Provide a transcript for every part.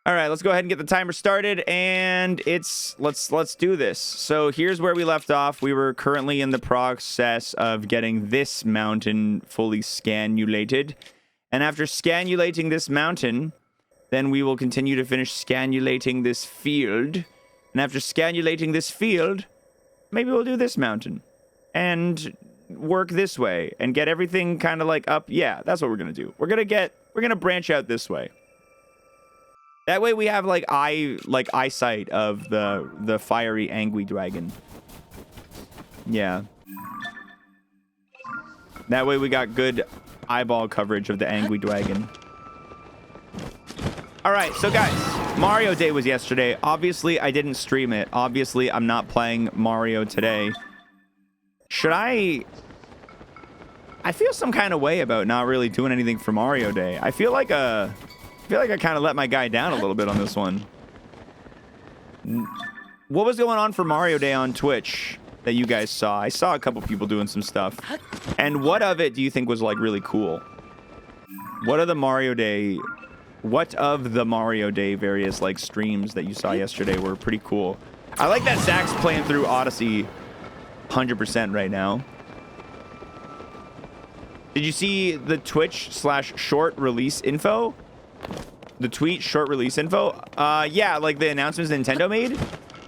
All right, let's go ahead and get the timer started, and let's do this. So here's where we left off. We were currently in the process of getting this mountain fully scannulated, and after scannulating this mountain, then we will continue to finish scannulating this field, and after scannulating this field, maybe we'll do this mountain and work this way and get everything kind of like up. Yeah, that's what we're gonna do. We're gonna branch out this way. That way we have like eyesight of the fiery angry dragon. Yeah. That way we got good eyeball coverage of the angry dragon. All right, so guys, Mario Day was yesterday. Obviously, I didn't stream it. Obviously, I'm not playing Mario today. Should I feel some kind of way about not really doing anything for Mario Day. I feel like I kind of let my guy down a little bit on this one. What was going on for Mario Day on Twitch that you guys saw? I saw a couple people doing some stuff. And what of it do you think was like really cool? What of the Mario Day various like streams that you saw yesterday were pretty cool? I like that Zach's playing through Odyssey 100% right now. Did you see the Twitch/short release info? The tweet short release info? Yeah, like the announcements Nintendo made.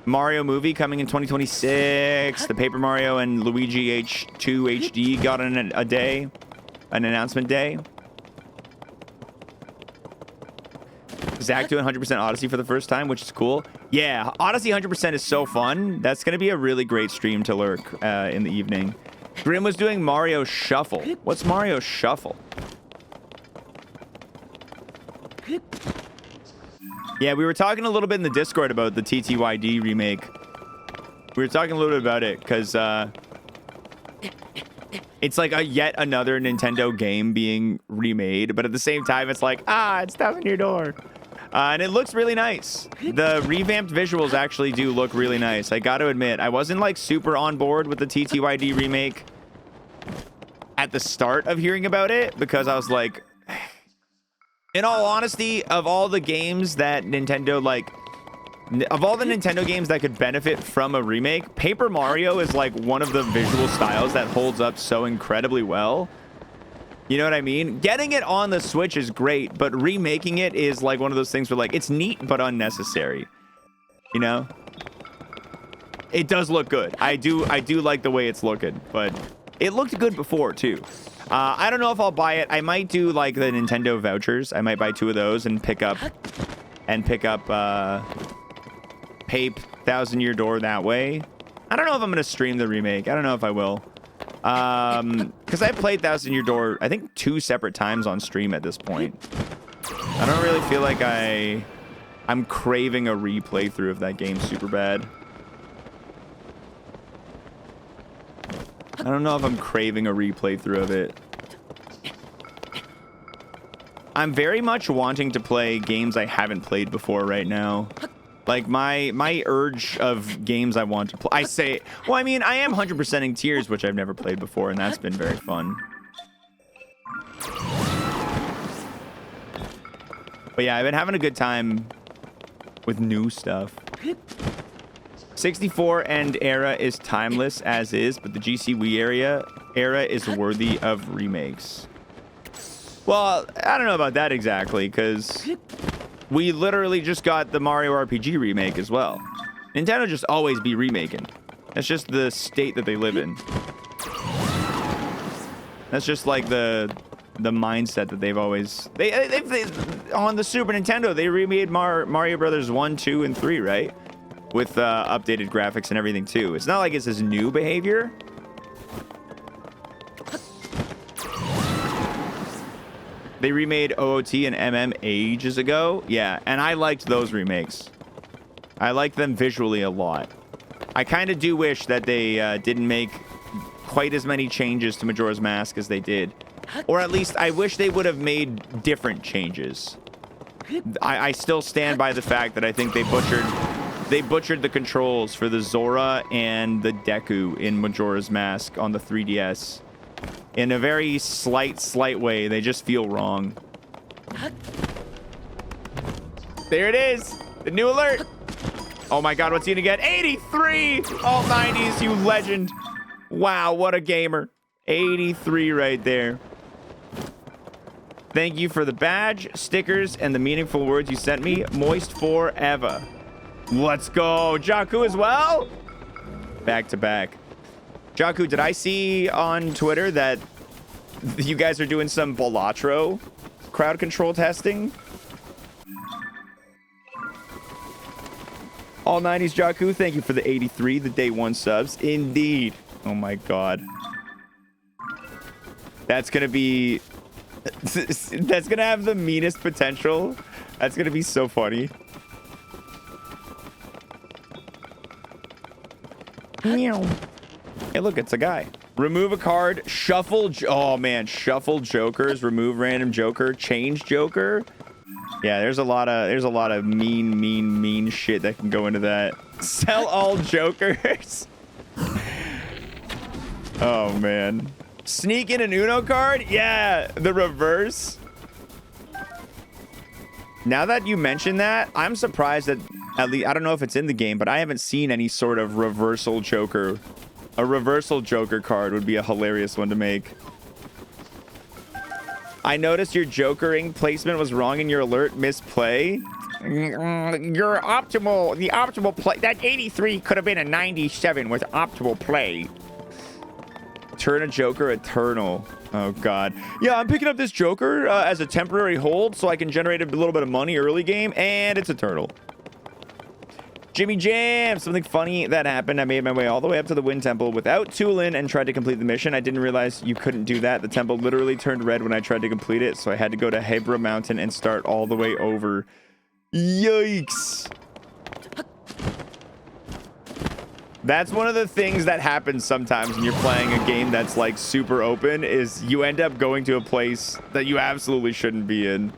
Mario movie coming in 2026. The Paper Mario and Luigi H2 HD got an announcement day. Zach doing 100% Odyssey for the first time, which is cool. Yeah, Odyssey 100% is so fun. That's going to be a really great stream to lurk in the evening. Grim was doing Mario Shuffle. What's Mario Shuffle? Yeah, we were talking a little bit in the Discord about the TTYD remake. We were talking a little bit about it because it's like yet another Nintendo game being remade, but at the same time, it's like, it's down your door. And it looks really nice. The revamped visuals actually do look really nice. I got to admit, I wasn't like super on board with the TTYD remake at the start of hearing about it because I was like, in all honesty, of all the games that Nintendo games that could benefit from a remake, Paper Mario is like one of the visual styles that holds up so incredibly well. You know what I mean? Getting it on the Switch is great, but remaking it is like one of those things where like it's neat but unnecessary. You know? It does look good. I do like the way it's looking, but it looked good before too. I don't know if I'll buy it. I might do like the Nintendo vouchers. I might buy 2 of those and pick up Pape Thousand Year Door that way. I don't know if I'm gonna stream the remake. I don't know if I will. Because I played Thousand Year Door, I think 2 separate times on stream at this point. I don't really feel like I'm craving a replay through of that game super bad. I don't know if I'm craving a replay through of it. I'm very much wanting to play games I haven't played before right now. Like my urge of games I want to play. I mean, I am 100%ing Tears, which I've never played before, and that's been very fun. But yeah, I've been having a good time with new stuff. 64 and era is timeless as is, but the GC Wii era is worthy of remakes. Well, I don't know about that exactly, because we literally just got the Mario RPG remake as well. Nintendo just always be remaking. That's just the state that they live in. That's just like the mindset that they've always... They on the Super Nintendo, they remade Mario Brothers 1, 2, and 3, right? With updated graphics and everything, too. It's not like it's this new behavior. They remade OOT and MM ages ago. Yeah, and I liked those remakes. I liked them visually a lot. I kind of do wish that they didn't make quite as many changes to Majora's Mask as they did. Or at least I wish they would have made different changes. I still stand by the fact that I think they butchered the controls for the Zora and the Deku in Majora's Mask on the 3DS. In a very slight way. They just feel wrong. There it is. The new alert. Oh my God, what's he gonna get? 83! All 90s, you legend. Wow, what a gamer. 83 right there. Thank you for the badge, stickers, and the meaningful words you sent me. Moist forever. Let's go. Jakku as well? Back to back. Jakku, did I see on Twitter that you guys are doing some Balatro crowd control testing? All 90s Jakku, thank you for the 83, the day one subs. Indeed. Oh my God. That's gonna be... that's gonna have the meanest potential. That's gonna be so funny. Meow. Hey, look, it's a guy. Remove a card, shuffle. Oh man, shuffle jokers, remove random joker, change joker. Yeah, there's a lot of mean shit that can go into that. Sell all jokers. Oh man. Sneak in an Uno card? Yeah, the reverse. Now that you mention that, I'm surprised that at least, I don't know if it's in the game, but I haven't seen any sort of reversal joker. A reversal joker card would be a hilarious one to make. I noticed your jokering placement was wrong in your alert misplay. Your the optimal play, that 83 could have been a 97 with optimal play. Turn a joker eternal. Oh God. Yeah, I'm picking up this joker as a temporary hold so I can generate a little bit of money early game, and it's eternal. Jimmy Jam, something funny that happened. I made my way all the way up to the Wind Temple without Tulin and tried to complete the mission. I didn't realize you couldn't do that. The temple literally turned red when I tried to complete it, so I had to go to Hebra Mountain and start all the way over. Yikes. That's one of the things that happens sometimes when you're playing a game that's like super open, is you end up going to a place that you absolutely shouldn't be in.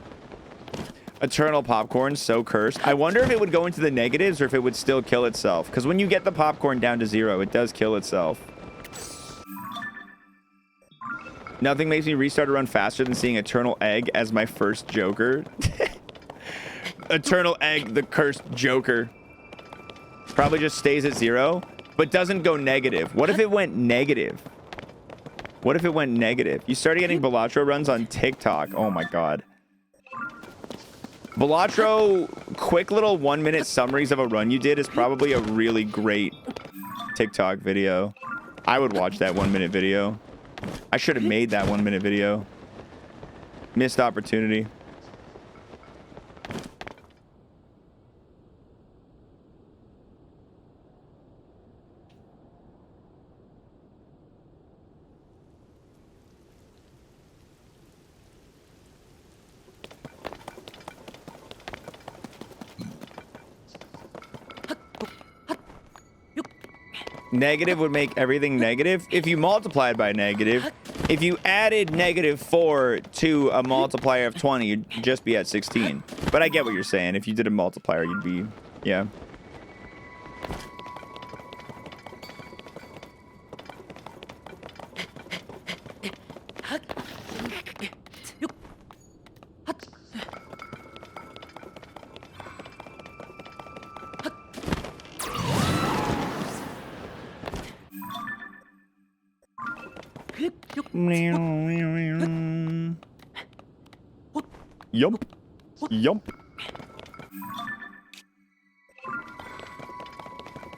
Eternal popcorn, so cursed. I wonder if it would go into the negatives or if it would still kill itself. Because when you get the popcorn down to 0, it does kill itself. Nothing makes me restart a run faster than seeing Eternal Egg as my first Joker. Eternal Egg, the cursed Joker. Probably just stays at 0, but doesn't go negative. What if it went negative? What if it went negative? You started getting Balatro runs on TikTok. Oh my God. Balatro, quick little 1-minute summaries of a run you did is probably a really great TikTok video. I would watch that 1-minute video. I should have made that 1-minute video. Missed opportunity. Negative would make everything negative. If you multiplied by negative, if you added -4 to a multiplier of 20, you'd just be at 16. But I get what you're saying. If you did a multiplier, you'd be, yeah. Yump. Yump.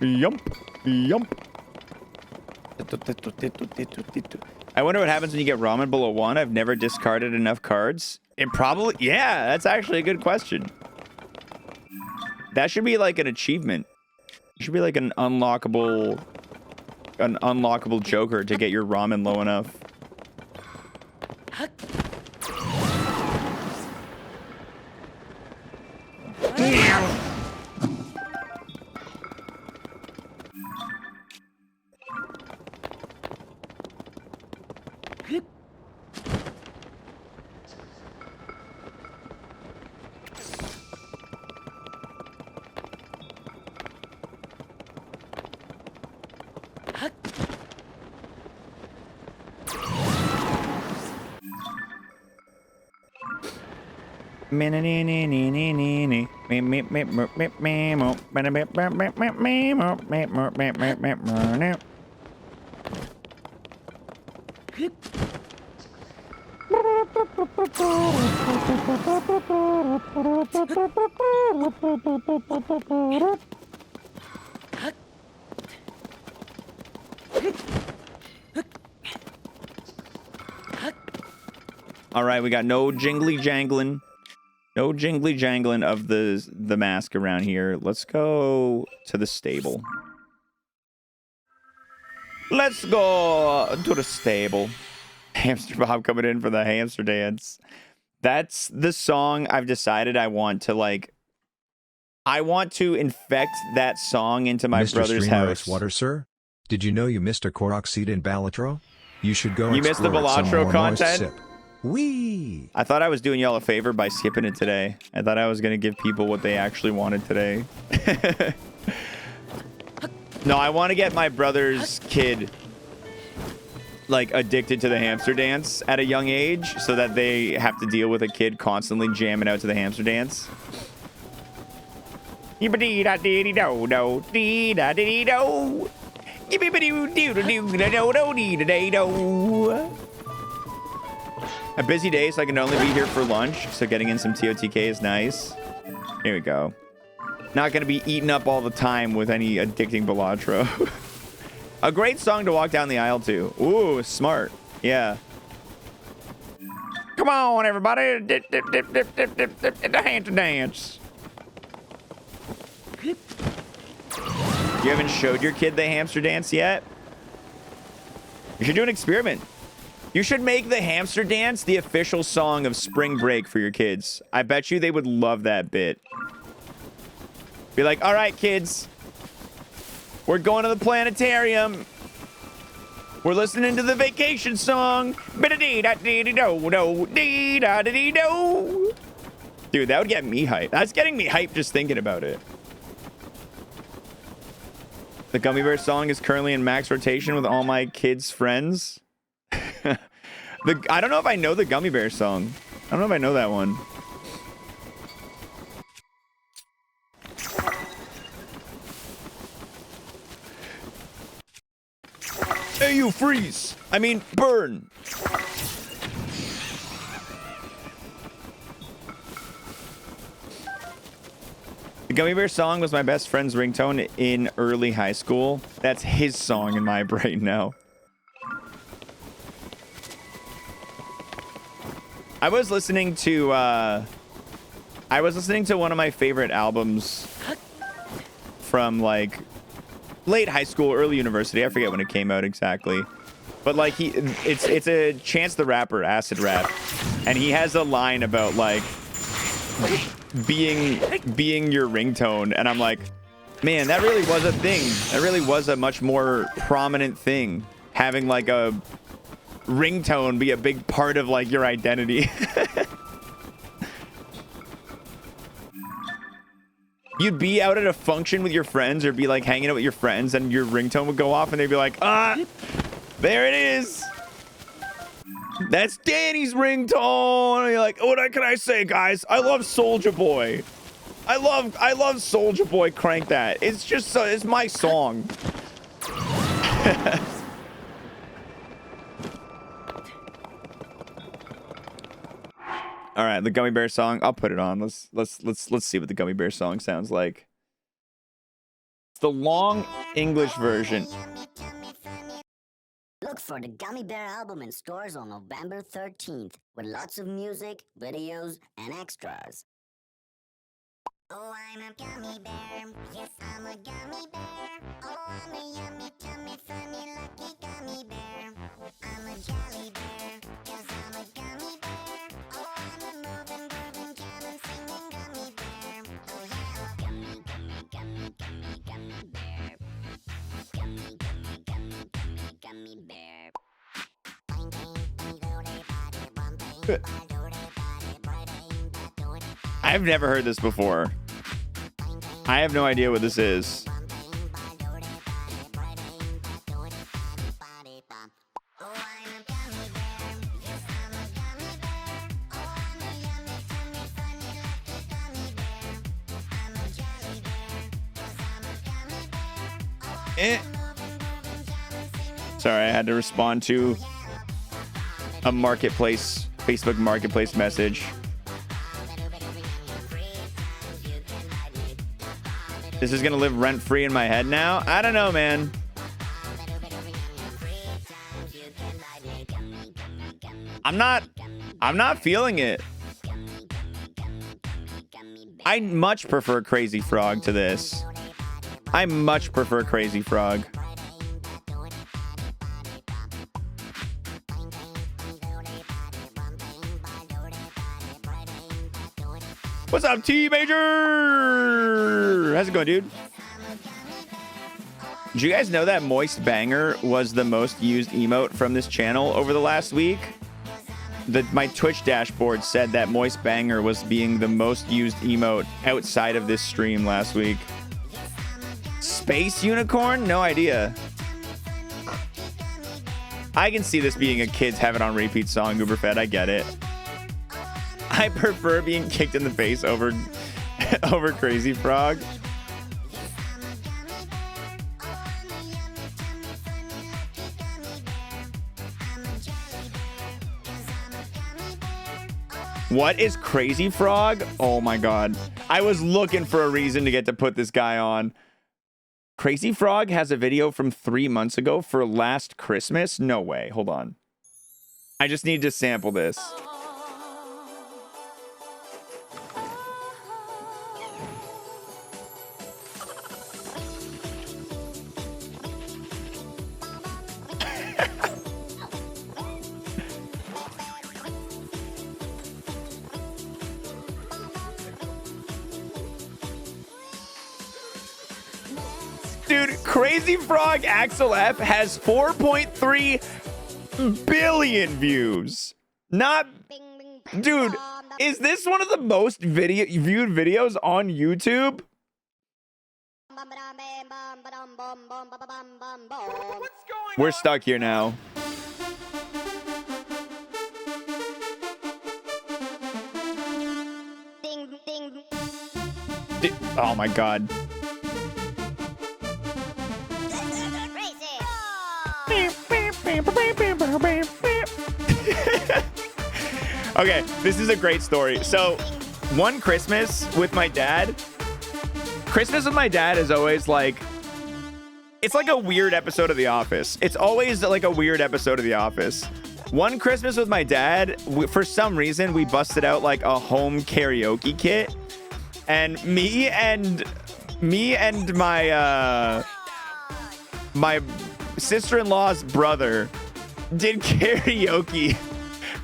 Yump. Yump. I wonder what happens when you get ramen below 1. I've never discarded enough cards. It probably... Yeah, that's actually a good question. That should be like an achievement. It should be like an unlockable joker to get your ramen low enough. All right, we got no jingly jangling. No jingly jangling of the mask around here. Let's go to the stable. Let's go to the stable. Hamster Bob coming in for the hamster dance. That's the song I've decided I want to like. I want to infect that song into my Mr. brother's Streamer house. xwater, sir? Did you know you missed a Korok seed in Balatro? You should go You missed the explore some Balatro more content? moist sip. Whee! I thought I was doing y'all a favor by skipping it today. I thought I was going to give people what they actually wanted today. No, I want to get my brother's kid like addicted to the hamster dance at a young age so that they have to deal with a kid constantly jamming out to the hamster dance. A busy day, so I can only be here for lunch. So getting in some TOTK is nice. Here we go. Not going to be eaten up all the time with any addicting Balatro. A great song to walk down the aisle to. Ooh, smart. Yeah. Come on, everybody. Dip, dip, dip, dip, dip, dip, dip, the hamster dance. You haven't showed your kid the hamster dance yet? You should do an experiment. You should make the hamster dance the official song of spring break for your kids. I bet you they would love that bit. Be like, all right, kids. We're going to the planetarium. We're listening to the vacation song. Dude, that would get me hyped. That's getting me hyped just thinking about it. The Gummy Bear song is currently in max rotation with all my kids' friends. I don't know if I know the Gummy Bear song. I don't know if I know that one. Hey, you freeze! I mean, burn! The Gummy Bear song was my best friend's ringtone in early high school. That's his song in my brain now. I was listening to one of my favorite albums from like late high school, early university. I forget when it came out exactly. But like it's a Chance the Rapper acid rap. And he has a line about like being your ringtone, and I'm like, man, that really was a thing. That really was a much more prominent thing, having like a ringtone be a big part of like your identity. You'd be out at a function with your friends or be like hanging out with your friends and your ringtone would go off and they'd be like, there it is. That's Danny's ringtone. And you're like, what can I say, guys? I love Soulja Boy. I love Soulja Boy. Crank that. It's just it's my song. All right, the Gummy Bear song. I'll put it on. Let's see what the Gummy Bear song sounds like. It's the long English version. Look for the Gummy Bear album in stores on November 13th with lots of music, videos, and extras. Oh, I'm a gummy bear. Yes, I'm a gummy bear. Oh, I'm a yummy, tummy, funny, lucky gummy bear. I'm a jelly bear. Yes, I'm a gummy bear. Oh, I'm a moving, grooving, jamming, singing gummy bear. Oh, yeah. Gummy, gummy, gummy, gummy, gummy bear. Gummy, gummy, gummy, gummy, gummy bear. I've never heard this before. I have no idea what this is. Sorry, I had to respond to a marketplace, Facebook marketplace message. This is gonna live rent-free in my head now? I don't know, man. I'm not feeling it. I much prefer Crazy Frog to this. I much prefer Crazy Frog. What's up, T Major? How's it going, dude? Did you guys know that Moist Banger was the most used emote from this channel over the last week? My Twitch dashboard said that Moist Banger was being the most used emote outside of this stream last week. Space Unicorn? No idea. I can see this being a kids have it on repeat song, Uberfed. I get it. I prefer being kicked in the face over Crazy Frog. What is Crazy Frog? Oh my god. I was looking for a reason to get to put this guy on. Crazy Frog has a video from 3 months ago for last Christmas? No way. Hold on. I just need to sample this. Dude, Crazy Frog Axel F has 4.3 billion views. Not... Dude, is this one of the most viewed videos on YouTube? We're stuck here now. Oh my god. Okay, this is a great story. So, one Christmas with my dad. Christmas with my dad is always like... It's like a weird episode of The Office. It's always like a weird episode of The Office. One Christmas with my dad, for some reason, we busted out like a home karaoke kit. And me and my sister-in-law's brother did karaoke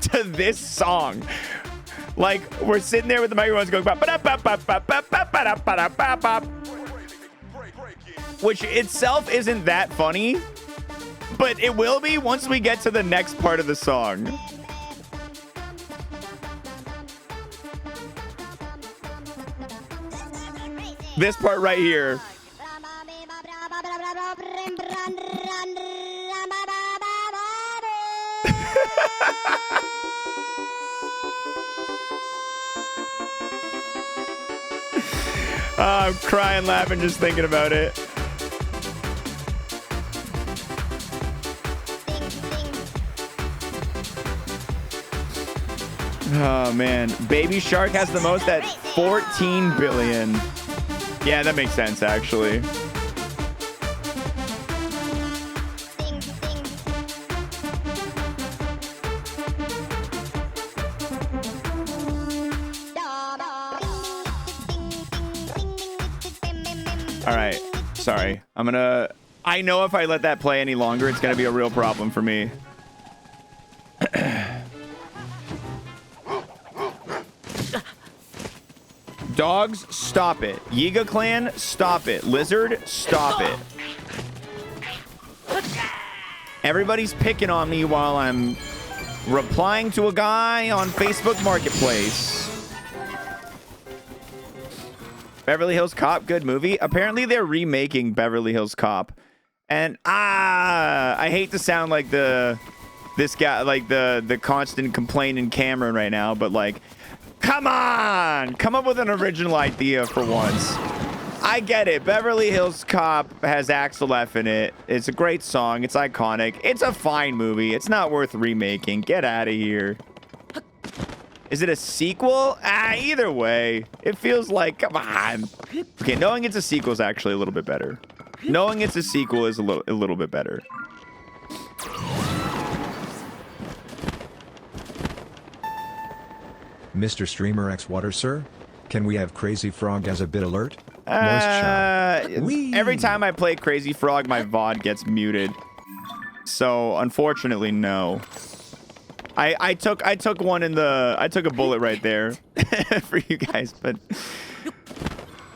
to this song. Like, we're sitting there with the microphones going, which itself isn't that funny, but it will be once we get to the next part of the song. This part right here. I'm crying, laughing, just thinking about it. Oh, man. Baby Shark has the most at 14 billion. Yeah, that makes sense, actually. All right. Sorry. I know if I let that play any longer, it's going to be a real problem for me. Dogs, stop it. Yiga Clan, stop it. Lizard, stop it. Everybody's picking on me while I'm replying to a guy on Facebook Marketplace. Beverly Hills Cop, good movie. Apparently they're remaking Beverly Hills Cop. And I hate to sound like this guy, like the constant complaining Cameron right now, but like, come on, come up with an original idea for once. I get it. Beverly Hills Cop has Axel F in it. It's a great song. It's iconic. It's a fine movie. It's not worth remaking. Get out of here. Is it a sequel? Either way. It feels like, come on. Okay, knowing it's a sequel is actually a little bit better. Knowing it's a sequel is a little bit better. Mr. Streamer xwater, sir? Can we have Crazy Frog as a bit alert? Every time I play Crazy Frog, my VOD gets muted. So, unfortunately, no. I took one in the... I took a bullet right there for you guys, but...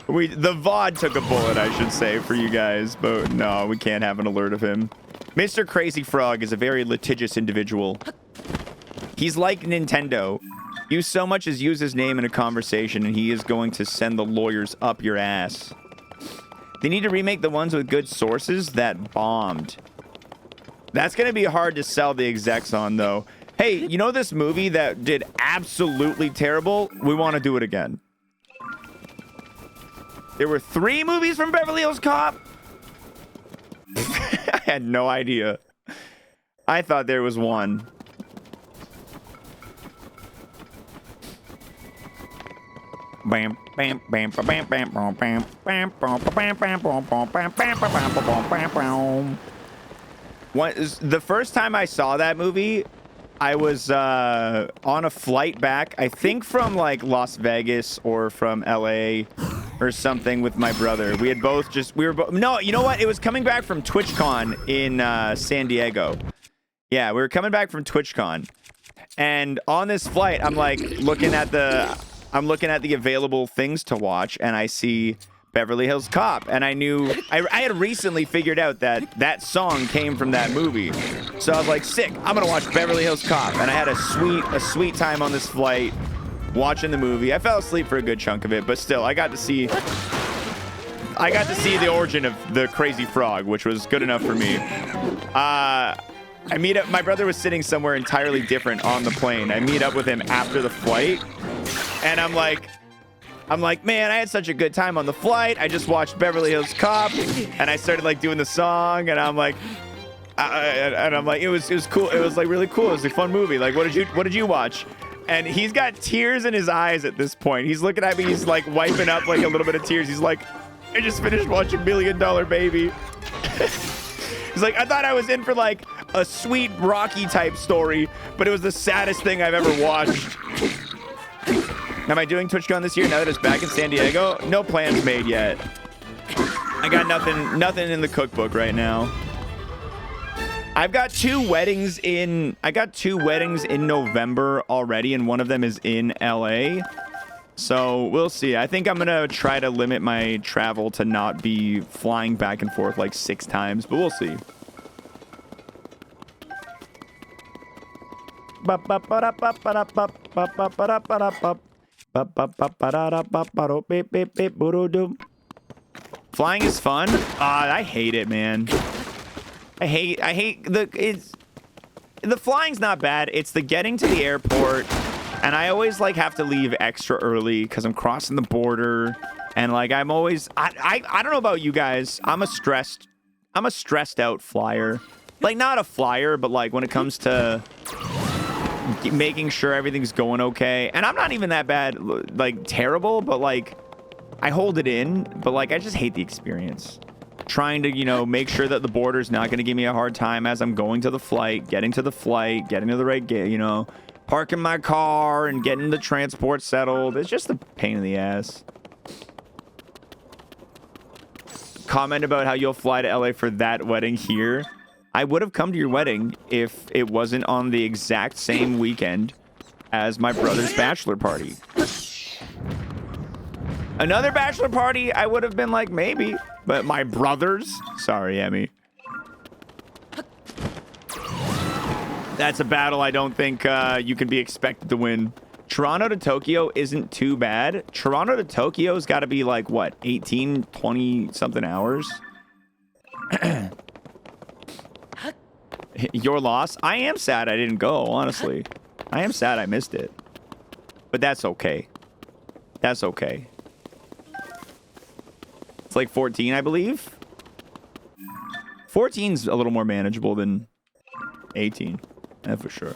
The VOD took a bullet, I should say, for you guys, but no, we can't have an alert of him. Mr. Crazy Frog is a very litigious individual. He's like Nintendo. You so much as use his name in a conversation, and he is going to send the lawyers up your ass. They need to remake the ones with good sources that bombed. That's going to be hard to sell the execs on, though. Hey, you know this movie that did absolutely terrible? We want to do it again. There were 3 movies from Beverly Hills Cop? I had no idea. I thought there was 1. Bam, bam, bam, bam, bam, bam, bam, bam, bam, bam, bam, bam, bam, bam, bam, bam. The first time I saw that movie, I was on a flight back, I think from like Las Vegas or from LA or something with my brother. We had both just, no, you know what? It was coming back from TwitchCon in San Diego. Yeah, we were coming back from TwitchCon. And on this flight, I'm like looking at the available things to watch, and I see Beverly Hills Cop, and I knew I had recently figured out that song came from that movie. So I was like, sick, I'm gonna watch Beverly Hills Cop, and I had a sweet time on this flight watching the movie. I fell asleep for a good chunk of it, but still, I got to see the origin of the Crazy Frog, which was good enough for me. I meet up, my brother was sitting somewhere entirely different on the plane. I meet up with him after the flight, and I'm like, man, I had such a good time on the flight. I just watched Beverly Hills Cop, and I started like doing the song, and I'm like, it was cool. It was like really cool. It was a fun movie. Like, what did you watch? And he's got tears in his eyes at this point. He's looking at me. He's like wiping up like a little bit of tears. He's like, I just finished watching $1 Million Baby. He's like, I thought I was in for like a sweet Rocky type story, but it was the saddest thing I've ever watched. Am I doing TwitchCon this year now that it's back in San Diego? No plans made yet. I got nothing in the cookbook right now. I've got 2 weddings in November already, and one of them is in LA. So we'll see. I think I'm gonna try to limit my travel to not be flying back and forth like 6 times, but we'll see. Flying is fun. I hate it, man. I hate the flying's not bad. It's the getting to the airport, and I always like have to leave extra early because I'm crossing the border, and like I'm always I don't know about you guys. I'm a stressed out flyer. Like not a flyer, but like when it comes to making sure everything's going okay. And I'm not even that bad, like terrible, but like I hold it in, but like I just hate the experience. Trying to, you know, make sure that the border's not going to give me a hard time as I'm going to the flight, getting to the right gate, you know, parking my car and getting the transport settled. It's just a pain in the ass. Comment about how you'll fly to LA for that wedding here. I would have come to your wedding if it wasn't on the exact same weekend as my brother's bachelor party. Another bachelor party, I would have been like, maybe. But my brother's? Sorry, Emmy. That's a battle I don't think you can be expected to win. Toronto to Tokyo isn't too bad. Toronto to Tokyo's got to be like, what, 18, 20 something hours? Your loss? I am sad I didn't go, honestly. I am sad I missed it. But that's okay. That's okay. It's like 14, I believe. 14's a little more manageable than 18. That's for sure.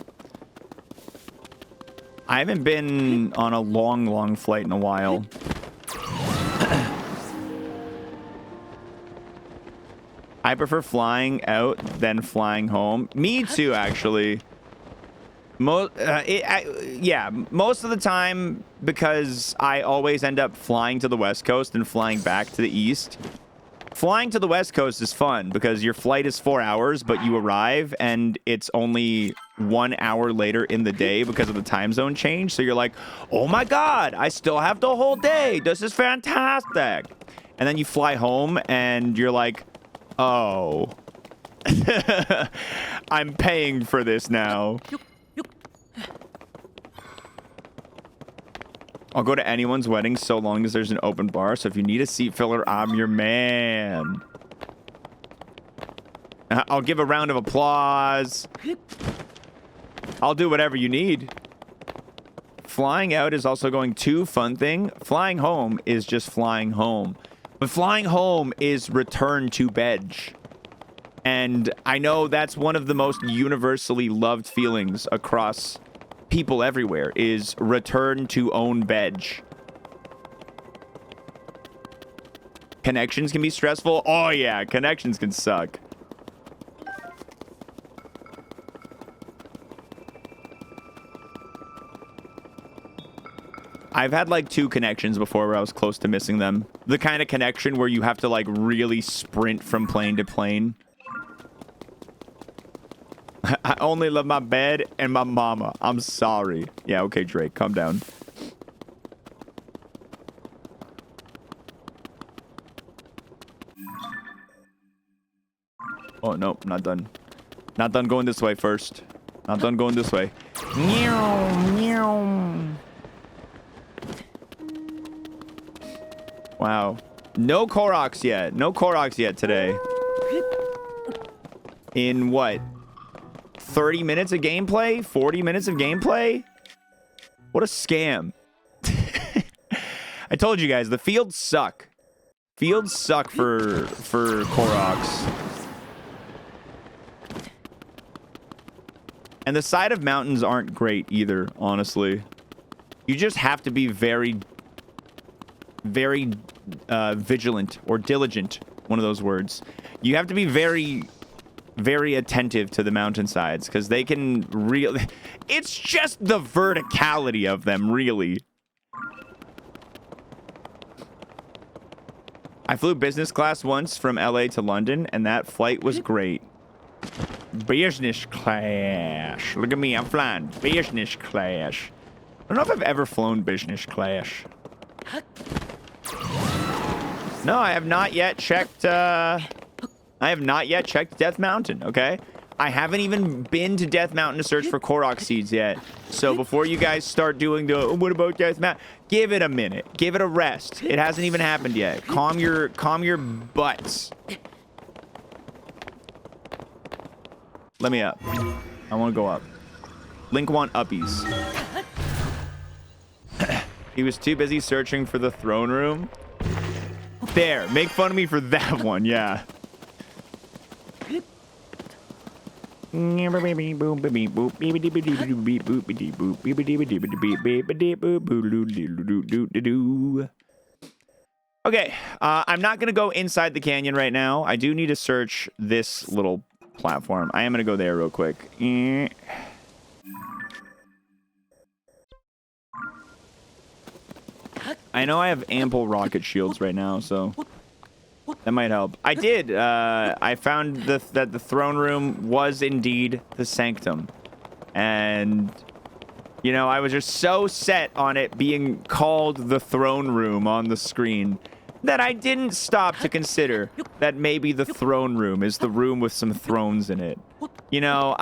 I haven't been on a long flight in a while. I prefer flying out than flying home. Me too, actually. Yeah, most of the time, because I always end up flying to the West Coast and flying back to the East. Flying to the West Coast is fun because your flight is 4 hours, but you arrive and it's only 1 hour later in the day because of the time zone change. So you're like, oh my God, I still have the whole day. This is fantastic. And then you fly home and you're like, oh, I'm paying for this now. I'll go to anyone's wedding so long as there's an open bar. So if you need a seat filler, I'm your man. I'll give a round of applause. I'll do whatever you need. Flying out is also going to fun thing. Flying home is just flying home. But flying home is return to bed. And I know that's one of the most universally loved feelings across people everywhere is return to own bed. Connections can be stressful. Oh yeah, connections can suck. I've had like 2 connections before where I was close to missing them. The kind of connection where you have to like really sprint from plane to plane. I only love my bed and my mama. I'm sorry. Yeah, okay, Drake, calm down. Oh, no, not done. Not done going this way first. Not done going this way. Meow, meow. Wow. No Koroks yet. No Koroks yet today. In what? 30 minutes of gameplay? 40 minutes of gameplay? What a scam. I told you guys, the fields suck. Fields suck for Koroks. And the side of mountains aren't great either, honestly. You just have to be very vigilant or diligent. One of those words. You have to be very attentive to the mountainsides because they can really... It's just the verticality of them, really. I flew business class once from LA to London, and that flight was great. Business class. Look at me, I'm flying business class. I don't know if I've ever flown business class. No, I have not yet checked... I have not yet checked Death Mountain, okay? I haven't even been to Death Mountain to search for Korok seeds yet. So before you guys start doing the, oh, what about Death Mountain? Give it a minute. Give it a rest. It hasn't even happened yet. Calm your butts. Let me up. I want to go up. Link want uppies. He was too busy searching for the throne room. There. Make fun of me for that one, yeah. Okay, I'm not going to go inside the canyon right now. I do need to search this little platform. I am going to go there real quick. I know I have ample rocket shields right now, so... that might help. I did. I found that the throne room was indeed the sanctum. And, you know, I was just so set on it being called the throne room on the screen that I didn't stop to consider that maybe the throne room is the room with some thrones in it. You know,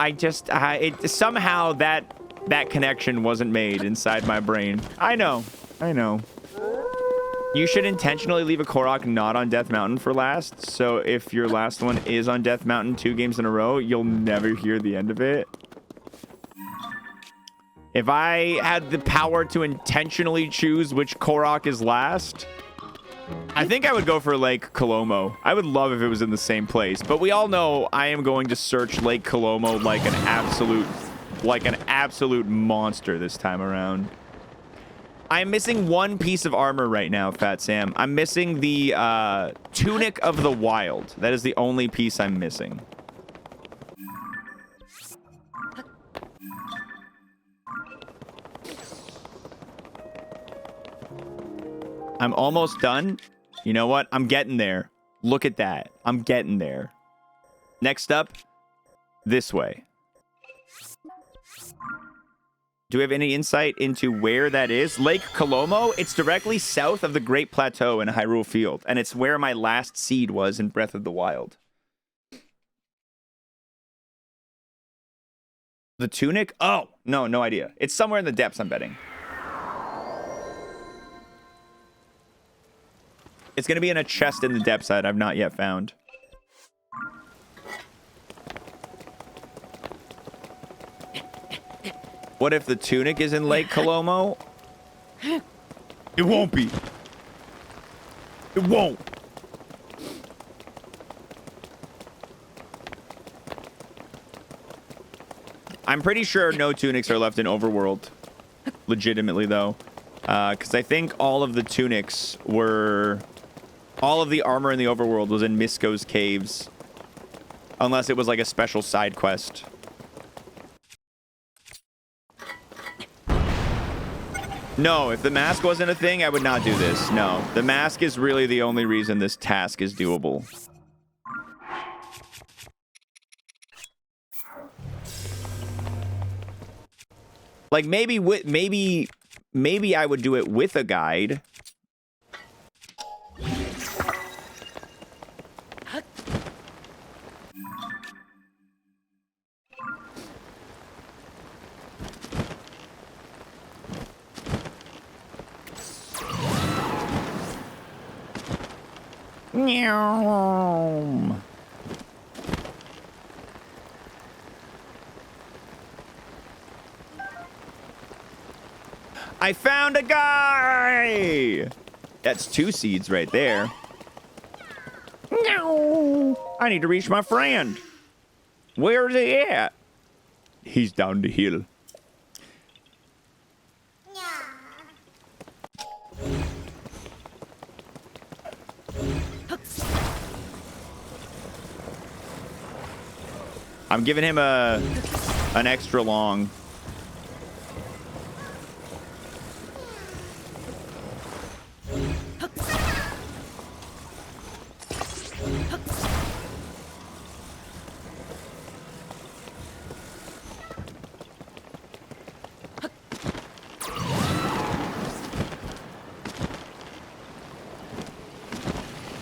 somehow that connection wasn't made inside my brain. I know. You should intentionally leave a Korok not on Death Mountain for last. So if your last one is on Death Mountain 2 games in a row, you'll never hear the end of it. If I had the power to intentionally choose which Korok is last, I think I would go for Lake Colomo. I would love if it was in the same place, but we all know I am going to search Lake Colomo like an absolute monster this time around. I'm missing one piece of armor right now, Fat Sam. I'm missing the Tunic of the Wild. That is the only piece I'm missing. I'm almost done. You know what? I'm getting there. Look at that. I'm getting there. Next up, this way. Do we have any insight into where that is? Lake Colomo? It's directly south of the Great Plateau in Hyrule Field, and it's where my last seed was in Breath of the Wild. The Tunic? Oh, no idea. It's somewhere in the depths, I'm betting. It's going to be in a chest in the depths that I've not yet found. What if the Tunic is in Lake Colomo? It won't be. It won't. I'm pretty sure no Tunics are left in Overworld. Legitimately, though. Because I think all of the Tunics were... All of the armor in the Overworld was in Misko's caves. Unless it was like a special side quest. No, if the mask wasn't a thing, I would not do this. No, the mask is really the only reason this task is doable. Like maybe I would do it with a guide. Meow. I found a guy! That's 2 seeds right there. No, I need to reach my friend. Where's he at? He's down the hill. I'm giving him an extra long.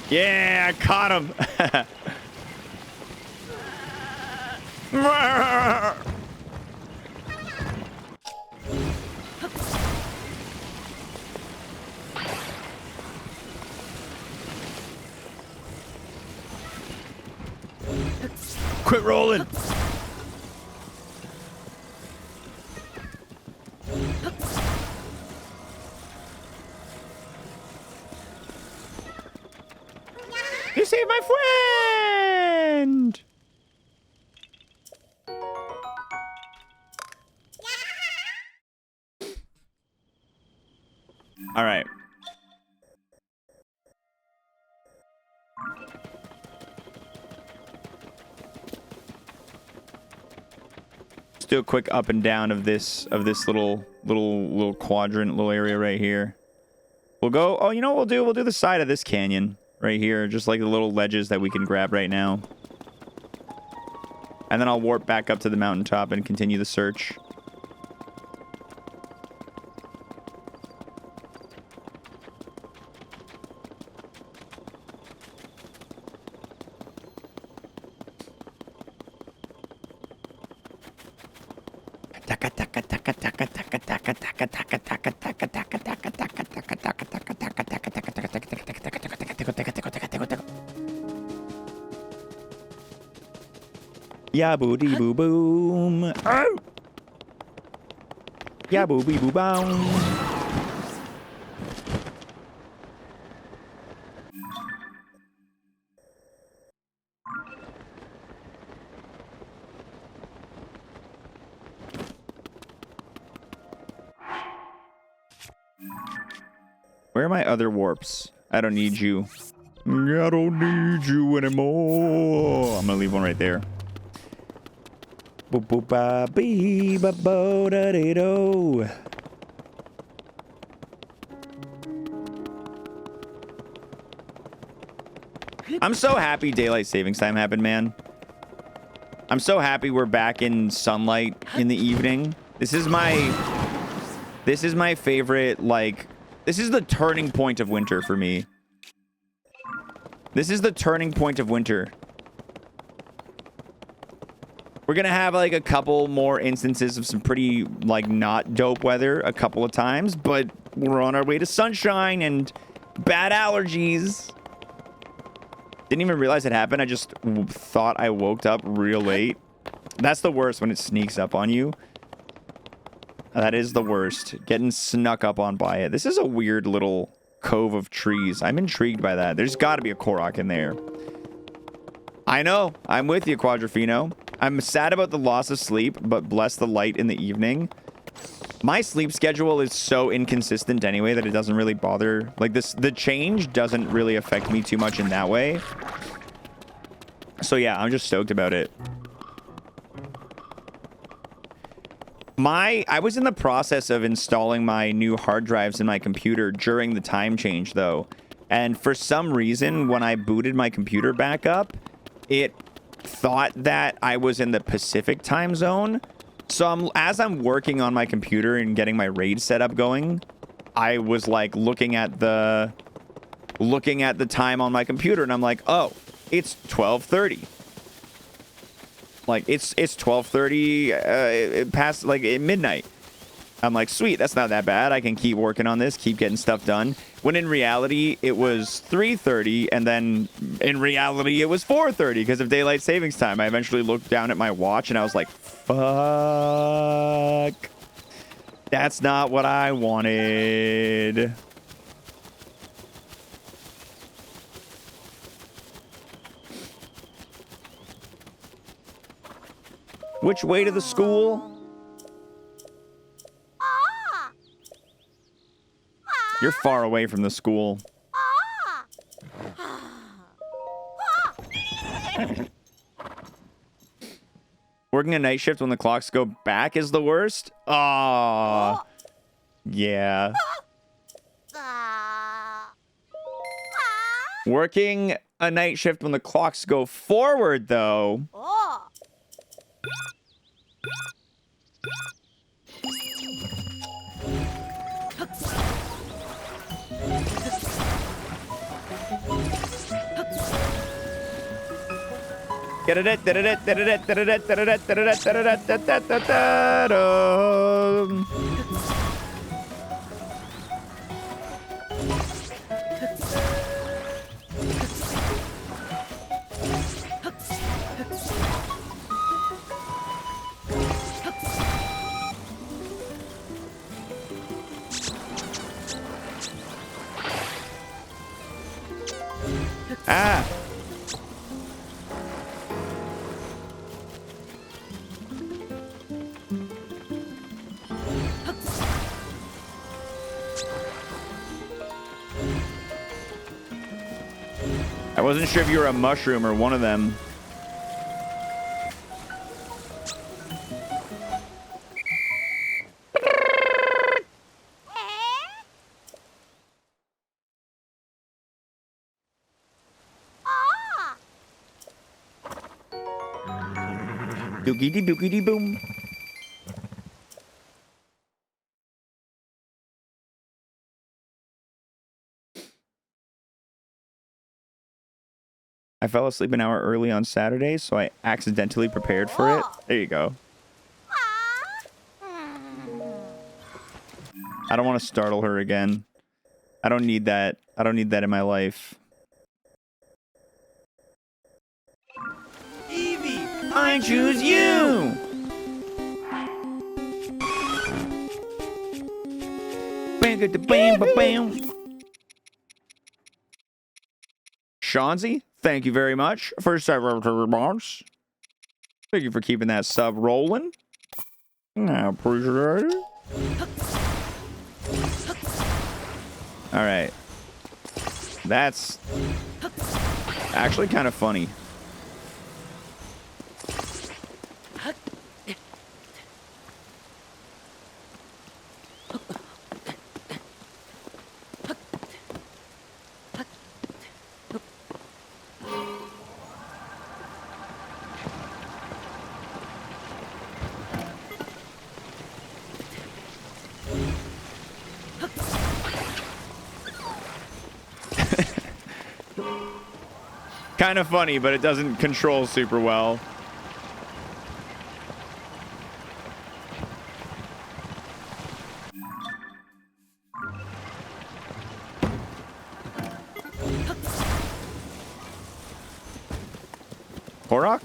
Yeah, I caught him. Quit rolling. You saved my friend. All right. Let's do a quick up and down of this little quadrant, little area right here. We'll go. Oh, you know what we'll do? We'll do the side of this canyon right here, just like the little ledges that we can grab right now. And then I'll warp back up to the mountaintop and continue the search. Ya boo dee boo boom. Oh! Ya boo bee boo boom. Where are my other warps? I don't need you. I don't need you anymore. I'm gonna leave one right there. Boop boop ba bee ba bo da dee do. I'm so happy daylight savings time happened, man. I'm so happy we're back in sunlight in the evening. This is my favorite, like, this is the turning point of winter for me. This is the turning point of winter. We're gonna have like a couple more instances of some pretty like not dope weather a couple of times, but we're on our way to sunshine and bad allergies. Didn't even realize it happened. I just thought I woke up real late. That's the worst, when it sneaks up on you. That is the worst. Getting snuck up on by it. This is a weird little cove of trees. I'm intrigued by that. There's got to be a Korok in there. I know. I'm with you, Quadrofino. I'm sad about the loss of sleep, but bless the light in the evening. My sleep schedule is so inconsistent anyway that it doesn't really bother. Like this, the change doesn't really affect me too much in that way. So yeah, I'm just stoked about it. I was in the process of installing my new hard drives in my computer during the time change though. And for some reason, when I booted my computer back up, it thought that I was in the Pacific time zone. So as I'm working on my computer and getting my raid setup going, I was like looking at the time on my computer, and I'm like, oh, it's 12:30. Like it's 12:30 past like midnight. I'm like, sweet, that's not that bad. I can keep working on this, keep getting stuff done. When in reality, it was 3:30, and then in reality, it was 4:30 because of daylight savings time. I eventually looked down at my watch, and I was like, fuck. That's not what I wanted. Which way to the school? You're far away from the school. Working a night shift when the clocks go back is the worst? Aww. Yeah. Working a night shift when the clocks go forward, though. Ah. I wasn't sure if you were a mushroom or one of them. Dookity dookity boom. I fell asleep an hour early on Saturday, so I accidentally prepared for it. There you go. I don't want to startle her again. I don't need that. I don't need that in my life. Evie, I choose you! Shanzi, thank you very much for several remarks. Thank you for keeping that sub rolling. I appreciate it. All right. That's actually kind of funny. Kind of funny, but it doesn't control super well. Korok?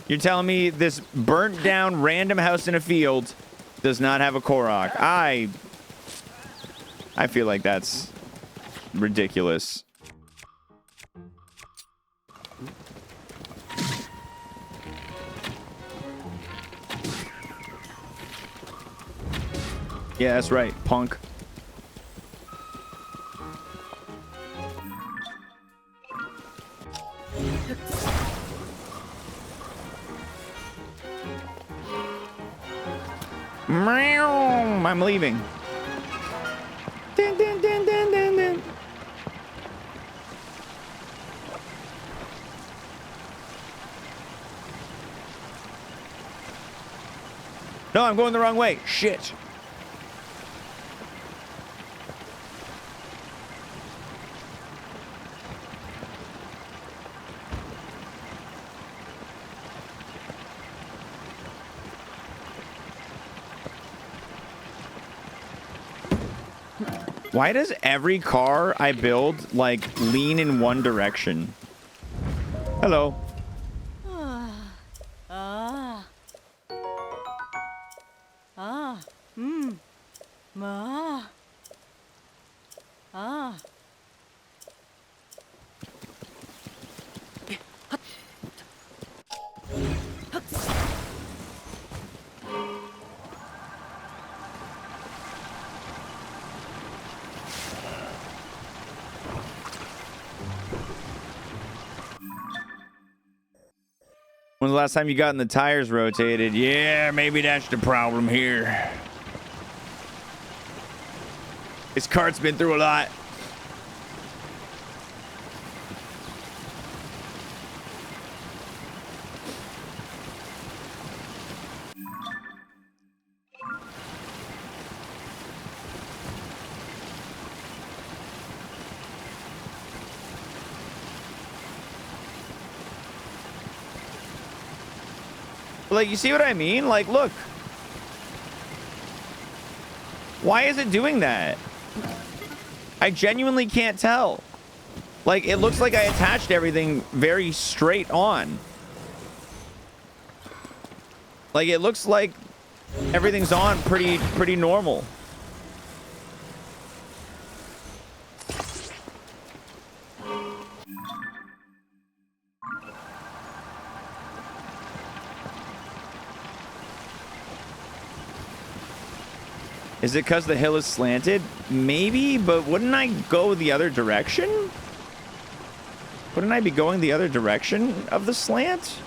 You're telling me this burnt down random house in a field does not have a Korok? I feel like that's ridiculous. Yeah, that's right, punk. I'm leaving. Dun, dun, dun, dun, dun, dun. No, I'm going the wrong way. Shit. Why does every car I build, like, lean in one direction? Hello. When's the last time you gotten the tires rotated? Yeah, maybe that's the problem here. This cart's been through a lot. Like, you see what I mean? Like, look. Why is it doing that? I genuinely can't tell. Like, it looks like I attached everything very straight on. Like, it looks like everything's on pretty normal. Is it because the hill is slanted? Maybe, but wouldn't I go the other direction? Wouldn't I be going the other direction of the slant?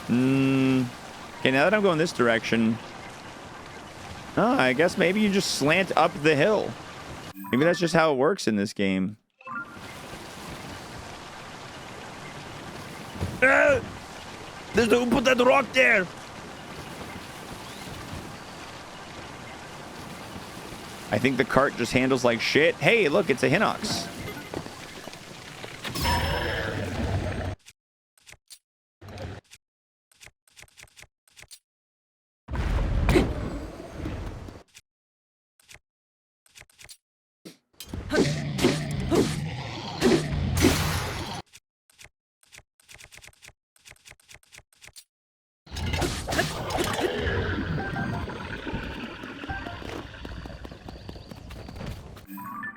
Okay, now that I'm going this direction... Oh, I guess maybe you just slant up the hill. Maybe that's just how it works in this game. Who put that rock there? I think the cart just handles like shit. Hey, look, it's a Hinox.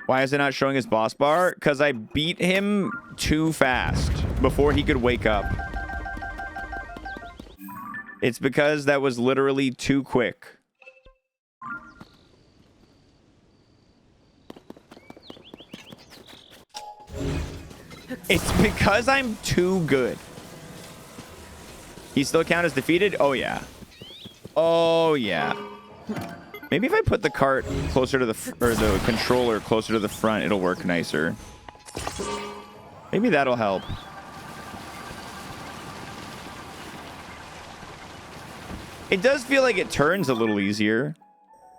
Why is it not showing his boss bar? Because I beat him too fast before he could wake up. It's because that was literally too quick. It's because I'm too good. He still count as defeated? Oh, yeah. Oh, yeah. Maybe if I put the cart closer to the controller closer to the front, it'll work nicer. Maybe that'll help. It does feel like it turns a little easier.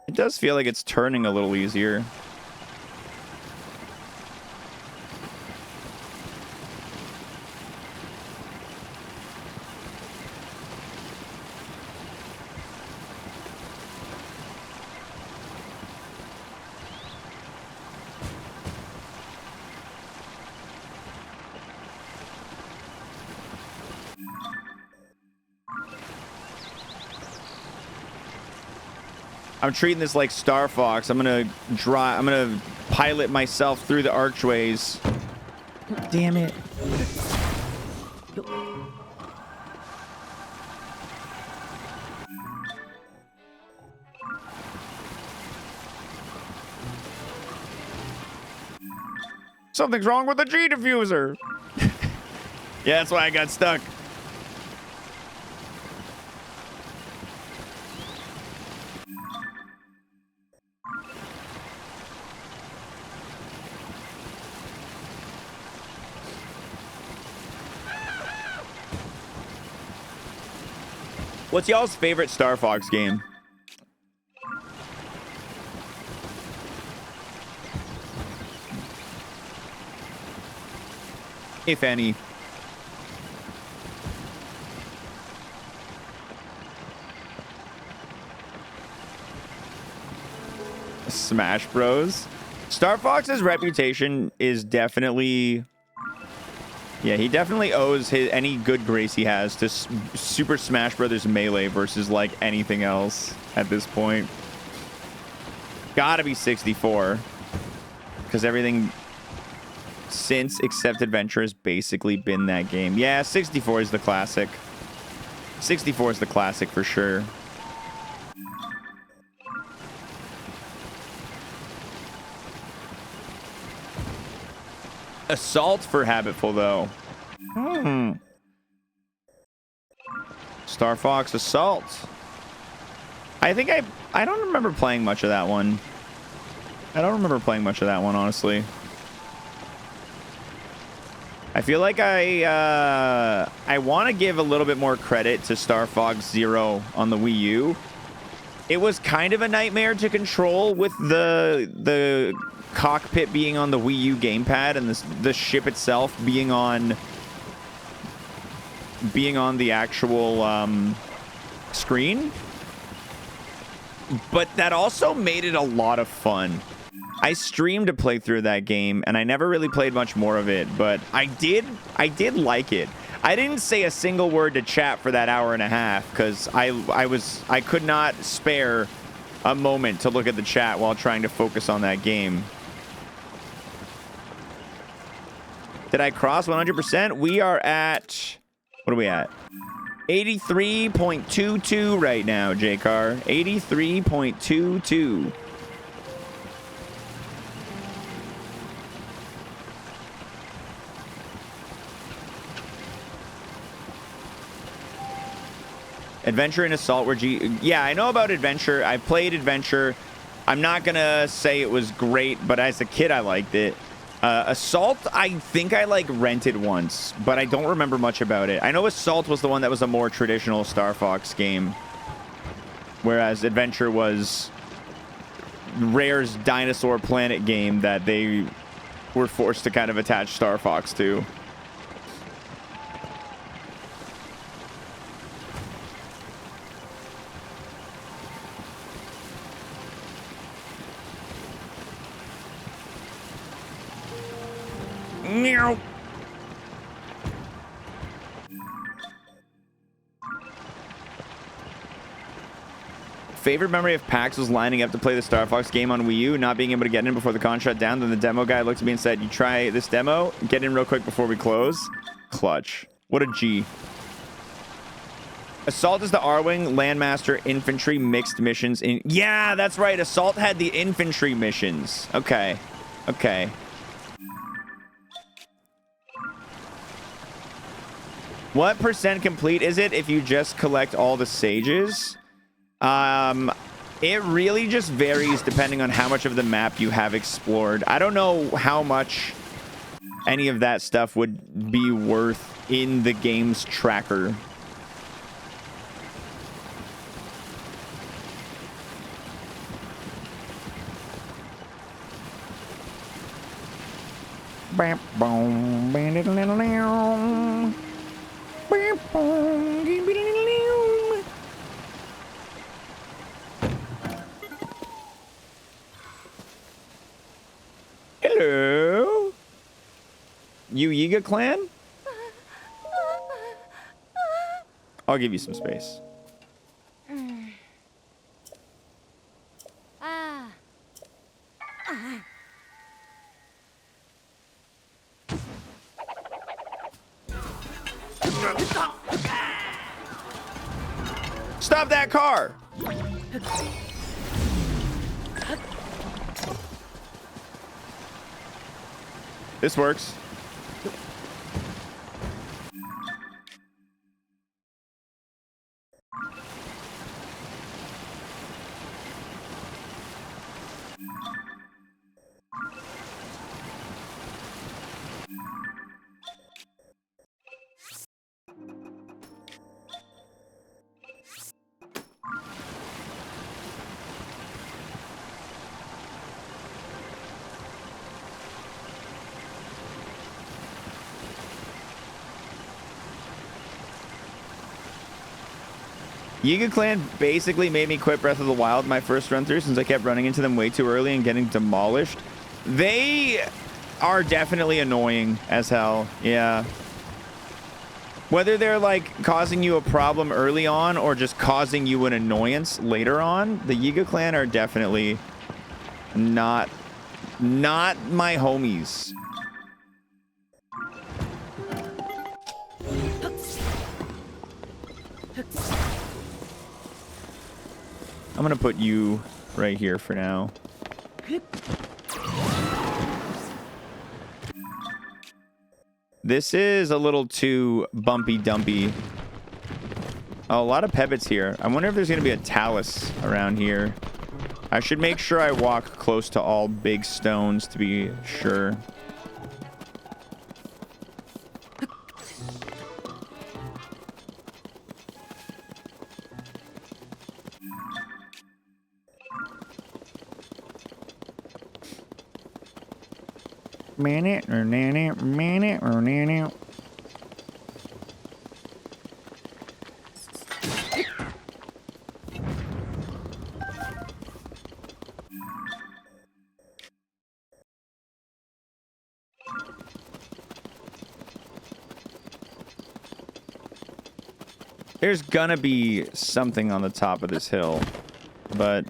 It does feel like it's turning a little easier. I'm treating this like Star Fox. I'm gonna pilot myself through the archways. Damn it. Something's wrong with the G diffuser. Yeah, that's why I got stuck. What's y'all's favorite Star Fox game? If any. Smash Bros. Star Fox's reputation is definitely... Yeah, he definitely owes any good grace he has to Super Smash Brothers Melee versus, like, anything else at this point. Gotta be 64. Because everything since except Adventure has basically been that game. Yeah, 64 is the classic. 64 is the classic for sure. Assault for Habitful, though. Star Fox Assault. I think I don't remember playing much of that one. I don't remember playing much of that one, honestly. I feel like I want to give a little bit more credit to Star Fox Zero on the Wii U. It was kind of a nightmare to control with the cockpit being on the Wii U gamepad and the ship itself being on the actual screen. But that also made it a lot of fun. I streamed a playthrough of that game, and I never really played much more of it, but I did like it. I didn't say a single word to chat for that hour and a half because I could not spare a moment to look at the chat while trying to focus on that game. Did I cross 100%? We are at... What are we at? 83.22 right now, J-Car. 83.22. Adventure and Assault were Yeah, I know about Adventure. I played Adventure. I'm not going to say it was great, but as a kid, I liked it. Assault, I think I rented once, but I don't remember much about it. I know Assault was the one that was a more traditional Star Fox game, whereas Adventure was Rare's Dinosaur Planet game that they were forced to kind of attach Star Fox to. Meow. Favorite memory of PAX was lining up to play the Star Fox game on Wii U, not being able to get in before the con shut down. Then the demo guy looked at me and said, "You try this demo, get in real quick before we close." Clutch. What a G. Assault is the R-Wing, Landmaster, Infantry, mixed missions. Yeah, that's right. Assault had the infantry missions. Okay. Okay. What percent complete is it if you just collect all the sages? It really just varies depending on how much of the map you have explored. I don't know how much any of that stuff would be worth in the game's tracker. Hello? You Yiga clan? I'll give you some space. Stop that car! This works. Yiga Clan basically made me quit Breath of the Wild my first run through since I kept running into them way too early and getting demolished. They are definitely annoying as hell. Yeah. Whether they're like causing you a problem early on or just causing you an annoyance later on, the Yiga Clan are definitely not my homies. I'm gonna put you right here for now. This is a little too bumpy dumpy. Oh, a lot of pebbles here. I wonder if there's gonna be a talus around here. I should make sure I walk close to all big stones to be sure. Minute or nanny, minute or nanny. There's gonna be something on the top of this hill, but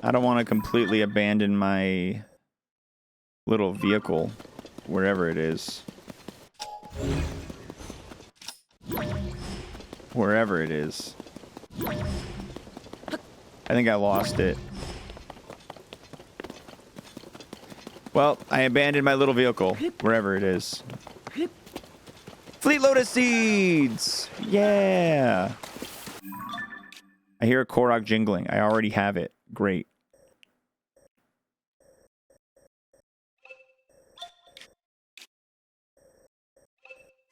I don't want to completely abandon my little vehicle wherever it is. Wherever it is. I think I lost it. Well, I abandoned my little vehicle wherever it is. Fleet Lotus Seeds! Yeah! I hear a Korok jingling. I already have it. Great.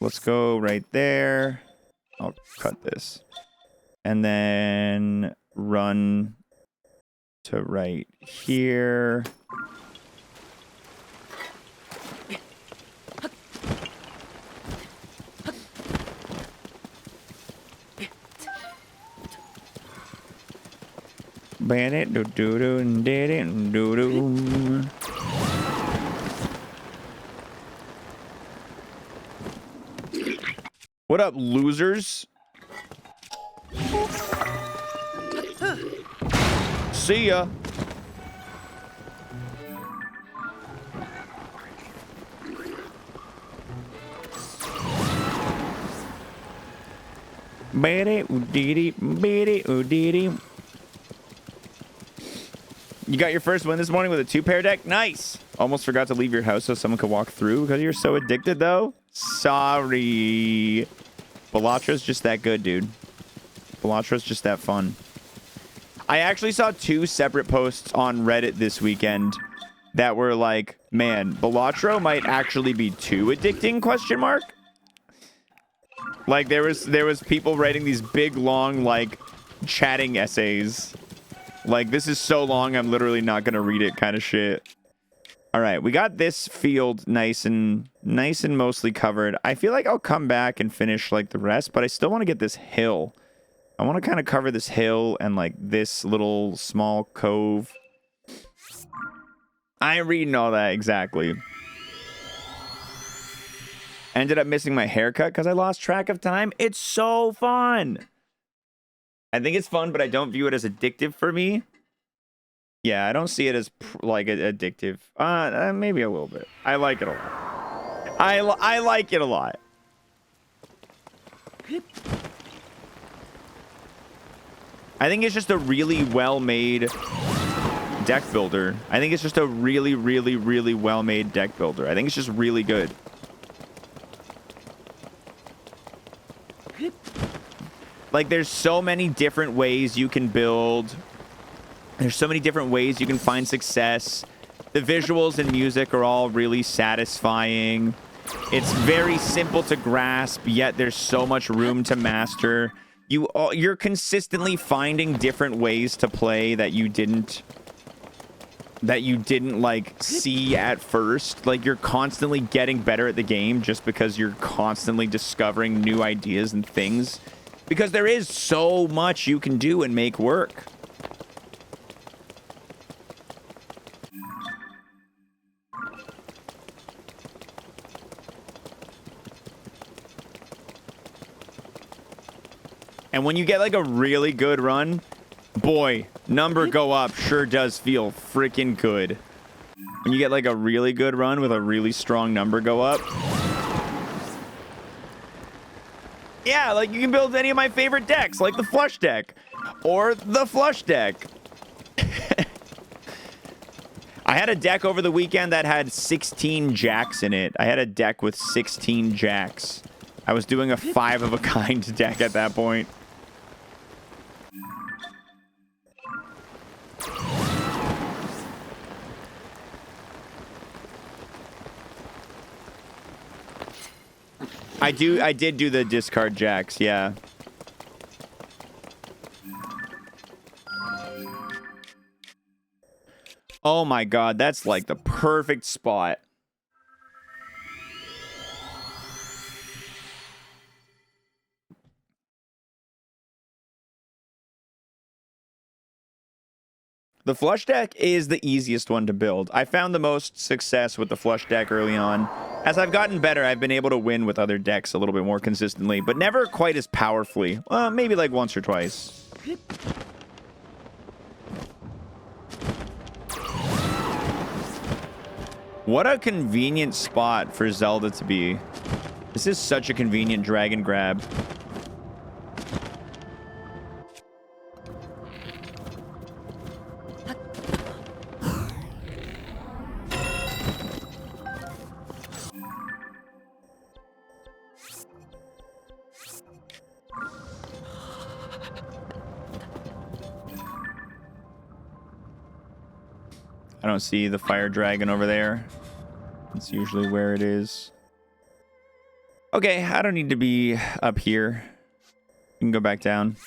Let's go right there. I'll cut this. And then run to right here. Bandit do do do and did it and do do. What up, losers? See ya. Beady oodity, beady oodity. You got your first win this morning with a 2-pair deck? Nice. Almost forgot to leave your house so someone could walk through because you're so addicted, though. Sorry. Balatra's just that good, dude. Balatra's just that fun. I actually saw 2 separate posts on Reddit this weekend that were like, man, Balatro might actually be too addicting, question mark. Like, there was people writing these big, long, like, chatting essays. Like, this is so long, I'm literally not going to read it kind of shit. All right, we got this field nice and mostly covered. I feel like I'll come back and finish, like, the rest, but I still want to get this hill. I want to kind of cover this hill and, like, this little small cove. I ain't reading all that exactly. Ended up missing my haircut because I lost track of time. It's so fun. I think it's fun, but I don't view it as addictive for me. Yeah, I don't see it as like addictive. Maybe a little bit. I like it a lot. I like it a lot. I think it's just a really well-made deck builder. I think it's just a really, really, really well-made deck builder. I think it's just really good. Like, there's so many different ways you can build. There's so many different ways you can find success. The visuals and music are all really satisfying. It's very simple to grasp, yet there's so much room to master. You're consistently finding different ways to play that you didn't like see at first. Like, you're constantly getting better at the game just because you're constantly discovering new ideas and things. Because there is so much you can do and make work. And when you get like a really good run, boy, number go up sure does feel freaking good. When you get like a really good run with a really strong number go up. Yeah, like you can build any of my favorite decks, like the flush deck or the flush deck. I had a deck over the weekend that had 16 jacks in it. I had a deck with 16 jacks. I was doing a 5-of-a-kind deck at that point. I did do the discard jacks, yeah. Oh my god, that's like the perfect spot. The flush deck is the easiest one to build. I found the most success with the flush deck early on. As I've gotten better, I've been able to win with other decks a little bit more consistently, but never quite as powerfully. Maybe like once or twice. What a convenient spot for Zelda to be. This is such a convenient dragon grab. I don't see the fire dragon over there. That's usually where it is. Okay, I don't need to be up here. You can go back down.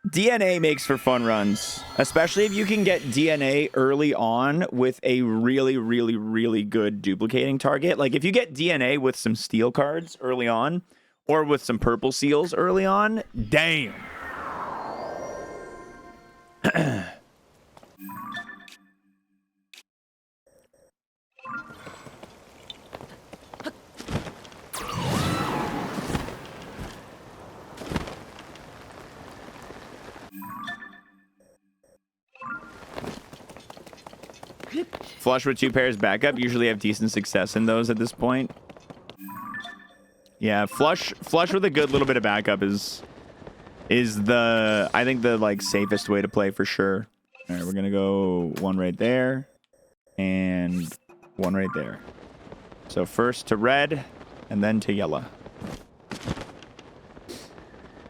DNA makes for fun runs, especially if you can get DNA early on with a really, really, really good duplicating target. Like if you get DNA with some steel cards early on, or with some purple seals early on, damn. Flush with 2 pairs backup. Usually have decent success in those at this point. Yeah, flush with a good little bit of backup is the, I think, the like safest way to play for sure. All right, we're gonna go one right there and one right there. So first to red and then to yellow.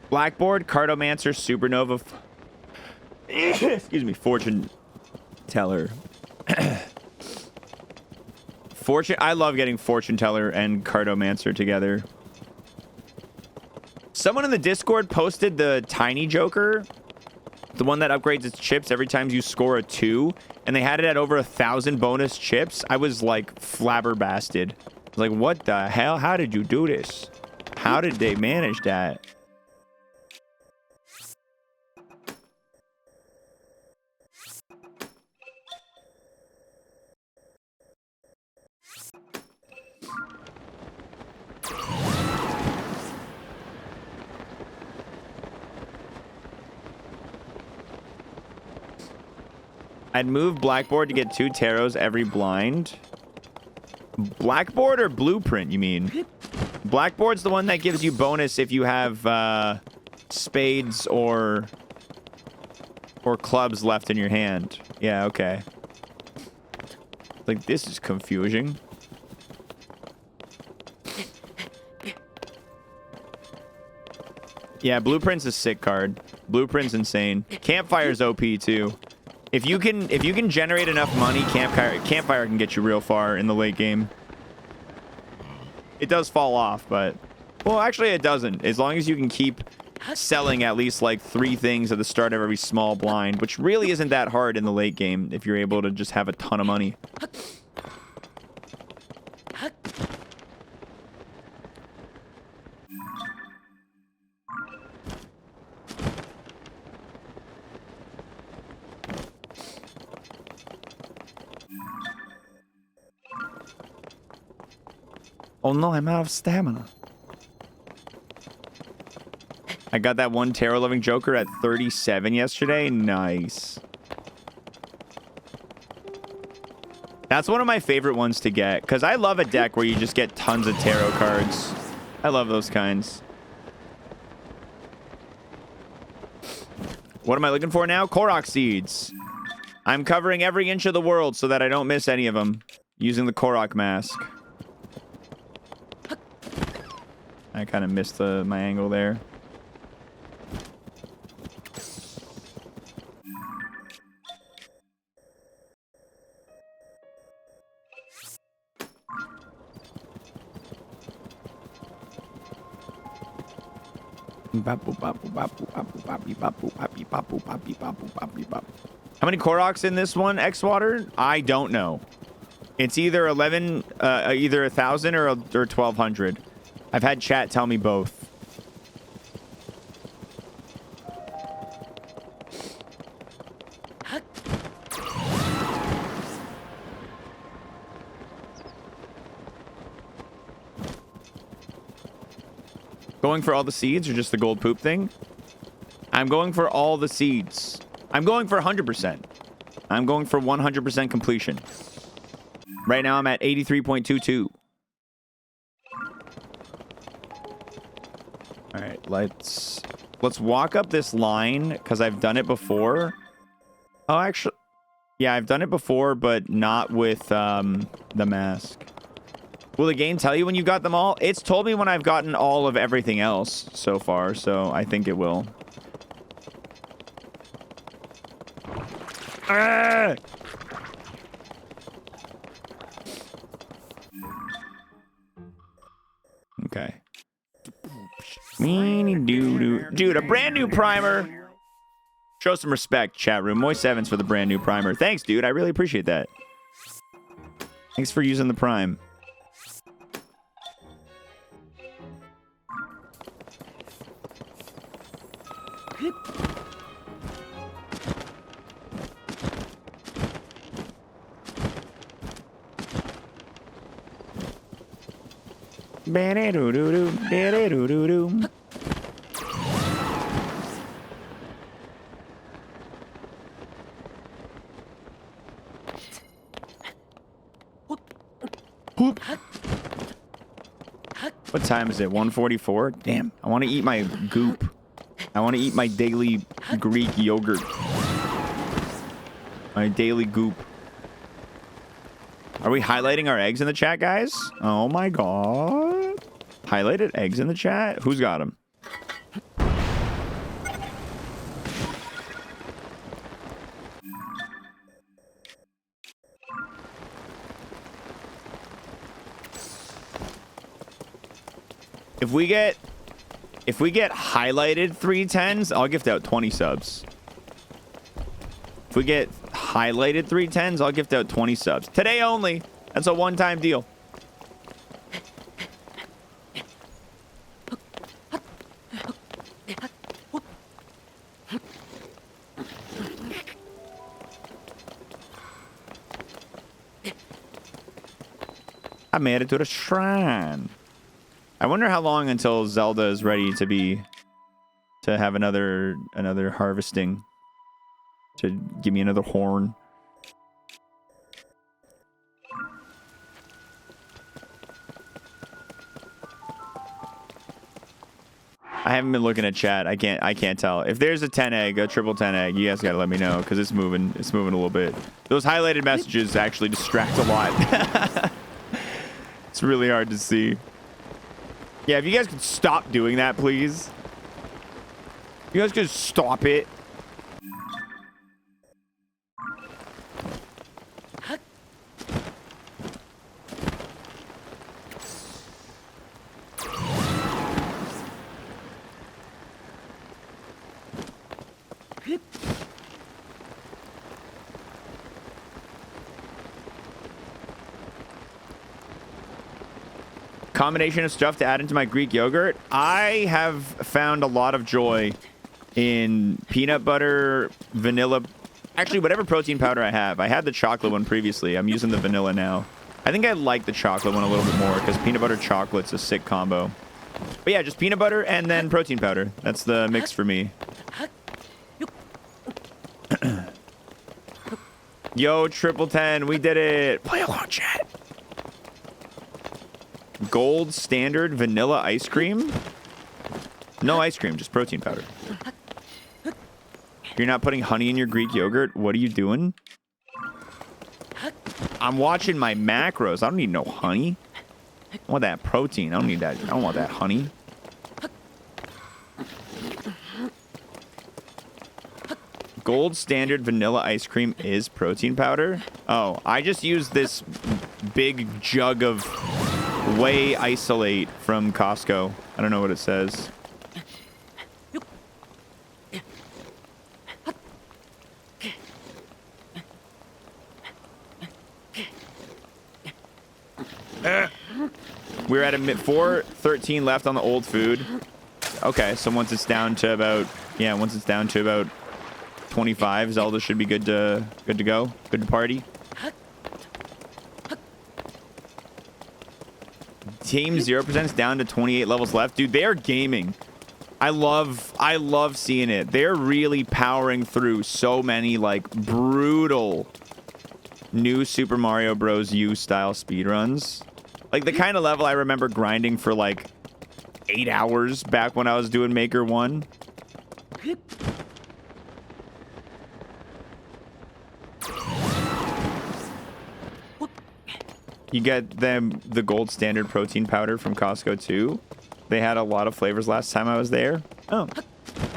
Blackboard, Cartomancer, Supernova. Excuse me, Fortune Teller. I love getting Fortune Teller and Cartomancer together. Someone in the Discord posted the Tiny Joker, the one that upgrades its chips every time you score a 2, and they had it at over 1,000 bonus chips. I was like flabbergasted. I was like, what the hell? How did you do this? How did they manage that? I'd move Blackboard to get 2 tarots every blind. Blackboard or Blueprint, you mean? Blackboard's the one that gives you bonus if you have spades or clubs left in your hand. Yeah, okay. Like, this is confusing. Yeah, Blueprint's a sick card. Blueprint's insane. Campfire's OP too. If you can generate enough money, Campfire can get you real far in the late game. It does fall off, but well, actually it doesn't. As long as you can keep selling at least like 3 things at the start of every small blind, which really isn't that hard in the late game if you're able to just have a ton of money. Oh no, I'm out of stamina. I got that one Tarot Loving Joker at 37 yesterday. Nice. That's one of my favorite ones to get, because I love a deck where you just get tons of tarot cards. I love those kinds. What am I looking for now? Korok Seeds. I'm covering every inch of the world so that I don't miss any of them using the Korok mask. I kind of missed my angle there. How many Koroks in this one, xwater? I don't know. It's either 1,000 or 1,200. I've had chat tell me both. Going for all the seeds or just the gold poop thing? I'm going for all the seeds. I'm going for 100%. I'm going for 100% completion. Right now I'm at 83.22. All right, let's walk up this line because I've done it before. Oh, actually, yeah, I've done it before, but not with the mask. Will the game tell you when you've got them all? It's told me when I've gotten all of everything else so far, so I think it will. Ah! Okay. Dude, a brand new primer. Show some respect, chat room. Moist Evans for the brand new primer. Thanks, dude. I really appreciate that. Thanks for using the prime. What time is it? 1:44? Damn, I want to eat my goop. I want to eat my daily Greek yogurt. My daily goop. Are we highlighting our eggs in the chat, guys? Oh my god. Highlighted eggs in the chat? Who's got them? If we get highlighted 310s, I'll gift out 20 subs. If we get highlighted 310s, I'll gift out 20 subs. Today only. That's a one-time deal. I made it to the shrine. I wonder how long until Zelda is ready to have another harvesting, to give me another horn. I haven't been looking at chat. I can't tell. If there's a 10 egg, a triple 10 egg, you guys gotta let me know because it's moving a little bit. Those highlighted messages actually distract a lot. It's really hard to see. Yeah, if you guys could stop doing that, please. You guys could stop it. Combination of stuff to add into my Greek yogurt. I have found a lot of joy in peanut butter, vanilla, actually whatever protein powder I have. I had the chocolate one previously. I'm using the vanilla now. I think I like the chocolate one a little bit more because peanut butter chocolate's a sick combo. But yeah, just peanut butter and then protein powder. That's the mix for me. Yo, triple 10, we did it. Play along, chat. Gold standard vanilla ice cream? No ice cream, just protein powder. You're not putting honey in your Greek yogurt? What are you doing? I'm watching my macros. I don't need no honey. I want that protein. I don't need that. I don't want that honey. Gold standard vanilla ice cream is protein powder? Oh, I just used this big jug of whey isolate from Costco. I don't know what it says. We're at a 4:13 left on the old food. Okay, so once it's down to about 25, Zelda should be good to go, good to party. Team 0% is down to 28 levels left. Dude, they are gaming. I love seeing it. They're really powering through so many like brutal new Super Mario Bros. U style speedruns. Like the kind of level I remember grinding for like 8 hours back when I was doing Maker 1. You get them the gold standard protein powder from Costco too. They had a lot of flavors last time I was there. Oh.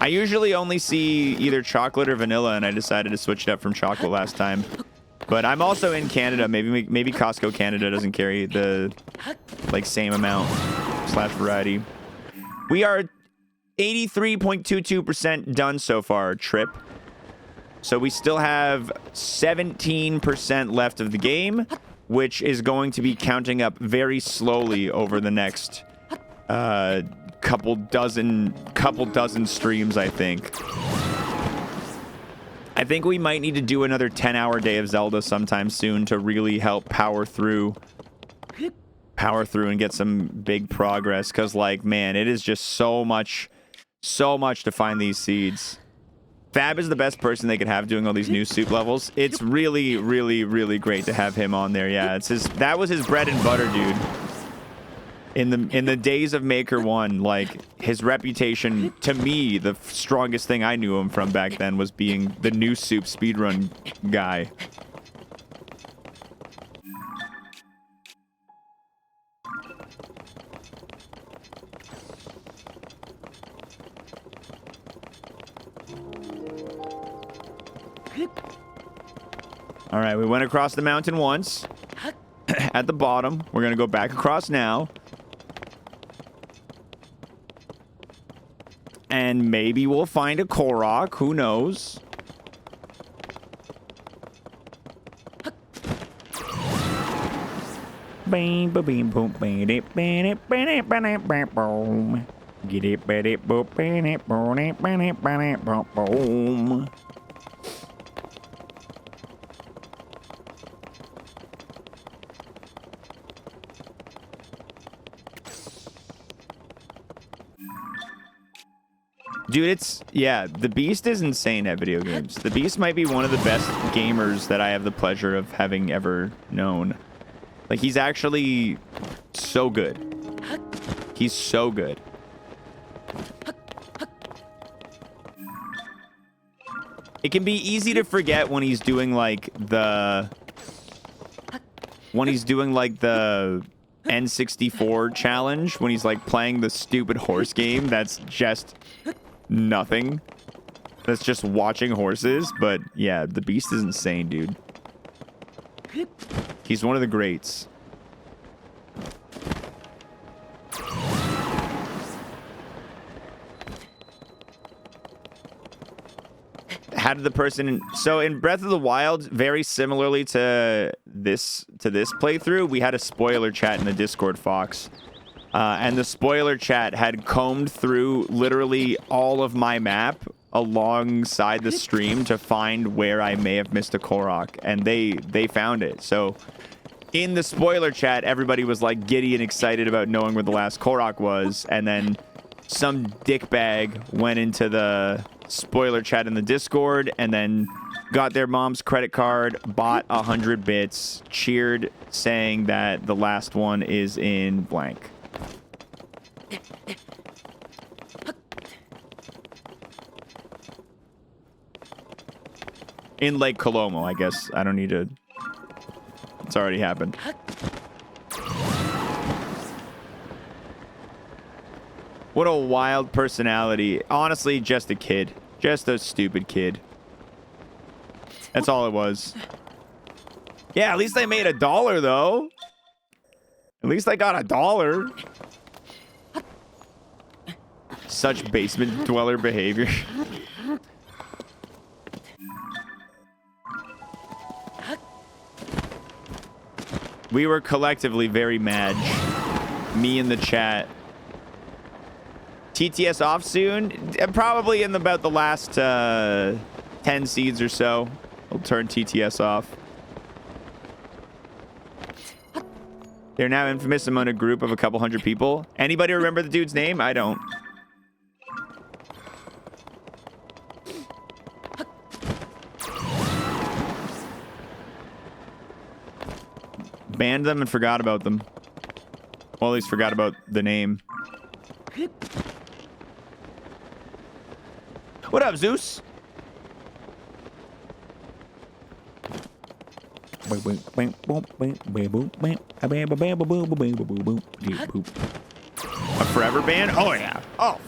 I usually only see either chocolate or vanilla, and I decided to switch it up from chocolate last time. But I'm also in Canada. Maybe Costco Canada doesn't carry the like same amount / variety. We are 83.22% done so far, Trip. So we still have 17% left of the game, which is going to be counting up very slowly over the next couple dozen streams, I think. I think we might need to do another 10-hour day of Zelda sometime soon to really help power through and get some big progress, because like, man, it is just so much to find these seeds. Fab is the best person they could have doing all these new soup levels. It's really, really, really great to have him on there. Yeah, that was his bread and butter, dude. In the days of Maker 1, like, his reputation, to me, the strongest thing I knew him from back then was being the new soup speedrun guy. All right, we went across the mountain once. At the bottom. We're going to go back across now. And maybe we'll find a Korok. Who knows? Beam, beam, boom, beam, it, beam, it, beam, it, beam, it, beam, boom. Get it, beam, it, boom, beam, it, boom, it, beam, it, beam, it, boom, boom. Dude, yeah, the Beast is insane at video games. The Beast might be one of the best gamers that I have the pleasure of having ever known. Like, he's actually so good. He's so good. It can be easy to forget when he's doing, like, the N64 challenge, when he's, like, playing the stupid horse game that's just nothing. That's just watching horses. But yeah, the Beast is insane, dude. He's one of the greats. How did the person so in Breath of the Wild, very similarly to this playthrough, we had a spoiler chat in the Discord, Fox. And the spoiler chat had combed through literally all of my map alongside the stream to find where I may have missed a Korok, and they found it. So in the spoiler chat, everybody was like giddy and excited about knowing where the last Korok was, and then some dickbag went into the spoiler chat in the Discord and then got their mom's credit card, bought 100 bits, cheered, saying that the last one is in blank. In Lake Colomo, I guess. I don't need to... It's already happened. What a wild personality. Honestly, just a kid. Just a stupid kid. That's all it was. Yeah, at least I made $1, though. At least I got $1. Such basement dweller behavior. We were collectively very mad. Me and the chat. TTS off soon? Probably in about the last 10 seeds or so. We'll turn TTS off. They're now infamous among a group of a couple hundred people. Anybody remember the dude's name? I don't. Banned them and forgot about them. Well, at least forgot about the name. What up, Zeus? A forever ban? Oh, yeah. Oh.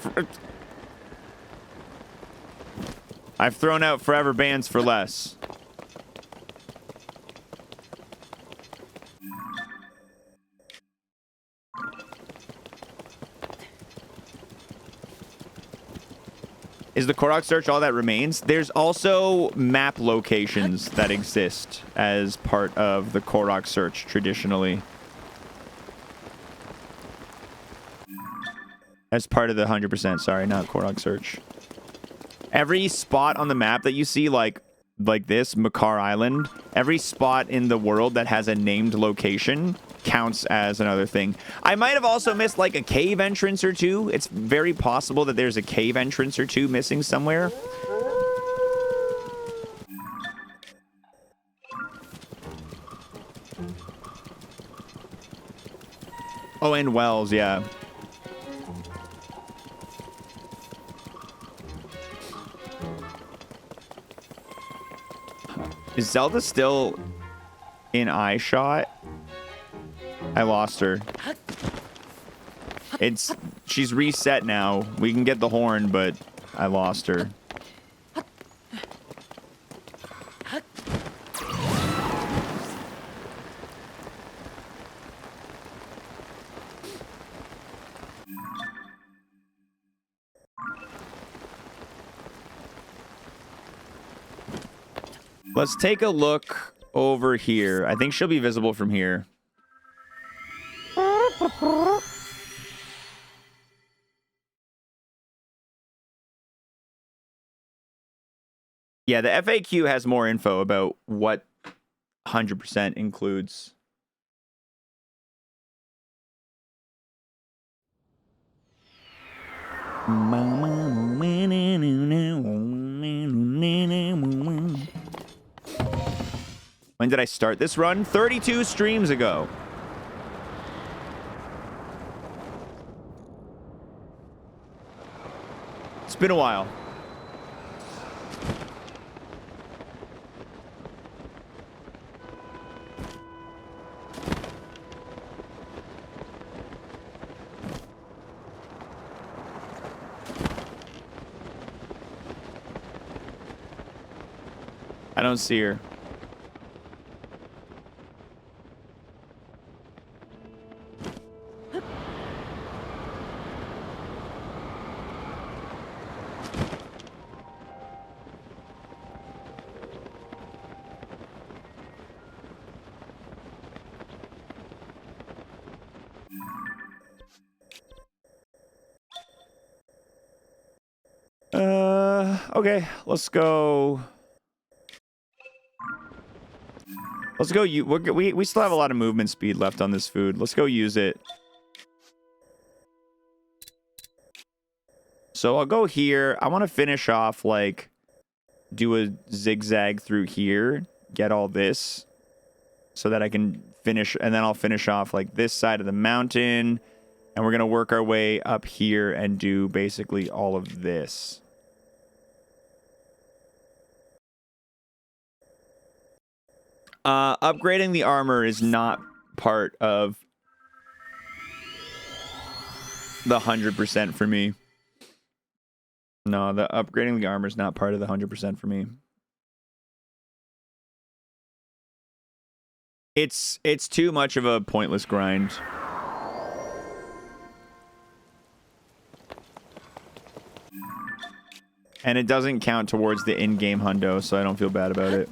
I've thrown out forever bans for less. Is the Korok search all that remains? There's also map locations that exist as part of the Korok search traditionally. As part of the 100%, sorry, not Korok search. Every spot on the map that you see, like this, Makar Island, every spot in the world that has a named location counts as another thing. I might have also missed like a cave entrance or two. It's very possible that there's a cave entrance or two missing somewhere. Oh, and wells, yeah. Is Zelda still in eye shot? I lost her. She's reset now. We can get the horn, but I lost her. Let's take a look over here. I think she'll be visible from here. Yeah, the FAQ has more info about what 100% includes. When did I start this run? 32 streams ago. It's been a while. I don't see her. Okay, let's go. Let's go. We still have a lot of movement speed left on this food. Let's go use it. So I'll go here. I want to finish off, like, do a zigzag through here, get all this so that I can finish, and then I'll finish off, like, this side of the mountain, and we're going to work our way up here and do basically all of this. Upgrading the armor is not part of the 100% for me. No, the upgrading the armor is not part of the 100% for me. It's too much of a pointless grind. And it doesn't count towards the in-game hundo, so I don't feel bad about it.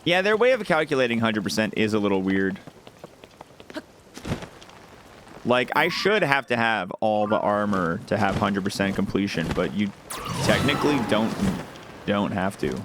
Yeah, their way of calculating 100% is a little weird. Like, I should have to have all the armor to have 100% completion, but you technically don't have to.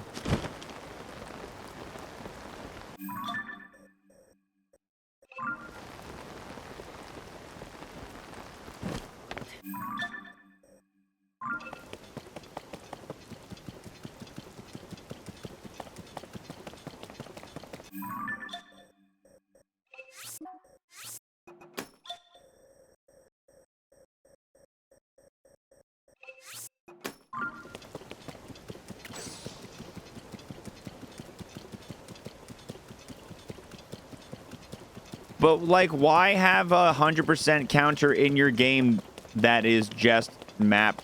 But, like, why have a 100% counter in your game that is just map?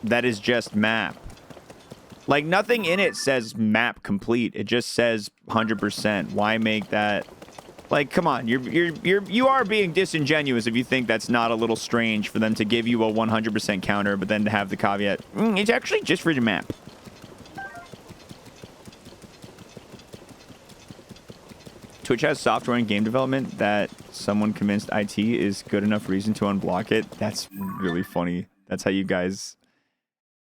That is just map. Like, nothing in it says map complete. It just says 100%. Why make that? Like, come on. You are being disingenuous if you think that's not a little strange for them to give you a 100% counter, but then to have the caveat, it's actually just for the map. Twitch has software and game development that someone convinced IT is good enough reason to unblock it. That's really funny. That's how you guys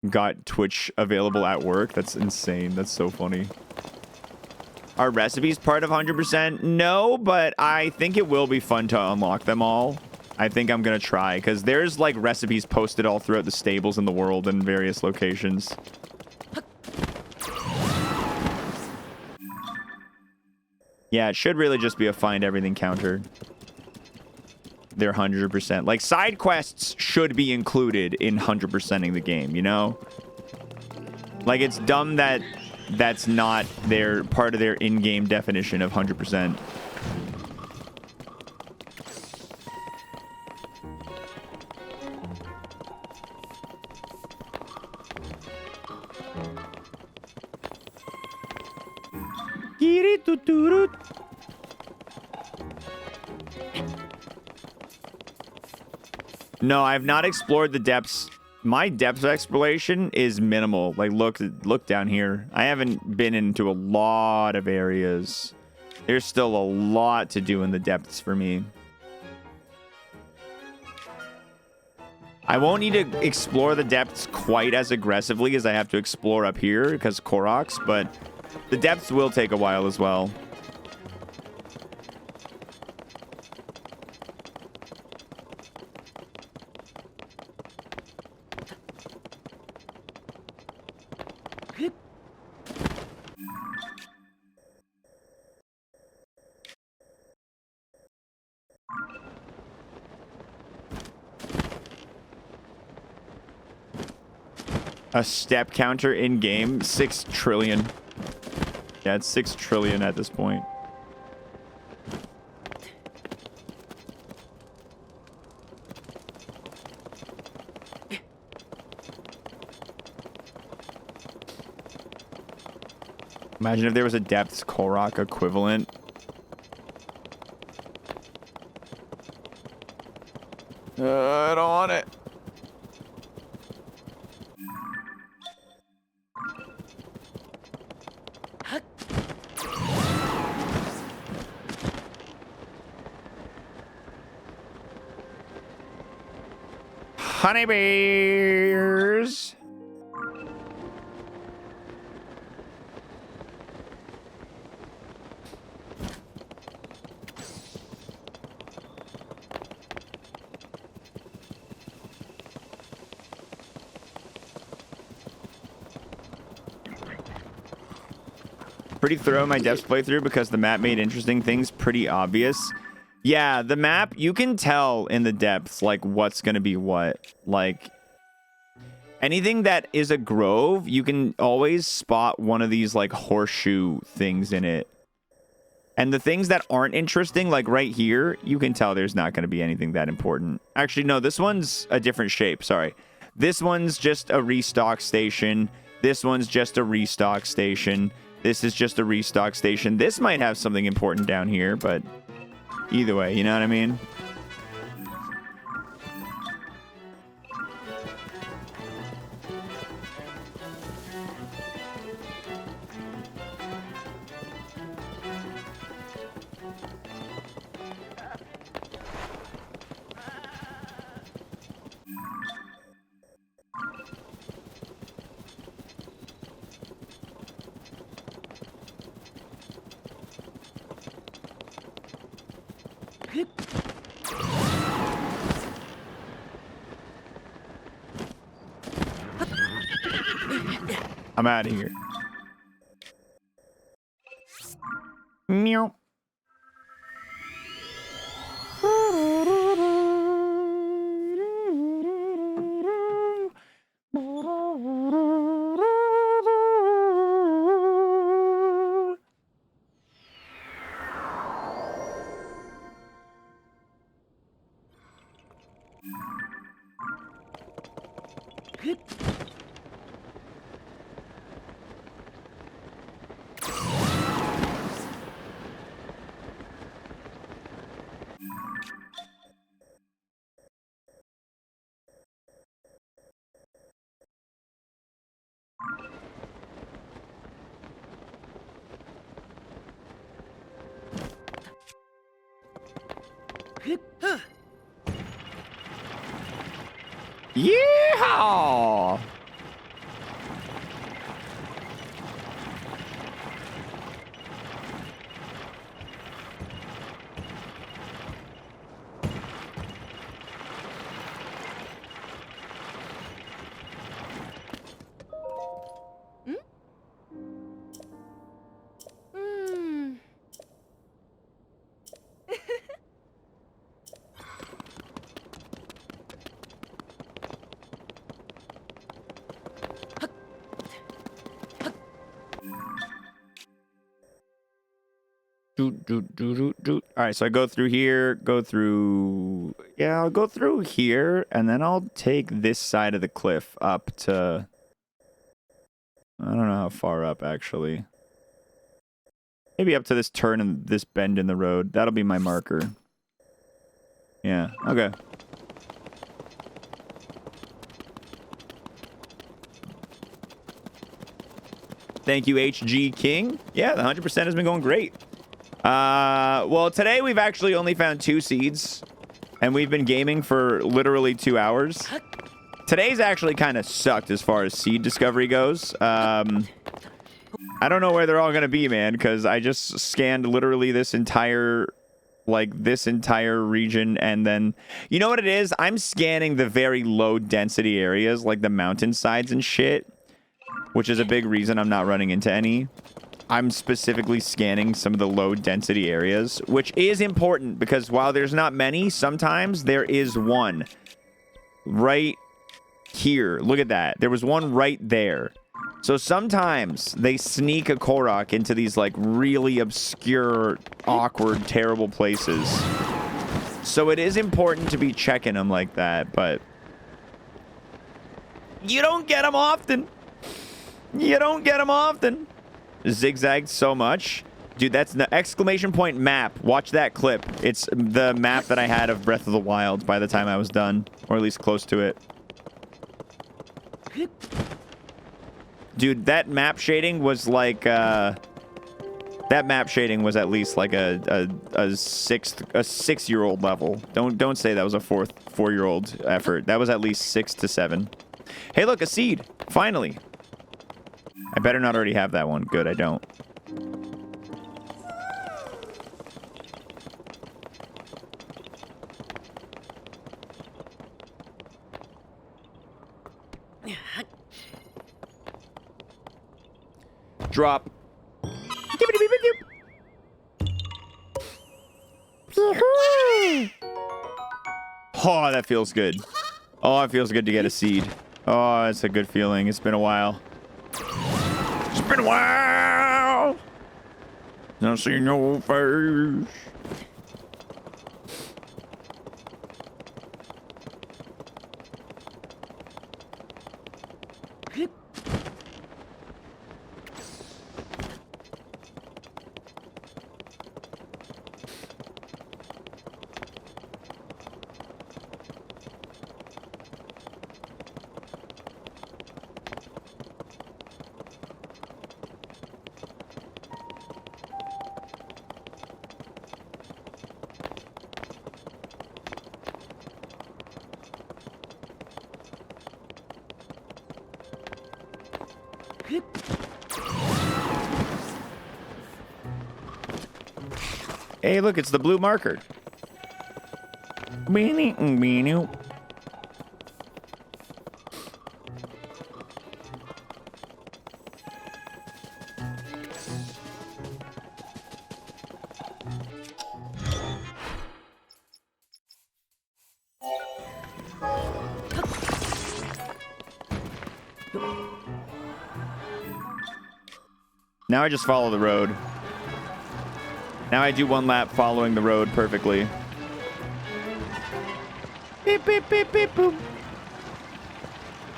got Twitch available at work. That's insane. That's so funny. Are recipes part of 100%? No, but I think it will be fun to unlock them all. I think I'm going to try because there's like recipes posted all throughout the stables in the world in various locations. Yeah, it should really just be a find everything counter. They're 100%. Like, side quests should be included in 100%ing the game, you know? Like, it's dumb that that's not their part of their in-game definition of 100%. No, I've not explored the depths. My depth exploration is minimal. Like, look down here. I haven't been into a lot of areas. There's still a lot to do in the depths for me. I won't need to explore the depths quite as aggressively as I have to explore up here because Koroks, but the depths will take a while as well. A step counter in game, 6 trillion. Yeah, it's 6 trillion at this point. Imagine if there was a depths Korok equivalent. I don't want it. Honeybears. Pretty thorough my depths playthrough because the map made interesting things pretty obvious. Yeah, the map, you can tell in the depths, like, what's going to be what. Like, anything that is a grove, you can always spot one of these, like, horseshoe things in it. And the things that aren't interesting, like right here, you can tell there's not going to be anything that important. Actually, no, this one's a different shape. Sorry. This one's just a restock station. This one's just a restock station. This is just a restock station. This might have something important down here, but either way, you know what I mean? I'm out of here. Meow. Yeehaw! All right, so I go through here, yeah, I'll go through here, and then I'll take this side of the cliff up to, I don't know how far up, actually. Maybe up to this turn and this bend in the road. That'll be my marker. Yeah, okay. Thank you, HG King. Yeah, the 100% has been going great. Well, today we've actually only found 2 seeds, and we've been gaming for literally 2 hours. Today's actually kind of sucked as far as seed discovery goes. I don't know where they're all going to be, man, because I just scanned literally this entire region, and then, you know what it is? I'm scanning the very low density areas, like the mountainsides and shit, which is a big reason I'm not running into any. I'm specifically scanning some of the low density areas, which is important because while there's not many, sometimes there is one right here. Look at that. There was one right there. So sometimes they sneak a Korok into these like really obscure, awkward, terrible places. So it is important to be checking them like that, but you don't get them often. You don't get them often. Zigzagged so much. Dude, that's the exclamation point map. Watch that clip. It's the map that I had of Breath of the Wild by the time I was done, or at least close to it. Dude, that map shading was like, that map shading was at least like a 6-year-old level. Don't say that was a 4-year-old effort. That was at least 6 to 7. Hey, look, a seed. Finally. I better not already have that one. Good, I don't. Drop. Oh, that feels good. Oh, it feels good to get a seed. Oh, it's a good feeling. It's been a while. It's been a while. Don't see no face. Hey, look, it's the blue marker. Now I just follow the road. Now I do one lap following the road perfectly. Beep, beep, beep, beep, boop.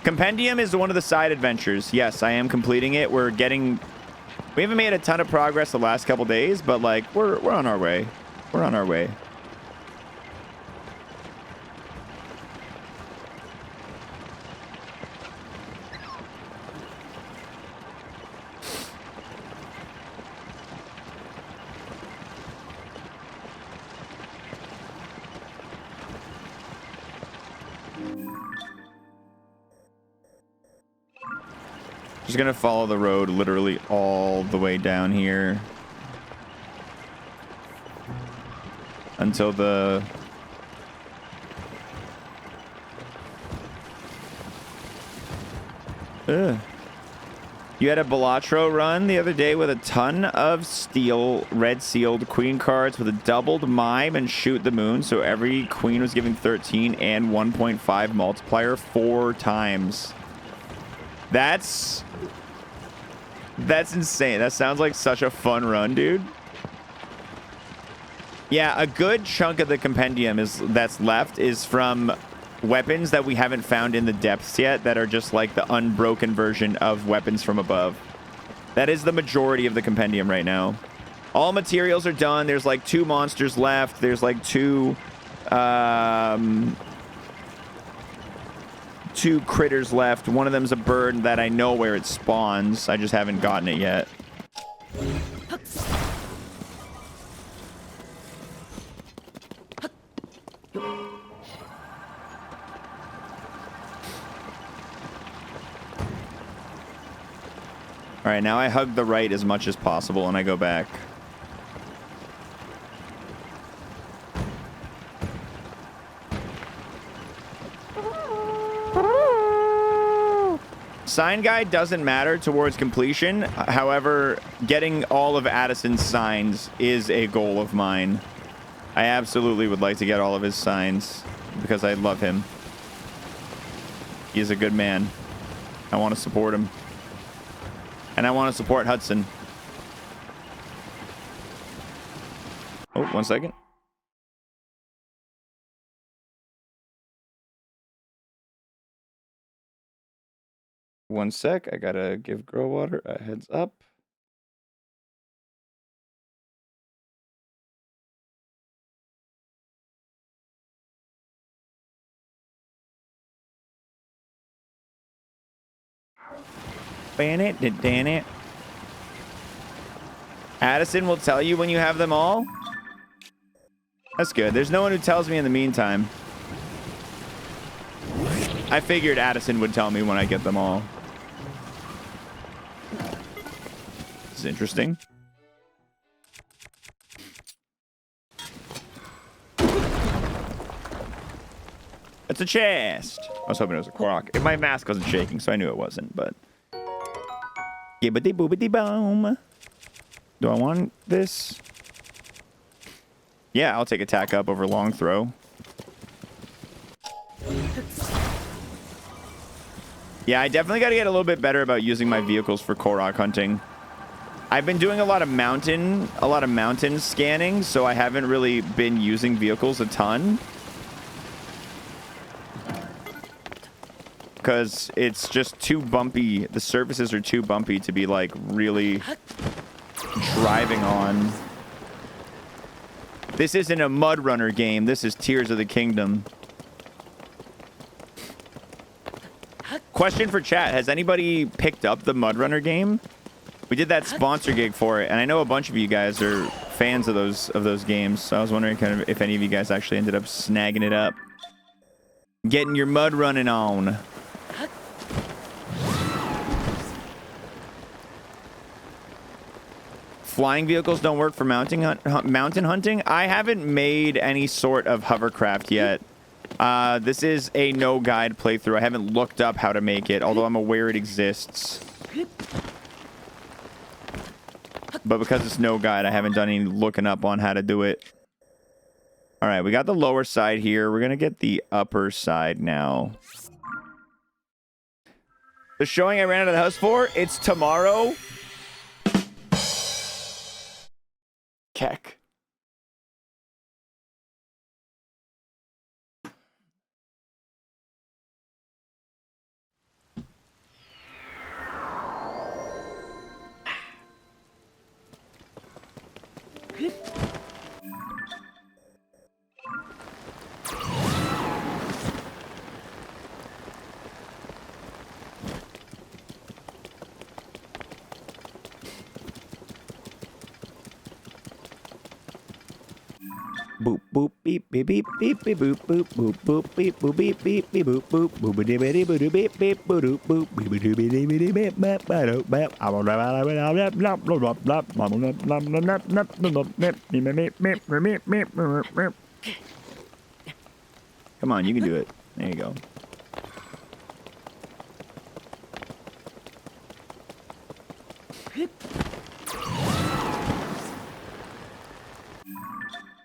Compendium is one of the side adventures. Yes, I am completing it. We haven't made a ton of progress the last couple days, but like we're on our way. We're on our way. Just gonna follow the road literally all the way down here until the You had a Balatro run the other day with a ton of steel red sealed queen cards with a doubled mime and shoot the moon, so every queen was giving 13 and 1.5 multiplier 4 times. That's insane. That sounds like such a fun run, dude. Yeah, a good chunk of the compendium that's left is from weapons that we haven't found in the depths yet that are just like the unbroken version of weapons from above. That is the majority of the compendium right now. All materials are done. There's like 2 monsters left. There's like 2 critters left. One of them's a bird that I know where it spawns. I just haven't gotten it yet. All right, now I hug the right as much as possible and I go back. Sign guide doesn't matter towards completion. However, getting all of Addison's signs is a goal of mine. I absolutely would like to get all of his signs because I love him. He is a good man. I want to support him. And I want to support Hudson. Oh, 1 second. One sec. I gotta give Growwater a heads up. Ban it, Dan it. Addison will tell you when you have them all. That's good. There's no one who tells me in the meantime. I figured Addison would tell me when I get them all. This is interesting. It's a chest. I was hoping it was a Korok. My mask wasn't shaking, so I knew it wasn't, but... Gibbity boobity boom. Do I want this? Yeah, I'll take attack up over long throw. Yeah, I definitely got to get a little bit better about using my vehicles for Korok hunting. I've been doing a lot of mountain scanning, so I haven't really been using vehicles a ton. Because it's just too bumpy. The surfaces are too bumpy to be like really driving on. This isn't a mud runner game. This is Tears of the Kingdom. Question for chat. Has anybody picked up the mud runner game? We did that sponsor gig for it, and I know a bunch of you guys are fans of those games. So I was wondering kind of if any of you guys actually ended up snagging it up. Getting your mud running on. Flying vehicles don't work for mountain hunting. I haven't made any sort of hovercraft yet. This is a no guide playthrough. I haven't looked up how to make it, although I'm aware it exists. But because it's no guide, I haven't done any looking up on how to do it. All right, we got the lower side here. We're going to get the upper side now. The showing I ran out of the house for, it's tomorrow. Keck. Boop boop beep beep beep beep beep boop boop boop boop beep boop beep beep beep boop boop boop beep beep beep beep beep boop boop beep beep beep beep beep beep beep boop beep. Come on, you can do it. There you go.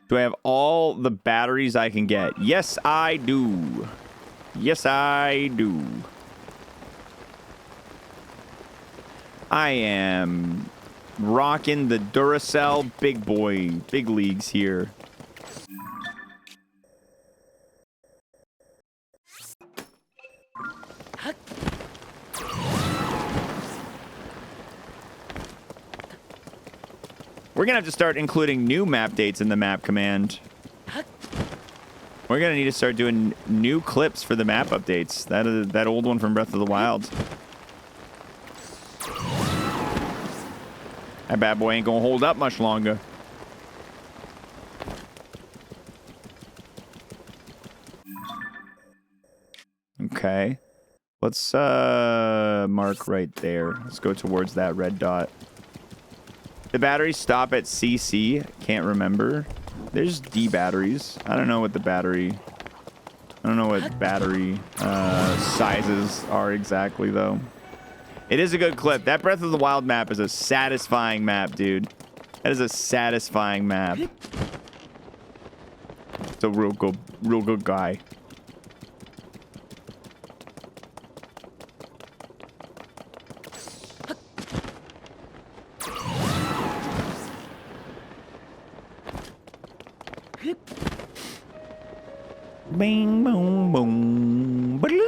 Do I have all the batteries I can get? Yes, I do. Yes, I do. I am rocking the Duracell big boy, big leagues here. We're going to have to start including new map dates in the map command. We're going to need to start doing new clips for the map updates. That old one from Breath of the Wild. That bad boy ain't going to hold up much longer. Okay. Let's mark right there. Let's go towards that red dot. The batteries stop at CC. Can't remember. There's D batteries. I don't know what the battery... I don't know what battery sizes are exactly, though. It is a good clip. That Breath of the Wild map is a satisfying map, dude. That is a satisfying map. It's a real good guy. Bing, boom, boom, ba-ding.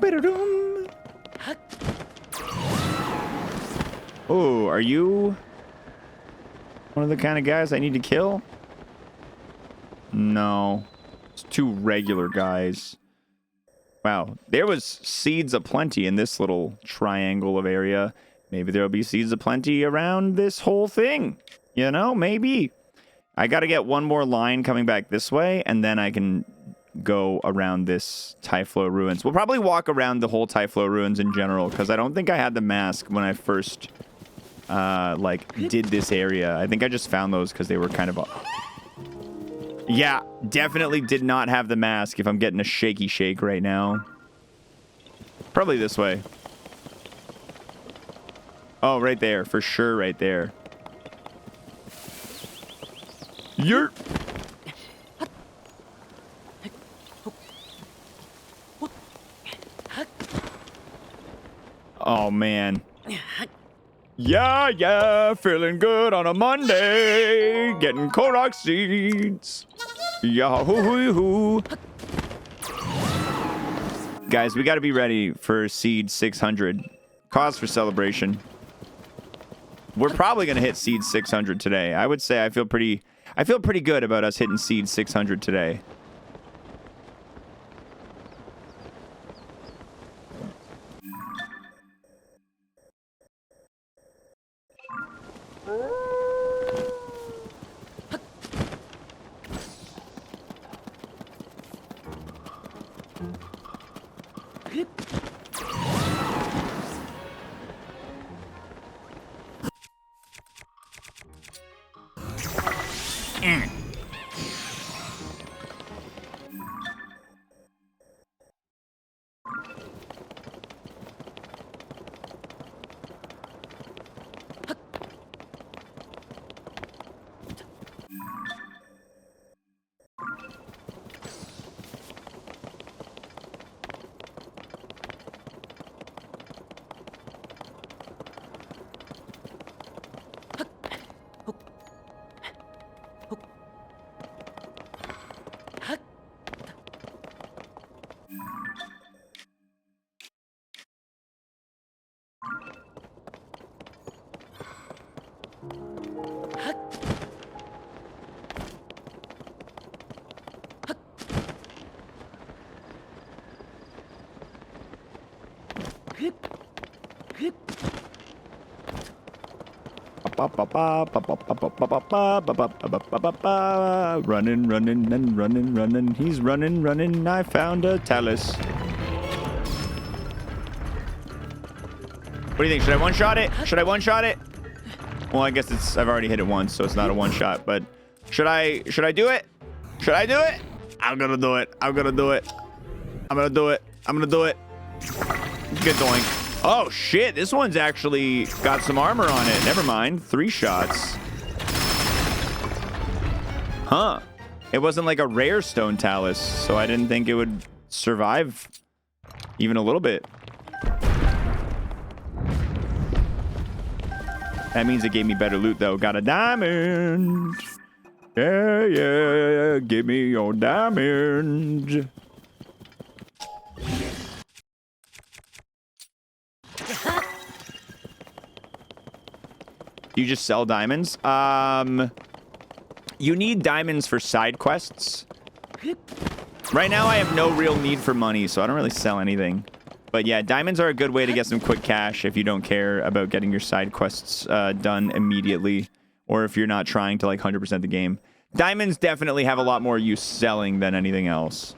Ba-da-dum. Oh, are you one of the kind of guys I need to kill? No. It's two regular guys. Wow. There was seeds aplenty in this little triangle of area. Maybe there'll be seeds aplenty around this whole thing. You know, maybe. I got to get one more line coming back this way, and then I can go around this Typhlo ruins. We'll probably walk around the whole Typhlo ruins in general, because I don't think I had the mask when I first... did this area. I think I just found those because they were kind of... Yeah, definitely did not have the mask if I'm getting a shaky shake right now. Probably this way. Oh, right there. For sure right there. Yurt! Oh, man. Yeah, feeling good on a Monday. Getting Korok seeds. Yahoo! Guys, we got to be ready for seed 600. Cause for celebration. We're probably going to hit seed 600 today. I would say I feel pretty good about us hitting seed 600 today. Running, running, and running, running. He's running, running. I found a talus. What do you think? Should I one-shot it? Should I one-shot it? Well, I guess it's... I've already hit it once, so it's not a one-shot. But should I do it? Should I do it? I'm gonna do it. I'm gonna do it. I'm gonna do it. I'm gonna do it. Good doink. Oh, shit. This one's actually got some armor on it. Never mind. 3 shots. Huh. It wasn't like a rare stone talus, so I didn't think it would survive even a little bit. That means it gave me better loot, though. Got a diamond. Yeah, yeah. Give me your diamond. You just sell diamonds? You need diamonds for side quests. Right now, I have no real need for money, so I don't really sell anything. But yeah, diamonds are a good way to get some quick cash if you don't care about getting your side quests done immediately, or if you're not trying to like 100% the game. Diamonds definitely have a lot more use selling than anything else.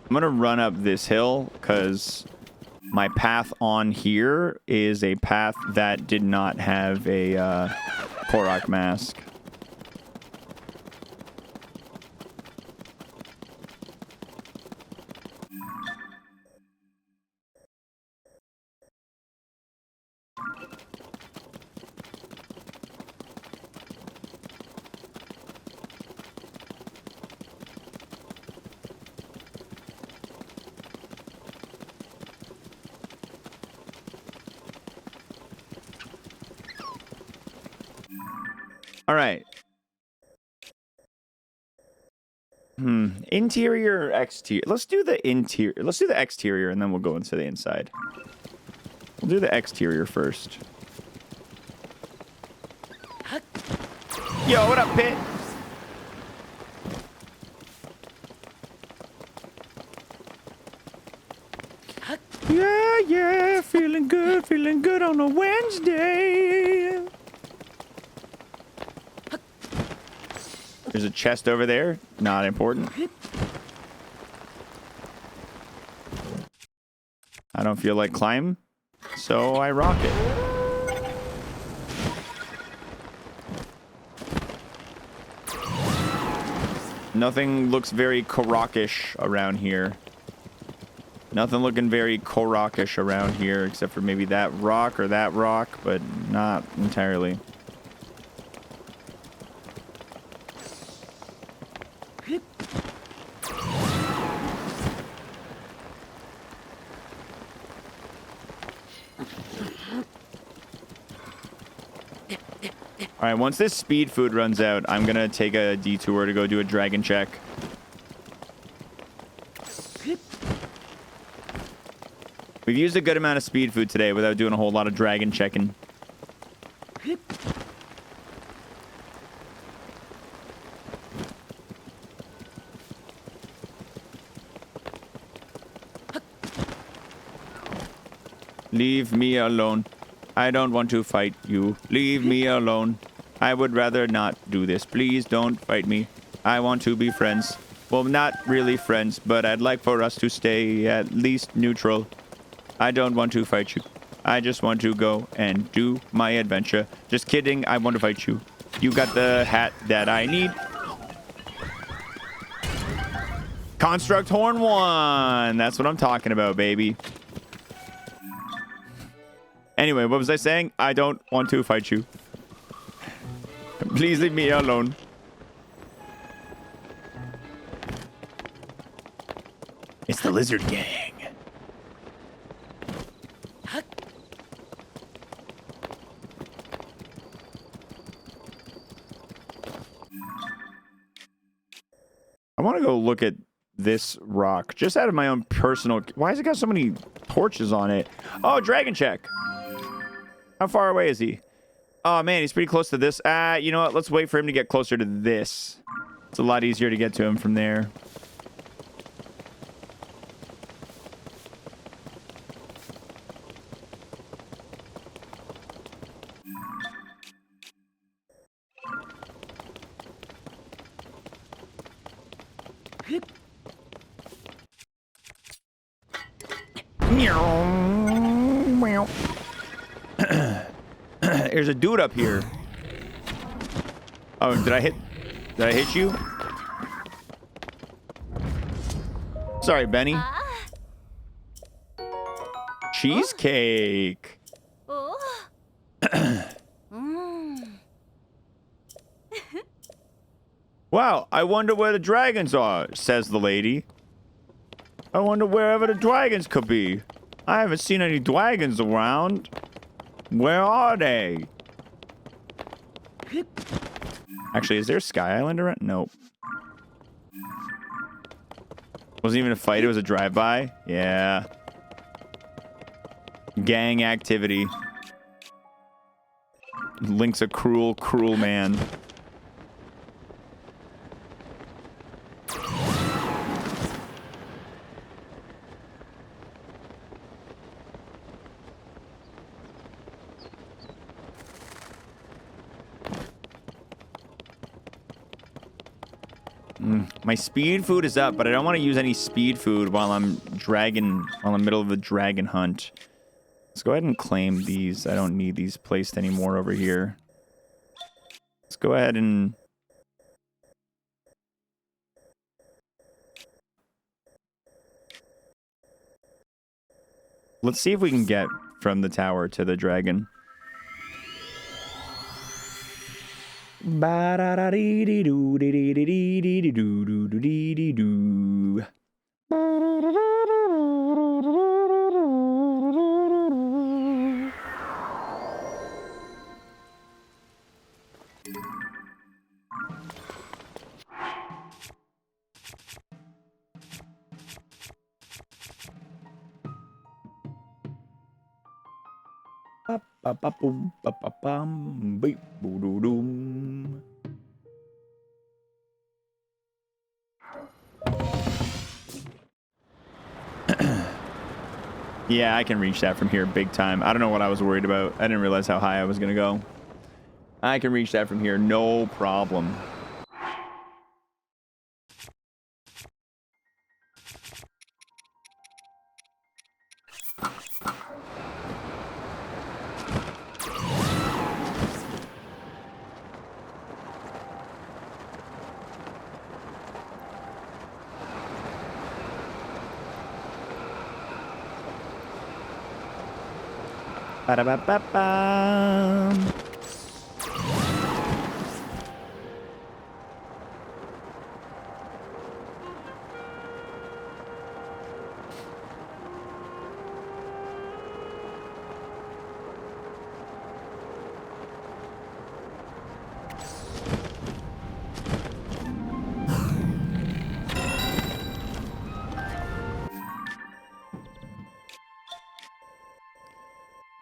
I'm gonna run up this hill because my path on here is a path that did not have a Korok mask. All right. Interior or exterior? Let's do the interior. Let's do the exterior, and then we'll go into the inside. We'll do the exterior first. Yo, what up, Pit? Yeah, yeah, feeling good on a Wednesday. There's a chest over there. Not important. I don't feel like climbing, so I rock it. Nothing looks very Korokish around here. Nothing looking very Korokish around here, except for maybe that rock, but not entirely. All right, once this speed food runs out, I'm going to take a detour to go do a dragon check. We've used a good amount of speed food today without doing a whole lot of dragon checking. Leave me alone. I don't want to fight you. Leave me alone. I would rather not do this. Please don't fight me. I want to be friends. Well, not really friends, but I'd like for us to stay at least neutral. I don't want to fight you. I just want to go and do my adventure. Just kidding. I want to fight you. You got the hat that I need. Construct Horn 1. That's what I'm talking about, baby. Anyway, what was I saying? I don't want to fight you. Please leave me alone. It's the lizard gang. I want to go look at this rock just out of my own personal... Why has it got so many torches on it? Oh, dragon check. How far away is he? Oh, man, he's pretty close to this. You know what? Let's wait for him to get closer to this. It's a lot easier to get to him from there. There's a dude up here. Oh, did I hit you? Sorry, Benny. Cheesecake. Wow, I wonder where the dragons are, says the lady. I wonder wherever the dragons could be. I haven't seen any dragons around. Where are they? Actually, is there Sky Island around? Nope. Wasn't even a fight, it was a drive-by? Yeah. Gang activity. Link's a cruel, cruel man. My speed food is up, but I don't want to use any speed food while I'm in the middle of a dragon hunt. Let's go ahead and claim these. I don't need these placed anymore over here. Let's go ahead and... Let's see if we can get from the tower to the dragon. Ba-da-da-dee-dee-doo-dee-dee-dee-dee-doo-doo-dee-dee-doo. Ba-ba-boom, ba-ba-bum, beep-boo-doo-doom. Yeah, I can reach that from here big time. I don't know what I was worried about. I didn't realize how high I was gonna go. I can reach that from here, no problem. Ba-da-ba-ba-bum.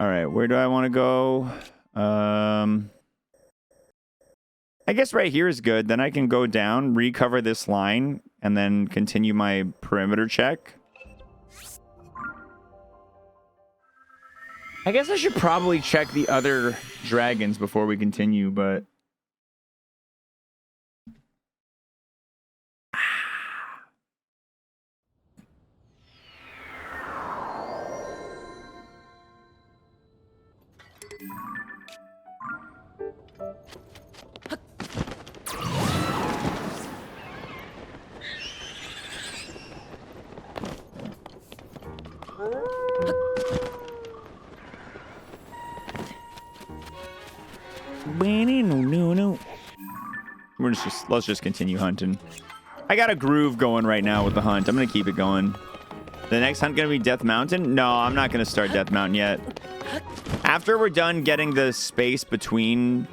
All right, where do I want to go? I guess right here is good. Then I can go down, recover this line, and then continue my perimeter check. I guess I should probably check the other dragons before we continue, but... Let's just continue hunting. I got a groove going right now with the hunt. I'm gonna keep it going. The next hunt gonna be Death Mountain? No, I'm not gonna start Death Mountain yet. After we're done getting the space between,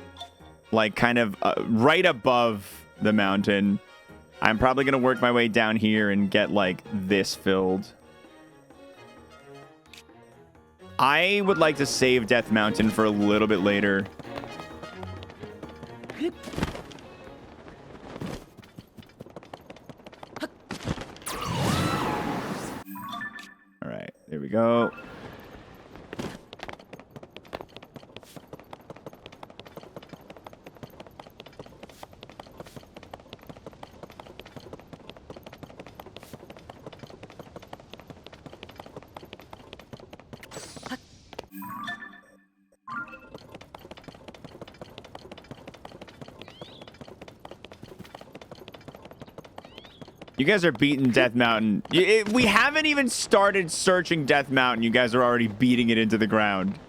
like, kind of right above the mountain, I'm probably going to work my way down here and get, like, this filled. I would like to save Death Mountain for a little bit later. All right, there we go. You guys are beating Death Mountain. We haven't even started searching Death Mountain. You guys are already beating it into the ground.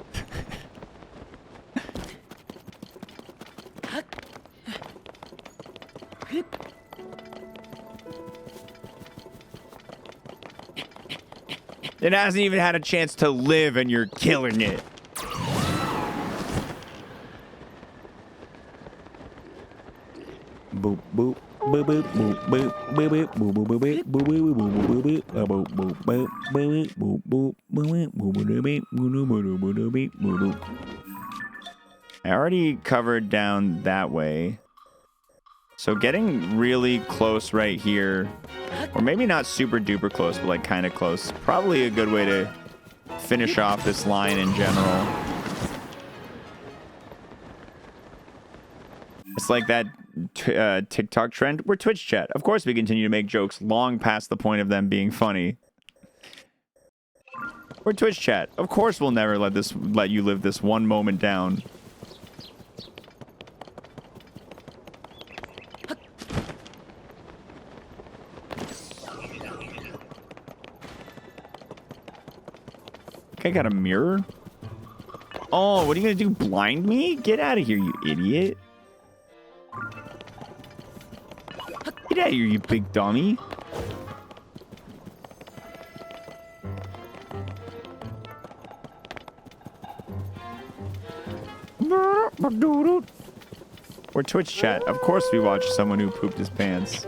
It hasn't even had a chance to live, and you're killing it. Boop, boop. Boop boop boop boop boop boop boop boop boop boop boop boop. I already covered down that way. So getting really close right here, or maybe not super duper close, but like kind of close, probably a good way to finish off this line in general. It's like that TikTok trend. We're Twitch chat. Of course we continue to make jokes long past the point of them being funny. We're Twitch chat. Of course we'll never let you live this one moment down. Okay, got a mirror. Oh, what are you gonna do? Blind me? Get out of here, you idiot. Get out of here, you big dummy. We're Twitch chat. Of course we watch someone who pooped his pants.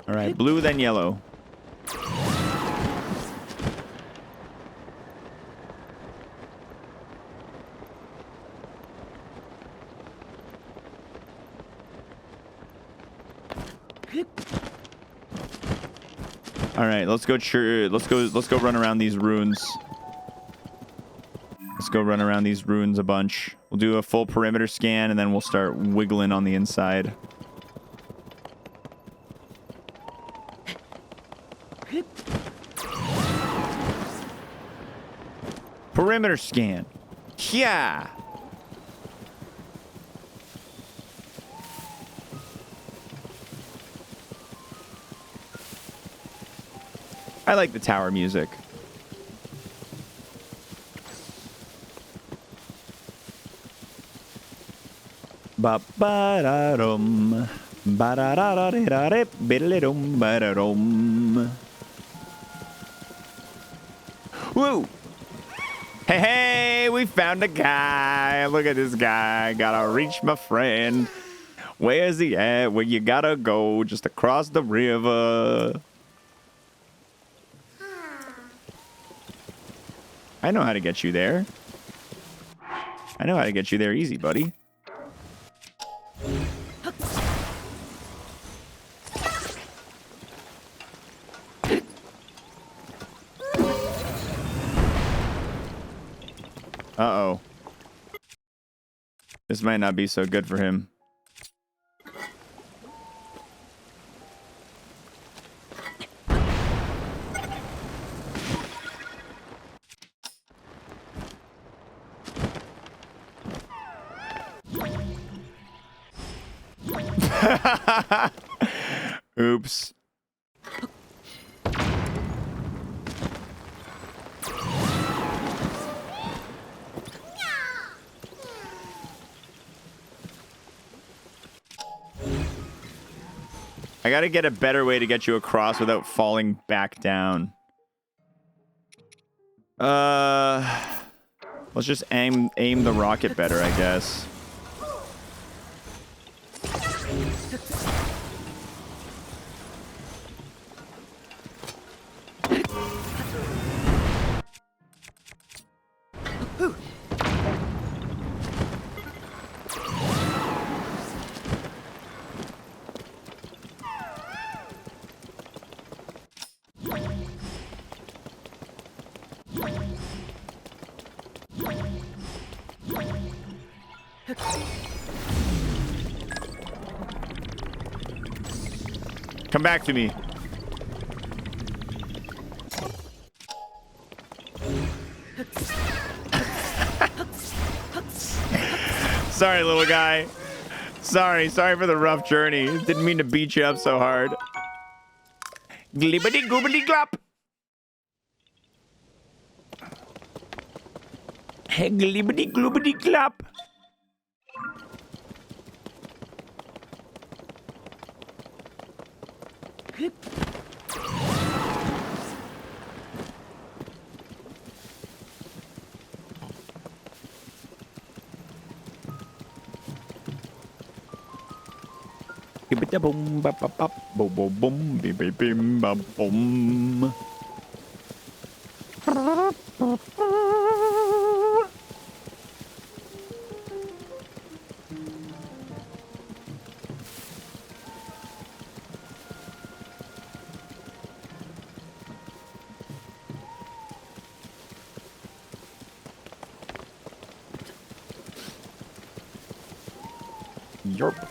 All right, blue then yellow. All right, let's go run around these runes. Let's go run around these runes a bunch. We'll do a full perimeter scan and then we'll start wiggling on the inside. Perimeter scan. Yeah. I like the tower music. Ba ba da dum, ba da da da da da da dum ba da dum. Woo! Hey, hey, we found a guy. Look at this guy. Gotta reach my friend. Where's he at? Where you gotta go? Just across the river. I know how to get you there. I know how to get you there easy, buddy. Uh-oh. This might not be so good for him. Oops. I gotta get a better way to get you across without falling back down. Let's just aim the rocket better, I guess. Come back to me. Sorry, little guy. Sorry for the rough journey. Didn't mean to beat you up so hard. Glibbity goobity glop. Hey, glibbity gloobity glop. Boom, ba ba ba, boom, boom, boom, bim, bim, bim, ba, boom. Yerp.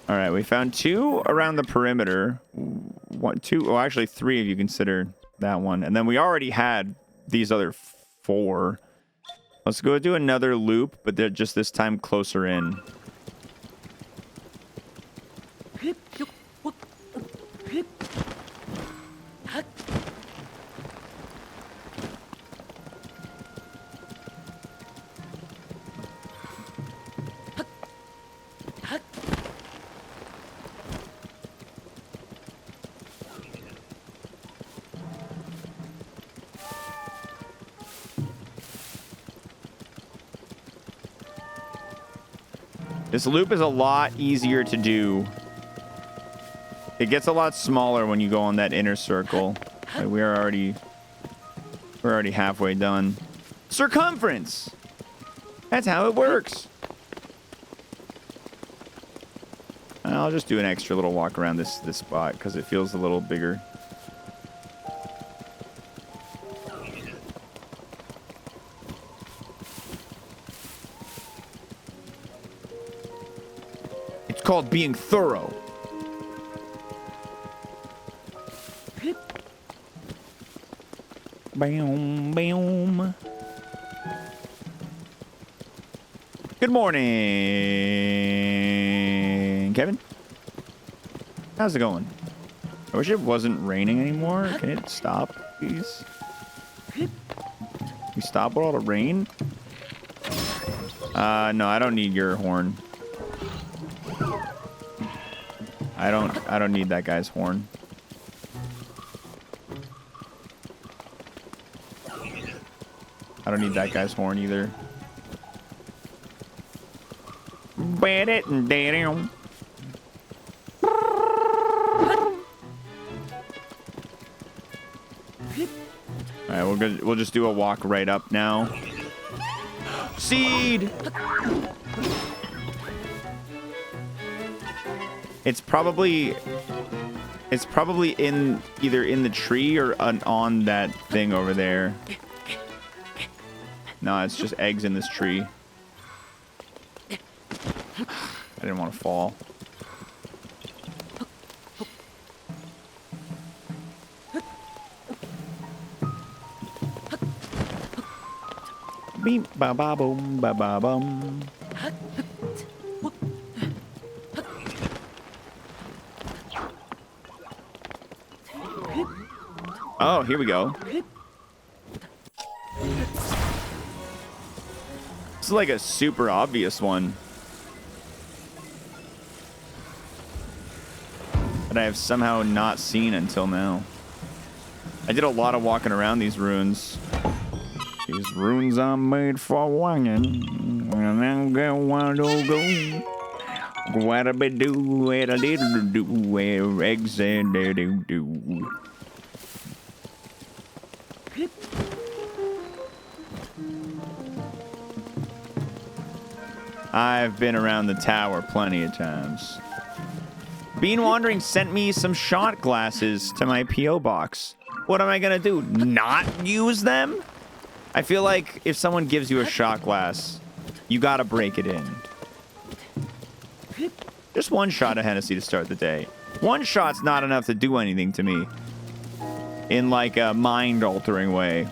All right, we found 2 around the perimeter. 1, 2, well, actually 3 if you consider that one. And then we already had these other 4. Let's go do another loop, but they're just this time closer in. This loop is a lot easier to do. It gets a lot smaller when you go on that inner circle. Like we're already halfway done. Circumference. That's how it works. I'll just do an extra little walk around this spot because it feels a little bigger. It's called being thorough. Bam, bam. Good morning, Kevin. How's it going? I wish it wasn't raining anymore. Can it stop, please? Can you stop with all the rain? No, I don't need your horn. I don't need that guy's horn. I don't need that guy's horn either. Alright, we'll just do a walk right up now. Seed! It's probably in either in the tree or on that thing over there. Nah, it's just eggs in this tree. I didn't want to fall. Beep, ba ba boom, ba ba bum. Oh, here we go. This is like a super obvious one that I have somehow not seen until now. I did a lot of walking around these ruins. These runes are made for wanging. Eggs and do. I've been around the tower plenty of times. Bean Wandering sent me some shot glasses to my P.O. box. What am I gonna do? Not use them? I feel like if someone gives you a shot glass, you gotta break it in. Just one shot of Hennessy to start the day. One shot's not enough to do anything to me. In like a mind-altering way.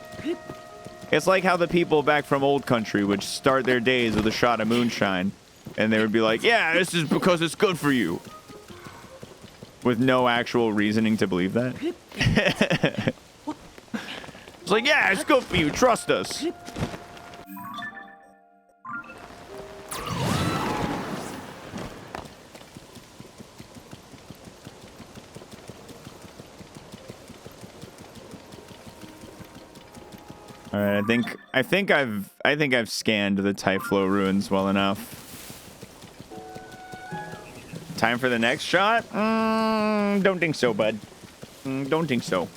It's like how the people back from old country would start their days with a shot of moonshine. And they would be like, yeah, this is because it's good for you. With no actual reasoning to believe that. It's like, yeah, it's good for you. Trust us. All right, I think I've scanned the Typhlo ruins well enough. Time for the next shot? Don't think so, bud. Don't think so.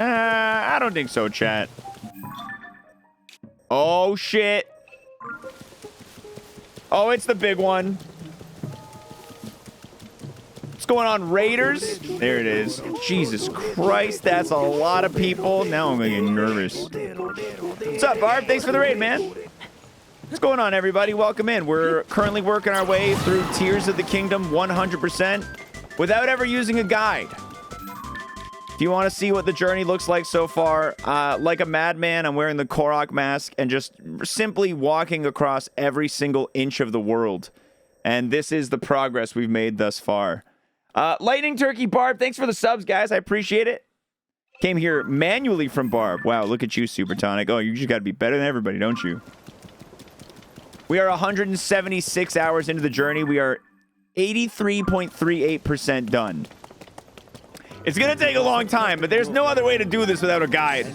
I don't think so, chat. Oh shit. Oh, it's the big one. What's going on, Raiders? There it is. Jesus Christ, that's a lot of people. Now I'm gonna get nervous. What's up, Barb? Thanks for the raid, man. What's going on, everybody? Welcome in. We're currently working our way through Tears of the Kingdom 100% without ever using a guide. If you want to see what the journey looks like so far, like a madman, I'm wearing the Korok mask and just simply walking across every single inch of the world. And this is the progress we've made thus far. Lightning Turkey Barb, thanks for the subs, guys. I appreciate it. Came here manually from Barb. Wow, look at you, Supertonic. Oh, you just got to be better than everybody, don't you? We are 176 hours into the journey. We are 83.38% done. It's going to take a long time, but there's no other way to do this without a guide.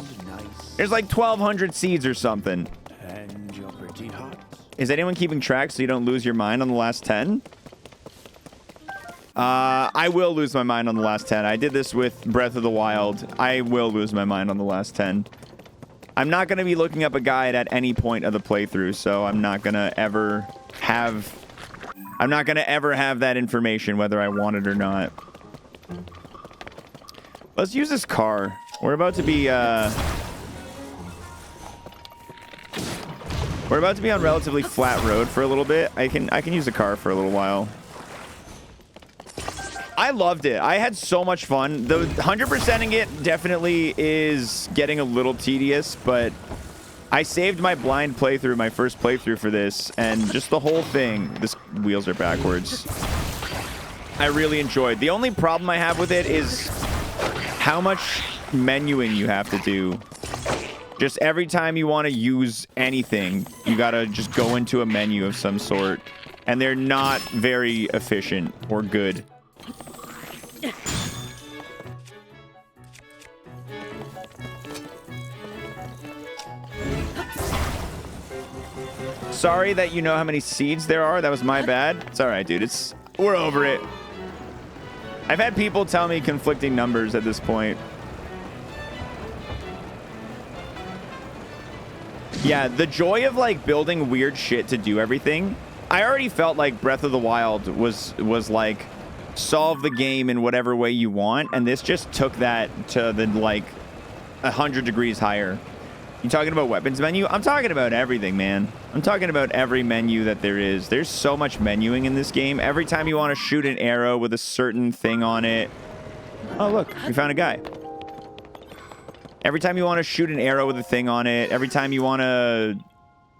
There's like 1,200 seeds or something. And you're pretty hot. Is anyone keeping track so you don't lose your mind on the last 10? I will lose my mind on the last 10. I did this with Breath of the Wild. I will lose my mind on the last 10. I'm not going to be looking up a guide at any point of the playthrough, so I'm not going to ever have that information whether I want it or not. Let's use this car. We're about to be on relatively flat road for a little bit. I can use the car for a little while. I loved it. I had so much fun. The 100%ing it definitely is getting a little tedious, but I saved my blind playthrough, my first playthrough for this, and just the whole thing. This wheels are backwards. I really enjoyed. The only problem I have with it is how much menuing you have to do. Just every time you want to use anything, you gotta just go into a menu of some sort, and they're not very efficient or good. Sorry that you know how many seeds there are. That was my bad. It's all right, dude. We're over it. I've had people tell me conflicting numbers at this point. Yeah, the joy of like building weird shit to do everything. I already felt like Breath of the Wild was like solve the game in whatever way you want, and this just took that to the like 100 degrees higher. You talking about weapons menu? I'm talking about everything, man. I'm talking about every menu that there is. There's so much menuing in this game. Every time you want to shoot an arrow with a certain thing on it. Oh, look, we found a guy. Every time you want to shoot an arrow with a thing on it, every time you want to...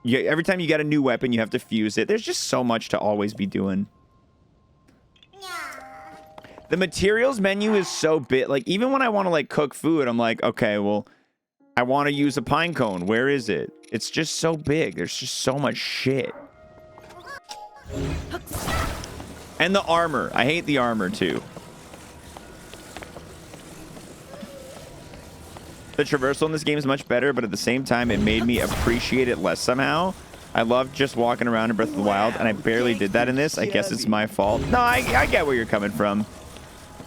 every time you get a new weapon, you have to fuse it. There's just so much to always be doing. The materials menu is so big. Like, even when I want to, like, cook food, I'm like, okay, well, I want to use a pine cone. Where is it? It's just so big. There's just so much shit. And the armor. I hate the armor, too. The traversal in this game is much better, but at the same time, it made me appreciate it less somehow. I love just walking around in Breath of the Wild, and I barely did that in this. I guess it's my fault. No, I get where you're coming from.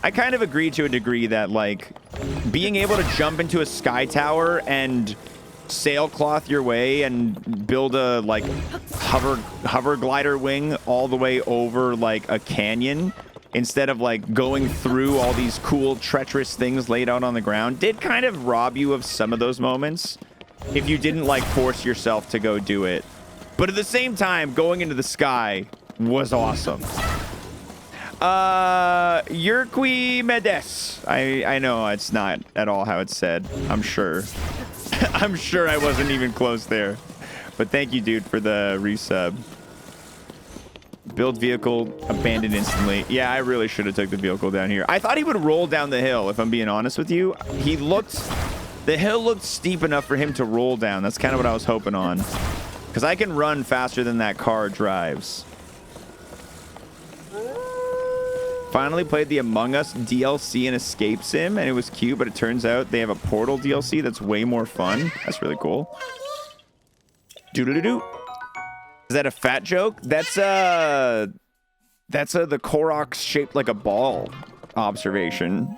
I kind of agree to a degree that, like, being able to jump into a sky tower and sailcloth your way and build a, like, hover glider wing all the way over, like, a canyon instead of, like, going through all these cool, treacherous things laid out on the ground did kind of rob you of some of those moments if you didn't, like, force yourself to go do it. But at the same time, going into the sky was awesome. Yerqui Medes. I know it's not at all how it's said. I'm sure. I'm sure I wasn't even close there. But thank you, dude, for the resub. Build vehicle abandoned instantly. Yeah, I really should have took the vehicle down here. I thought he would roll down the hill, if I'm being honest with you. The hill looked steep enough for him to roll down. That's kind of what I was hoping on. Because I can run faster than that car drives. Finally played the Among Us DLC in Escape Sim, and it was cute, but it turns out they have a Portal DLC that's way more fun. That's really cool. Doodle-doo-doo. Is that a fat joke? That's the Korok shaped like a ball observation.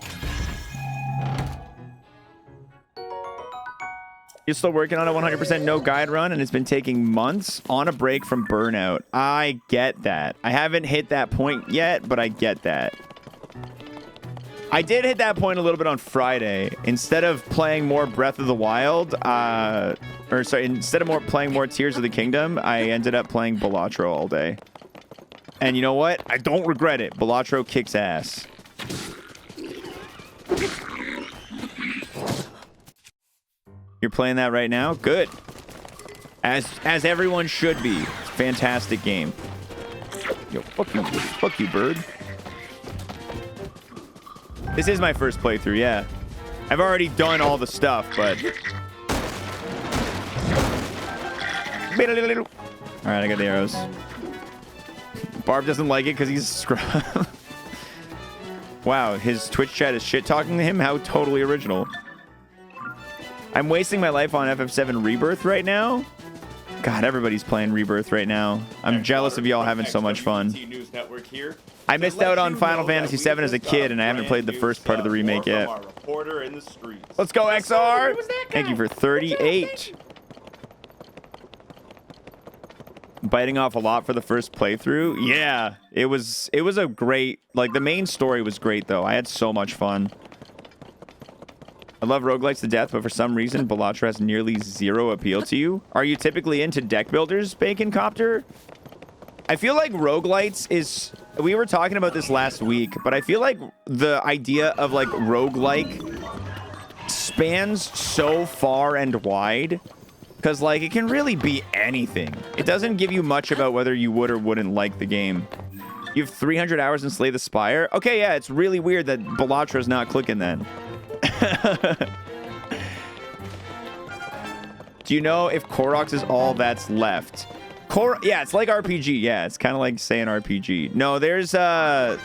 You're still working on a 100% no guide run, and it's been taking months on a break from burnout. I get that. I haven't hit that point yet, but I get that. I did hit that point a little bit on Friday. Instead of playing more Breath of the Wild, instead of playing more Tears of the Kingdom, I ended up playing Balatro all day. And you know what? I don't regret it. Balatro kicks ass. You're playing that right now? Good. As everyone should be. Fantastic game. Yo, fuck you, bird. This is my first playthrough, yeah. I've already done all the stuff, but... Alright, I got the arrows. Barb doesn't like it because he's a scrub. Wow, his Twitch chat is shit-talking to him? How totally original. I'm wasting my life on FF7 Rebirth right now. God, everybody's playing Rebirth right now. I'm jealous of y'all having so much fun. I missed out on Final Fantasy VII as a kid, and I haven't played the first part of the remake yet. Let's go, XR! Thank you for 38. Biting off a lot for the first playthrough. Yeah, it was a great... Like, the main story was great, though. I had so much fun. I love roguelikes to death, but for some reason, Balatro has nearly zero appeal to you. Are you typically into deck builders, Bacon Copter? I feel like roguelites is... We were talking about this last week, but I feel like the idea of, like, roguelike spans so far and wide. Because, like, it can really be anything. It doesn't give you much about whether you would or wouldn't like the game. You have 300 hours in Slay the Spire? Okay, yeah, it's really weird that Balatra's not clicking then. Do you know if Koroks is all that's left? Yeah, it's like RPG. Yeah, it's kind of like saying RPG. No, there's an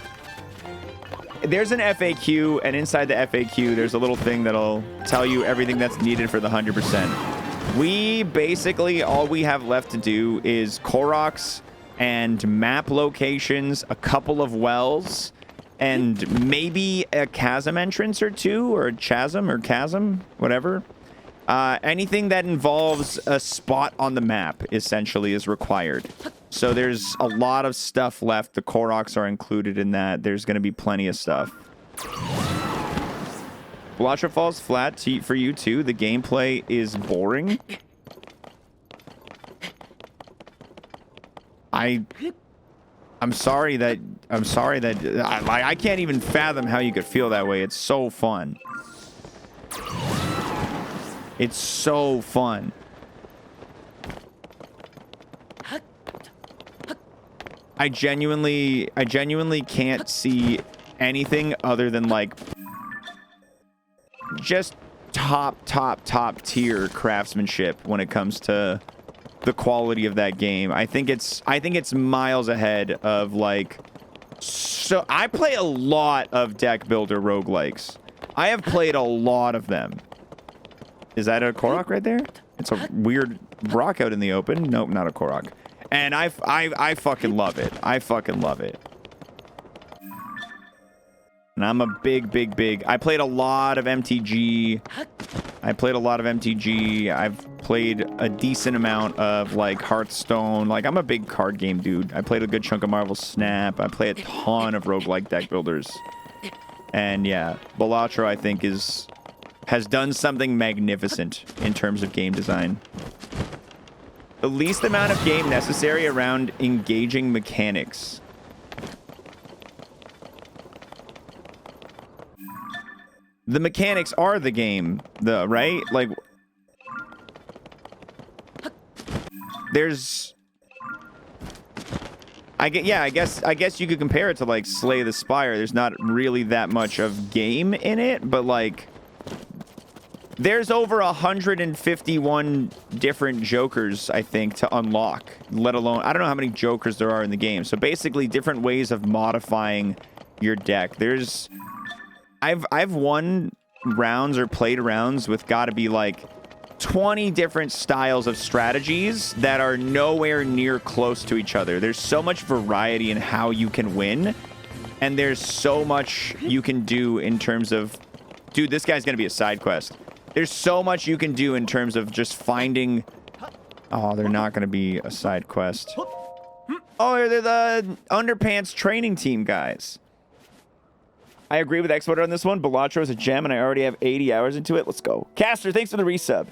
FAQ, and inside the FAQ, there's a little thing that'll tell you everything that's needed for the 100%. We basically, all we have left to do is Koroks and map locations, a couple of wells, and maybe a chasm entrance or two, or a chasm or chasm, whatever. Anything that involves a spot on the map, essentially, is required. So there's a lot of stuff left. The Koroks are included in that. There's going to be plenty of stuff. Balatro falls flat for you too. The gameplay is boring. I'm sorry that I can't even fathom how you could feel that way. It's so fun. It's so fun. I genuinely can't see anything other than like just top tier craftsmanship when it comes to the quality of that game. I think it's miles ahead of like. So I play a lot of deck builder roguelikes. I have played a lot of them. Is that a Korok right there? It's a weird rock out in the open. Nope, not a Korok. And I fucking love it. I fucking love it. And I'm a big. I played a lot of MTG. I've played a decent amount of like Hearthstone. Like I'm a big card game dude. I played a good chunk of Marvel Snap. I play a ton of roguelike deck builders. And yeah, Balatro I think has done something magnificent in terms of game design. The least amount of game necessary around engaging mechanics. The mechanics are the game, though, right? Like, there's, I guess you could compare it to like Slay the Spire. There's not really that much of game in it, but like, there's over 151 different jokers, I think, to unlock. Let alone, I don't know how many jokers there are in the game. So basically, different ways of modifying your deck. There's, I've won rounds or played rounds with gotta be like 20 different styles of strategies that are nowhere near close to each other. There's so much variety in how you can win, and there's so much you can do in terms of, dude, this guy's gonna be a side quest. There's so much you can do in terms of just finding. Oh, they're not gonna be a side quest. Oh, they're the Underpants training team guys. I agree with xwater on this one. Balatro is a gem, and I already have 80 hours into it. Let's go. Caster, thanks for the resub.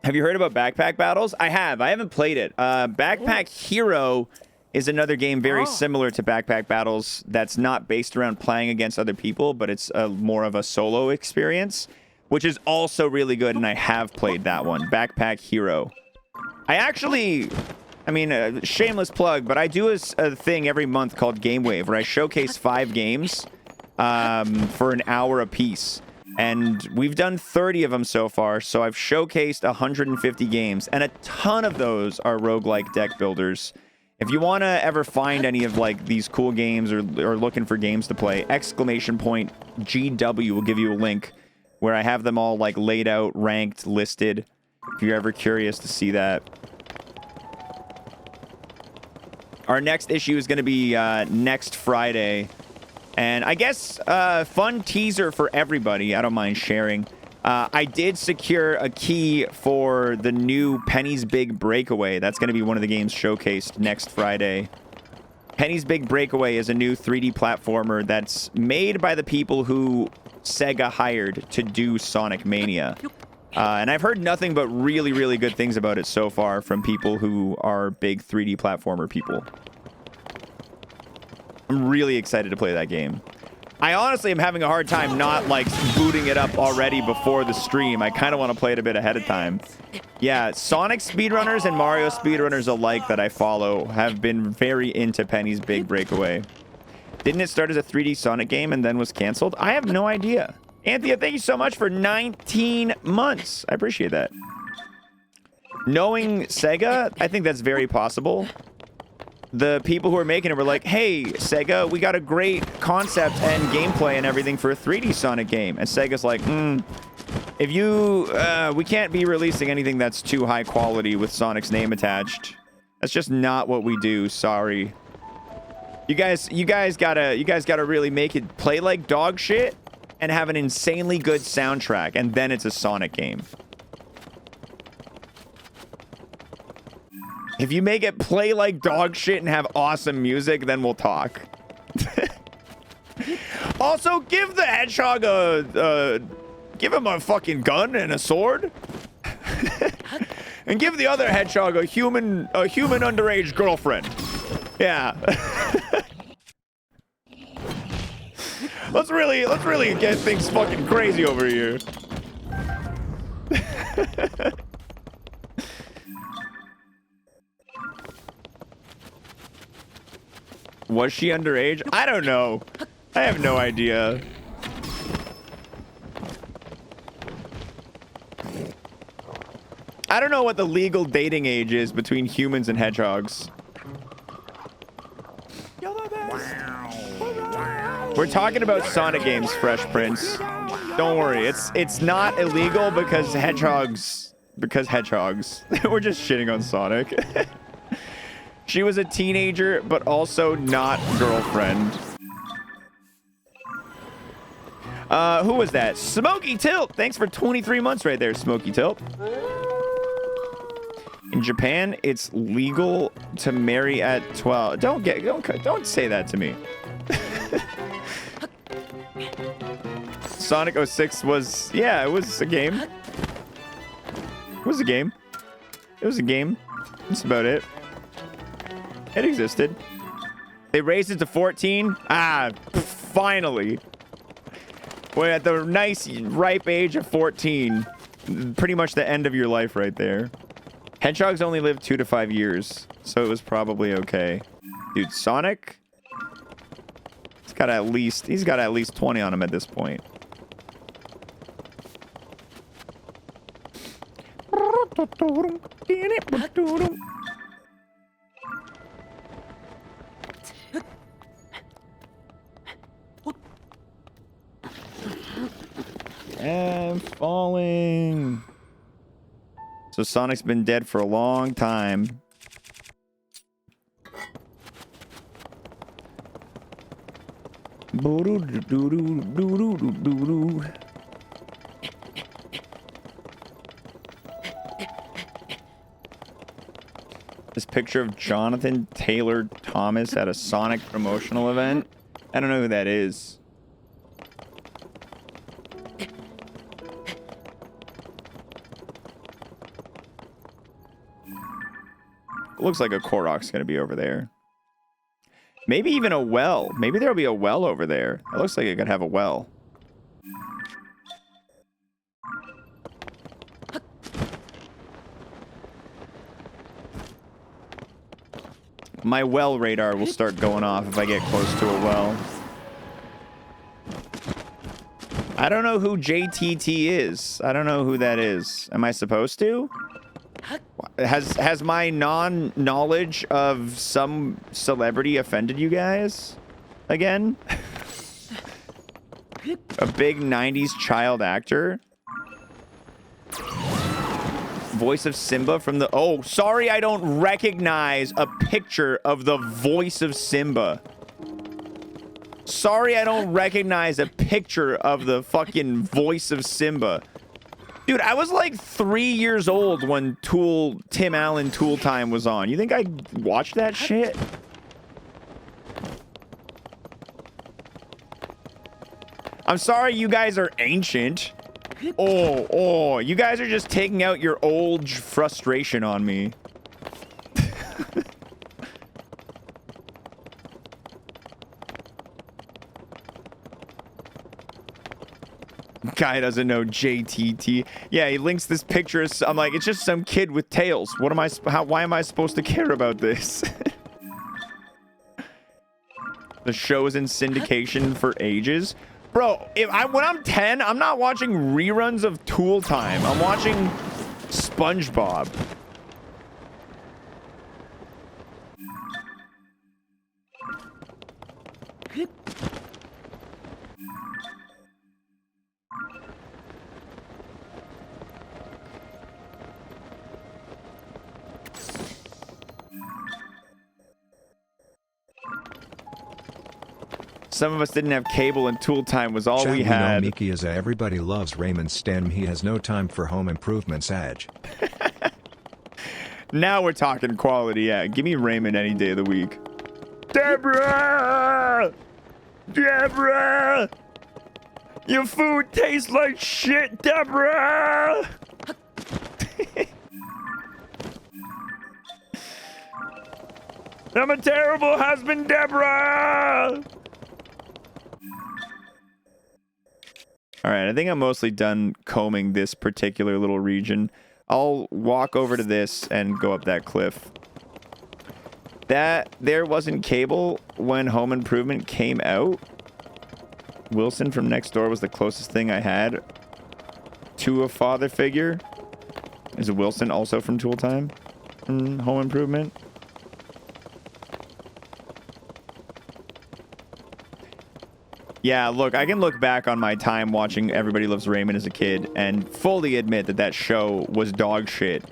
Have you heard about Backpack Battles? I have. I haven't played it. Backpack Hero is another game very similar to Backpack Battles that's not based around playing against other people, but it's more of a solo experience, which is also really good, and I have played that one. Backpack Hero. I mean, shameless plug, but I do a thing every month called Game Wave, where I showcase 5 games for an hour a piece. And we've done 30 of them so far, so I've showcased 150 games, and a ton of those are roguelike deck builders. If you want to ever find any of like these cool games or looking for games to play, !GW will give you a link where I have them all like laid out, ranked, listed, if you're ever curious to see that. Our next issue is going to be next Friday. And I guess fun teaser for everybody. I don't mind sharing. I did secure a key for the new Penny's Big Breakaway. That's going to be one of the games showcased next Friday. Penny's Big Breakaway is a new 3D platformer that's made by the people who Sega hired to do Sonic Mania. And I've heard nothing but really, really good things about it so far from people who are big 3D platformer people. I'm really excited to play that game. I honestly am having a hard time not like booting it up already before the stream. I kind of want to play it a bit ahead of time. Yeah, Sonic speedrunners and Mario speedrunners alike that I follow have been very into Penny's Big Breakaway. Didn't it start as a 3D Sonic game and then was canceled? I have no idea. Anthea, thank you so much for 19 months. I appreciate that. Knowing Sega, I think that's very possible. The people who are making it were like, hey, Sega, we got a great concept and gameplay and everything for a 3D Sonic game. And Sega's like, if you, we can't be releasing anything that's too high quality with Sonic's name attached. That's just not what we do. Sorry. You guys gotta really make it play like dog shit and have an insanely good soundtrack, and then it's a Sonic game. If you make it play like dog shit and have awesome music, then we'll talk. Also, give the hedgehog give him a fucking gun and a sword. And give the other hedgehog a human underage girlfriend. Yeah. Let's really get things fucking crazy over here. Was she underage? I don't know. I have no idea. I don't know what the legal dating age is between humans and hedgehogs. We're talking about Sonic games, Fresh Prince. Don't worry, it's not illegal because hedgehogs. We're just shitting on Sonic. She was a teenager, but also not girlfriend. Who was that? Smokey Tilt. Thanks for 23 months right there, Smokey Tilt. In Japan, it's legal to marry at 12. Don't say that to me. Sonic 06 was, yeah, it was a game. It was a game. It was a game. That's about it. It existed. They raised it to 14. Ah, finally. We're at the nice, ripe age of 14. Pretty much the end of your life right there. Hedgehogs only live 2 to 5 years, so it was probably okay. Dude, Sonic? He's got at least 20 on him at this point. I'm falling. So Sonic's been dead for a long time. This picture of Jonathan Taylor Thomas at a Sonic promotional event. I don't know who that is. Looks like a Korok's gonna be over there. Maybe even a well. Maybe there'll be a well over there. It looks like it could have a well. My well radar will start going off if I get close to a well. I don't know who JTT is. I don't know who that is. Am I supposed to? Has my non-knowledge of some celebrity offended you guys? Again? A big 90s child actor? Voice of Simba from the... Oh, sorry I don't recognize a picture of the voice of Simba. Sorry I don't recognize a picture of the fucking voice of Simba. Dude, I was like 3 years old when Tim Allen Tool Time was on. You think I'd watch that shit? I'm sorry you guys are ancient. Oh, you guys are just taking out your old frustration on me. Guy doesn't know JTT. Yeah, he links this picture. I'm like, it's just some kid with tails. What am I? Why am I supposed to care about this? The show's in syndication for ages, bro. When I'm 10, I'm not watching reruns of Tool Time. I'm watching SpongeBob. Some of us didn't have cable, and Tool Time was all we had. Miki is a everybody loves Raymond Stem. He has no time for home improvements. Edge. Now we're talking quality. Yeah, give me Raymond any day of the week. Deborah! Deborah! Your food tastes like shit, Deborah! I'm a terrible husband, Deborah! All right, I think I'm mostly done combing this particular little region. I'll walk over to this and go up that cliff. There wasn't cable when Home Improvement came out. Wilson from next door was the closest thing I had to a father figure. Is Wilson also from Tool Time? Home Improvement? Yeah, look, I can look back on my time watching Everybody Loves Raymond as a kid and fully admit that that show was dog shit.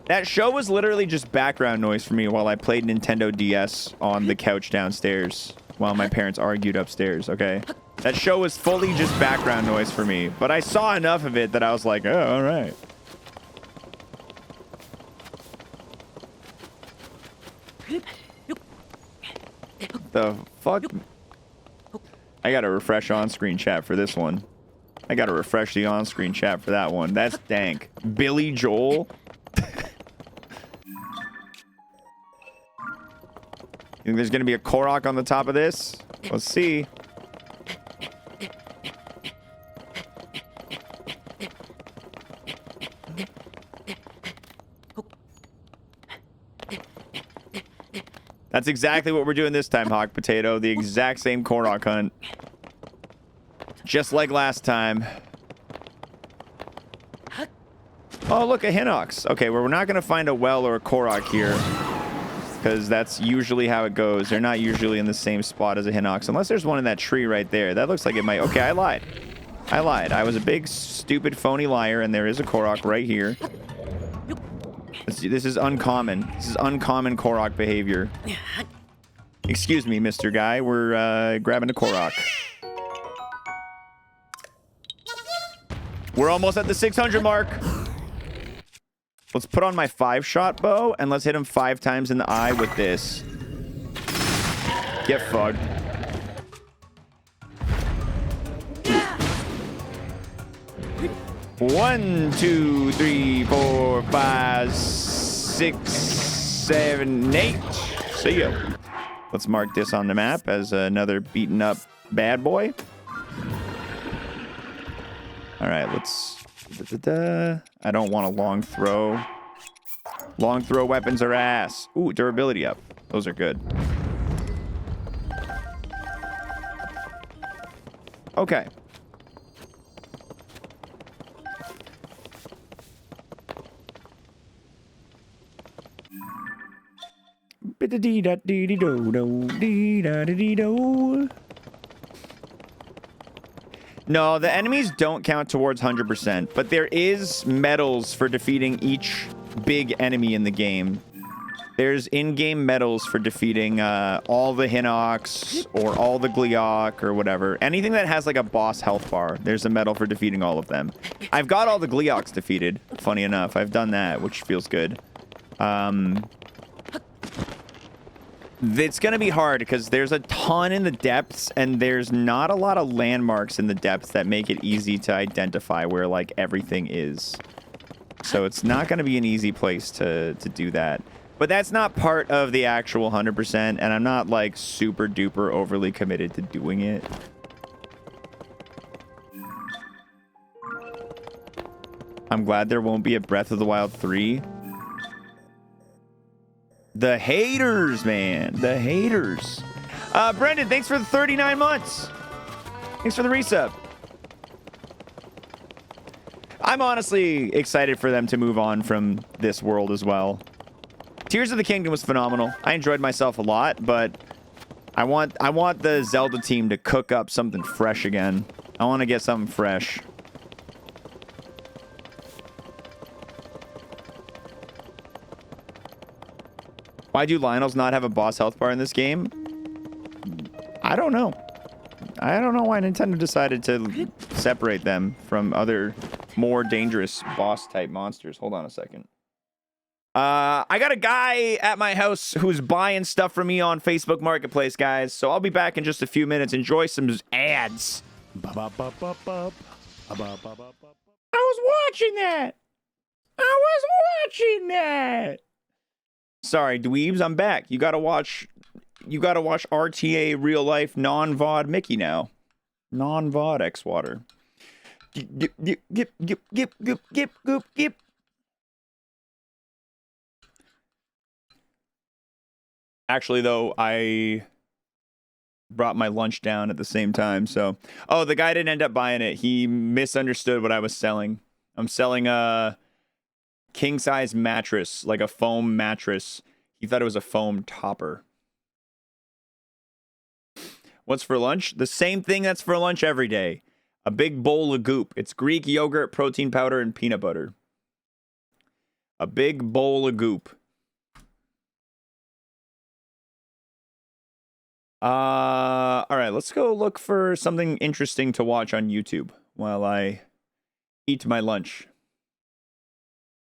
That show was literally just background noise for me while I played Nintendo DS on the couch downstairs while my parents argued upstairs, okay? That show was fully just background noise for me, but I saw enough of it that I was like, oh, all right. The fuck? I gotta refresh on-screen chat for this one. I gotta refresh the on-screen chat for that one. That's dank. Billy Joel? You think there's gonna be a Korok on the top of this? Let's see. That's exactly what we're doing this time, Hawk Potato. The exact same Korok hunt. Just like last time. Oh, look, a Hinox. Okay, well, we're not going to find a well or a Korok here. Because that's usually how it goes. They're not usually in the same spot as a Hinox. Unless there's one in that tree right there. That looks like it might... Okay, I lied. I lied. I was a big, stupid, phony liar, and there is a Korok right here. This is uncommon. This is uncommon Korok behavior. Excuse me, Mr. Guy. We're grabbing a Korok. We're almost at the 600 mark. Let's put on my 5-shot bow, and let's hit him 5 times in the eye with this. Get fucked. One, 2, 3, 4, 5, 6, 7, 8. See ya. Let's mark this on the map as another beaten up bad boy. All right, let's... I don't want a long throw. Long throw weapons are ass. Ooh, durability up. Those are good. Okay. No, the enemies don't count towards 100%, but there is medals for defeating each big enemy in the game. There's in-game medals for defeating all the Hinox or all the Gleeok or whatever. Anything that has like a boss health bar, there's a medal for defeating all of them. I've got all the Gleeoks defeated, funny enough. I've done that, which feels good. It's going to be hard because there's a ton in the depths and there's not a lot of landmarks in the depths that make it easy to identify where like everything is. So it's not going to be an easy place to do that. But that's not part of the actual 100%, and I'm not like super duper overly committed to doing it. I'm glad there won't be a Breath of the Wild 3. The haters, man. The haters. Brendan, thanks for the 39 months. Thanks for the resub. I'm honestly excited for them to move on from this world as well. Tears of the Kingdom was phenomenal. I enjoyed myself a lot, but I want the Zelda team to cook up something fresh again. I want to get something fresh. Why do Lionels not have a boss health bar in this game? I don't know. I don't know why Nintendo decided to separate them from other more dangerous boss type monsters. Hold on a second. I got a guy at my house who's buying stuff from me on Facebook Marketplace, guys. So I'll be back in just a few minutes. Enjoy some ads. Ba-ba-ba-ba-ba. I was watching that. Sorry, dweebs, I'm back. You gotta watch RTA real life non-VOD Mickey now. Non-VOD xwater. Gip. Actually, though, I brought my lunch down at the same time, so... Oh, the guy didn't end up buying it. He misunderstood what I was selling. I'm selling a king-size mattress, like a foam mattress. He thought it was a foam topper. What's for lunch? The same thing that's for lunch every day. A big bowl of goop. It's Greek yogurt, protein powder, and peanut butter. A big bowl of goop. All right, let's go look for something interesting to watch on YouTube while I eat my lunch.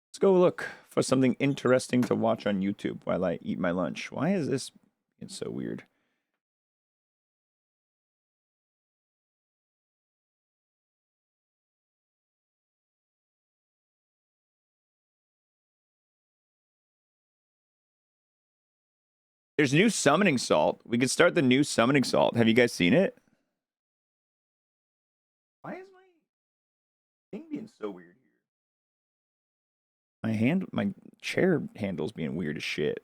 Let's go look for something interesting to watch on YouTube while I eat my lunch. Why is this it's so weird? There's new summoning salt. We could start the new summoning salt. Have you guys seen it? Why is my thing being so weird here? My chair handle's being weird as shit.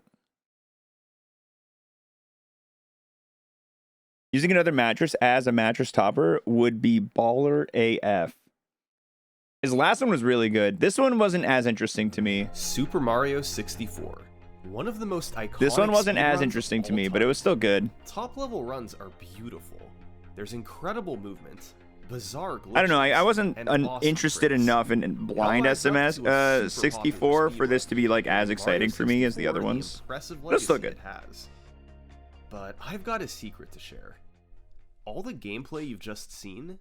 Using another mattress as a mattress topper would be baller AF. His last one was really good. This one wasn't as interesting to me. Super Mario 64. One of the most iconic. This one wasn't as speedruns interesting of to all me, but it time. was still good. Top level runs are beautiful. There's incredible movement, bizarre glitches, I don't know. I wasn't and awesome interested tricks. enough in blind Now adds up SMS to a super 64 popular for this to be like as speedrun. exciting Mario for me as the 64 other and ones. impressive But it's still legacy good. it has. But I've got a secret to share. All the gameplay you've just seen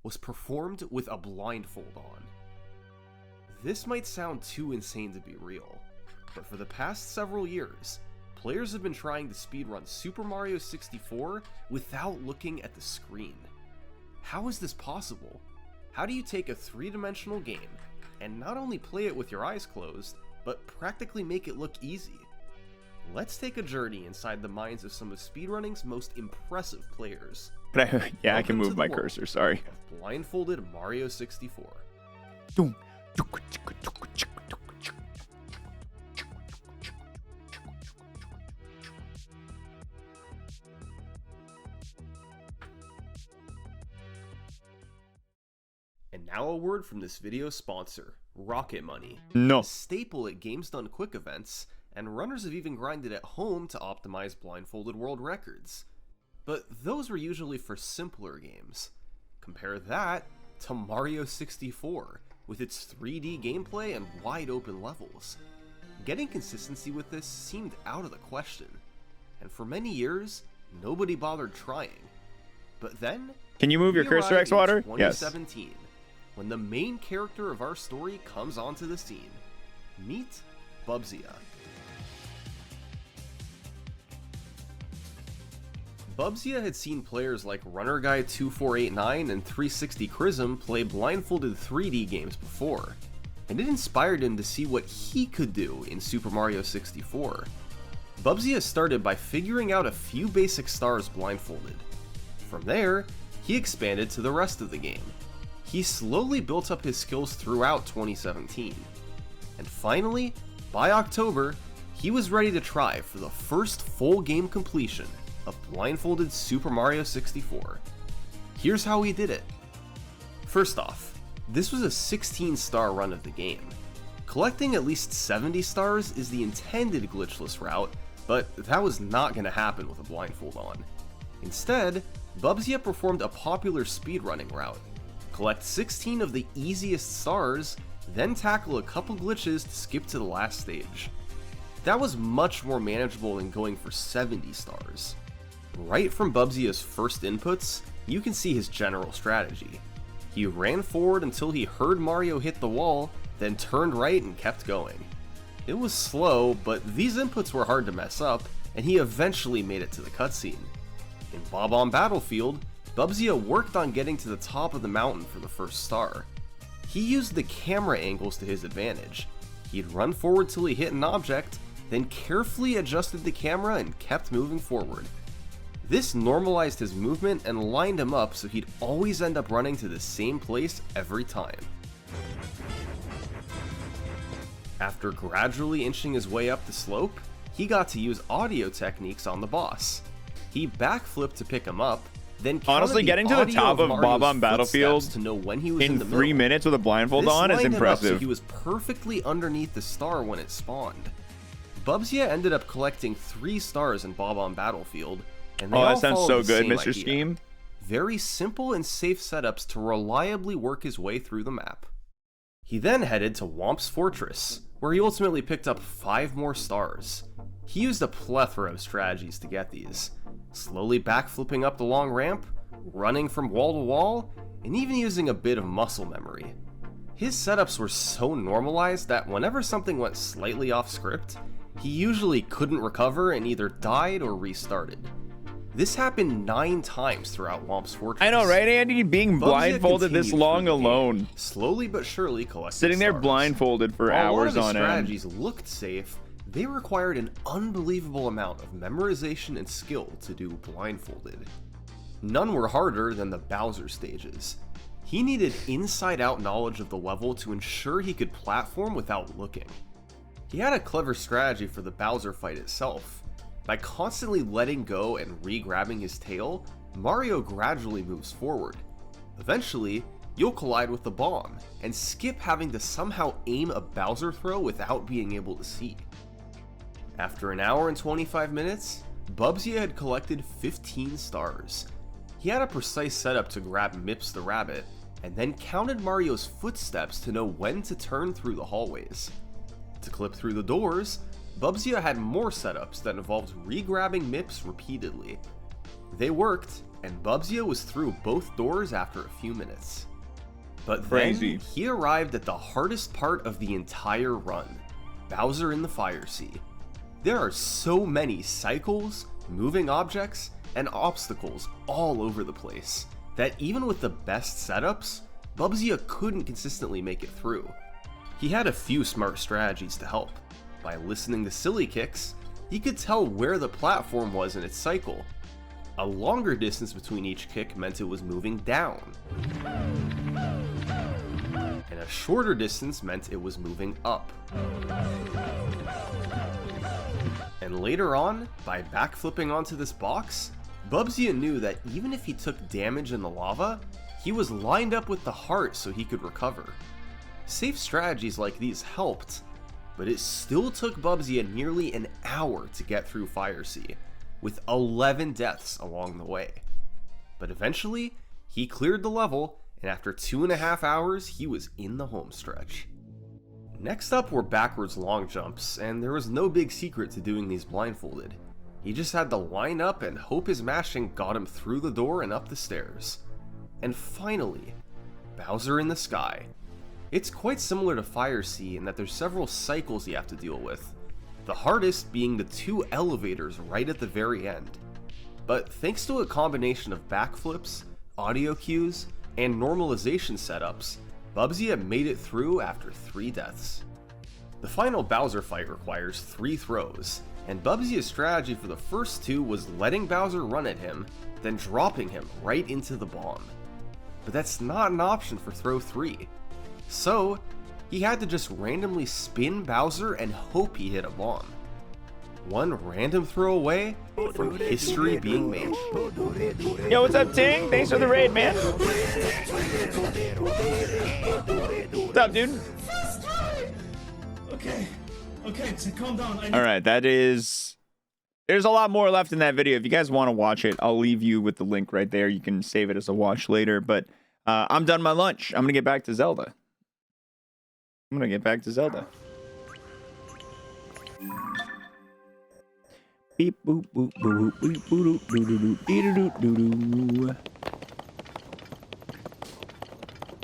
was performed with a blindfold on. This might sound too insane to be real, but for the past several years, players have been trying to speedrun Super Mario 64 without looking at the screen. How is this possible? How do you take a three-dimensional game and not only play it with your eyes closed, but practically make it look easy? Let's take a journey inside the minds of some of speedrunning's most impressive players. But yeah, I can Welcome to move the my world cursor. Sorry. of blindfolded Mario 64. And now a word from this video's sponsor, Rocket Money. No. A staple at Games Done Quick events, and runners have even grinded at home to optimize blindfolded world records. But those were usually for simpler games. Compare that to Mario 64, with its 3D gameplay and wide open levels. Getting consistency with this seemed out of the question, and for many years, nobody bothered trying. But then, Can you move your we cursor, arrived in xwater? Yes. 2017, when the main character of our story comes onto the scene. Meet Bubzia. Bubzia had seen players like RunnerGuy2489 and 360 Chrism play blindfolded 3D games before, and it inspired him to see what he could do in Super Mario 64. Bubzia started by figuring out a few basic stars blindfolded. From there, he expanded to the rest of the game. He slowly built up his skills throughout 2017. And finally, by October, he was ready to try for the first full game completion of blindfolded Super Mario 64. Here's how he did it. First off, this was a 16-star run of the game. Collecting at least 70 stars is the intended glitchless route, but that was not going to happen with a blindfold on. Instead, Bubzia performed a popular speedrunning route. Collect 16 of the easiest stars, then tackle a couple glitches to skip to the last stage. That was much more manageable than going for 70 stars. Right from Bubzia's first inputs, you can see his general strategy. He ran forward until he heard Mario hit the wall, then turned right and kept going. It was slow, but these inputs were hard to mess up, and he eventually made it to the cutscene. In Bob-omb Battlefield, Bubsy worked on getting to the top of the mountain for the first star. He used the camera angles to his advantage. He'd run forward till he hit an object, then carefully adjusted the camera and kept moving forward. This normalized his movement and lined him up so he'd always end up running to the same place every time. After gradually inching his way up the slope, he got to use audio techniques on the boss. He backflipped to pick him up, then honestly, getting to the top of Bob-omb Battlefield to know when he was in the 3 minutes with a blindfold on is impressive. So he was perfectly underneath the star when it spawned. Bubsy ended up collecting 3 stars in Bob-omb Battlefield, and they all that sounds followed so the good, same Mr. idea. Scheme. Very simple and safe setups to reliably work his way through the map. He then headed to Whomp's Fortress, where he ultimately picked up 5 more stars. He used a plethora of strategies to get these, slowly backflipping up the long ramp, running from wall to wall, and even using a bit of muscle memory. His setups were so normalized that whenever something went slightly off script, he usually couldn't recover and either died or restarted. This happened 9 times throughout Whomp's Fortress. I know, right, Andy? Being blindfolded this long alone. Slowly but surely collecting Sitting there stars. blindfolded for While hours a lot on of his end. strategies looked safe, they required an unbelievable amount of memorization and skill to do blindfolded. None were harder than the Bowser stages. He needed inside-out knowledge of the level to ensure he could platform without looking. He had a clever strategy for the Bowser fight itself. By constantly letting go and re-grabbing his tail, Mario gradually moves forward. Eventually, you'll collide with the bomb, and skip having to somehow aim a Bowser throw without being able to see. After an hour and 25 minutes, Bubsy had collected 15 stars. He had a precise setup to grab Mips the rabbit, and then counted Mario's footsteps to know when to turn through the hallways. To clip through the doors, Bubsy had more setups that involved re-grabbing Mips repeatedly. They worked, and Bubsy was through both doors after a few minutes. But then, he arrived at the hardest part of the entire run, Bowser in the Fire Sea. There are so many cycles, moving objects, and obstacles all over the place, that even with the best setups, Bubsy couldn't consistently make it through. He had a few smart strategies to help. By listening to silly kicks, he could tell where the platform was in its cycle. A longer distance between each kick meant it was moving down, and a shorter distance meant it was moving up. And later on, by backflipping onto this box, Bubsy knew that even if he took damage in the lava, he was lined up with the heart so he could recover. Safe strategies like these helped, but it still took Bubsy nearly an hour to get through Fire Sea, with 11 deaths along the way. But eventually, he cleared the level, and after 2.5 hours, he was in the home stretch. Next up were backwards long jumps, and there was no big secret to doing these blindfolded. He just had to line up and hope his mashing got him through the door and up the stairs. And finally, Bowser in the Sky. It's quite similar to Fire Sea in that there's several cycles you have to deal with, the hardest being the 2 elevators right at the very end. But thanks to a combination of backflips, audio cues, and normalization setups, Bubsy made it through after 3 deaths. The final Bowser fight requires 3 throws, and Bubsy's strategy for the first 2 was letting Bowser run at him, then dropping him right into the bomb. But that's not an option for throw 3. So, he had to just randomly spin Bowser and hope he hit a bomb. One random throw away from history being made. Yo, what's up, Ting? Thanks for the raid, man. What's up, dude? Okay, so calm down. All right, that is... There's a lot more left in that video. If you guys want to watch it, I'll leave you with the link right there. You can save it as a watch later. But I'm done my lunch. I'm going to get back to Zelda. Beep boop boop boop boop boop boop boop boop boop boop.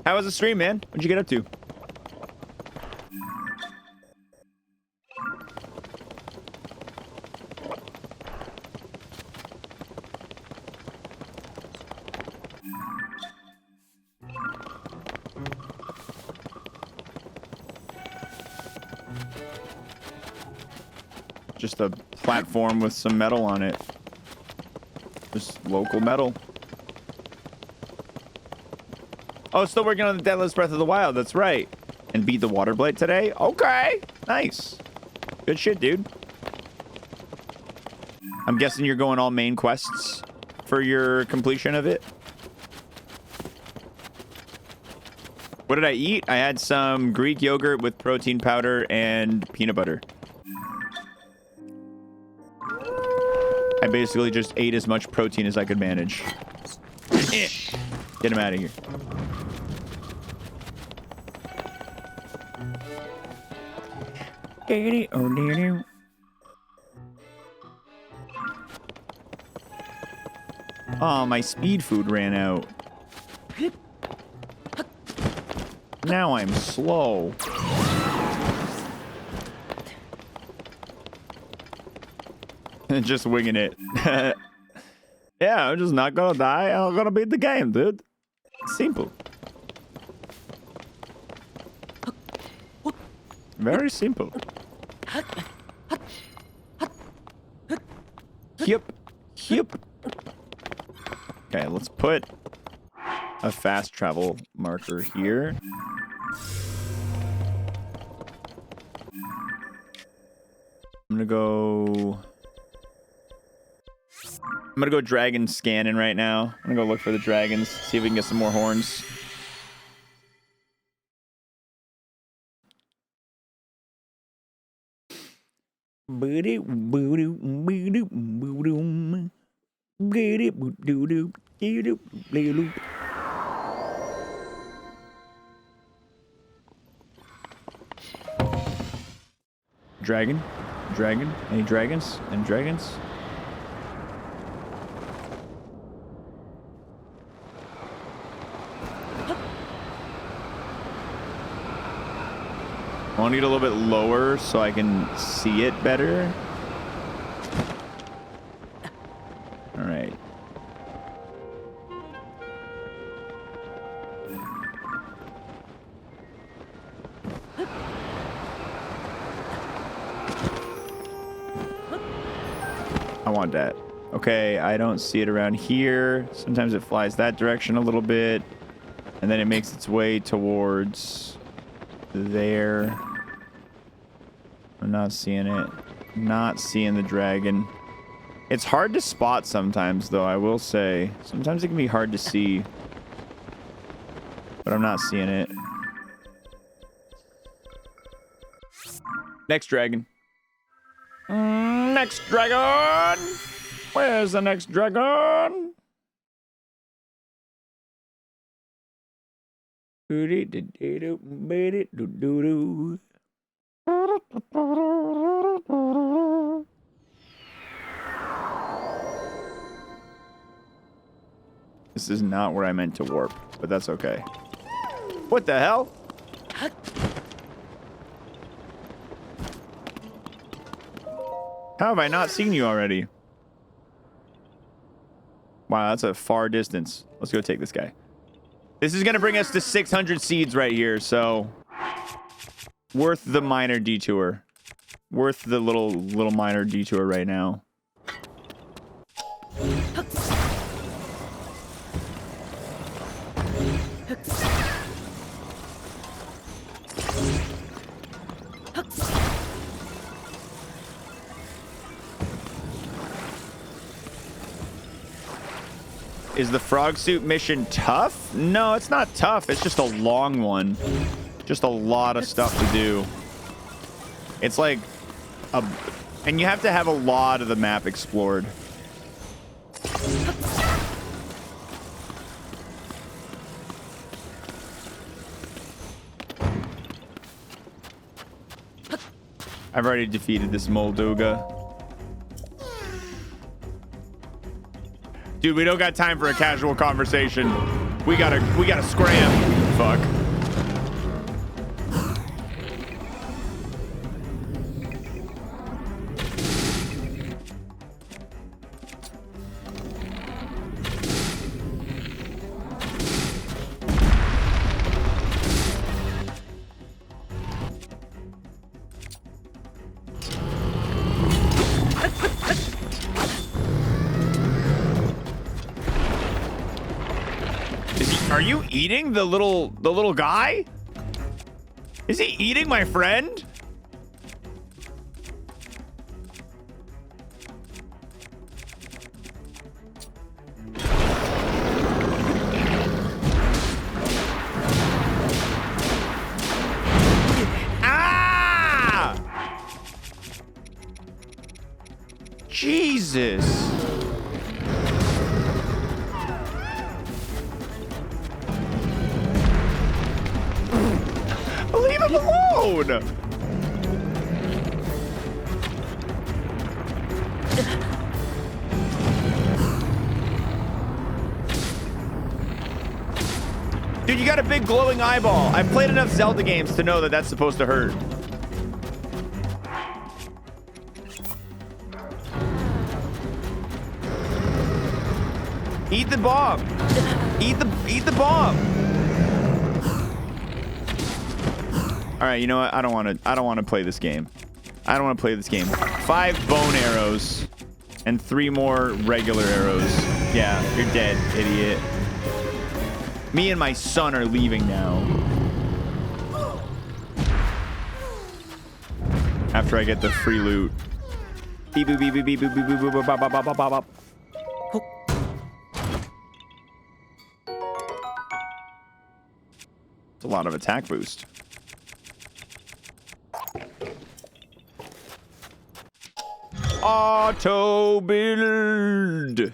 How was the stream, man? What'd you get up to? just a platform with some metal on it. Just local metal. Oh, still working on the Deadliest Breath of the Wild. That's right. And beat the Water Blight today? Okay. Nice. Good shit, dude. I'm guessing you're going all main quests for your completion of it. What did I eat? I had some Greek yogurt with protein powder and peanut butter. I basically just ate as much protein as I could manage. Get him out of here. Oh, my speed food ran out. Now I'm slow. Just winging it. Yeah, I'm just not gonna die. I'm gonna beat the game, dude. Simple. Very simple. Yep. Yep. Okay, let's put a fast travel marker here. I'm gonna go dragon scanning right now. I'm gonna go look for the dragons, see if we can get some more horns. Dragon? Dragon? Any dragons? Any dragons? I want to get a little bit lower so I can see it better. All right. I want that. Okay, I don't see it around here. Sometimes it flies that direction a little bit, and then it makes its way towards there. I'm not seeing it. Not seeing the dragon. It's hard to spot sometimes, though, I will say. Sometimes it can be hard to see. But I'm not seeing it. Next dragon. Next dragon! Where's the next dragon? This is not where I meant to warp, but that's okay. What the hell? How have I not seen you already? Wow, that's a far distance. Let's go take this guy. This is going to bring us to 600 seeds right here, so worth the minor detour. Worth the little minor detour right now. Is the frog suit mission tough? No, it's not tough. It's just a long one. Just a lot of stuff to do. It's like and you have to have a lot of the map explored. I've already defeated this Molduga. Dude, we don't got time for a casual conversation. We gotta scram. Fuck. Are you eating the little guy? Is he eating my friend? Ah! Jesus. Leave him alone! Dude, you got a big glowing eyeball. I've played enough Zelda games to know that that's supposed to hurt. Eat the bomb. Eat the bomb. All right, you know what? I don't want to play this game. I don't want to play this game. 5 bone arrows and 3 more regular arrows. Yeah, you're dead, idiot. Me and my son are leaving now. After I get the free loot. Beep boop beep boop beep boop beep boop boop bop bop bop bop bop. It's a lot of attack boost. Auto build.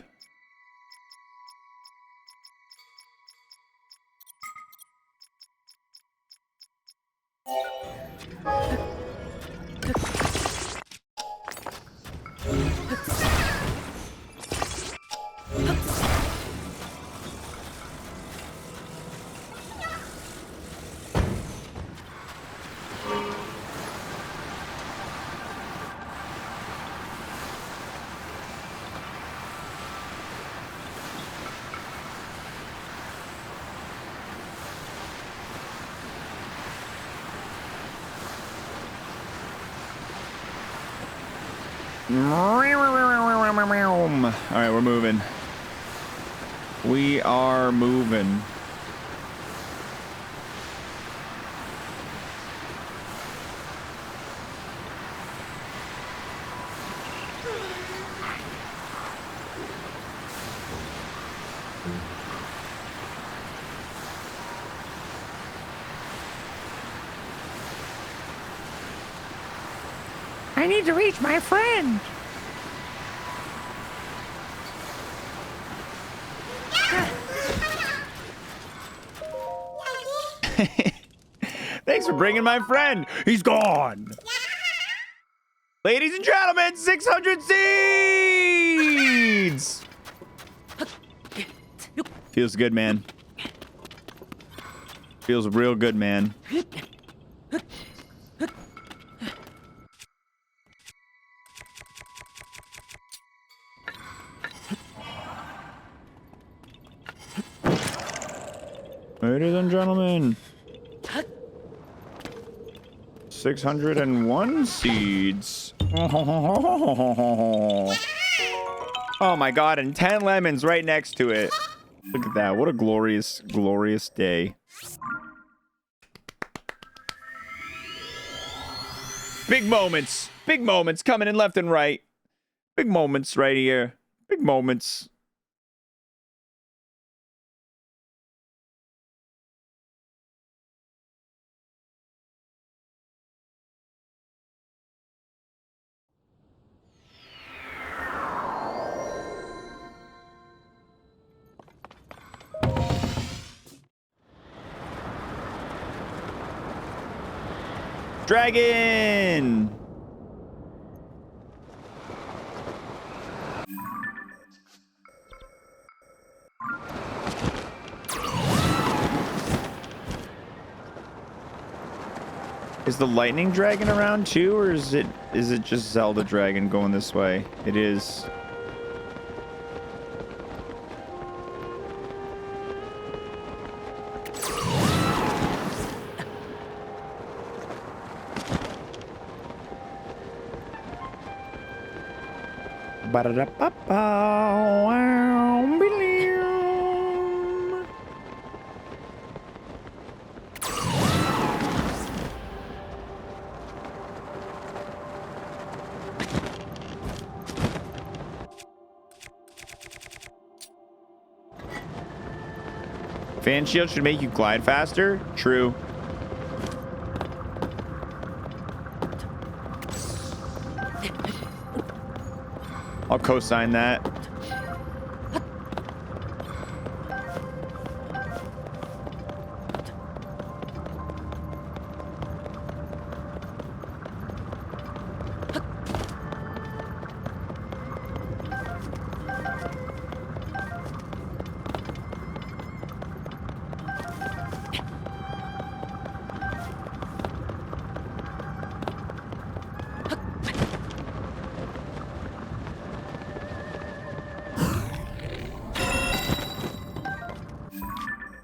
All right, we're moving. We are moving. I need to reach my friend. Thanks for bringing my friend. He's gone. Ladies and gentlemen, 600 seeds. Feels good, man. Feels real good, man. Ladies and gentlemen, 601 seeds. Oh my god, and 10 lemons right next to it. Look at that. What a glorious, glorious day. Big moments. Big moments coming in left and right. Big moments right here. Big moments. Dragon! Is the lightning dragon around too, or is it just Zelda dragon going this way? It is. Fan shield should make you glide faster. True. I'll co-sign that.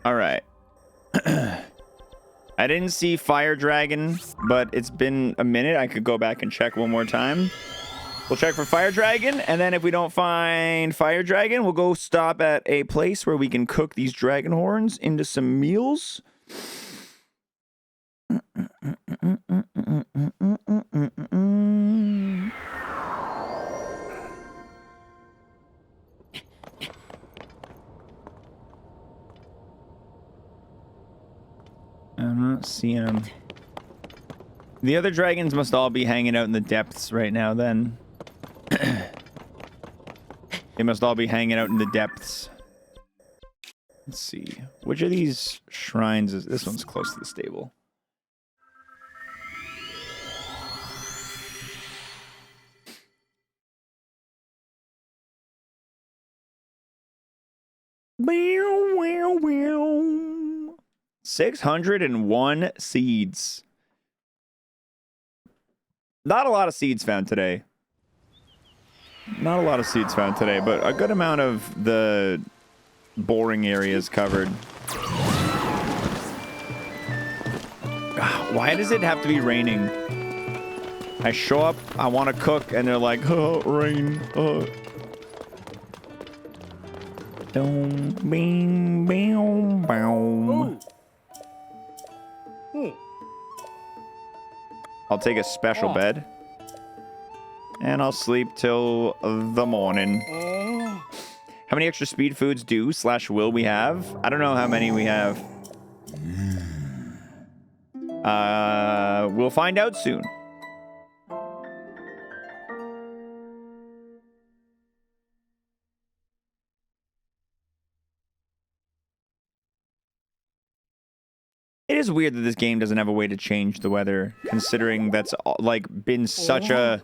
All right. I didn't see Fire Dragon, but it's been a minute. I could go back and check one more time. We'll check for Fire Dragon, and then if we don't find Fire Dragon, we'll go stop at a place where we can cook these dragon horns into some meals. I'm not seeing them. The other dragons must all be hanging out in the depths right now, then. They must all be hanging out in the depths. Let's see. Which of these shrines is... This one's close to the stable. Wow, wow, wow. 601 seeds. Not a lot of seeds found today. Not a lot of seeds found today, but a good amount of the boring areas covered. Why does it have to be raining? I show up, I want to cook, and they're like, oh, rain. Oh. Boom, bing, boom, boom. I'll take a special bed. And I'll sleep till the morning. How many extra speed foods /will we have? I don't know how many we have. We'll find out soon. It is weird that this game doesn't have a way to change the weather, considering that's like been such a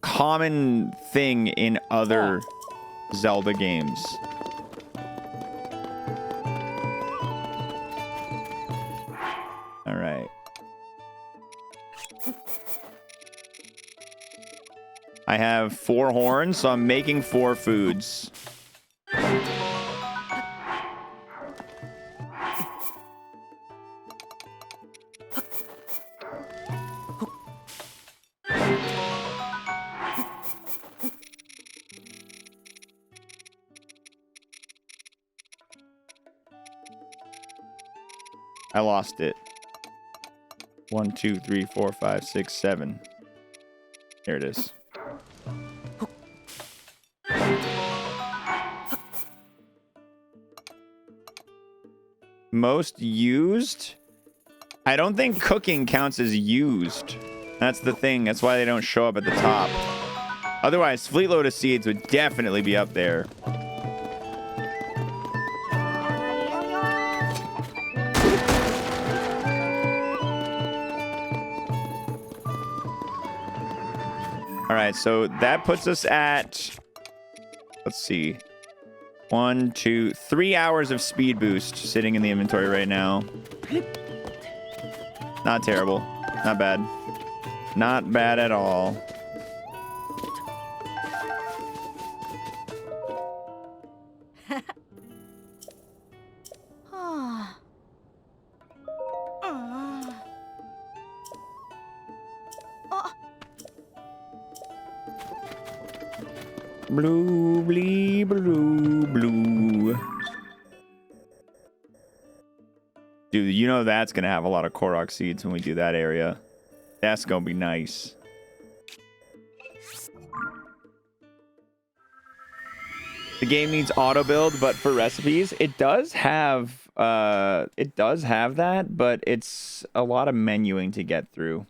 common thing in other Zelda games. All right. I have 4 horns, so I'm making 4 foods. I lost it. 1, 2, 3, 4, 5, 6, 7. There it is. Most used? I don't think cooking counts as used. That's the thing. That's why they don't show up at the top. Otherwise, Fleet Lotus Seeds would definitely be up there. All right, so that puts us at, let's see, 1, 2, 3 hours of speed boost sitting in the inventory right now. Not terrible. Not bad. Not bad at all. Blue, blee, blue, blue. Dude, you know that's going to have a lot of Korok seeds when we do that area. That's going to be nice. The game needs auto build, but for recipes, it does have that, but it's a lot of menuing to get through.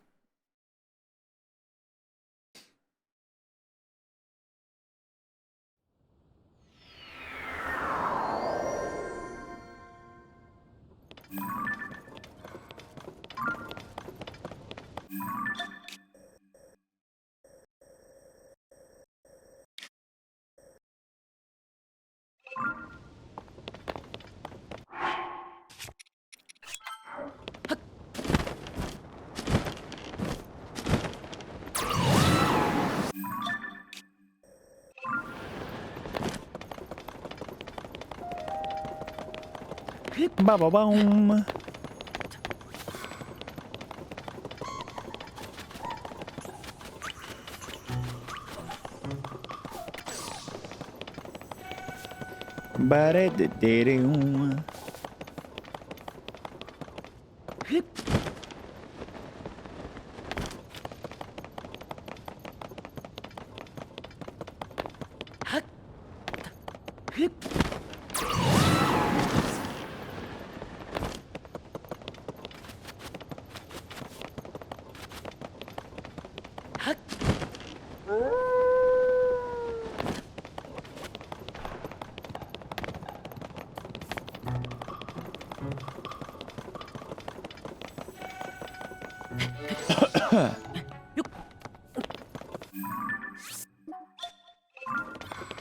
Ba-ba-boom. Ba-da-da-da-doo.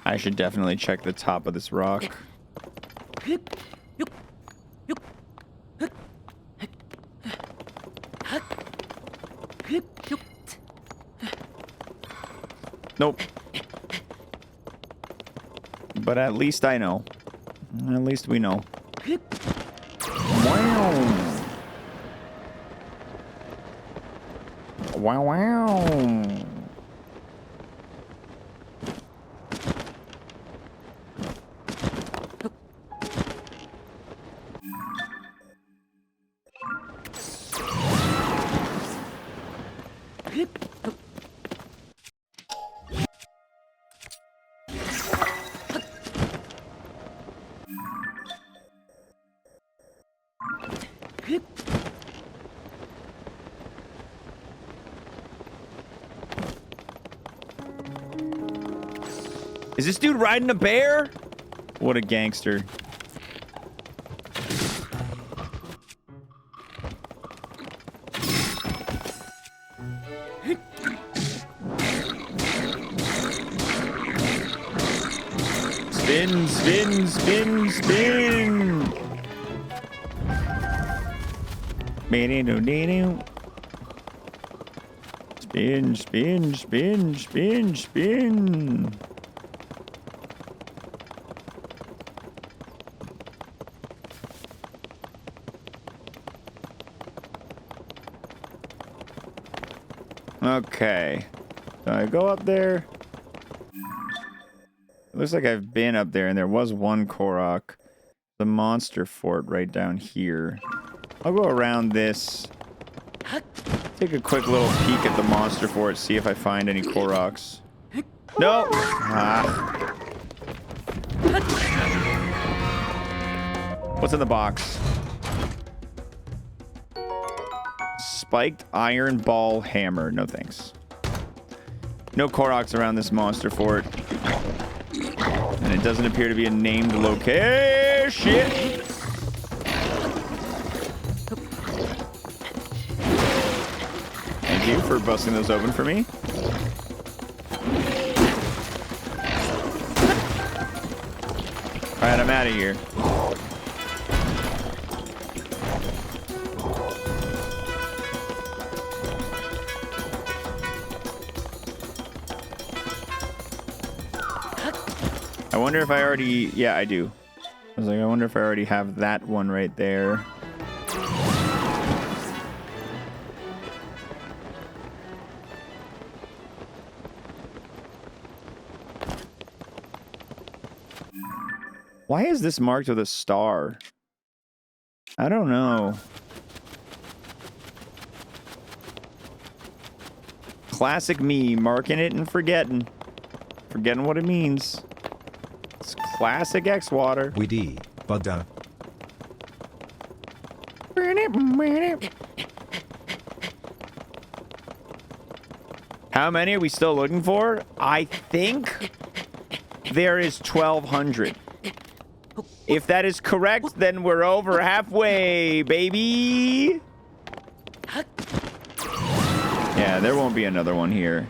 I should definitely check the top of this rock. Nope. But at least I know. At least we know. Wow. Wow, wow. Is this dude riding a bear? What a gangster. Spin, spin, spin, spin. Spin, spin, spin, spin, spin. Okay. So I go up there. It looks like I've been up there, and there was one Korok. The monster fort right down here. I'll go around this. Take a quick little peek at the monster fort, see if I find any Koroks. No! Ah. What's in the box? Spiked iron ball hammer. No thanks. No Koroks around this monster fort. And it doesn't appear to be a named location. Thank you for busting those open for me. Alright, I'm out of here. I wonder if I already... Yeah, I do. I was like, I wonder if I already have that one right there. Why is this marked with a star? I don't know. Classic me, marking it and forgetting. Forgetting what it means. It's Classic xwater. VODS, Buddha. How many are we still looking for? I think there is 1,200. If that is correct, then we're over halfway, baby. Yeah, there won't be another one here.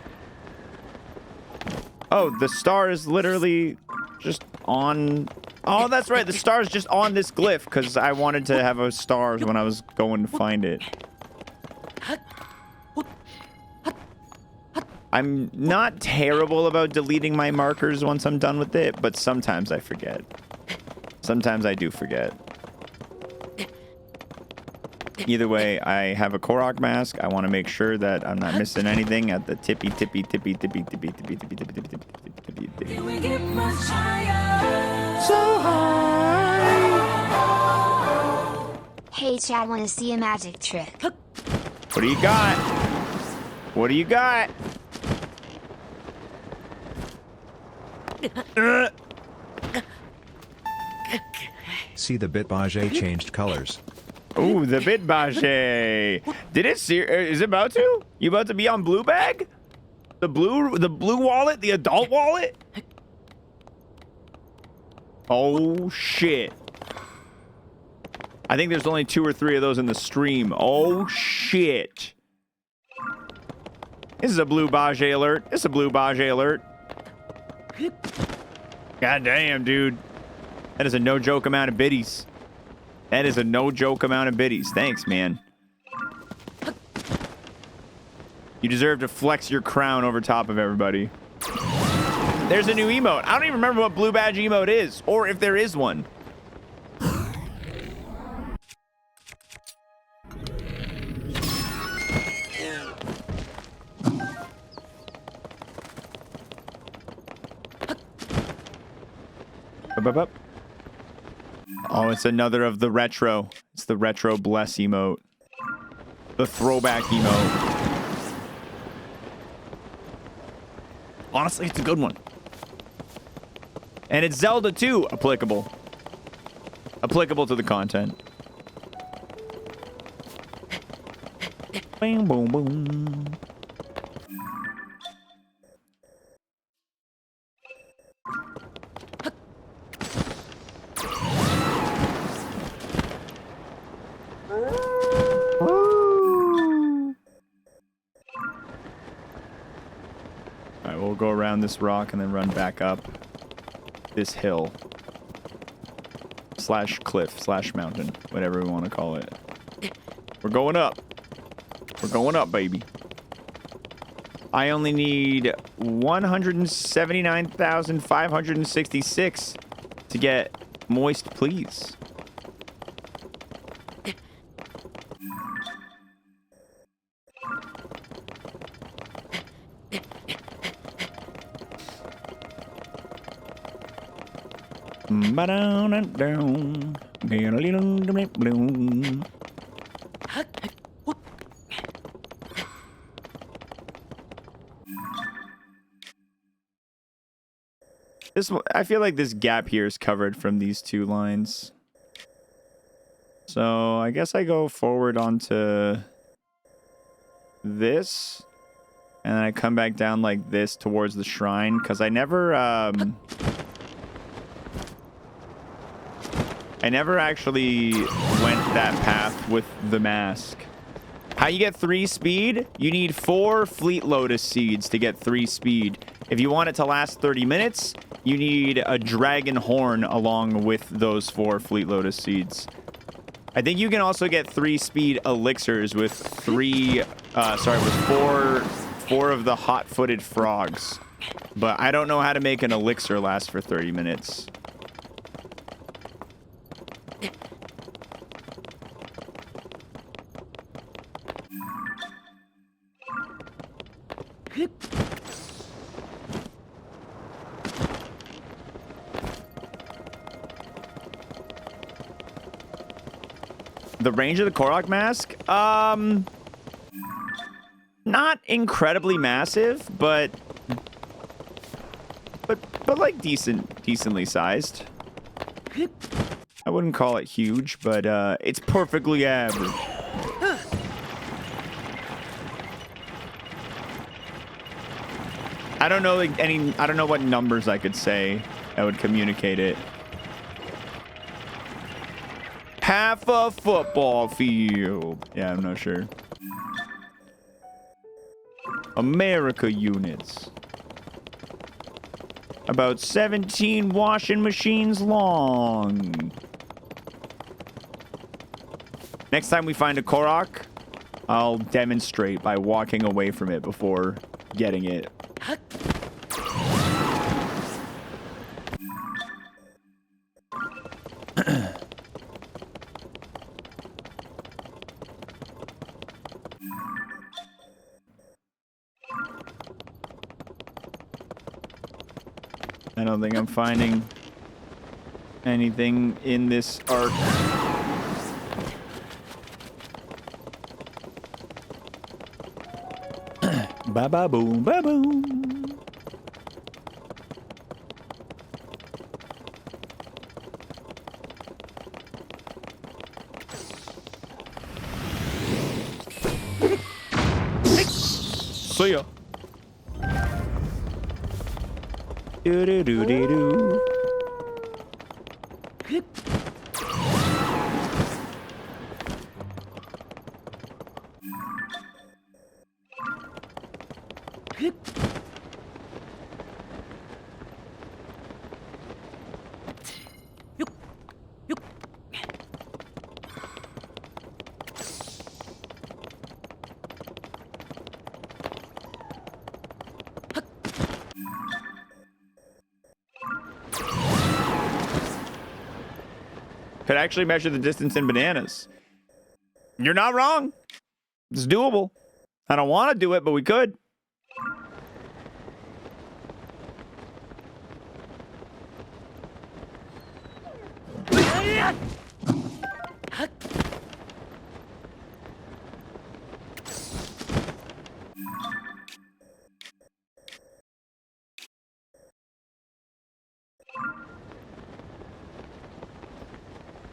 Oh, the star is literally just on... Oh, that's right. The star is just on this glyph because I wanted to have a star when I was going to find it. I'm not terrible about deleting my markers once I'm done with it, but sometimes I forget. Sometimes I do forget. Either way, I have a Korok mask. I want to make sure that I'm not missing anything at the tippy. So high. Hey Chad, wanna see a magic trick? What do you got? What do you got? See the Bitbage changed colors. Ooh, the Bitbage. Did it see? Is it about to? You about to be on blue bag? The blue wallet? The adult wallet? Oh, shit. I think there's only 2 or 3 of those in the stream. Oh, shit. This is a blue Bage alert. This is a blue Bage alert. God damn, dude. That is a no-joke amount of biddies. That is a no-joke amount of biddies. Thanks, man. You deserve to flex your crown over top of everybody. There's a new emote. I don't even remember what blue badge emote is, or if there is one. Up. Oh, it's another of the retro. It's the retro bless emote. The throwback emote. Honestly, it's a good one. And it's Zelda 2 applicable. Applicable to the content. Bing, boom, boom. Alright, we'll go around this rock and then run back up this hill. Slash cliff, slash mountain, whatever we want to call it. We're going up. We're going up, baby. I only need 179,566 to get moist, please. Down. This, I feel like this gap here is covered from these 2 lines. So I guess I go forward onto this, and then I come back down like this towards the shrine, because I never actually went that path with the mask. How you get 3 speed? You need 4 Fleet Lotus seeds to get 3 speed. If you want it to last 30 minutes, you need a dragon horn along with those 4 Fleet Lotus seeds. I think you can also get 3 speed elixirs with 4 of the hot-footed frogs. But I don't know how to make an elixir last for 30 minutes. The range of the Korok mask? Not incredibly massive, but but like decently sized. I wouldn't call it huge, but it's perfectly average. I don't know like I don't know what numbers I could say that would communicate it. Half a football field. Yeah, I'm not sure. America units. About 17 washing machines long. Next time we find a Korok, I'll demonstrate by walking away from it before getting it. I don't think I'm finding anything in this arc. Ba ba boom, ba boom. See ya. Do do do do do. Could actually measure the distance in bananas. You're not wrong. It's doable. I don't want to do it, but we could.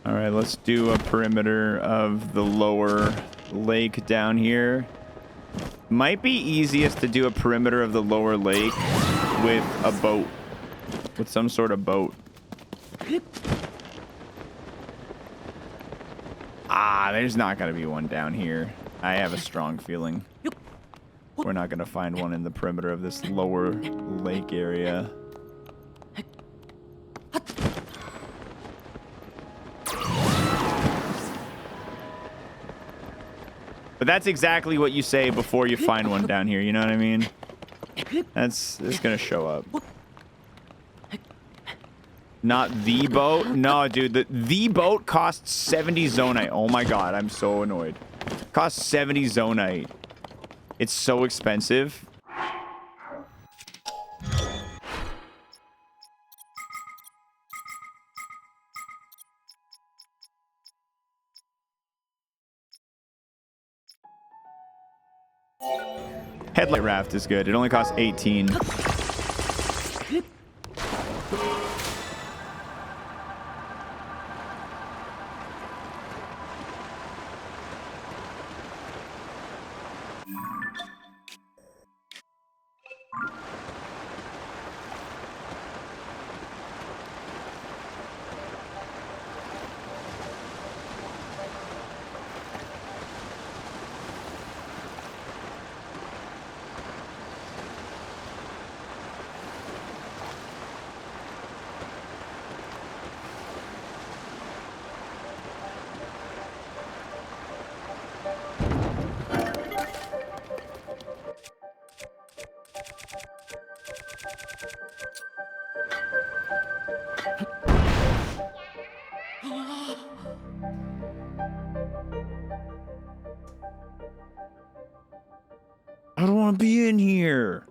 All right, let's do a perimeter of the lower lake down here. Might be easiest to do a perimeter of the lower lake with a boat. With some sort of boat. Ah, there's not going to be one down here. I have a strong feeling. We're not going to find one in the perimeter of this lower lake area. But that's exactly what you say before you find one down here, you know what I mean? It's gonna show up. Not the boat? No, dude, the boat costs 70 zonite. Oh my god, I'm so annoyed. Costs 70 zonite. It's so expensive. Headlight raft is good. It only costs 18. I don't want to be in here.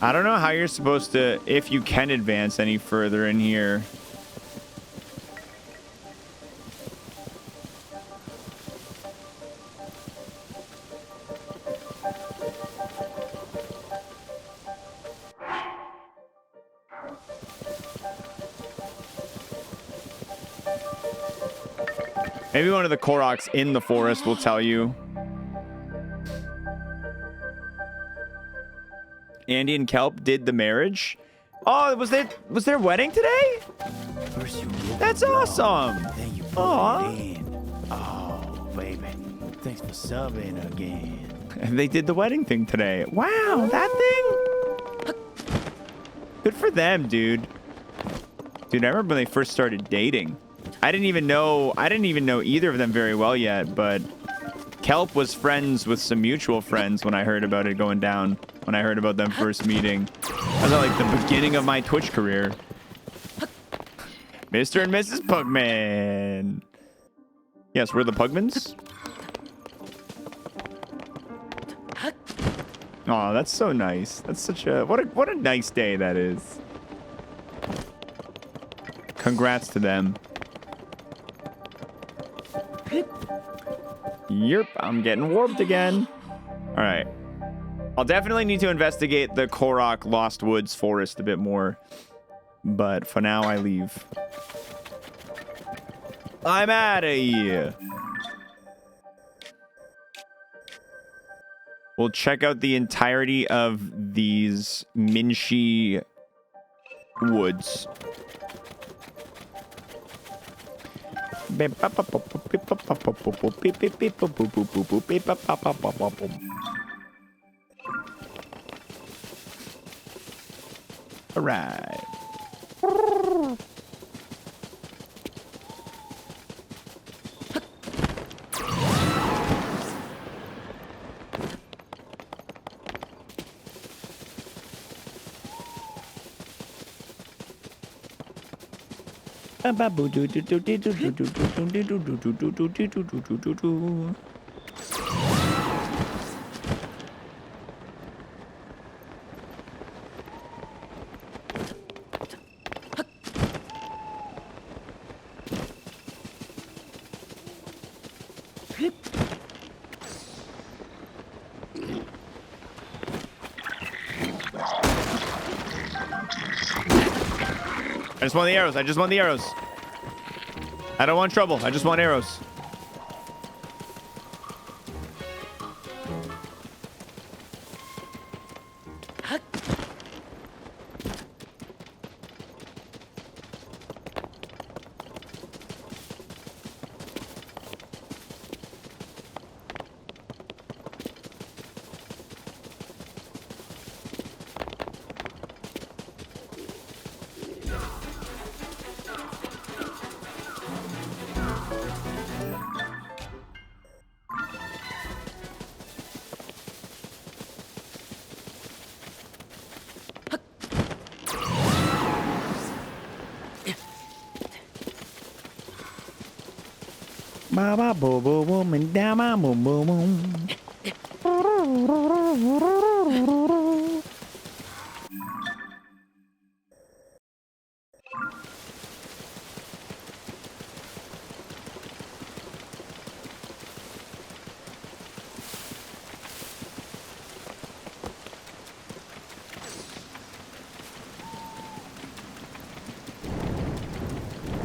I don't know how you're supposed to, if you can advance any further in here. Maybe one of the Koroks in the forest will tell you. Andy and Kelp did the marriage. Oh, was their wedding today? First you get That's the love, awesome. Then you put Aw. it in. Oh, baby. Thanks for subbing again. And they did the wedding thing today. Wow, that thing. Good for them, dude. Dude, I remember when they first started dating. I didn't even know either of them very well yet, but Kelp was friends with some mutual friends when I heard about it going down, when I heard about them first meeting. That was like the beginning of my Twitch career. Mr. and Mrs. Pugman. Yes, we're the Pugmans. Oh, that's so nice. That's such a what a nice day that is. Congrats to them. Yep, I'm getting warped again. All right. I'll definitely need to investigate the Korok Lost Woods forest a bit more. But for now, I leave. I'm out of here. We'll check out the entirety of these Minshi woods. All right. I just want the arrows. I just want the arrows. I don't want trouble. I just want arrows. Baba boo boo woman down my boom boom boom.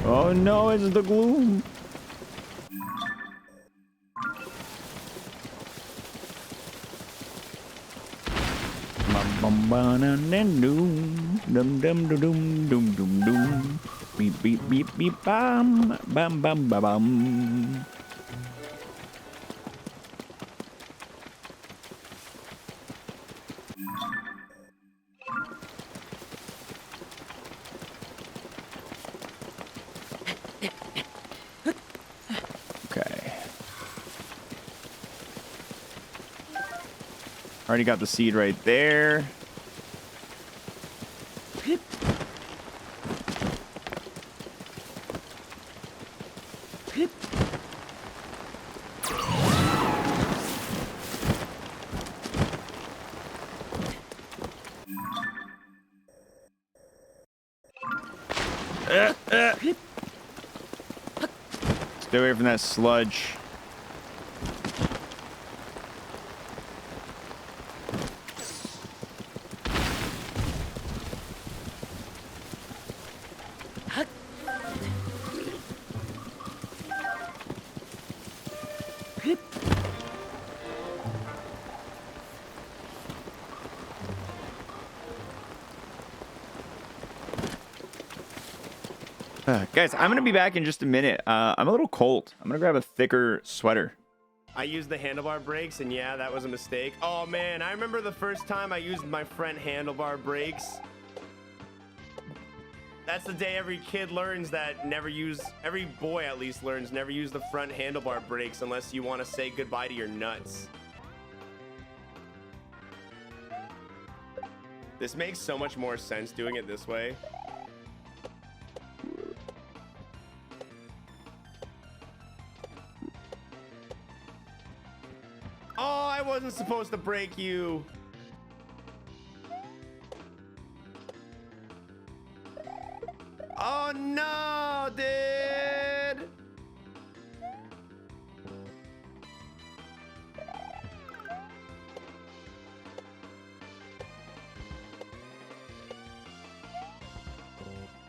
Oh no, it's the gloom. Dum dum dum dum dum dum dum. Beep beep beep beep bam bam bam bam bam. Okay. Already got the seed right there. Stay away from that sludge. Guys, I'm gonna be back in just a minute. I'm a little cold. I'm gonna grab a thicker sweater. I used the handlebar brakes, and yeah, that was a mistake. Oh man, I remember the first time I used my front handlebar brakes. That's the day every kid learns that every boy at least learns never use the front handlebar brakes unless you want to say goodbye to your nuts. This makes so much more sense doing it this way. Oh, I wasn't supposed to break you. Oh no, dude.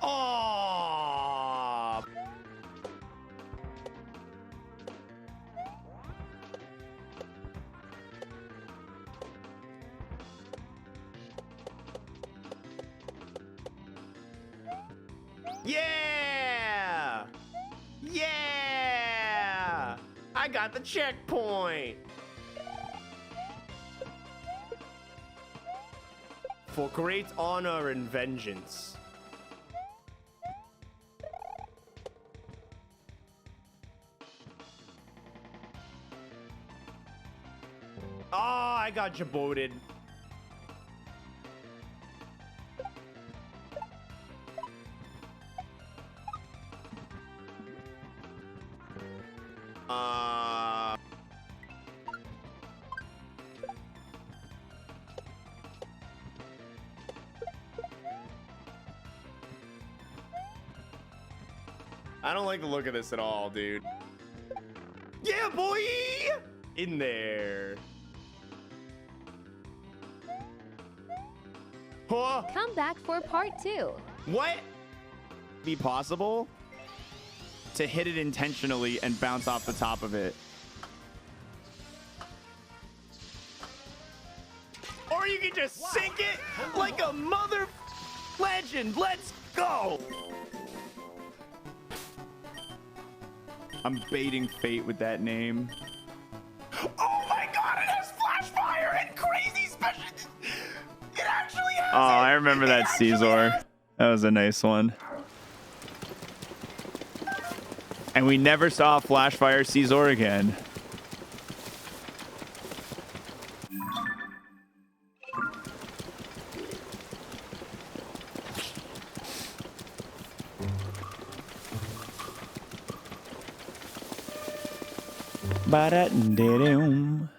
Oh. Yeah! Yeah! I got the checkpoint! For great honor and vengeance. Oh, I got jaboted. I don't like the look of this at all, dude. Yeah, boy! In there. Huh? Come back for part 2. What? Be possible to hit it intentionally and bounce off the top of it. Or you can just sink it like a mother legend. Let's go! I'm baiting fate with that name. Oh my god, it has flash fire and crazy special. It actually has. Oh, I remember that Caesar. That was a nice one. And we never saw Flashfire Caesar again. Ba-da-dee-dum.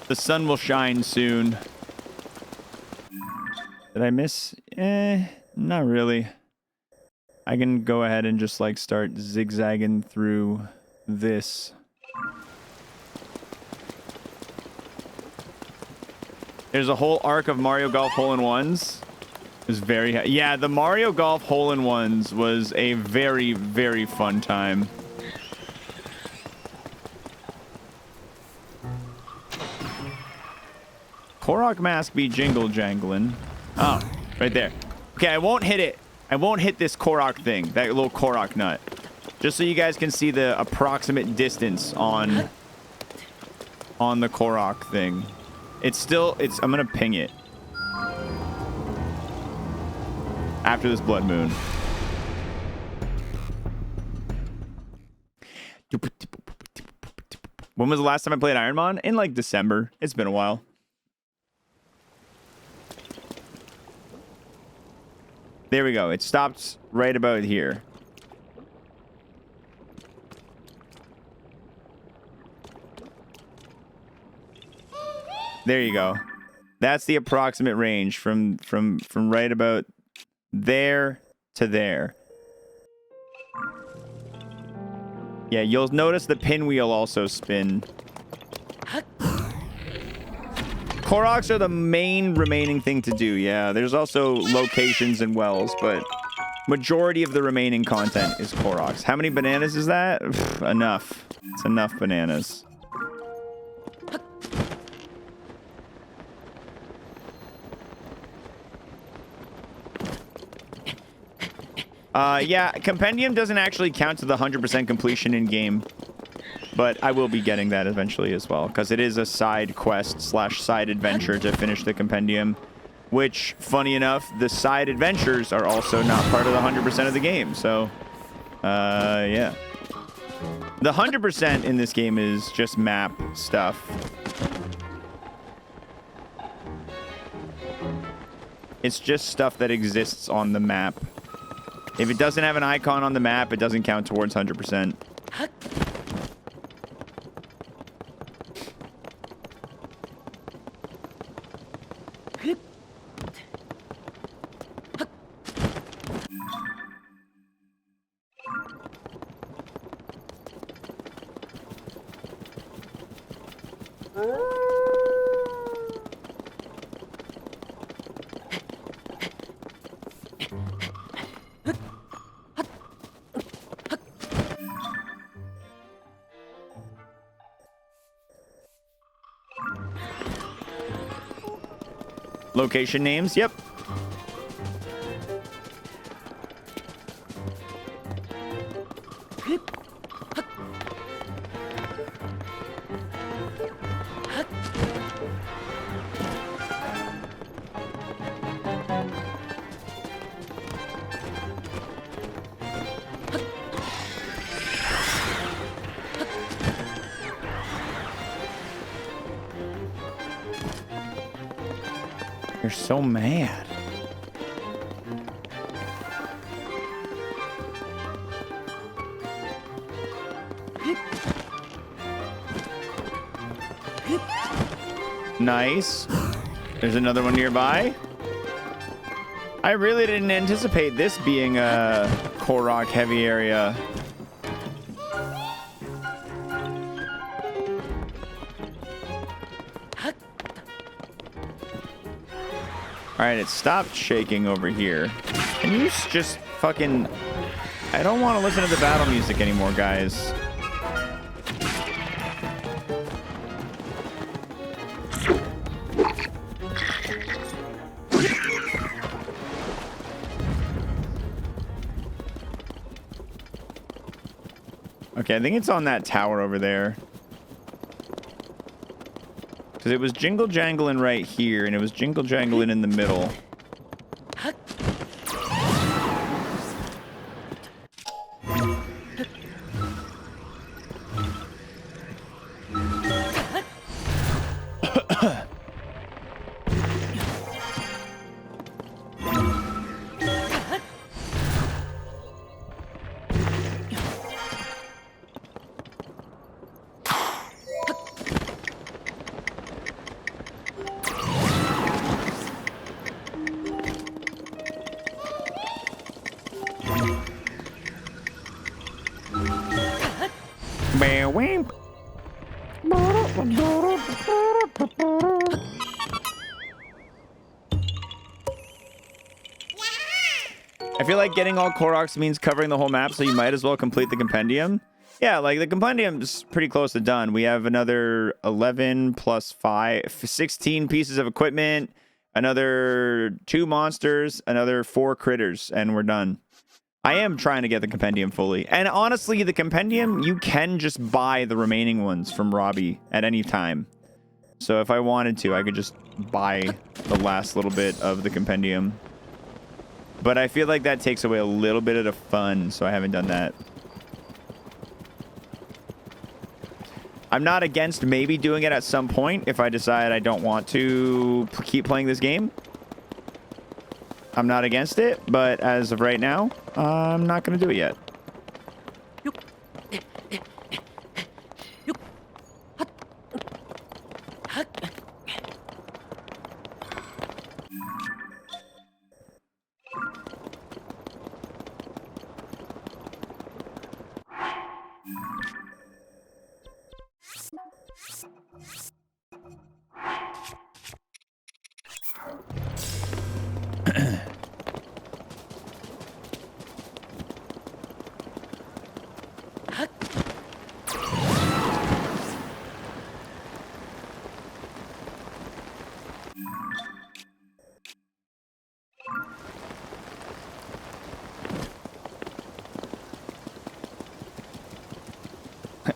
The sun will shine soon. Did I miss? Not really. I can go ahead and just like start zigzagging through this. There's a whole arc of Mario Golf hole-in-ones. It was very... Yeah, the Mario Golf hole-in-ones was a very, very fun time. Korok Mask be jingle jangling. Oh, right there. Okay, I won't hit it. I won't hit this Korok thing, that little Korok nut. Just so you guys can see the approximate distance on the Korok thing. I'm gonna ping it. After this blood moon. When was the last time I played Ironmon? In like December. It's been a while. There we go. It stopped right about here. There you go. That's the approximate range from right about there to there. Yeah, you'll notice the pinwheel also spin. Koroks are the main remaining thing to do. Yeah, there's also locations and wells, but majority of the remaining content is Koroks. How many bananas is that? Enough. It's enough bananas. Yeah, Compendium doesn't actually count to the 100% completion in game, but I will be getting that eventually as well, because it is a side quest / side adventure to finish the Compendium, which, funny enough, the side adventures are also not part of the 100% of the game, so, yeah. The 100% in this game is just map stuff. It's just stuff that exists on the map. If it doesn't have an icon on the map, it doesn't count towards 100%. Location names, yep. You're so mad. Nice. There's another one nearby. I really didn't anticipate this being a Korok heavy area. All right, it stopped shaking over here. Can you just fucking... I don't want to listen to the battle music anymore, guys. Okay, I think it's on that tower over there. Because it was jingle jangling right here, and it was jingle jangling in the middle. I feel like getting all Koroks means covering the whole map, so you might as well complete the compendium. Yeah, like the compendium's pretty close to done. We have another 11 plus 5, 16 pieces of equipment, another 2 monsters, another 4 critters, and we're done. I am trying to get the compendium fully. And honestly, the compendium, you can just buy the remaining ones from Robbie at any time. So if I wanted to, I could just buy the last little bit of the compendium. But I feel like that takes away a little bit of the fun, so I haven't done that. I'm not against maybe doing it at some point if I decide I don't want to keep playing this game. I'm not against it, but as of right now, I'm not going to do it yet.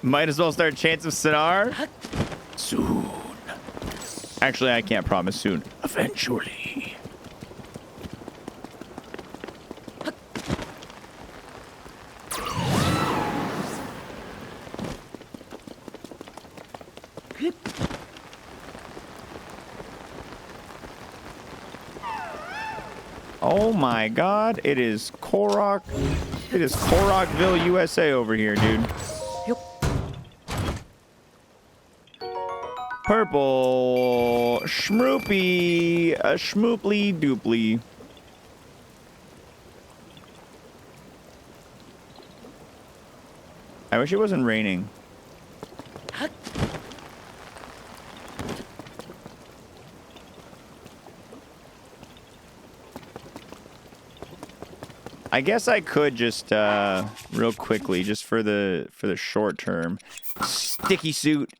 Might as well start Chants of Sinar. Soon. Actually, I can't promise soon. Eventually. Oh my god, it is Korok. It is Korokville, USA over here, dude. Purple Schmoopy, a Schmooply Dooply. I wish it wasn't raining. I guess I could just real quickly, just for the short term, sticky suit.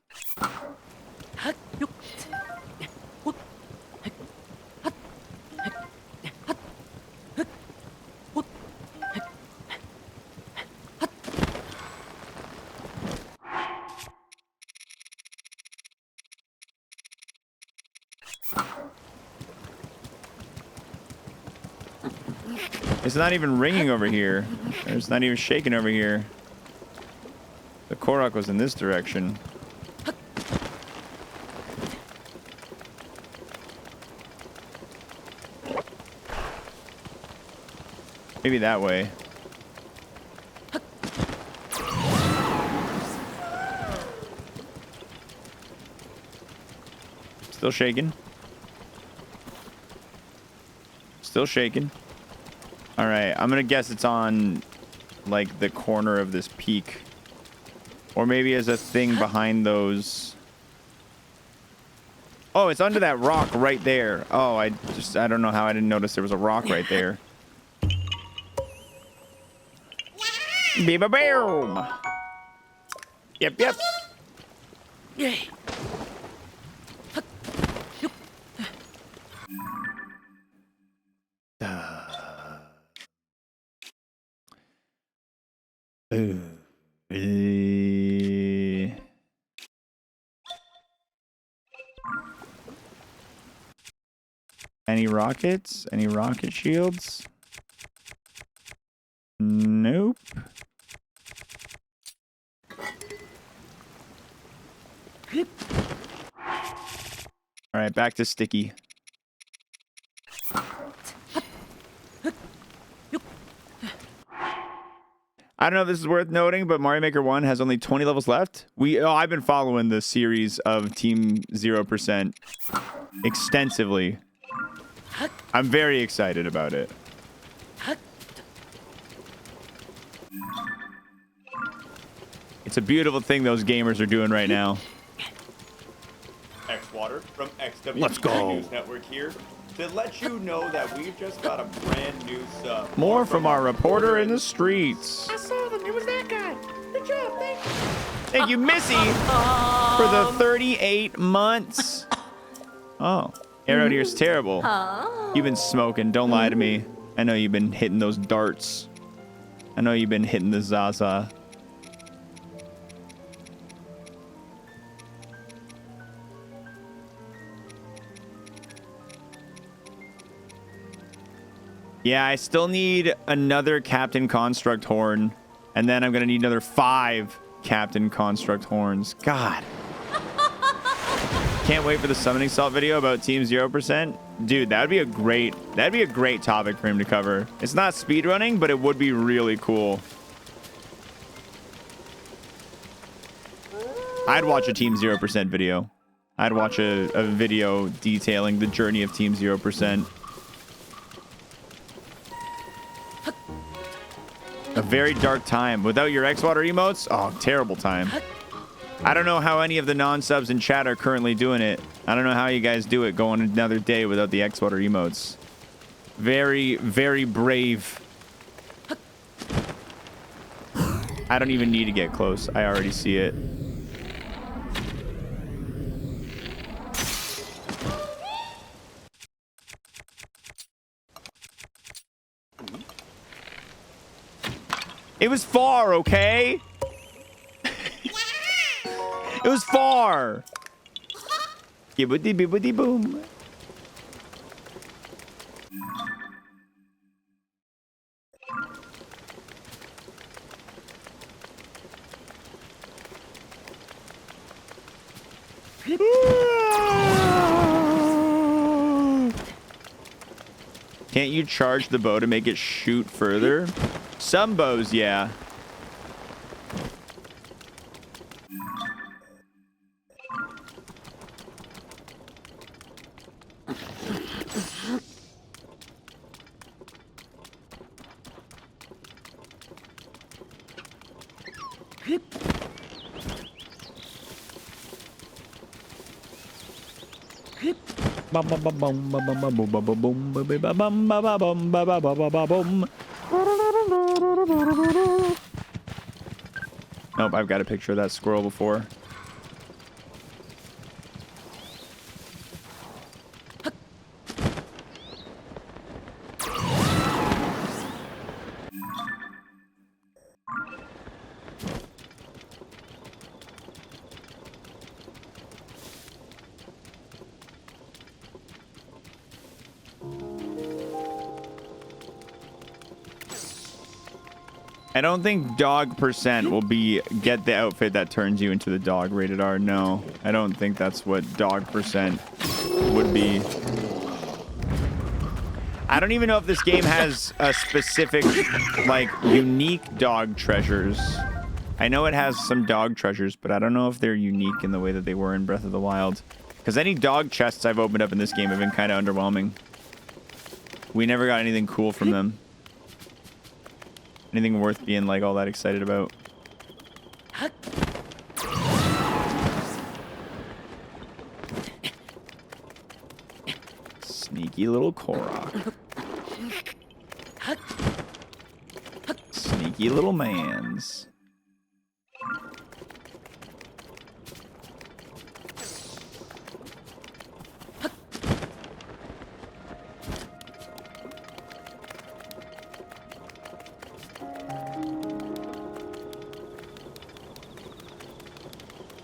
It's not even ringing over here. It's not even shaking over here. The Korok was in this direction. Maybe that way. Still shaking. Still shaking. All right, I'm gonna guess it's on like the corner of this peak, or maybe as a thing behind those. Oh, it's under that rock right there. Oh, I don't know how I didn't notice there was a rock right there. Beep boom. Yep, yep. Yay. Any rockets? Any rocket shields? Nope. All right, back to sticky. I don't know if this is worth noting, but Mario Maker 1 has only 20 levels left. I've been following the series of Team 0% extensively. I'm very excited about it. It's a beautiful thing those gamers are doing right now. xwater from XW Let's go. News Network here to let you know that we've just got a brand new sub. More from our reporter in the streets. I saw them. It was that guy. Good job. Thank you. Thank you, Missy, for the 38 months. Oh, Arrow here's terrible. You've been smoking. Don't lie to me. I know you've been hitting those darts. I know you've been hitting the Zaza. Yeah, I still need another Captain Construct Horn. And then I'm going to need another 5 Captain Construct Horns. God. Can't wait for the Summoning Salt video about Team 0%. Dude, that'd be a great topic for him to cover. It's not speedrunning, but it would be really cool. I'd watch a Team 0% video. I'd watch a video detailing the journey of Team 0%. A very dark time. Without your xwater emotes? Oh, terrible time. I don't know how any of the non-subs in chat are currently doing it. I don't know how you guys do it going another day without the xwater emotes. Very, very brave. I don't even need to get close. I already see it. It was far, okay? It was far. Gibbity bibbity boom. Can't you charge the bow to make it shoot further? Some bows, yeah. Nope, I've got a picture of that squirrel before. I don't think dog percent will be get the outfit that turns you into the dog rated R. No, I don't think that's what dog percent would be. I don't even know if this game has a specific, like, unique dog treasures. I know it has some dog treasures, but I don't know if they're unique in the way that they were in Breath of the Wild. Because any dog chests I've opened up in this game have been kind of underwhelming. We never got anything cool from them. Anything worth being, like, all that excited about. Sneaky little Korok. Sneaky little mans.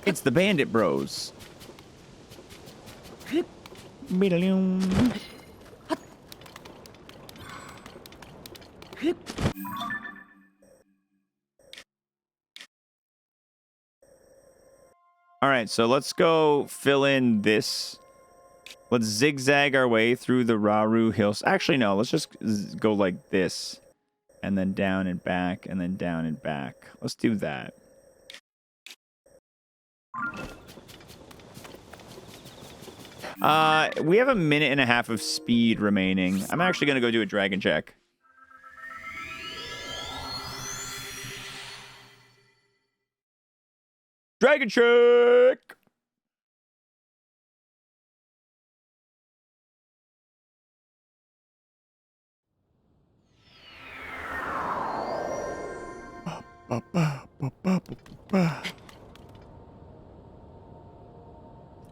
It's the Bandit Bros. All right, so let's go fill in this. Let's zigzag our way through the Raru Hills. Actually, no, let's just go like this. And then down and back, and then down and back. Let's do that. We have a minute and a half of speed remaining. I'm actually going to go do a dragon check. Dragon check!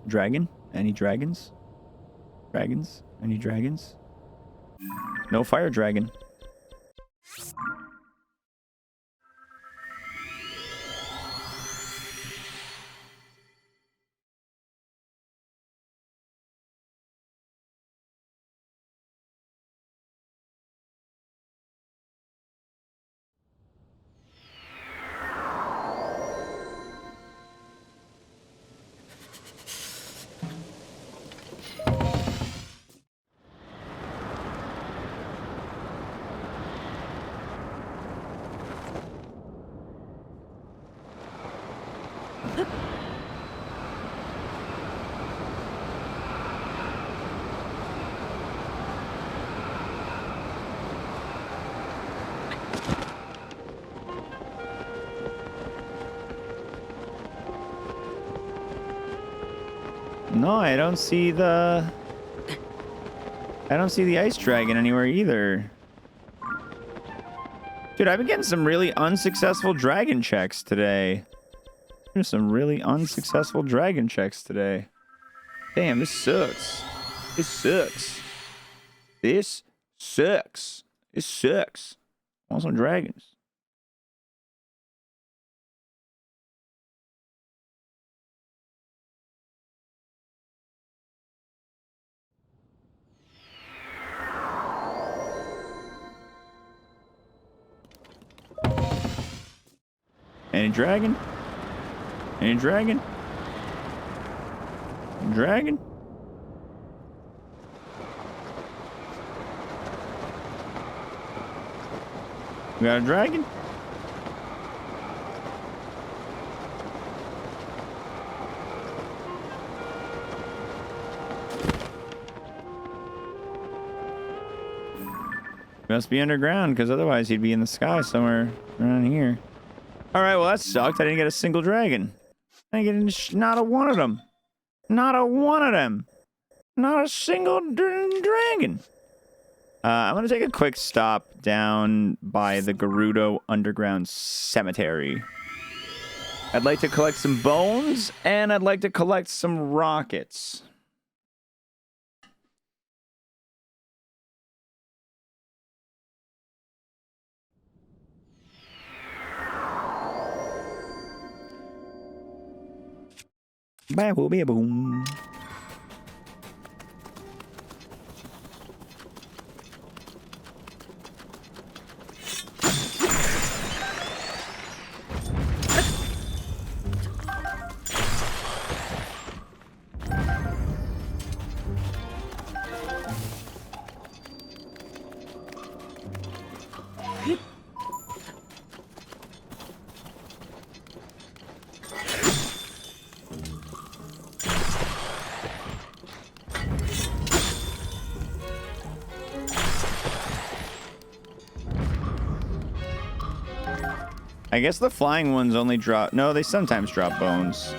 Dragon? Any dragons? Dragons? Any dragons? No fire dragon. No, I don't see the ice dragon anywhere either. Dude, I've been getting some really unsuccessful dragon checks today. There's some really unsuccessful dragon checks today. Damn, this sucks. This sucks. This sucks. This sucks. I want some dragons. Any dragon? Any dragon? Dragon? We got a dragon? Must be underground, because otherwise he'd be in the sky somewhere around here. All right, well, that sucked. I didn't get a single dragon. I didn't get not a one of them. Not a one of them. Not a single dragon. I'm going to take a quick stop down by the Gerudo Underground Cemetery. I'd like to collect some bones, and I'd like to collect some rockets. Boom. I guess the flying ones only drop... No, they sometimes drop bones.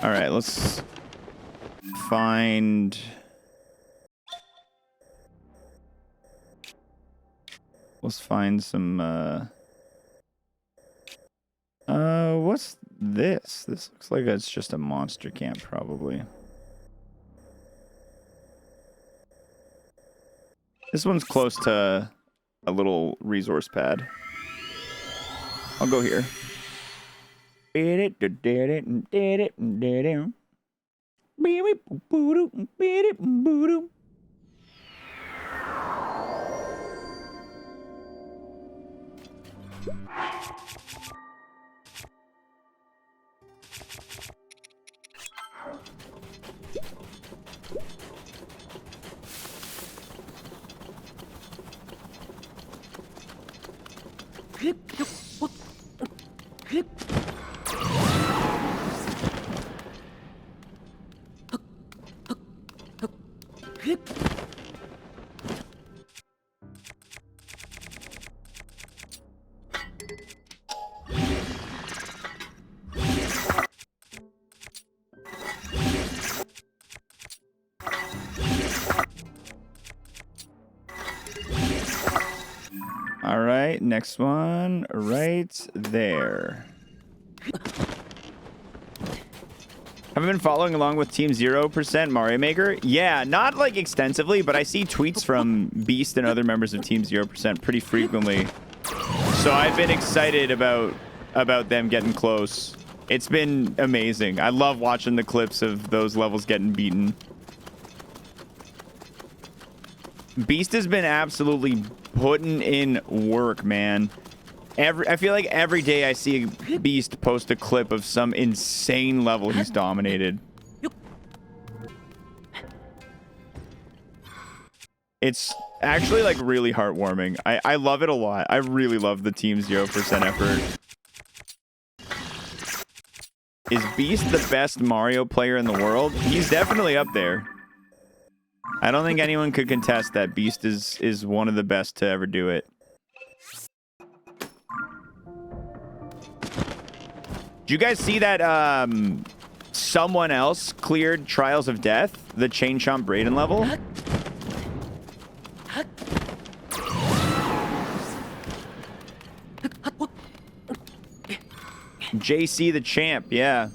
All right, let's find... Let's find some, what's this? This looks like it's just a monster camp, probably. This one's close to a little resource pad. I'll go here. All right, next one right there. Have I been following along with Team 0% Mario Maker? Yeah, not like extensively, but I see tweets from Beast and other members of Team 0% pretty frequently. So I've been excited about them getting close. It's been amazing. I love watching the clips of those levels getting beaten. Beast has been absolutely putting in work, man. I feel like every day I see Beast post a clip of some insane level he's dominated. It's actually like really heartwarming. I love it a lot. I really love the team 0% effort. Is Beast the best Mario player in the world? He's definitely up there. I don't think anyone could contest that Beast is one of the best to ever do it. Did you guys see that someone else cleared Trials of Death, the Chain Chomp Brayden level? JC the Champ, yeah.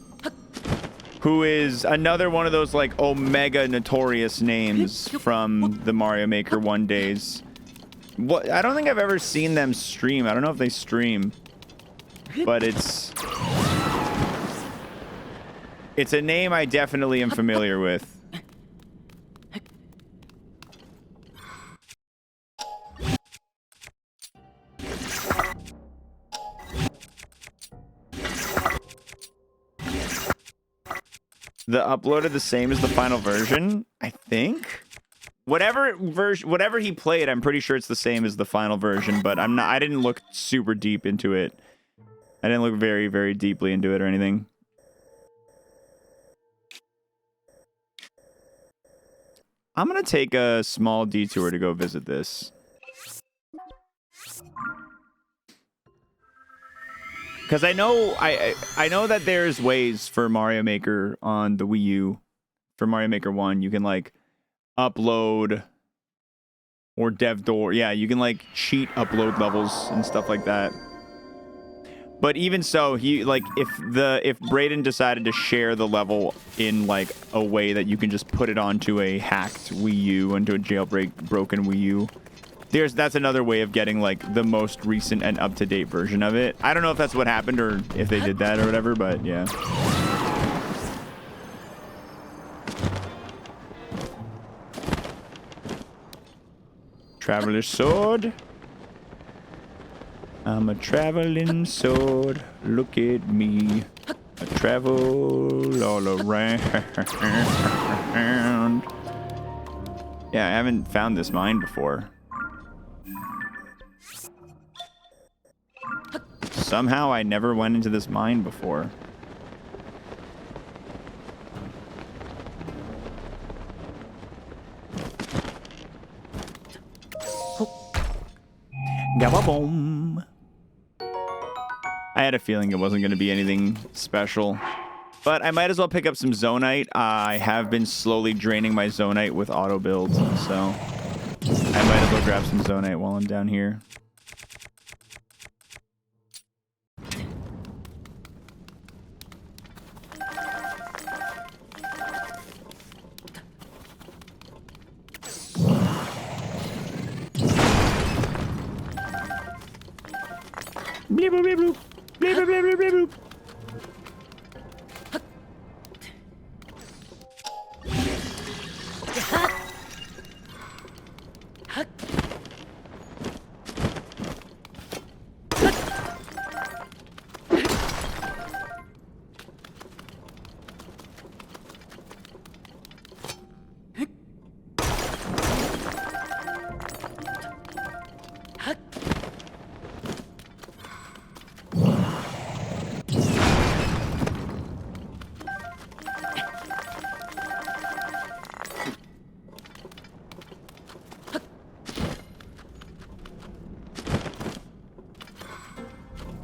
Who is another one of those like Omega notorious names from the Mario Maker 1 days. What? I don't think I've ever seen them stream. I don't know if they stream. But it's a name I definitely am familiar with. The uploaded the same as the final version, I think. Whatever he played, I'm pretty sure it's the same as the final version, but I didn't look super deep into it. I didn't look very, very deeply into it or anything. I'm gonna take a small detour to go visit this. Because I know that there's ways for Mario Maker on the Wii U, for Mario Maker 1, you can like upload or DevDoor. Yeah, you can like cheat upload levels and stuff like that. But even so, he like if Brayden decided to share the level in like a way that you can just put it onto a hacked Wii U, into a broken Wii U. That's another way of getting like the most recent and up-to-date version of it. I don't know if that's what happened or if they did that or whatever, but yeah. Traveler's sword. I'm a traveling sword. Look at me. I travel all around. Yeah, I haven't found this mine before. Somehow I never went into this mine before. Gababoom. I had a feeling it wasn't going to be anything special. But I might as well pick up some Zonite. I have been slowly draining my Zonite with auto builds, so I might as well grab some Zonite while I'm down here. Bleep, bleep, bleep, bleep, bleep, bleep, bleep, bleep.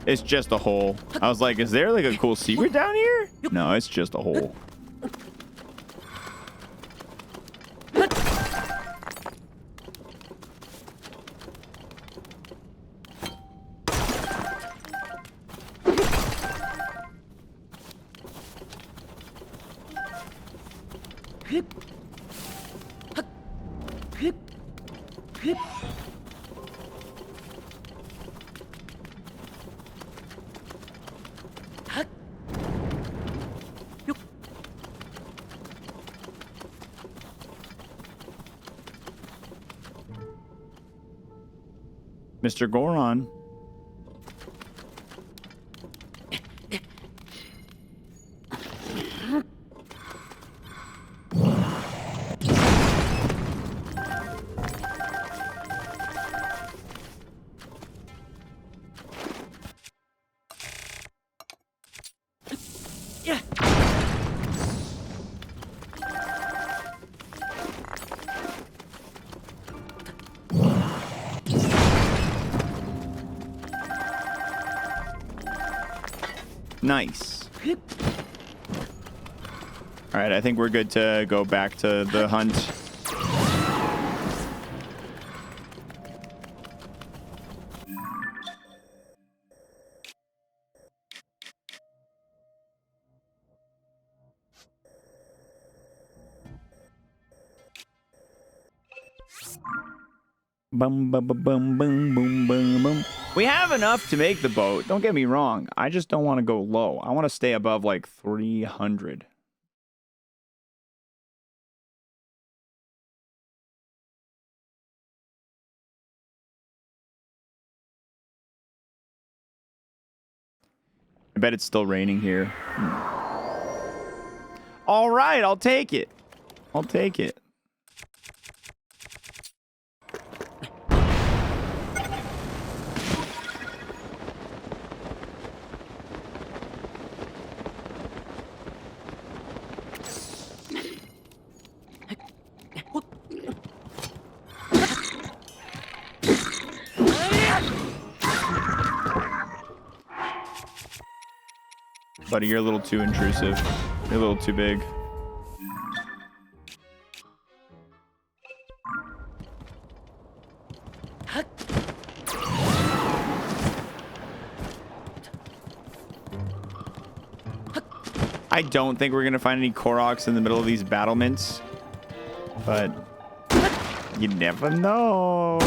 It's just a hole. I was like, is there like a cool secret down here? No, it's just a hole. Mr. Goron. Nice. All right, I think we're good to go back to the hunt. Bum, bum, bum, bum, bum, bum, bum, bum. We have enough to make the boat. Don't get me wrong. I just don't want to go low. I want to stay above like 300. I bet it's still raining here. All right, I'll take it. I'll take it. Buddy, you're a little too intrusive. You're a little too big. I don't think we're going to find any Koroks in the middle of these battlements, but you never know.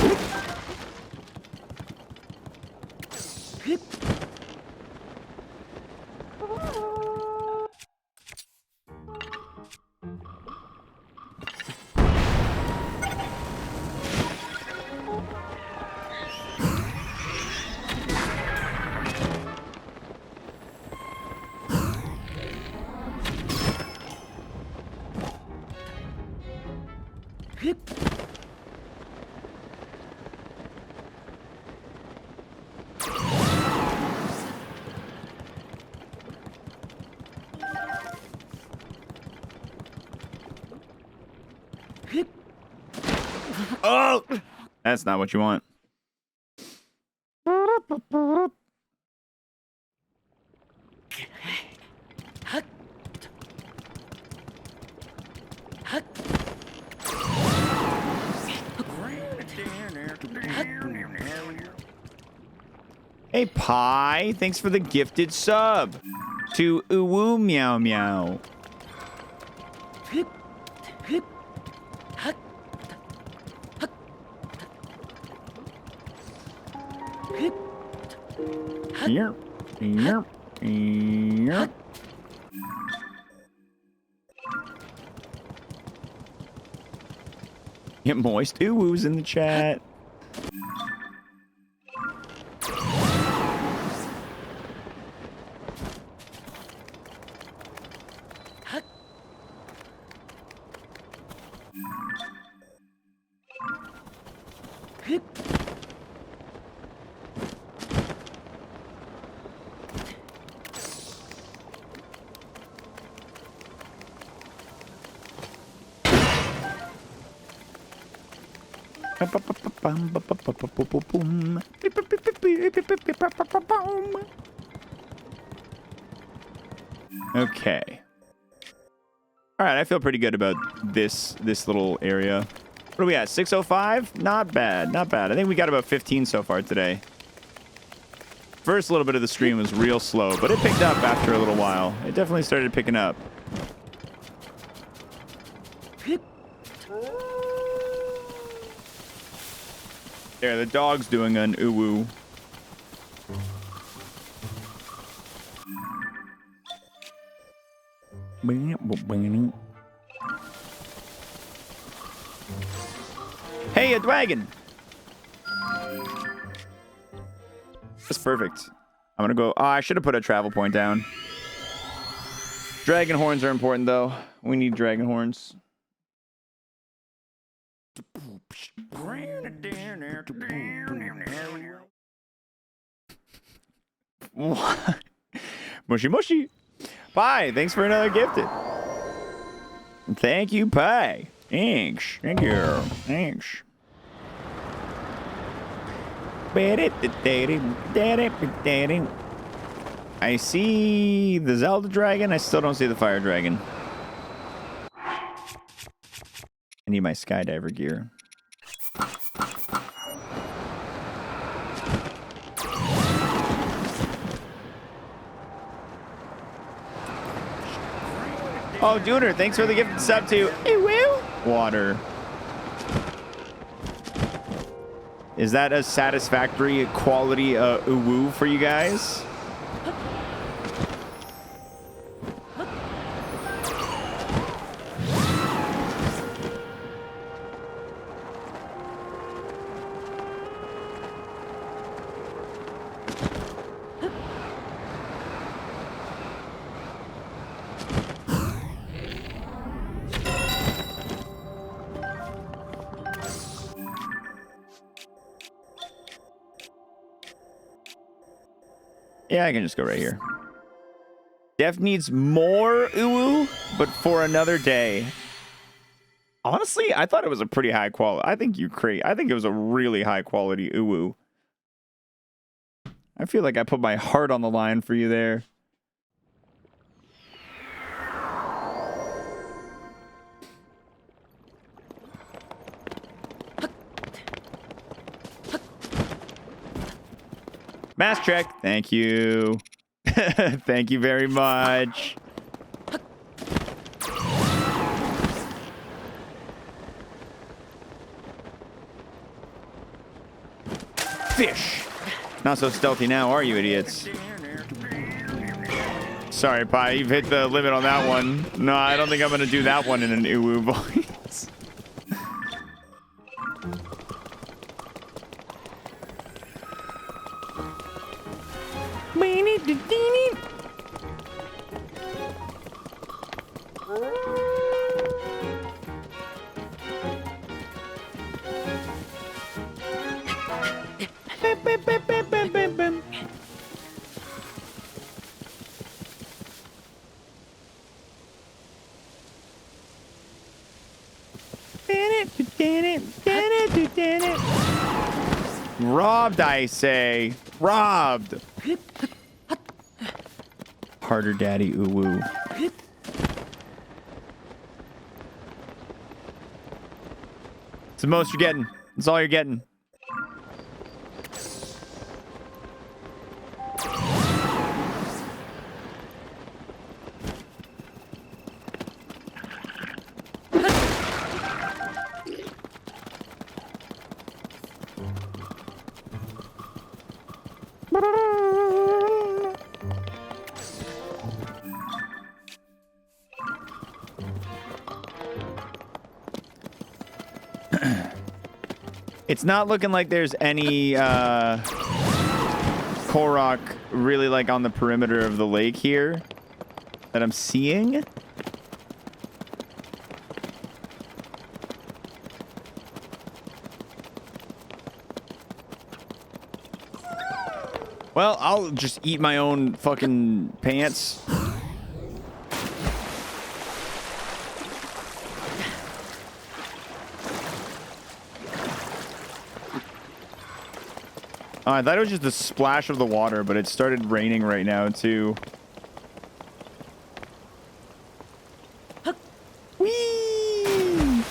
Oh, that's not what you want. Hey, Pie, thanks for the gifted sub to Uwu Meow Meow. Here, here, here. Get moist Uwu's in the chat. Okay. All right, I feel pretty good about this little area. What are we at? 605? Not bad, not bad. I think we got about 15 so far today. First little bit of the stream was real slow, but it picked up after a little while. It definitely started picking up. There, the dog's doing an uwu. Hey, a dragon! That's perfect. I'm gonna go... Oh, I should have put a travel point down. Dragon horns are important, though. We need dragon horns. What? Mushy mushy. Pie, thanks for another gifted. Thank you, Pie. Thanks. Thank you. Thanks. I see the Zelda dragon. I still don't see the fire dragon. I need my skydiver gear. Oh, Junior, thanks for the gift sub to water. Is that a satisfactory quality uwu for you guys? Yeah, I can just go right here. Def needs more uwu, but for another day. Honestly, I thought it was a pretty high quality. I think it was a really high quality uwu. I feel like I put my heart on the line for you there. Mass check. Thank you. Thank you very much. Fish. Not so stealthy now, are you idiots? Sorry, Pi. You've hit the limit on that one. No, I don't think I'm going to do that one in an uwu voice. Robbed, I say. Robbed. Harder daddy uwu. It's the most you're getting. It's all you're getting. It's not looking like there's any Korok really like on the perimeter of the lake here that I'm seeing. Well, I'll just eat my own fucking pants. Oh, I thought it was just the splash of the water, but it started raining right now, too. Whee!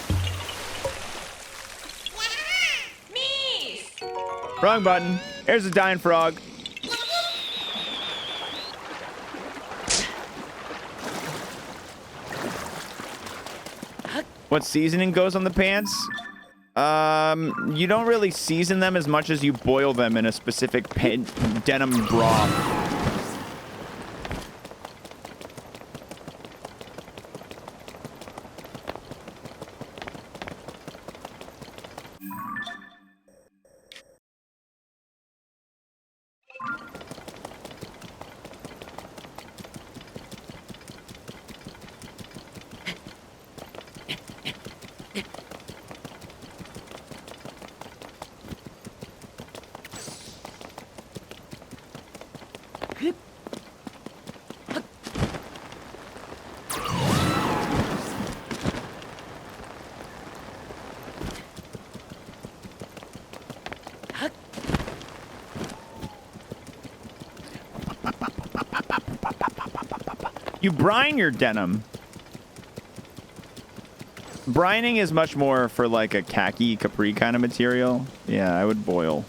Wrong button. There's a dying frog. What seasoning goes on the pants? You don't really season them as much as you boil them in a specific denim broth. You brine your denim. Brining is much more for like a khaki capri kind of material. Yeah, I would boil.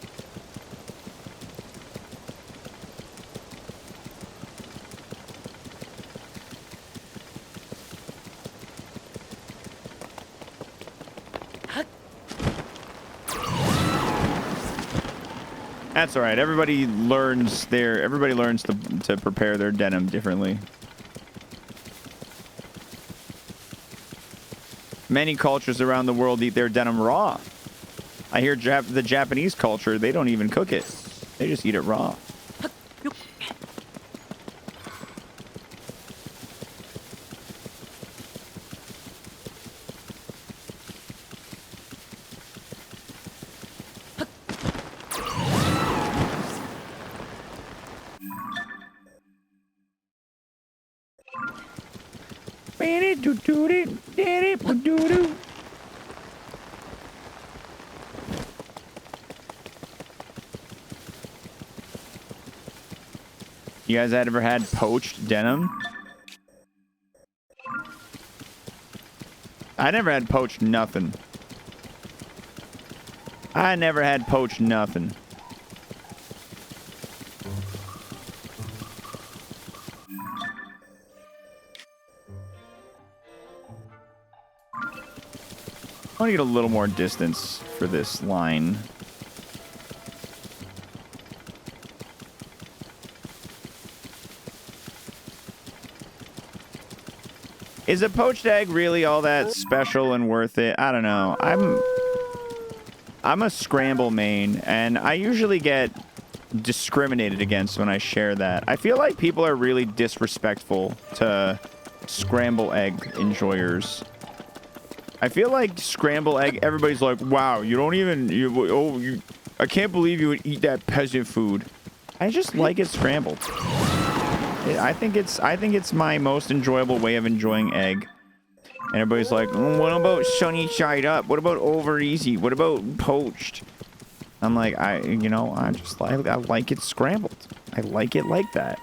That's all right. Everybody learns to prepare their denim differently. Many cultures around the world eat their denim raw. I hear the Japanese culture, they don't even cook it. They just eat it raw. You guys ever had poached denim? I never had poached nothing. I never had poached nothing. I want to get a little more distance for this line. Is a poached egg really all that special and worth it? I don't know. I'm a scramble main, and I usually get discriminated against when I share that. I feel like people are really disrespectful to scramble egg enjoyers. I feel like scramble egg, everybody's like, wow, you don't even, I can't believe you would eat that peasant food. I just like it scrambled. I think it's my most enjoyable way of enjoying egg. And everybody's like, what about sunny side up? What about over easy? What about poached? I'm like, I like it scrambled. I like it like that.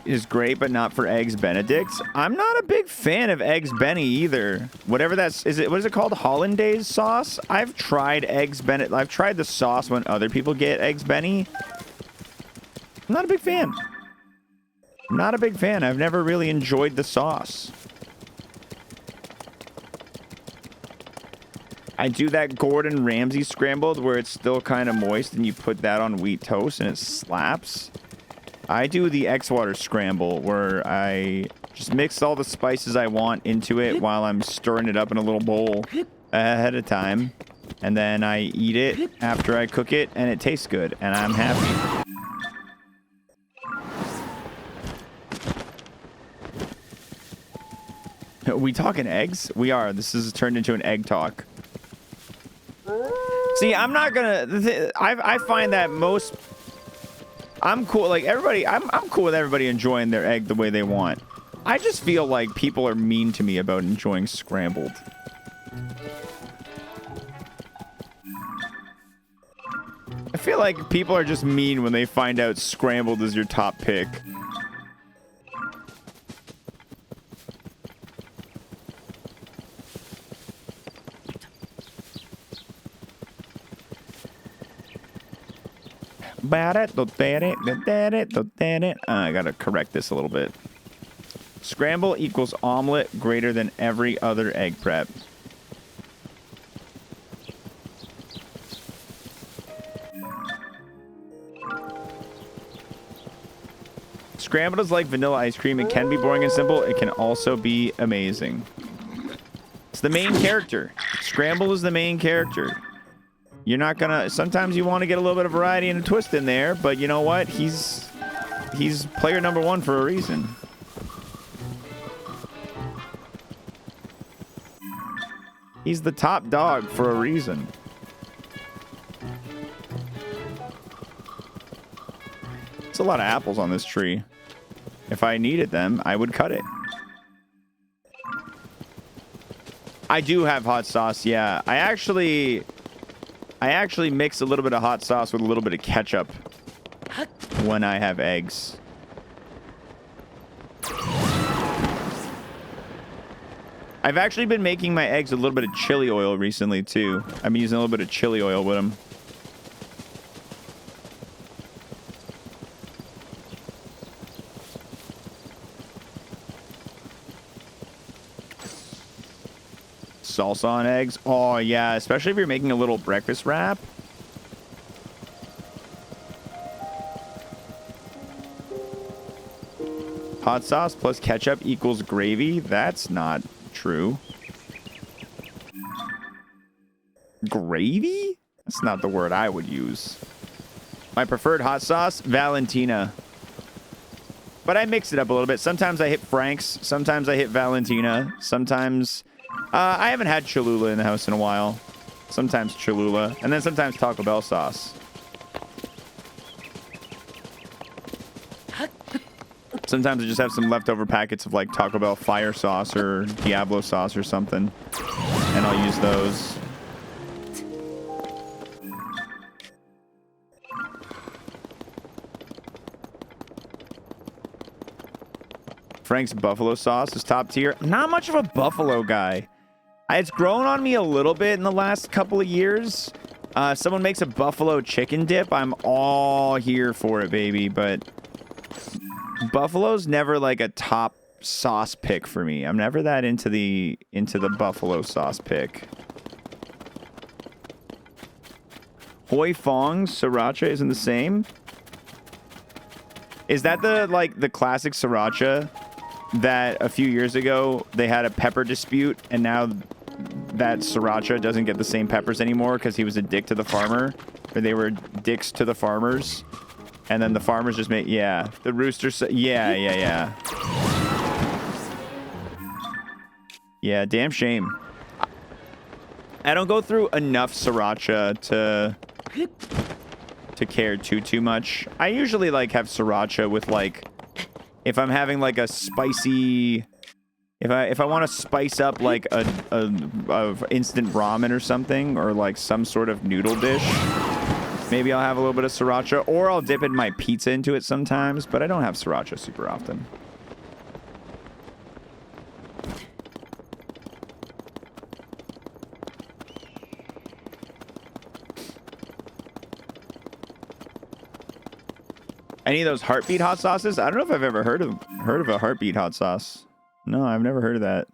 Is great, but not for eggs Benedicts. I'm not a big fan of eggs Benny either. Whatever what is it called? Hollandaise sauce? I've tried eggs Benedict. I've tried the sauce when other people get eggs Benny. I'm not a big fan. Not a big fan. I've never really enjoyed the sauce. I do that Gordon Ramsay scrambled where it's still kind of moist and you put that on wheat toast and it slaps. I do the xwater scramble where I just mix all the spices I want into it while I'm stirring it up in a little bowl ahead of time. And then I eat it after I cook it and it tastes good and I'm happy. Are we talking eggs? We are. This has turned into an egg talk. See, I'm not gonna... I find that most... I'm cool, like everybody, I'm cool with everybody enjoying their egg the way they want. I just feel like people are mean to me about enjoying scrambled. I feel like people are just mean when they find out scrambled is your top pick. I gotta correct this a little bit. Scramble equals omelet greater than every other egg prep. Scrambled is like vanilla ice cream. It can be boring and simple. It can also be amazing. It's the main character. Scramble is the main character. You're not gonna... Sometimes you want to get a little bit of variety and a twist in there, but you know what? He's player number one for a reason. He's the top dog for a reason. It's a lot of apples on this tree. If I needed them, I would cut it. I do have hot sauce, yeah. I actually mix a little bit of hot sauce with a little bit of ketchup when I have eggs. I've actually been making my eggs with a little bit of chili oil recently, too. I'm using a little bit of chili oil with them. Salsa on eggs. Oh, yeah. Especially if you're making a little breakfast wrap. Hot sauce plus ketchup equals gravy. That's not true. Gravy? That's not the word I would use. My preferred hot sauce, Valentina. But I mix it up a little bit. Sometimes I hit Frank's. Sometimes I hit Valentina. Sometimes... I haven't had Cholula in the house in a while. Sometimes Cholula. And then sometimes Taco Bell sauce. Sometimes I just have some leftover packets of like Taco Bell fire sauce or Diablo sauce or something. And I'll use those. Frank's buffalo sauce is top tier. Not much of a buffalo guy. It's grown on me a little bit in the last couple of years. Someone makes a buffalo chicken dip. I'm all here for it, baby. But buffalo's never like a top sauce pick for me. I'm never that into the buffalo sauce pick. Hoi Fong sriracha isn't the same. Is that the classic sriracha that a few years ago they had a pepper dispute, and now that sriracha doesn't get the same peppers anymore because he was a dick to the farmer, or they were dicks to the farmers, and then the farmers just made, yeah, the rooster, yeah, damn shame. I don't go through enough sriracha to care too much. I usually like have sriracha with like, if I'm having like a spicy, if I want to spice up like a instant ramen or something, or like some sort of noodle dish, maybe I'll have a little bit of sriracha, or I'll dip in my pizza into it sometimes, but I don't have sriracha super often. Any of those heartbeat hot sauces? I don't know if I've ever heard of a heartbeat hot sauce. No, I've never heard of that.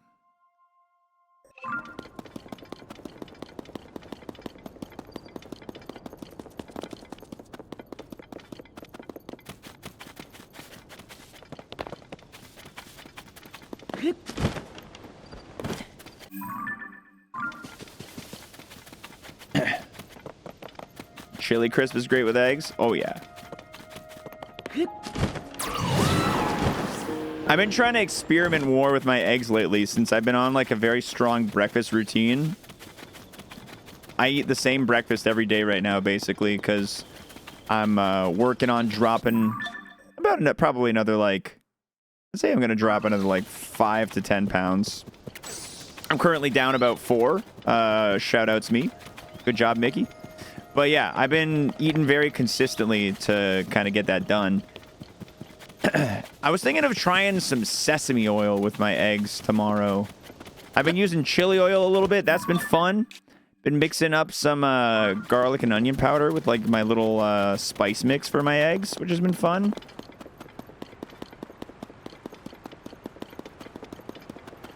Chili crisp is great with eggs. Oh yeah. I've been trying to experiment more with my eggs lately since I've been on like a very strong breakfast routine. I eat the same breakfast every day right now, basically, because I'm working on dropping about probably another like, let's say I'm going to drop another like 5 to 10 pounds. I'm currently down about 4. Shout out to me. Good job, Mickey. But yeah, I've been eating very consistently to kind of get that done. I was thinking of trying some sesame oil with my eggs tomorrow. I've been using chili oil a little bit. That's been fun. Been mixing up some garlic and onion powder with like my little spice mix for my eggs, which has been fun.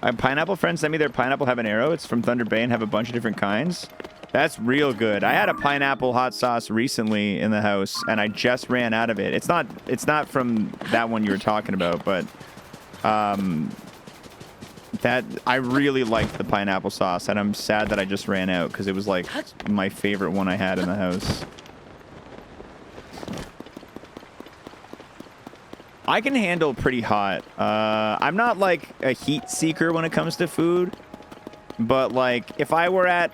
Pineapple friends sent me their pineapple habanero. It's from Thunder Bay and have a bunch of different kinds. That's real good. I had a pineapple hot sauce recently in the house, and I just ran out of it. It's not from that one you were talking about, but that I really liked the pineapple sauce, and I'm sad that I just ran out because it was like my favorite one I had in the house. I can handle pretty hot. I'm not like a heat seeker when it comes to food, but like if I were at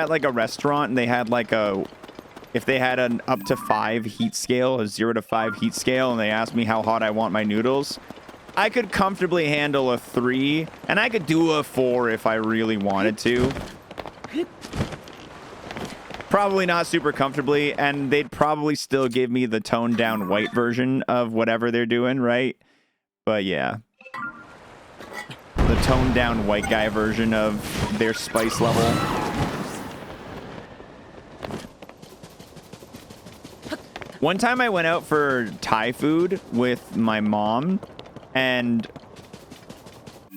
like a restaurant and they had like if they had an up to 5 heat scale, a 0 to 5 heat scale, and they asked me how hot I want my noodles, I could comfortably handle a 3, and I could do a 4 if I really wanted to. Probably not super comfortably, and they'd probably still give me the toned down white version of whatever they're doing, right? But yeah. The toned down white guy version of their spice level. One time I went out for Thai food with my mom, and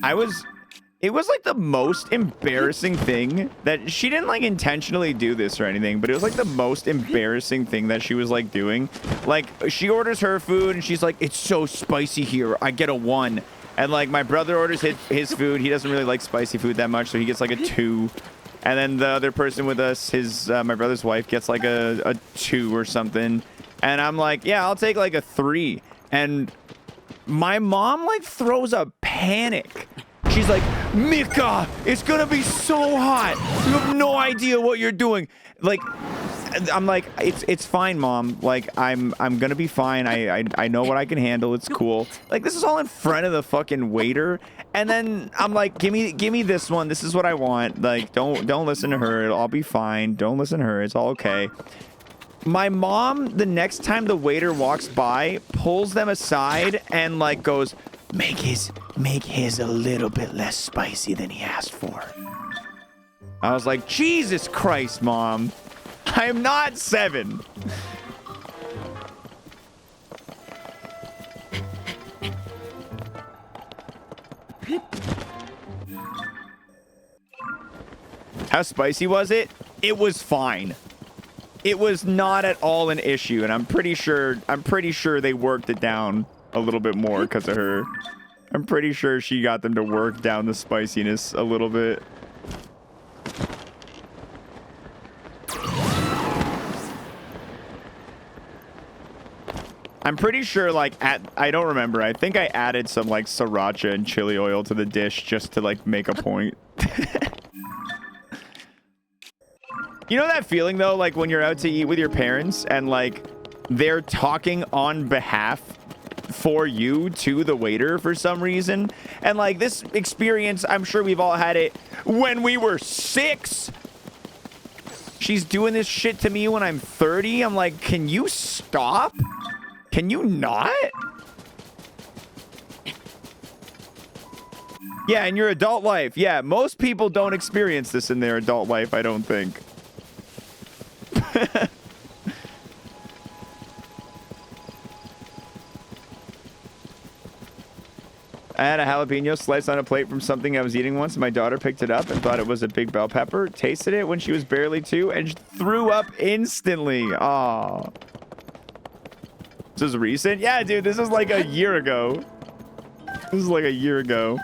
it was like the most embarrassing thing that she didn't like intentionally do this or anything, but it was like the most embarrassing thing that she was like doing. Like she orders her food and she's like, it's so spicy here, I get a 1. And like my brother orders his food. He doesn't really like spicy food that much, so he gets like a 2. And then the other person with us, my brother's wife, gets like a 2 or something. And I'm like, yeah, I'll take like a 3. And my mom like throws a panic. She's like, Mika, it's gonna be so hot. You have no idea what you're doing. Like, I'm like, it's fine, Mom. Like, I'm gonna be fine. I know what I can handle. It's cool. Like, this is all in front of the fucking waiter. And then I'm like, give me this one. This is what I want. Like, don't listen to her. It'll all be fine. Don't listen to her. It's all okay. My mom, the next time the waiter walks by, pulls them aside and like goes, make his a little bit less spicy than he asked for. I was like, Jesus Christ, Mom. I'm not 7. How spicy was it? It was fine. It was not at all an issue, and I'm pretty sure they worked it down a little bit more because of her. I'm pretty sure she got them to work down the spiciness a little bit. I'm pretty sure, like, I don't remember. I think I added some, like, sriracha and chili oil to the dish just to, like, make a point. You know that feeling, though, like, when you're out to eat with your parents and, like, they're talking on behalf for you to the waiter for some reason? And, like, this experience, I'm sure we've all had it when we were 6. She's doing this shit to me when I'm 30. I'm like, can you stop? Can you not? Yeah, in your adult life. Yeah, most people don't experience this in their adult life, I don't think. I had a jalapeno slice on a plate from something I was eating once. My daughter picked it up and thought it was a big bell pepper. Tasted it when she was barely 2 and threw up instantly. Aw. This is recent? Yeah, dude, this is like a year ago. This is like a year ago.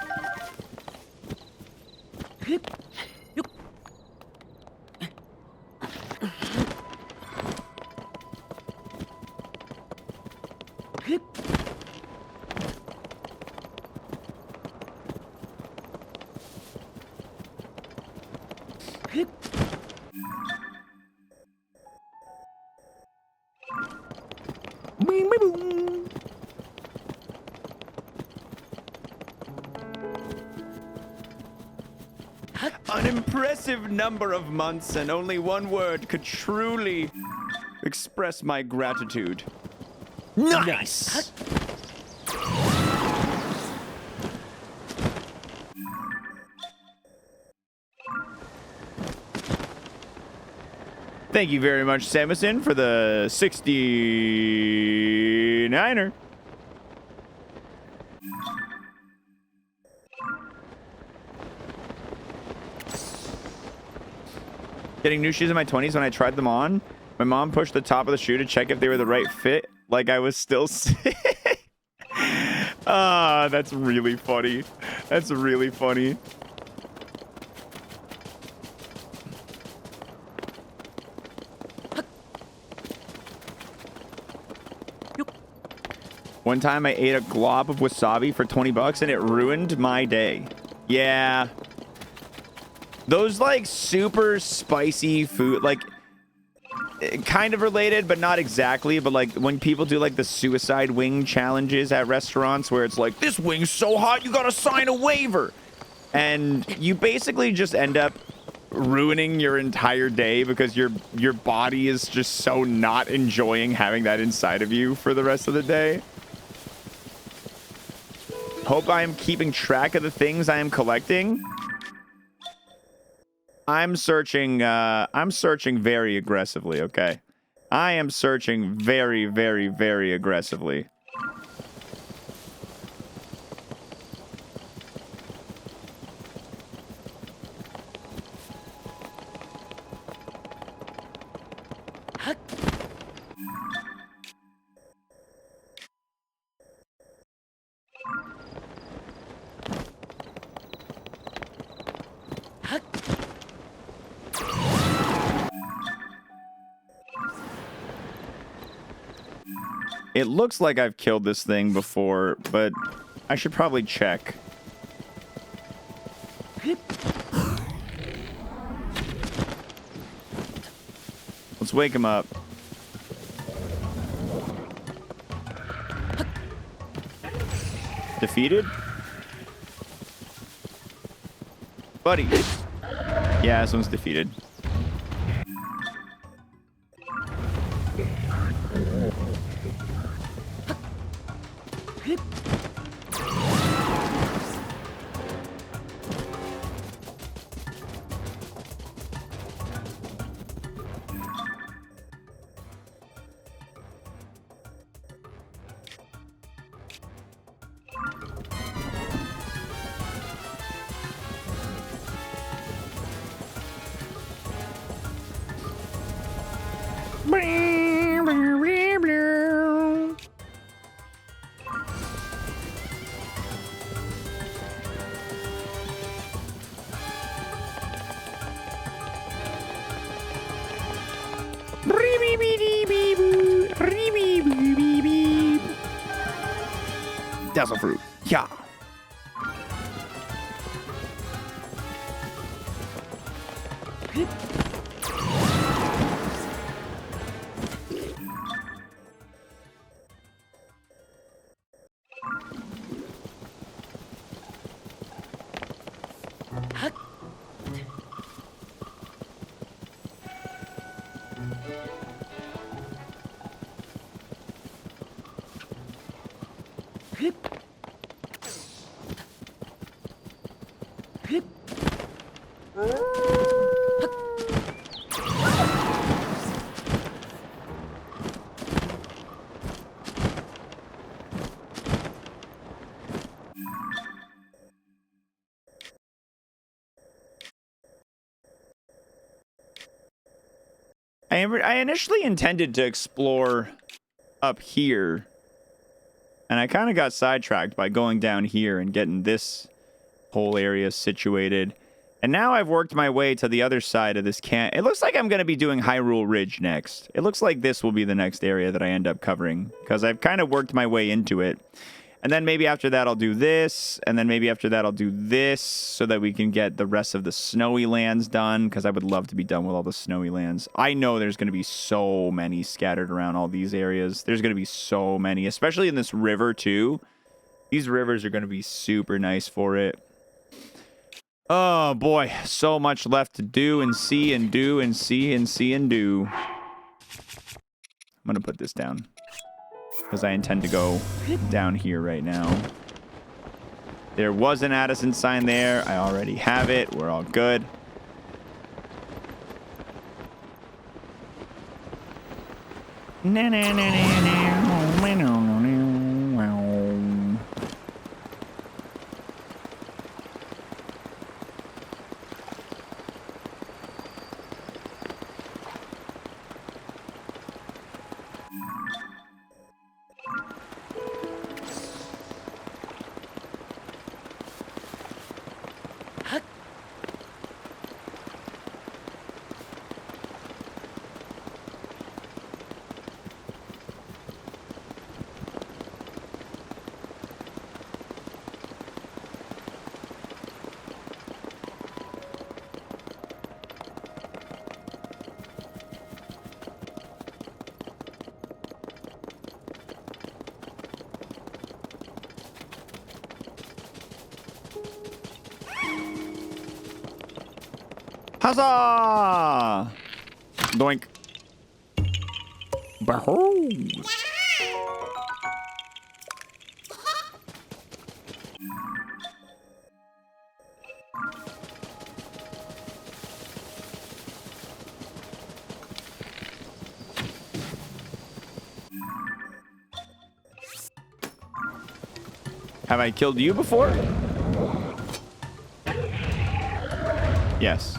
An impressive number of months, and only one word could truly express my gratitude. Nice! Thank you very much, Samuson, for the 69er. Getting new shoes in my 20s. When I tried them on, my mom pushed the top of the shoe to check if they were the right fit, like I was still sick. Ah, that's really funny. That's really funny. One time I ate a glob of wasabi for 20 bucks and it ruined my day. Yeah. Those like super spicy food, like kind of related, but not exactly. But like when people do like the suicide wing challenges at restaurants where it's like, this wing's so hot, you gotta sign a waiver. And you basically just end up ruining your entire day because your body is just so not enjoying having that inside of you for the rest of the day. Hope I am keeping track of the things I am collecting. I'm searching very aggressively, okay? I am searching very, very, very aggressively. It looks like I've killed this thing before, but I should probably check. Let's wake him up. Defeated? Buddy. Yeah, this one's defeated. Dazzle fruit. Yeah. I initially intended to explore up here, and I kind of got sidetracked by going down here and getting this whole area situated. And now I've worked my way to the other side of this camp. It looks like I'm going to be doing Hyrule Ridge next. It looks like this will be the next area that I end up covering, because I've kind of worked my way into it. And then maybe after that I'll do this, and then maybe after that I'll do this, so that we can get the rest of the snowy lands done, because I would love to be done with all the snowy lands. I know there's going to be so many scattered around all these areas. There's going to be so many, especially in this river too. These rivers are going to be super nice for it. Oh boy, so much left to do and see and do and see and see and do. I'm going to put this down, because I intend to go down here right now. There was an Addison sign there. I already have it. We're all good. Huzzah! Doink. Behold. Have I killed you before? Yes.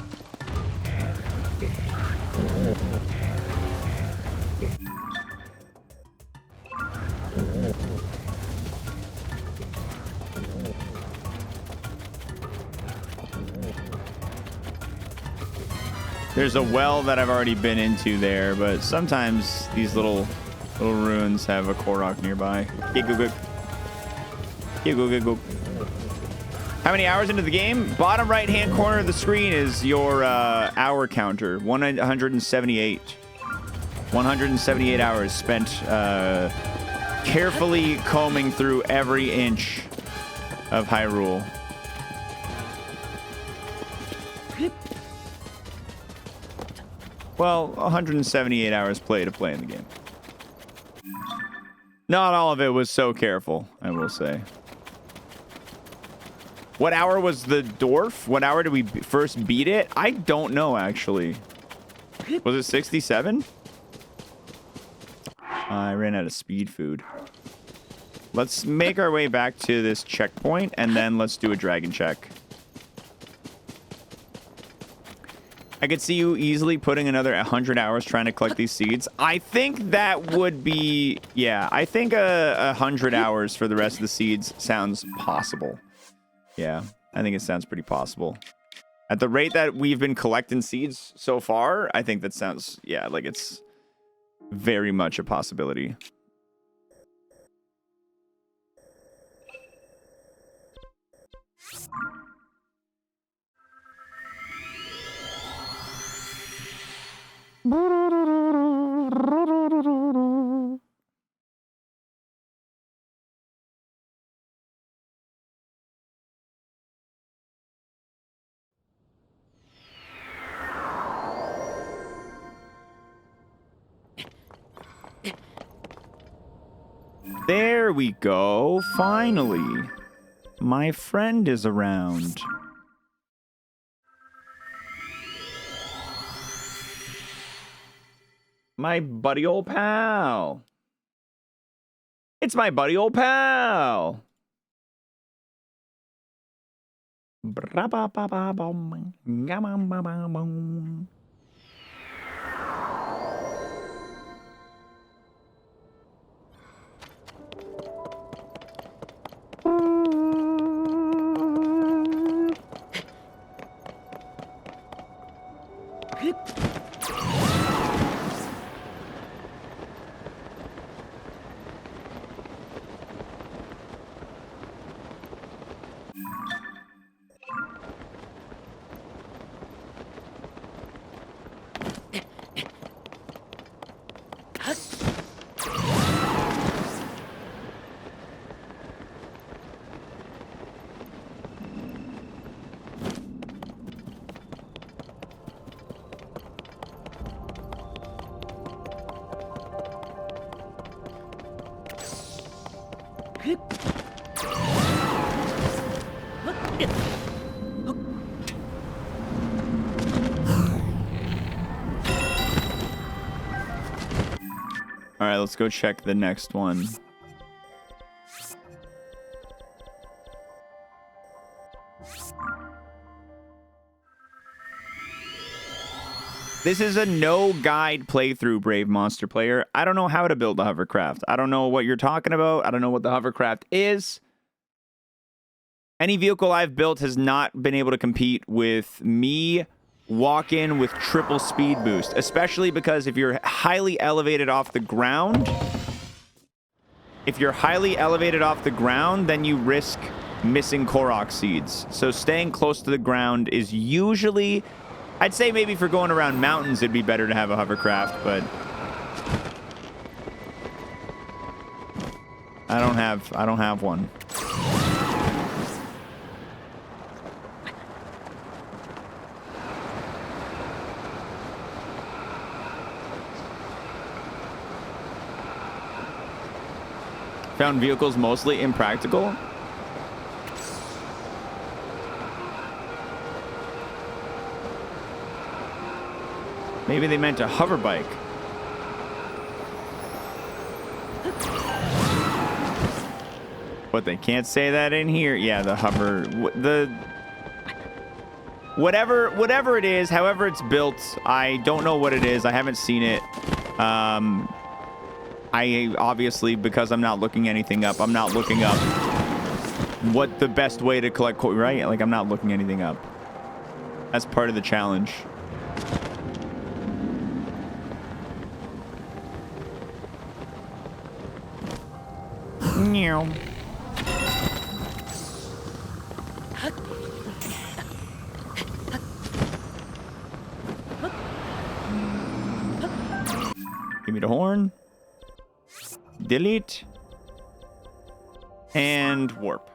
There's a well that I've already been into there, but sometimes these little ruins have a Korok nearby. How many hours into the game? Bottom right-hand corner of the screen is your hour counter. 178. 178 hours spent carefully combing through every inch of Hyrule. Well, 178 hours play to play in the game. Not all of it was so careful, I will say. What hour was the dwarf? What hour did we first beat it? I don't know, actually. Was it 67? I ran out of speed food. Let's make our way back to this checkpoint, and then let's do a dragon check. I could see you easily putting another 100 hours trying to collect these seeds. I think that would be... Yeah, I think 100 hours for the rest of the seeds sounds possible. Yeah, I think it sounds pretty possible. At the rate that we've been collecting seeds so far, I think that sounds... Yeah, like it's very much a possibility. There we go. Finally. My friend is around. My buddy old pal. It's my buddy old pal. All right, let's go check the next one. This is a no guide playthrough, Brave Monster player. I don't know how to build a hovercraft. I don't know what you're talking about. I don't know what the hovercraft is. Any vehicle I've built has not been able to compete with me walk in with triple speed boost, especially because if you're highly elevated off the ground, then you risk missing Korok seeds. So staying close to the ground is usually, I'd say maybe for going around mountains, it'd be better to have a hovercraft, but I don't have one. Found vehicles mostly impractical. Maybe they meant a hover bike. But they can't say that in here. Yeah, the hover, whatever it is, however it's built, I don't know what it is. I haven't seen it. I obviously, because I'm not looking anything up, I'm not looking up what the best way to collect coin, right? Like, I'm not looking anything up. That's part of the challenge. Meow. Give me the horn. Delete. And warp.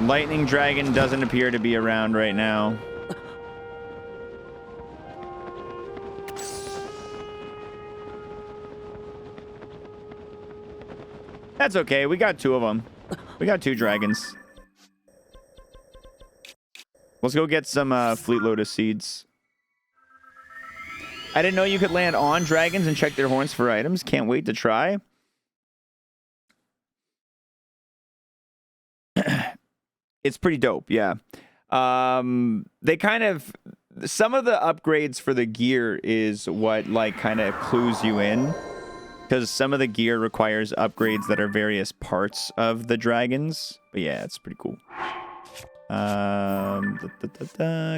Lightning Dragon doesn't appear to be around right now. That's okay. We got two of them. We got two dragons. Let's go get some Fleet Lotus seeds. I didn't know you could land on dragons and check their horns for items. Can't wait to try. It's pretty dope, yeah. They kind of... Some of the upgrades for the gear is what, like, kind of clues you in. Because some of the gear requires upgrades that are various parts of the dragons. But yeah, it's pretty cool.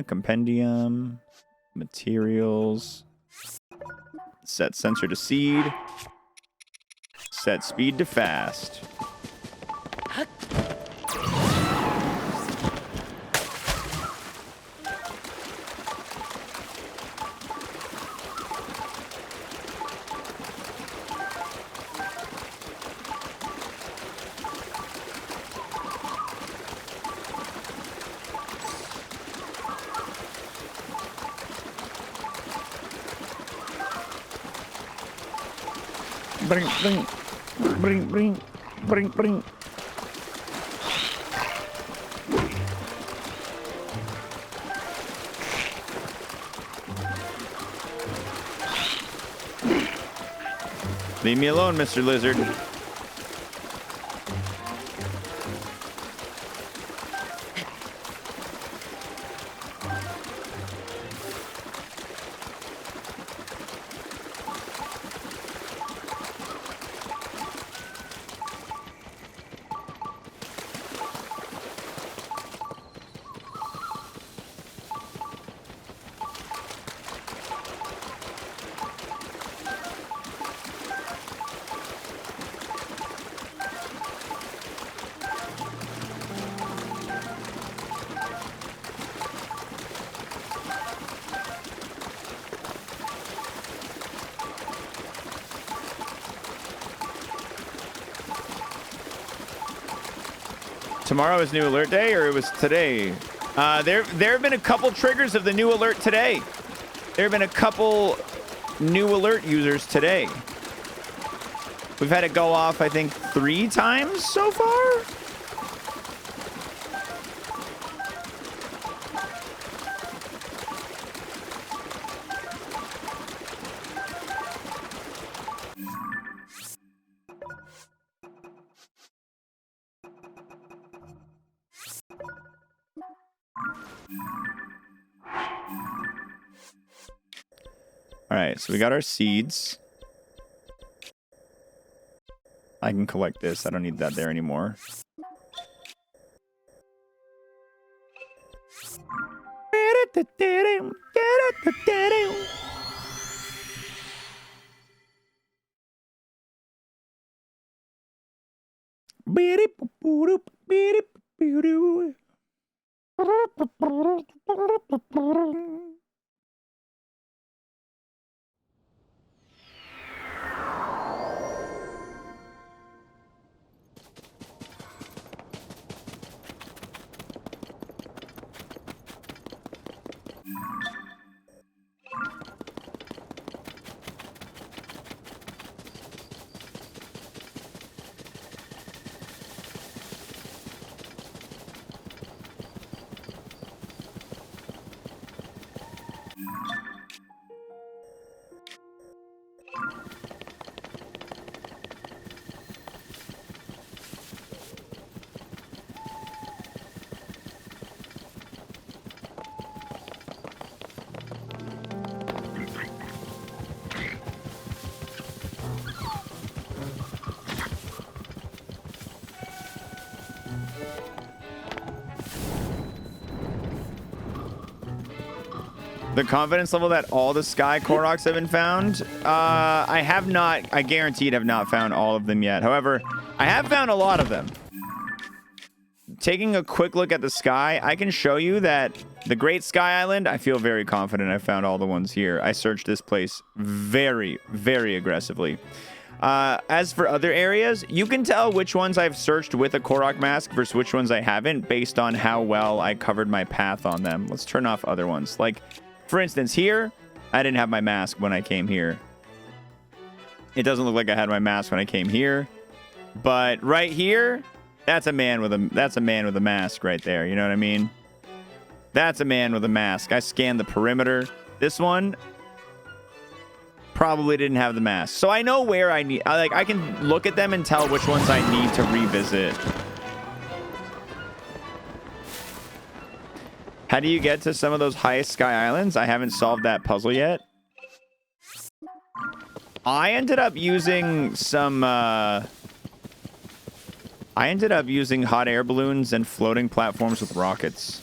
Compendium. Materials. Set sensor to seed. Set speed to fast. Bring, bring, bring, bring, bring, bring. Leave me alone, Mr. Lizard. Tomorrow is new alert day, or it was today? There have been a couple triggers of the new alert today. There have been a couple new alert users today. We've had it go off, I think, 3 times so far. All right, so we got our seeds. I can collect this. I don't need that there anymore. The confidence level that all the sky Koroks have been found? I have not, I guaranteed have not found all of them yet. However, I have found a lot of them. Taking a quick look at the sky, I can show you that the Great Sky Island, I feel very confident I found all the ones here. I searched this place very, very aggressively. As for other areas, you can tell which ones I've searched with a Korok mask versus which ones I haven't based on how well I covered my path on them. Let's turn off other ones. Like, for instance, here, I didn't have my mask when I came here. It doesn't look like I had my mask when I came here. But right here, that's a man with a mask right there. You know what I mean? That's a man with a mask. I scanned the perimeter. This one probably didn't have the mask. So I know where I need, I can look at them and tell which ones I need to revisit. How do you get to some of those highest sky islands? I haven't solved that puzzle yet. I ended up using some, I ended up using hot air balloons and floating platforms with rockets.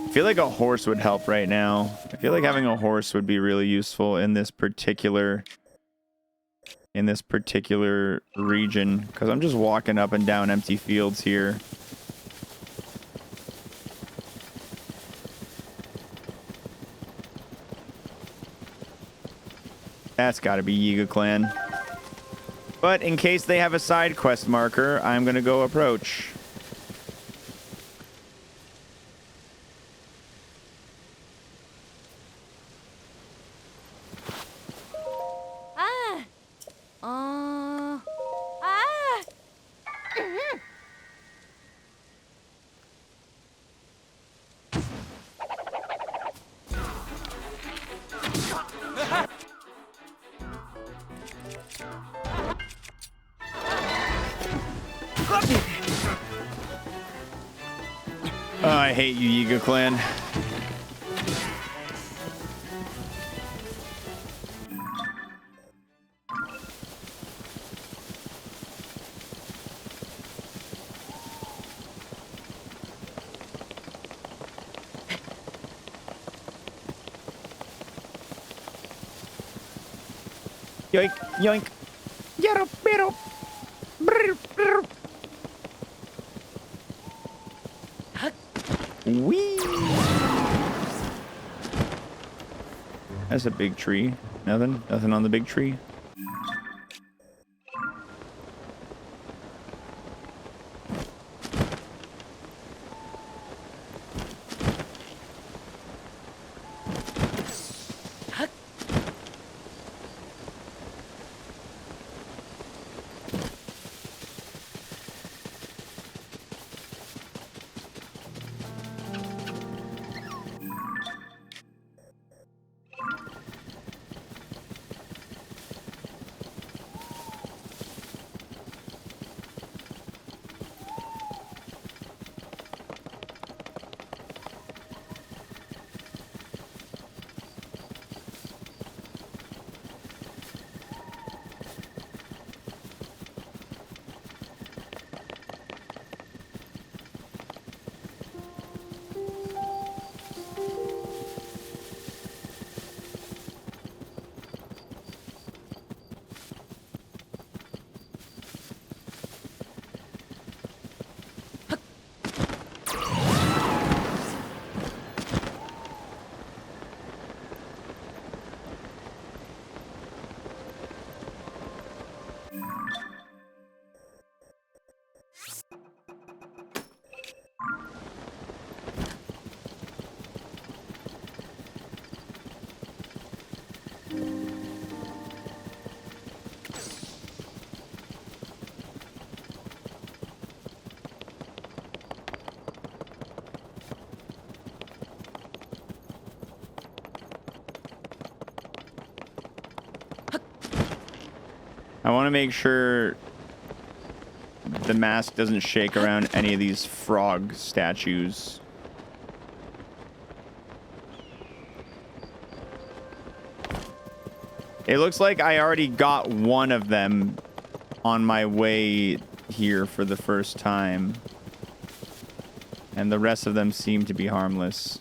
I feel like a horse would help right now. I feel like having a horse would be really useful in this particular region, because I'm just walking up and down empty fields here. That's got to be Yiga Clan. But in case they have a side quest marker, I'm going to go approach. Oh, I hate you, Yiga Clan. Yoink, yoink. Get up, get up. Brr, brr. Whee! That's a big tree. Nothing on the big tree. I want to make sure the mask doesn't shake around any of these frog statues. It looks like I already got one of them on my way here for the first time. And the rest of them seem to be harmless.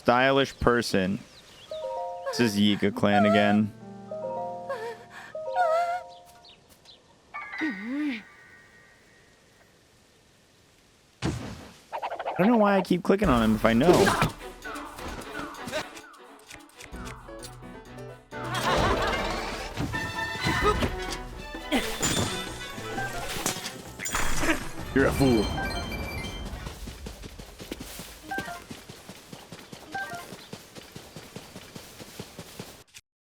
Stylish person. This is Yiga clan again. I don't know why I keep clicking on him if I know. You're a fool.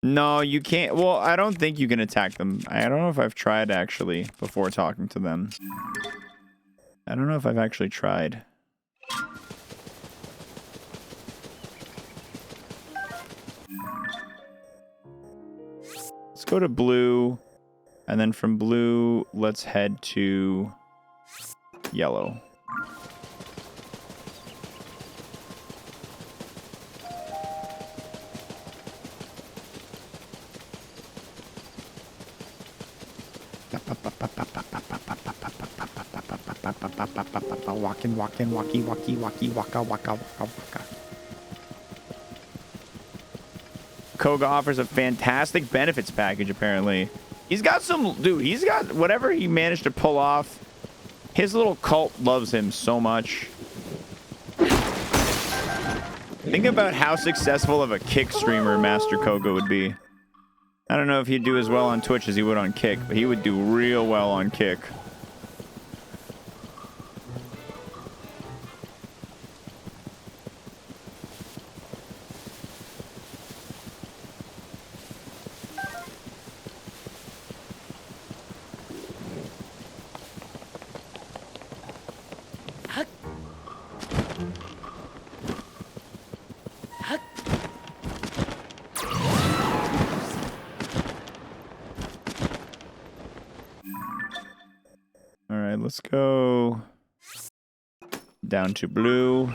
No, you can't. Well, I don't think you can attack them. I don't know if I've tried actually before talking to them. I don't know if I've actually tried. Let's go to blue. And then from blue, let's head to yellow. Walking, walkie, waka, waka. Koga offers a fantastic benefits package, apparently. He's got some... Dude, he's got... Whatever he managed to pull off, his little cult loves him so much. Think about how successful of a Kick streamer Master Koga would be. I don't know if he'd do as well on Twitch as he would on Kick, but he would do real well on Kick. Let's go down to blue.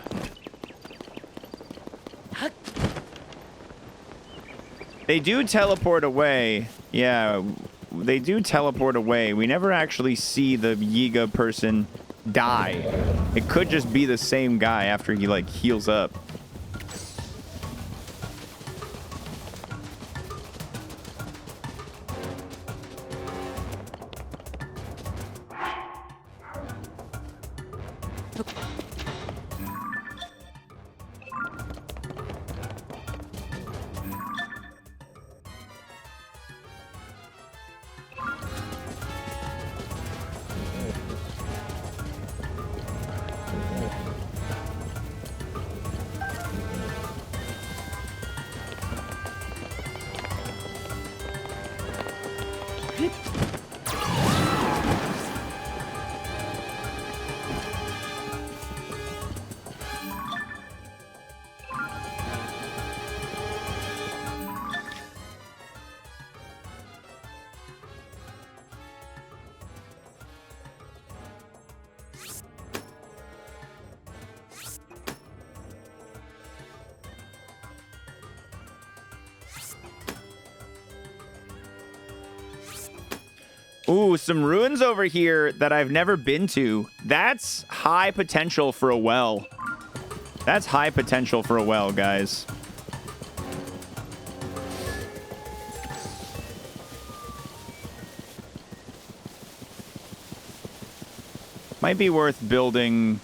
They do teleport away. Yeah, they do teleport away. We never actually see the Yiga person die. It could just be the same guy after he, like, heals up. Ooh, some ruins over here that I've never been to. That's high potential for a well. That's high potential for a well, guys. Might be worth building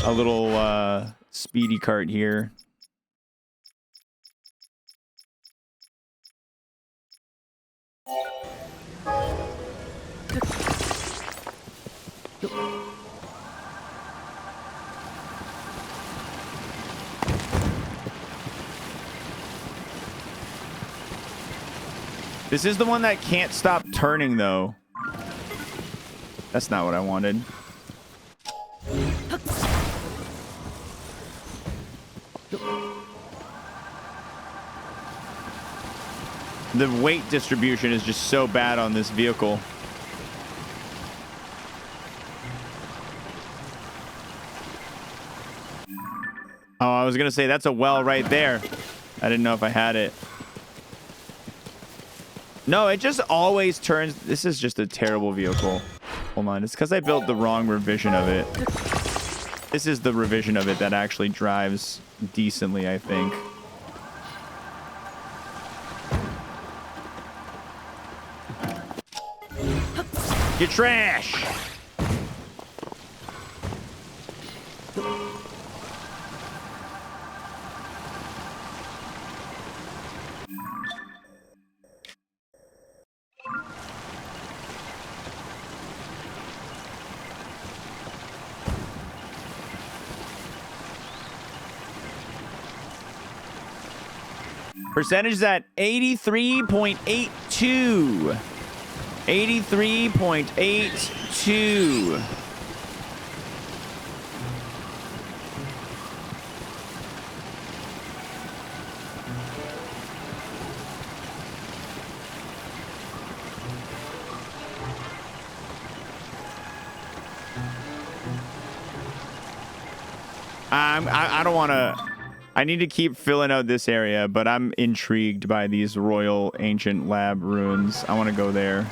a little speedy cart here. This is the one that can't stop turning, though. That's not what I wanted. The weight distribution is just so bad on this vehicle. Oh, I was gonna say that's a well right there. I didn't know if I had it. No, it just always turns. This is just a terrible vehicle. Hold on, it's because I built the wrong revision of it. This is the revision of it that actually drives decently, I think. Get trash! Percentage is at 83.82. 83.82. I don't want to. I need to keep filling out this area, but I'm intrigued by these Royal Ancient Lab ruins. I want to go there.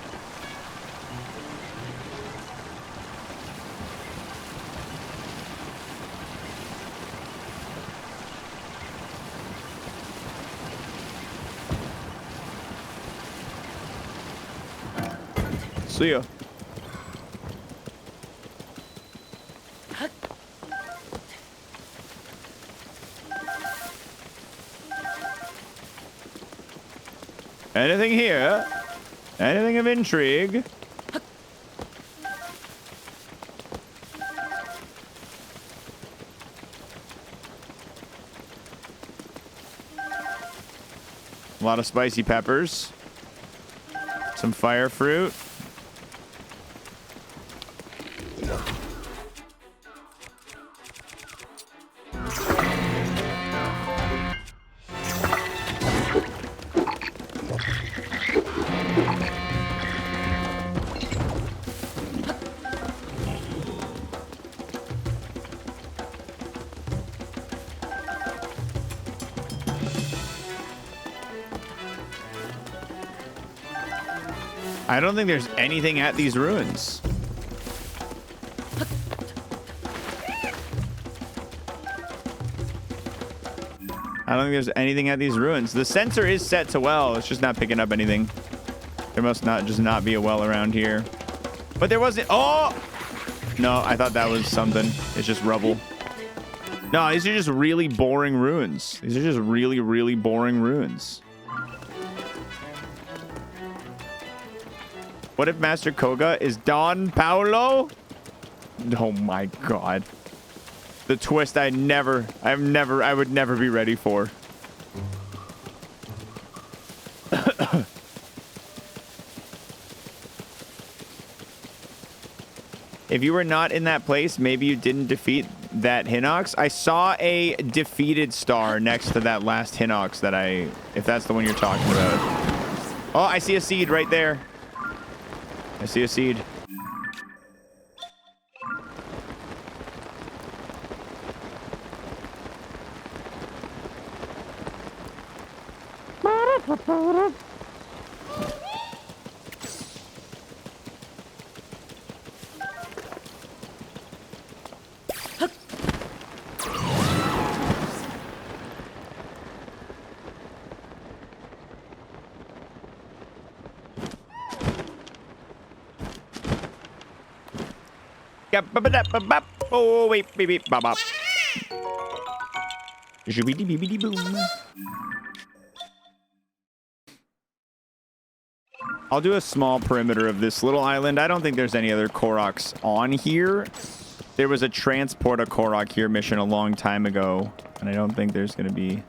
See ya. Anything here? Anything of intrigue? A lot of spicy peppers. Some fire fruit. I don't think there's anything at these ruins. I don't think there's anything at these ruins. The sensor is set to well. It's just not picking up anything. There must not just not be a well around here. But there wasn't. Oh! No, I thought that was something. It's just rubble. No, these are just really boring ruins. These are just really, really boring ruins. What if Master Koga is Don Paolo? Oh my god. The twist I would never be ready for. If you were not in that place, maybe you didn't defeat that Hinox. I saw a defeated star next to that last Hinox that if that's the one you're talking about. Oh, I see a seed right there. I see a seed. Oh, wait, baby, bop, bop. Boom. I'll do a small perimeter of this little island. I don't think there's any other Koroks on here. There was a transport a Korok here mission a long time ago, and I don't think there's going to be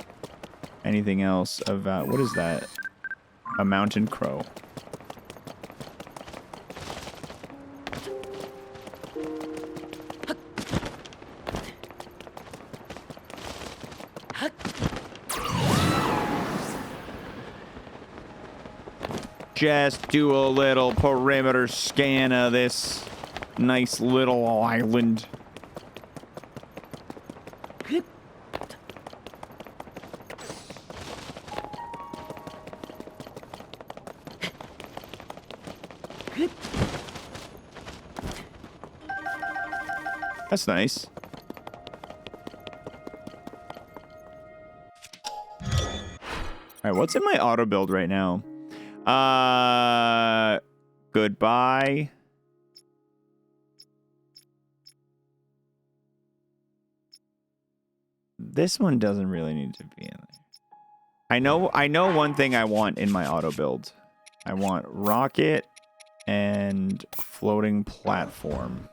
anything else of what is that? A mountain crow. Just do a little perimeter scan of this nice little island. That's nice. All right, what's in my auto build right now? Goodbye. This one doesn't really need to be in there. I know one thing I want in my auto build. I want rocket and floating platform.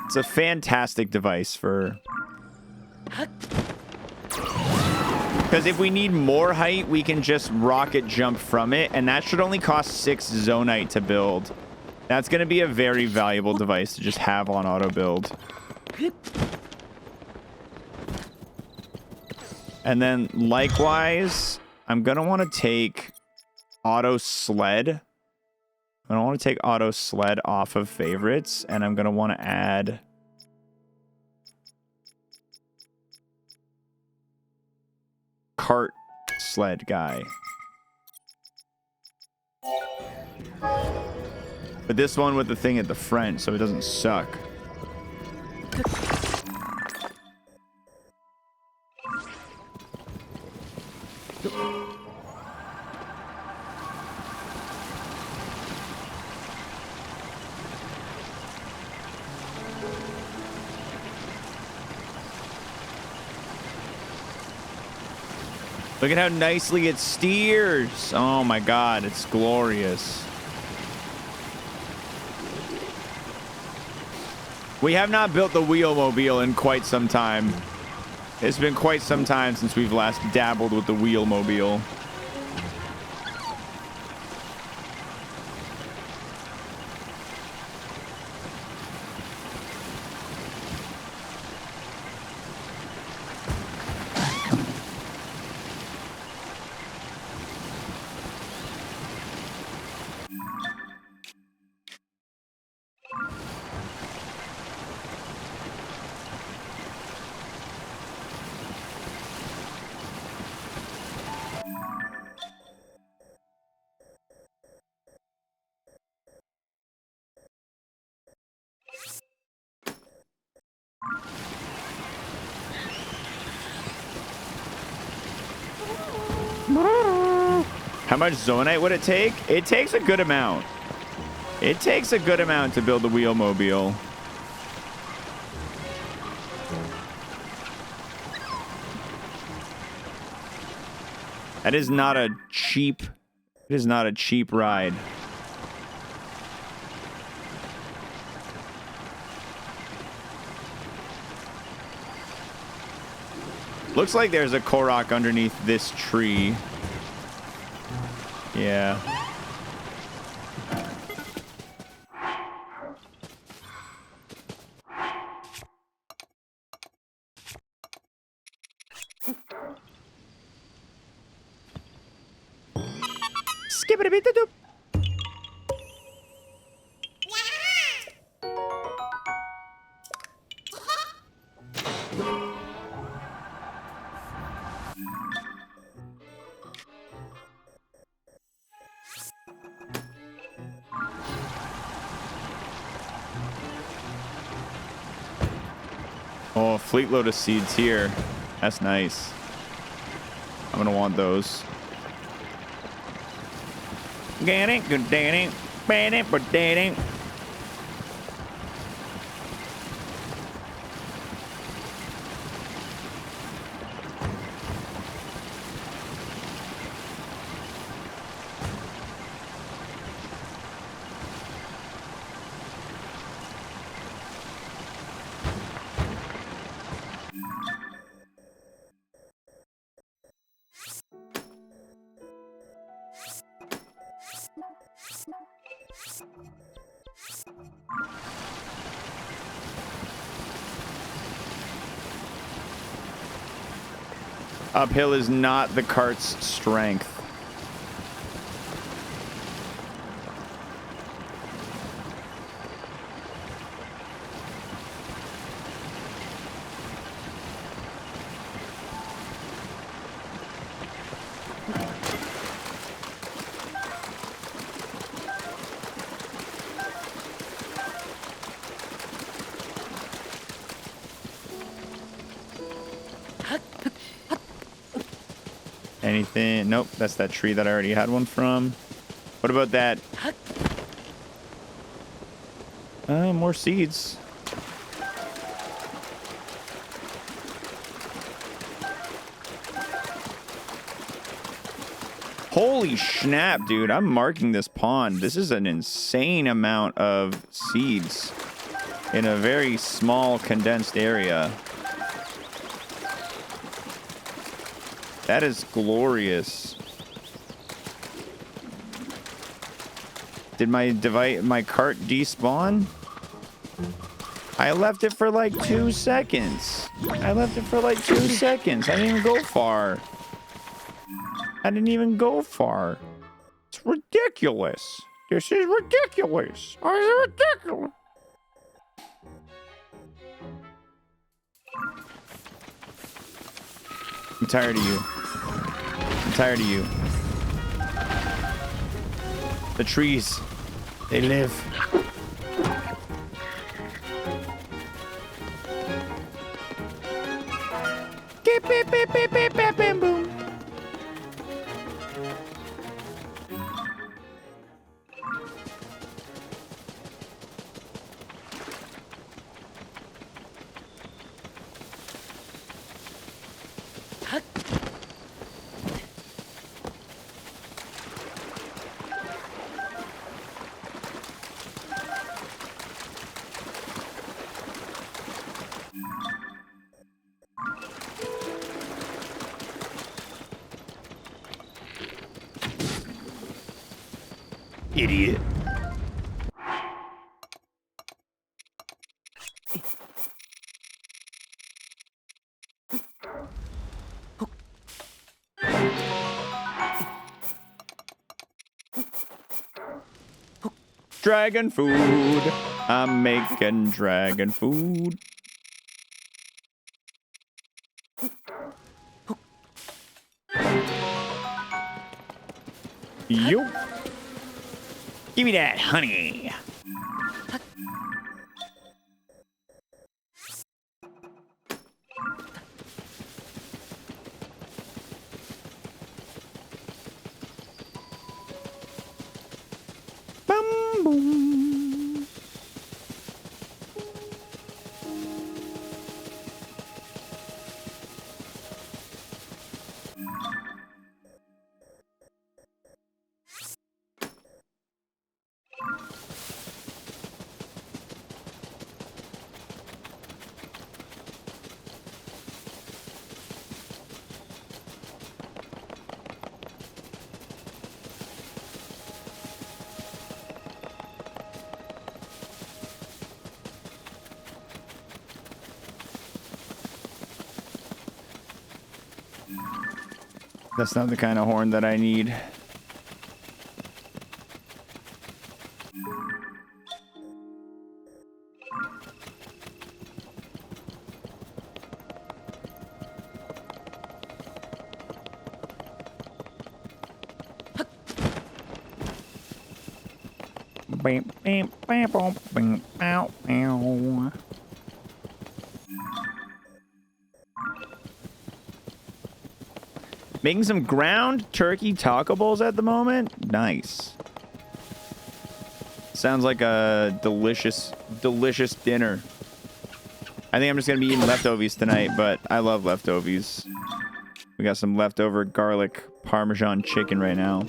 It's a fantastic device for... Because if we need more height, we can just rocket jump from it, and that should only cost 6 zonite to build. That's going to be a very valuable device to just have on auto build. And then, likewise, I'm going to want to take auto sled. I don't want to take auto sled off of favorites, and I'm going to want to add... cart sled guy. But this one with the thing at the front, so it doesn't suck. Look at how nicely it steers. Oh my god, it's glorious. We have not built the wheelmobile in quite some time. It's been quite some time since we've last dabbled with the wheelmobile. How much zonite would it take? It takes a good amount. It takes a good amount to build the wheelmobile. That is not a cheap... It is not a cheap ride. Looks like there's a Korok underneath this tree. Yeah. Skip it a bit. Oh, fleet load of seeds here. That's nice. I'm gonna want those. Get it, good daddy. Bad it, but daddy. Uphill is not the cart's strength. Anything? Nope, that's that tree that I already had one from. What about that? More seeds. Holy snap, dude. I'm marking this pond. This is an insane amount of seeds in a very small, condensed area. That is glorious. Did my cart despawn? I left it for like 2 seconds. I left it for like 2 seconds. I didn't even go far. I didn't even go far. It's ridiculous. This is ridiculous. This is ridiculous. I'm tired of you. I'm tired of you. The trees, they live. Beep, beep, beep, beep, beep, beep, beep, boom. Idiot. Dragon food. I'm making dragon food. Yo. Give me that honey. Bum, boom. That's not the kind of horn that I need. Bam, bam, bam, bam, bam, ow, ow. Making some ground turkey taco bowls at the moment. Nice. Sounds like a delicious, delicious dinner. I think I'm just gonna be eating leftovers tonight, but I love leftovers. We got some leftover garlic Parmesan chicken right now.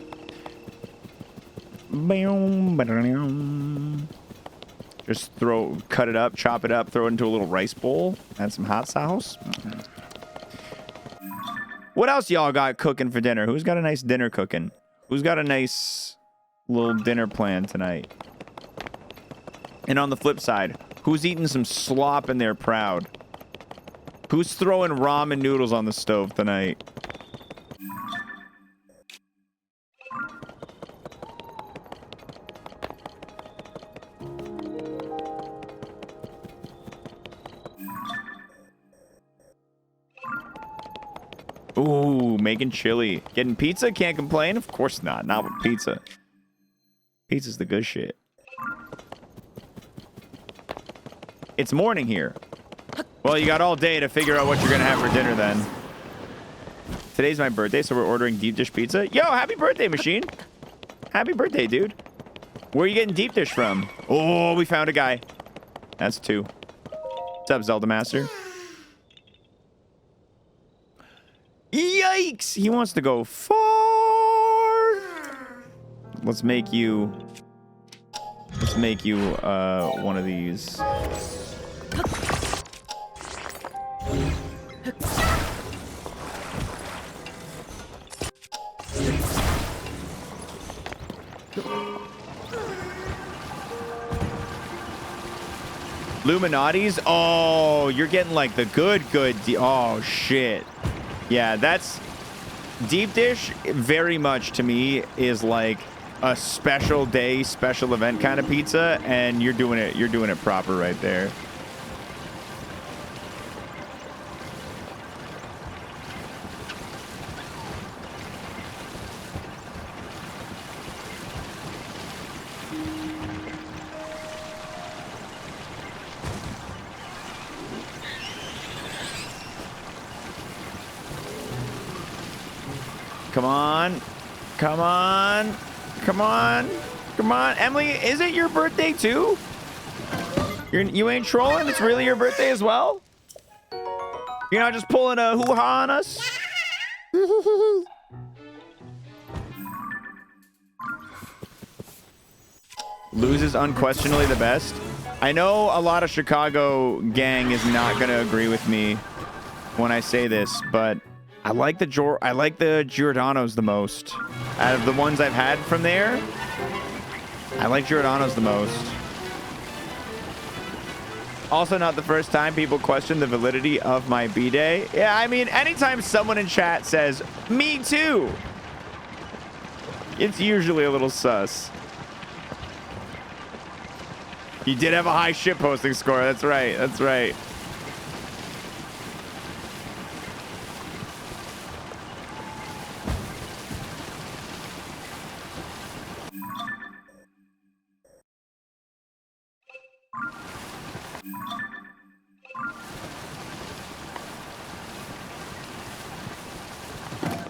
Just cut it up, chop it up, throw it into a little rice bowl. Add some hot sauce. What else y'all got cooking for dinner? Who's got a nice dinner cooking? Who's got a nice little dinner plan tonight? And on the flip side, who's eating some slop and they're proud? Who's throwing ramen noodles on the stove tonight? Ooh, making chili. Getting pizza? Can't complain? Of course not. Not with pizza. Pizza's the good shit. It's morning here. Well, you got all day to figure out what you're going to have for dinner then. Today's my birthday, so we're ordering deep dish pizza. Yo, happy birthday, machine. Happy birthday, dude. Where are you getting deep dish from? Oh, we found a guy. That's 2. What's up, Zelda Master? Yikes! He wants to go far. Let's make you one of these. Illuminati's? Oh, you're getting like the good. Oh, shit. Yeah, that's... Deep dish, very much to me, is like a special day, special event kind of pizza, and you're doing it proper right there. Come on. Come on. Come on. Come on. Emily, is it your birthday too? You ain't trolling? It's really your birthday as well? You're not just pulling a hoo-ha on us? LoZ is unquestionably the best. I know a lot of Chicago gang is not going to agree with me when I say this, but I like the Giordano's the most. Out of the ones I've had from there, I like Giordano's the most. Also, not the first time people question the validity of my B-Day. Yeah, I mean, anytime someone in chat says, me too, it's usually a little sus. You did have a high shit posting score. That's right. That's right.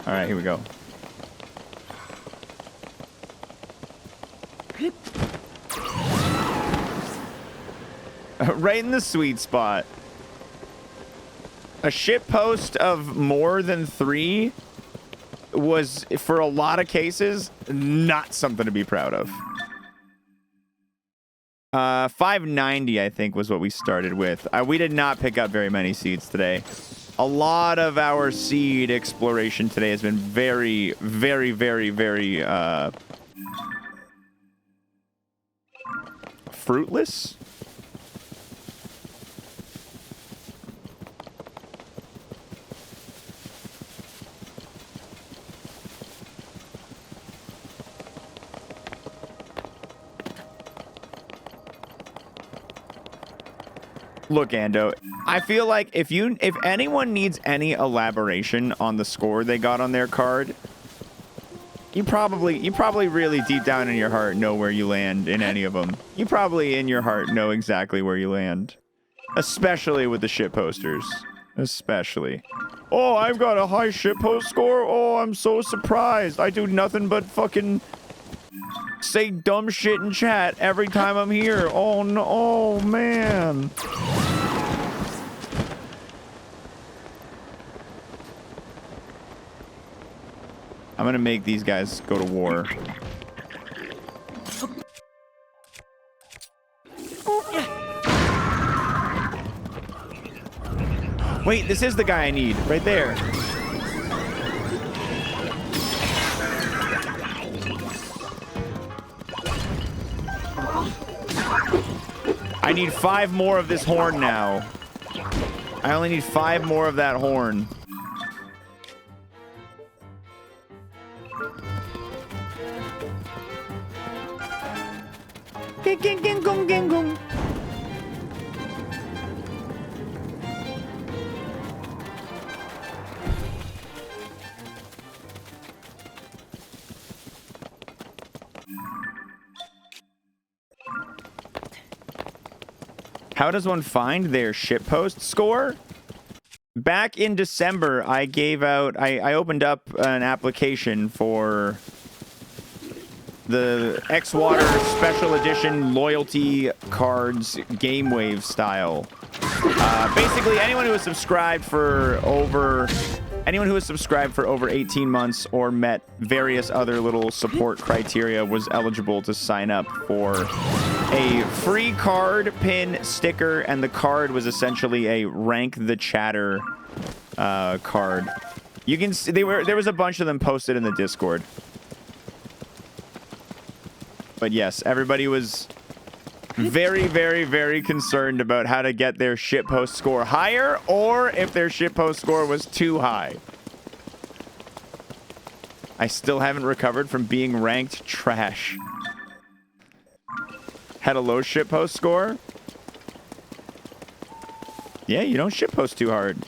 All right, here we go. Right in the sweet spot. A shit post of more than 3 was, for a lot of cases, not something to be proud of. 590, I think, was what we started with. We did not pick up very many seeds today. A lot of our seed exploration today has been very, very, very, very fruitless. Look, Ando, I feel like if anyone needs any elaboration on the score they got on their card, you probably really deep down in your heart know where you land in any of them. You probably in your heart know exactly where you land, especially with the shit posters. Especially. Oh, I've got a high shit post score. Oh, I'm so surprised. I do nothing but fucking say dumb shit in chat every time I'm here. Oh no, oh man. I'm gonna make these guys go to war. Wait, this is the guy I need, right there. I need 5 more of this horn now. I only need 5 more of that horn. How does one find their shitpost score? Back in December, I gave out, I opened up an application for the xwater special edition loyalty cards game wave style. Basically, anyone who has subscribed for over 18 months or met various other little support criteria was eligible to sign up for a free card pin sticker, and the card was essentially a rank the chatter card. You can see there was a bunch of them posted in the Discord. But yes, everybody was very, very, very concerned about how to get their shitpost score higher, or if their shitpost score was too high. I still haven't recovered from being ranked trash. Had a low shitpost score? Yeah, you don't shitpost too hard.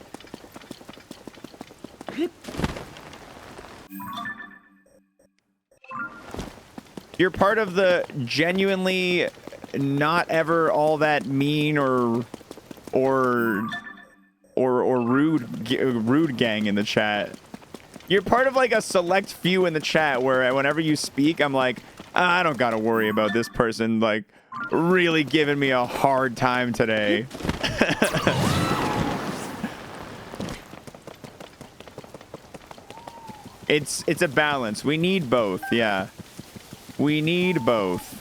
You're part of the genuinely not ever all that mean or rude gang in the chat. You're part of like a select few in the chat where whenever you speak, I'm like, I don't gotta worry about this person like really giving me a hard time today. It's a balance. We need both, yeah. We need both.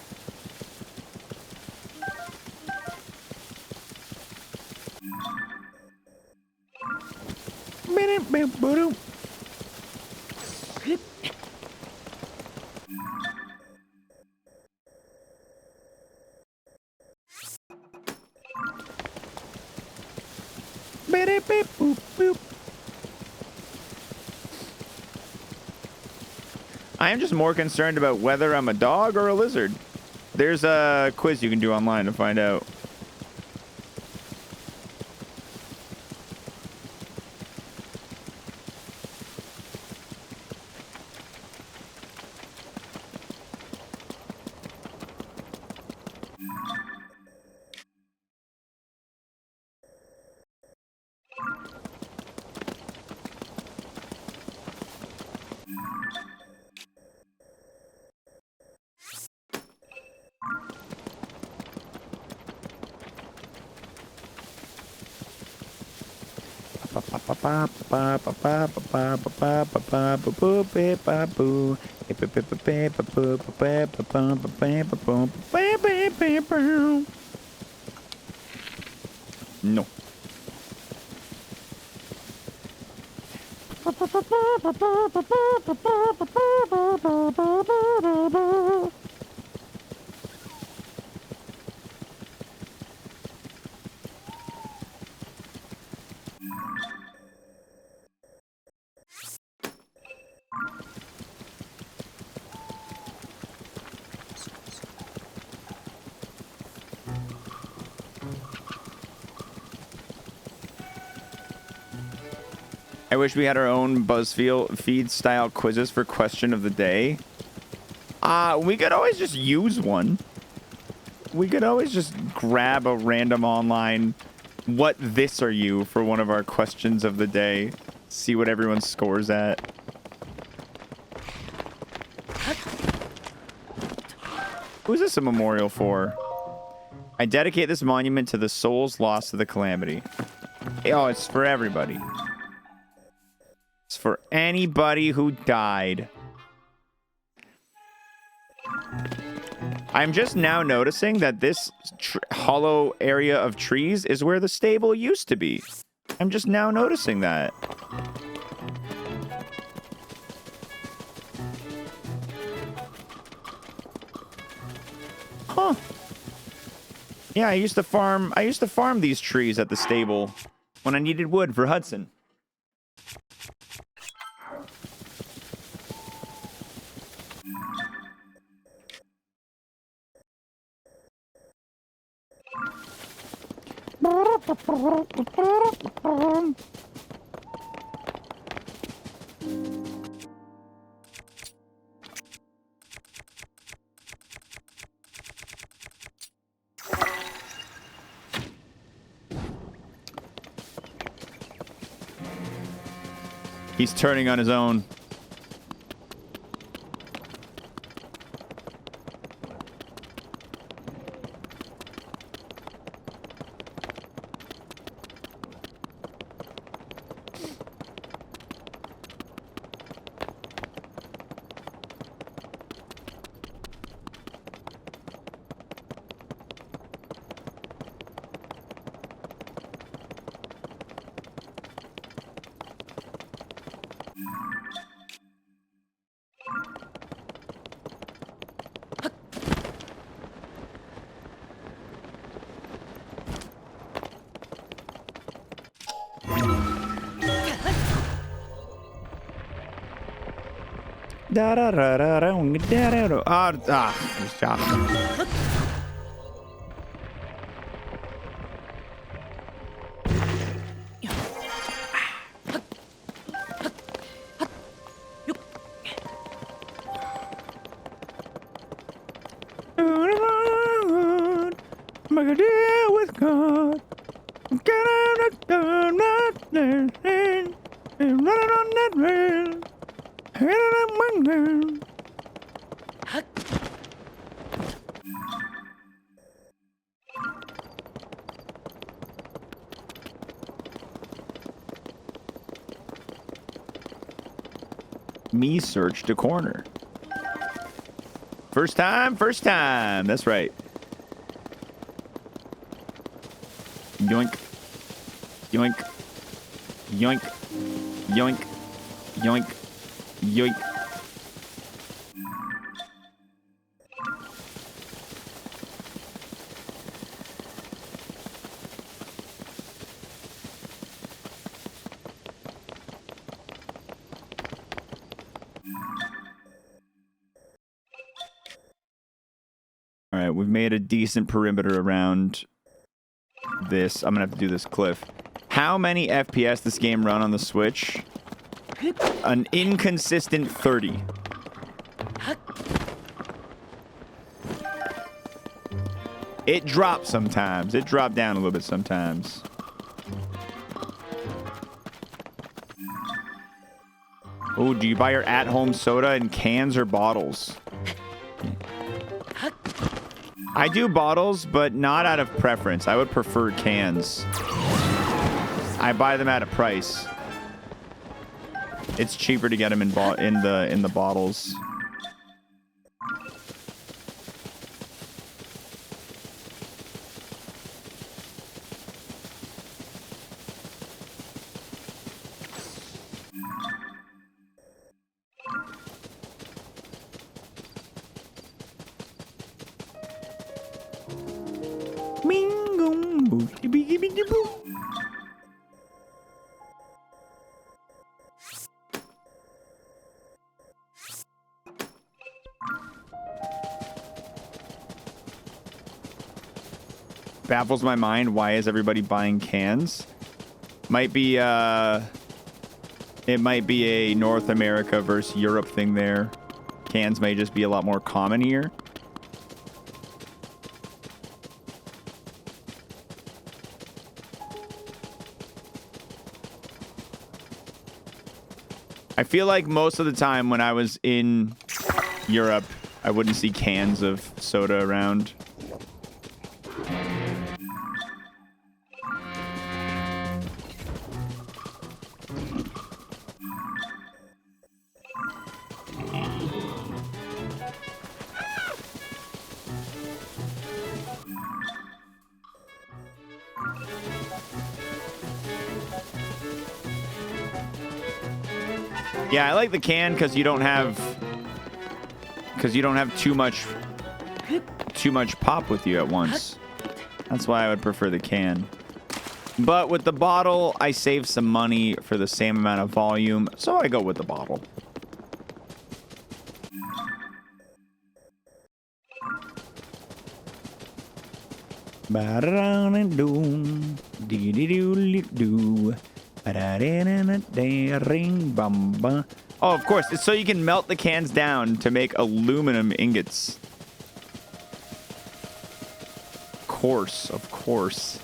I am just more concerned about whether I'm a dog or a lizard. There's a quiz you can do online to find out. No. I wish we had our own BuzzFeed style quizzes for question of the day. We could always just use one. We could always just grab a random online "what this are you" for one of our questions of the day. See what everyone scores at. Who's this a memorial for? I dedicate this monument to the souls lost to the calamity. Oh, it's for everybody. It's for anybody who died. I'm just now noticing that this hollow area of trees is where the stable used to be. I'm just now noticing that. Huh. Yeah, I used to farm these trees at the stable when I needed wood for Hudson. He's turning on his own. There's Josh. Make a deal with God. Get out of and running on that rail. Me searched a corner. First time, first time. That's right. Yoink. Yoink. Yoink. Yoink. Yoink. Yoink. All right, we've made a decent perimeter around this. I'm gonna have to do this cliff. How many FPS this game run on the Switch? An inconsistent 30. It drops sometimes. It dropped down a little bit sometimes. Oh, do you buy your at-home soda in cans or bottles? I do bottles, but not out of preference. I would prefer cans. I buy them at a price. It's cheaper to get them in the bottles. Baffles my mind. Why is everybody buying cans? Might be it might be a North America versus Europe thing there. Cans may just be a lot more common here. I feel like most of the time when I was in Europe, I wouldn't see cans of soda around. Yeah, I like the can because you don't have too much pop with you at once. That's why I would prefer the can. But with the bottle, I save some money for the same amount of volume, so I go with the bottle. Oh, of course. It's so you can melt the cans down to make aluminum ingots. Of course.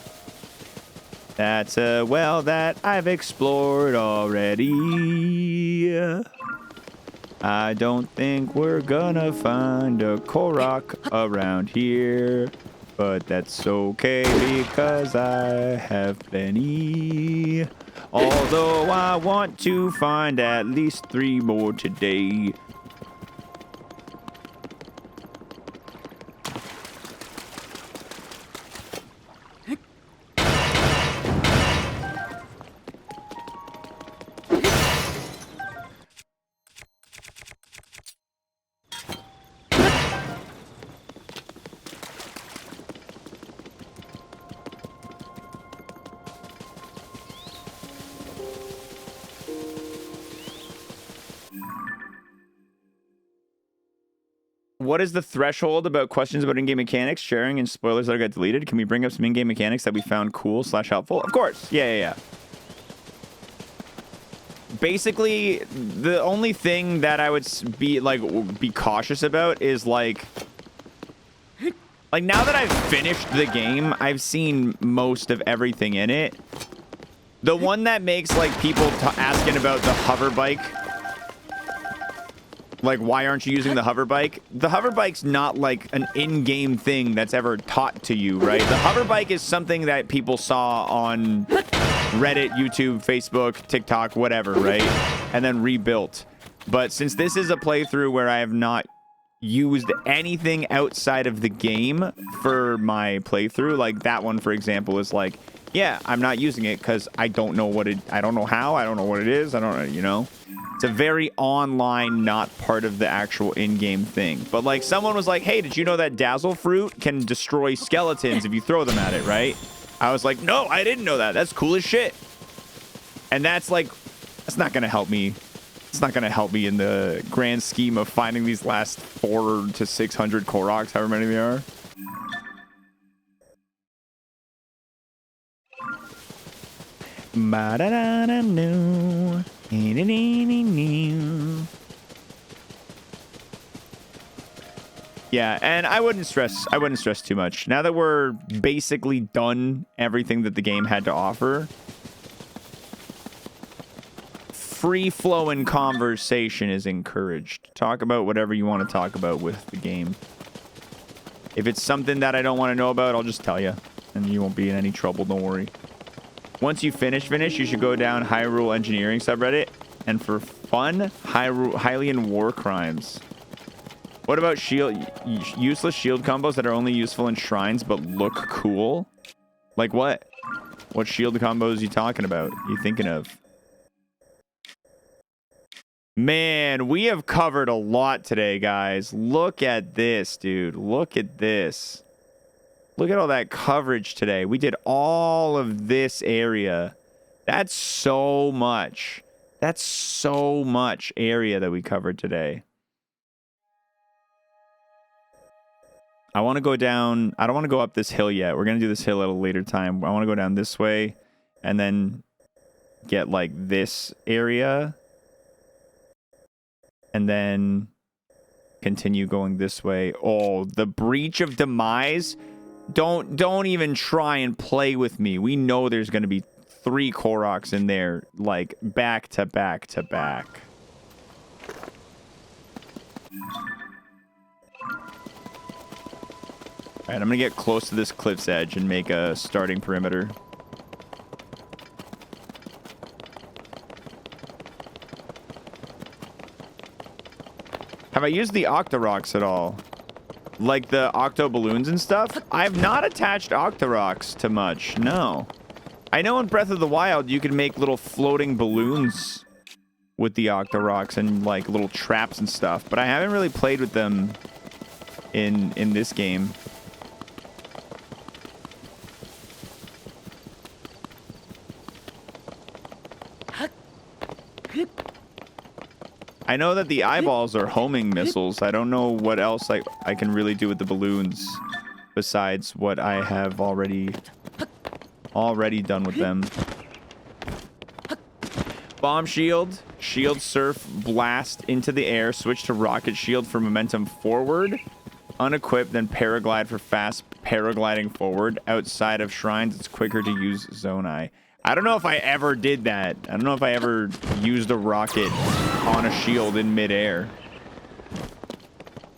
That's a well that I've explored already. I don't think we're gonna find a Korok around here, but that's okay because I have plenty. Although I want to find at least 3 more today. What is the threshold about questions about in-game mechanics, sharing, and spoilers that got deleted? Can we bring up some in-game mechanics that we found cool / helpful? Of course. Yeah. Basically, the only thing that I would be cautious about is like now that I've finished the game, I've seen most of everything in it. The one that makes like people asking about the hover bike. Like, why aren't you using the hover bike? The hover bike's not like an in-game thing that's ever taught to you, right? The hover bike is something that people saw on Reddit, YouTube, Facebook, TikTok, whatever, right? And then rebuilt. But since this is a playthrough where I have not used anything outside of the game for my playthrough, like that one, for example, is like, yeah, I'm not using it because I don't know I don't know how, I don't know what it is, I don't know, you know? It's a very online, not part of the actual in-game thing. But like someone was like, hey, did you know that dazzle fruit can destroy skeletons if you throw them at it, right? I was like, no, I didn't know that. That's cool as shit. And that's like, that's not going to help me. It's not going to help me in the grand scheme of finding these last 400 to 600 Koroks, however many they are. Yeah, and I wouldn't stress too much. Now that we're basically done everything that the game had to offer, free-flowing conversation is encouraged. Talk about whatever you want to talk about with the game. If it's something that I don't want to know about, I'll just tell you, and you won't be in any trouble, don't worry. Once you finish, you should go down Hyrule Engineering subreddit, and for fun, Hylian War Crimes. What about useless shield combos that are only useful in shrines but look cool? Like what? What shield combos are you talking about? You thinking of? Man, we have covered a lot today, guys. Look at this, dude. Look at this. Look at all that coverage today. We did all of this area. That's so much. That's so much area that we covered today. I want to go down. I don't want to go up this hill yet. We're going to do this hill at a later time. I want to go down this way and then get like this area and then continue going this way. Oh, the Breach of Demise. Don't even try and play with me. We know there's going to be 3 Koroks in there, like back to back to back. All right, I'm going to get close to this cliff's edge and make a starting perimeter. Have I used the Octoroks at all? Like the Octo Balloons and stuff? I have not attached Octoroks to much, no. I know in Breath of the Wild you can make little floating balloons with the Octoroks and like little traps and stuff, but I haven't really played with them in this game. I know that the eyeballs are homing missiles. I don't know what else I can really do with the balloons besides what I have already done with them. Bomb shield, shield surf, blast into the air, switch to rocket shield for momentum forward. Unequipped, then paraglide for fast paragliding forward. Outside of shrines, it's quicker to use Zonai. I don't know if I ever did that. I don't know if I ever used a rocket on a shield in midair.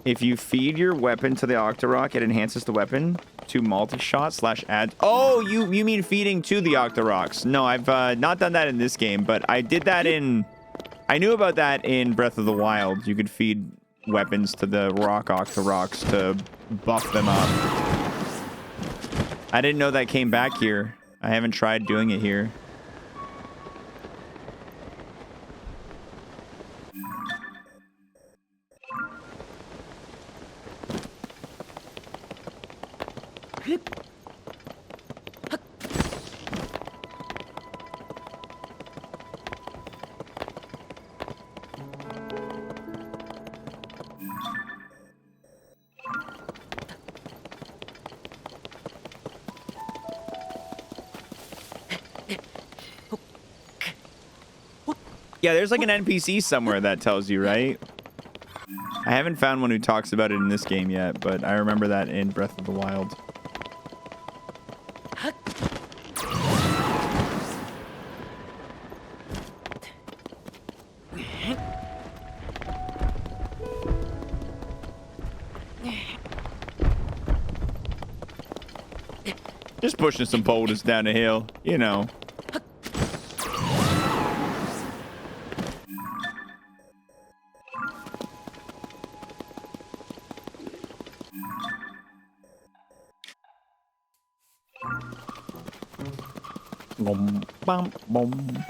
If you feed your weapon to the Octorok, it enhances the weapon to multi-shot / add. Oh, you mean feeding to the Octoroks. No, I've not done that in this game, but I did that in... I knew about that in Breath of the Wild. You could feed weapons to the rock Octoroks to buff them up. I didn't know that came back here. I haven't tried doing it here. Yeah, there's like an NPC somewhere that tells you, right? I haven't found one who talks about it in this game yet, but I remember that in Breath of the Wild. Just pushing some boulders down the hill, you know. Boom, bum, boom.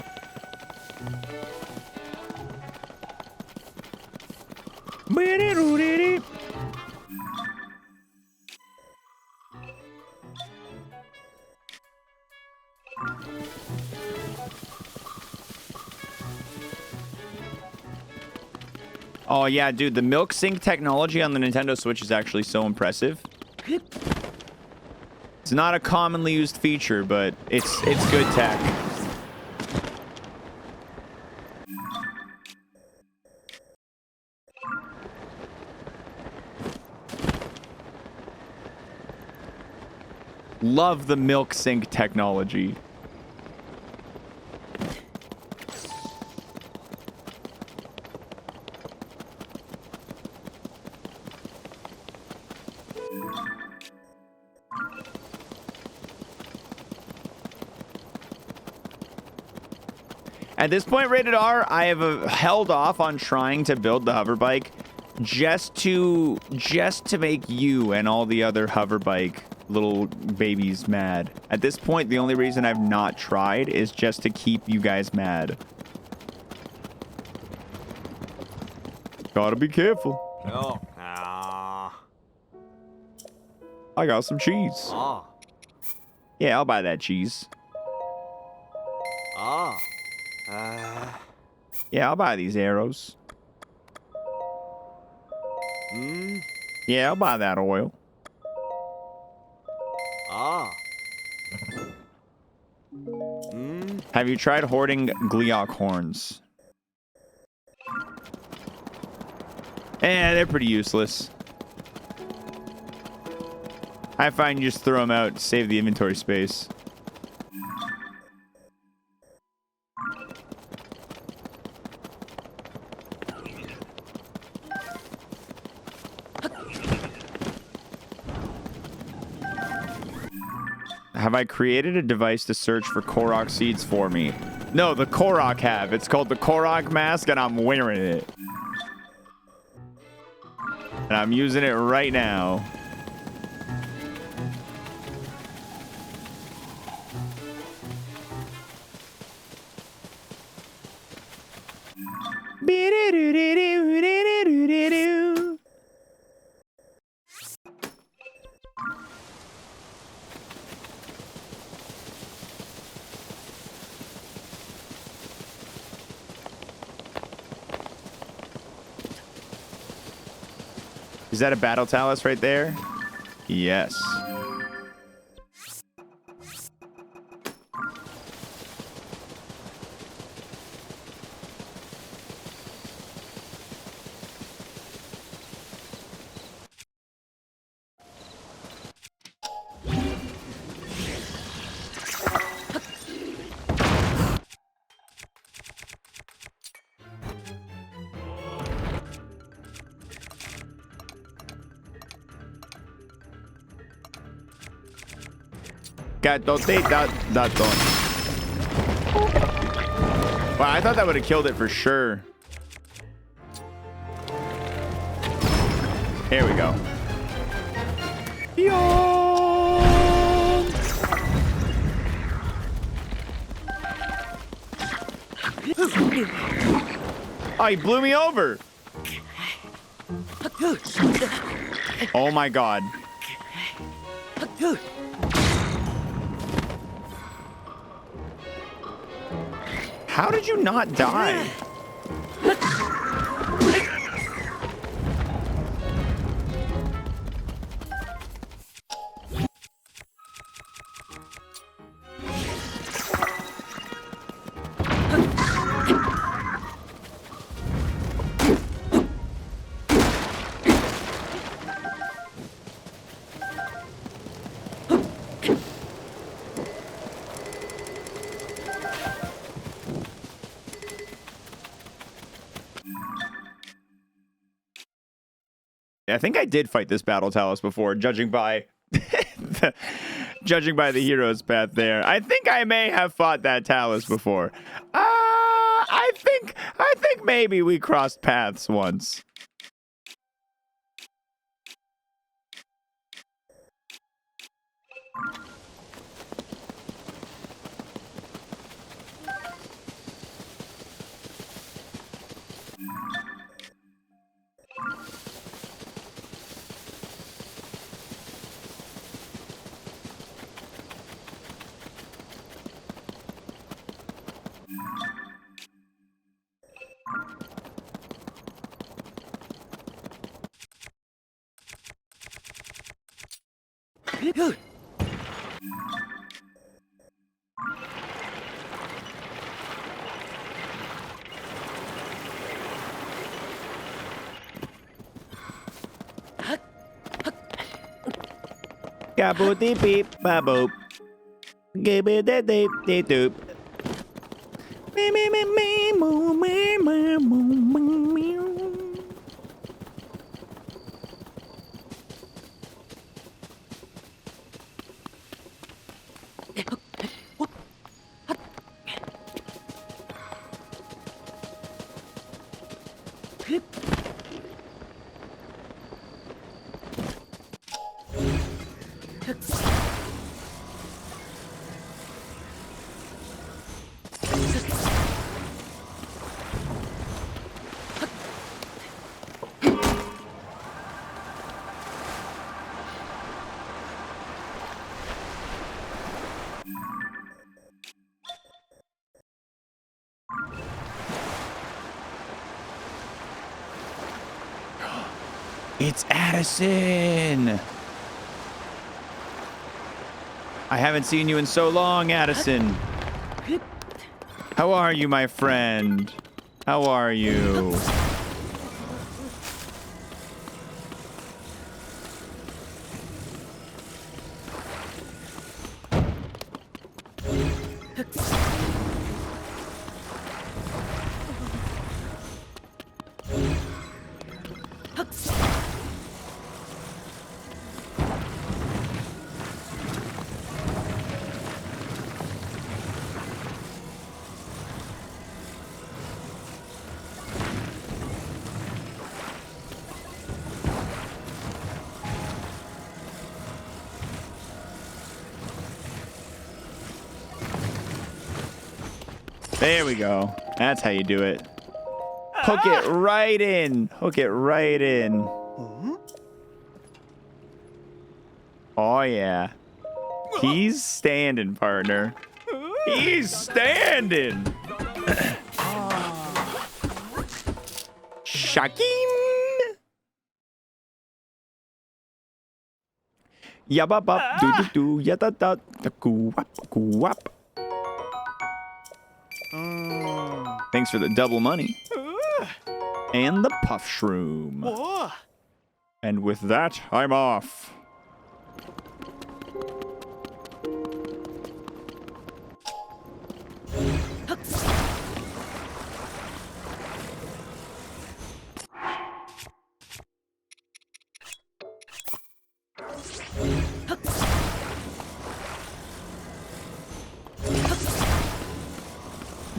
Oh yeah, dude, the milk sync technology on the Nintendo Switch is actually so impressive. It's not a commonly used feature, but it's good tech. Love the milk sync technology. At this point, rated R, I have held off on trying to build the hover bike just to make you and all the other hover bike little babies mad. At this point, the only reason I've not tried is just to keep you guys mad. Gotta be careful. Oh. I got some cheese. Yeah, I'll buy that cheese. Yeah, I'll buy these arrows. Yeah, I'll buy that oil. Have you tried hoarding Gleeok horns? They're pretty useless. I find you just throw them out, save the inventory space. Have I created a device to search for Korok seeds for me? No, the Korok have. It's called the Korok mask, and I'm wearing it. And I'm using it right now. Is that a battle talus right there? Yes. Wow, I thought that would have killed it for sure. Here we go. Oh, he blew me over. Oh my god. How did you not die? I think I did fight this battle talus before, judging by the hero's path there. I think I may have fought that talus before. I think maybe we crossed paths once. Kabooty beep baboop. Gibby de deep de doop. Me me me me moo me me moo me. It's Addison! I haven't seen you in so long, Addison. How are you, my friend? How are you? There we go. That's how you do it. Hook it right in. Hook it right in. Oh, yeah. He's standing, partner. He's standing. Shakim. Yababap, doo doo doo, yadada, kuwap, kuwap. Thanks for the double money. And the puff shroom. And with that, I'm off.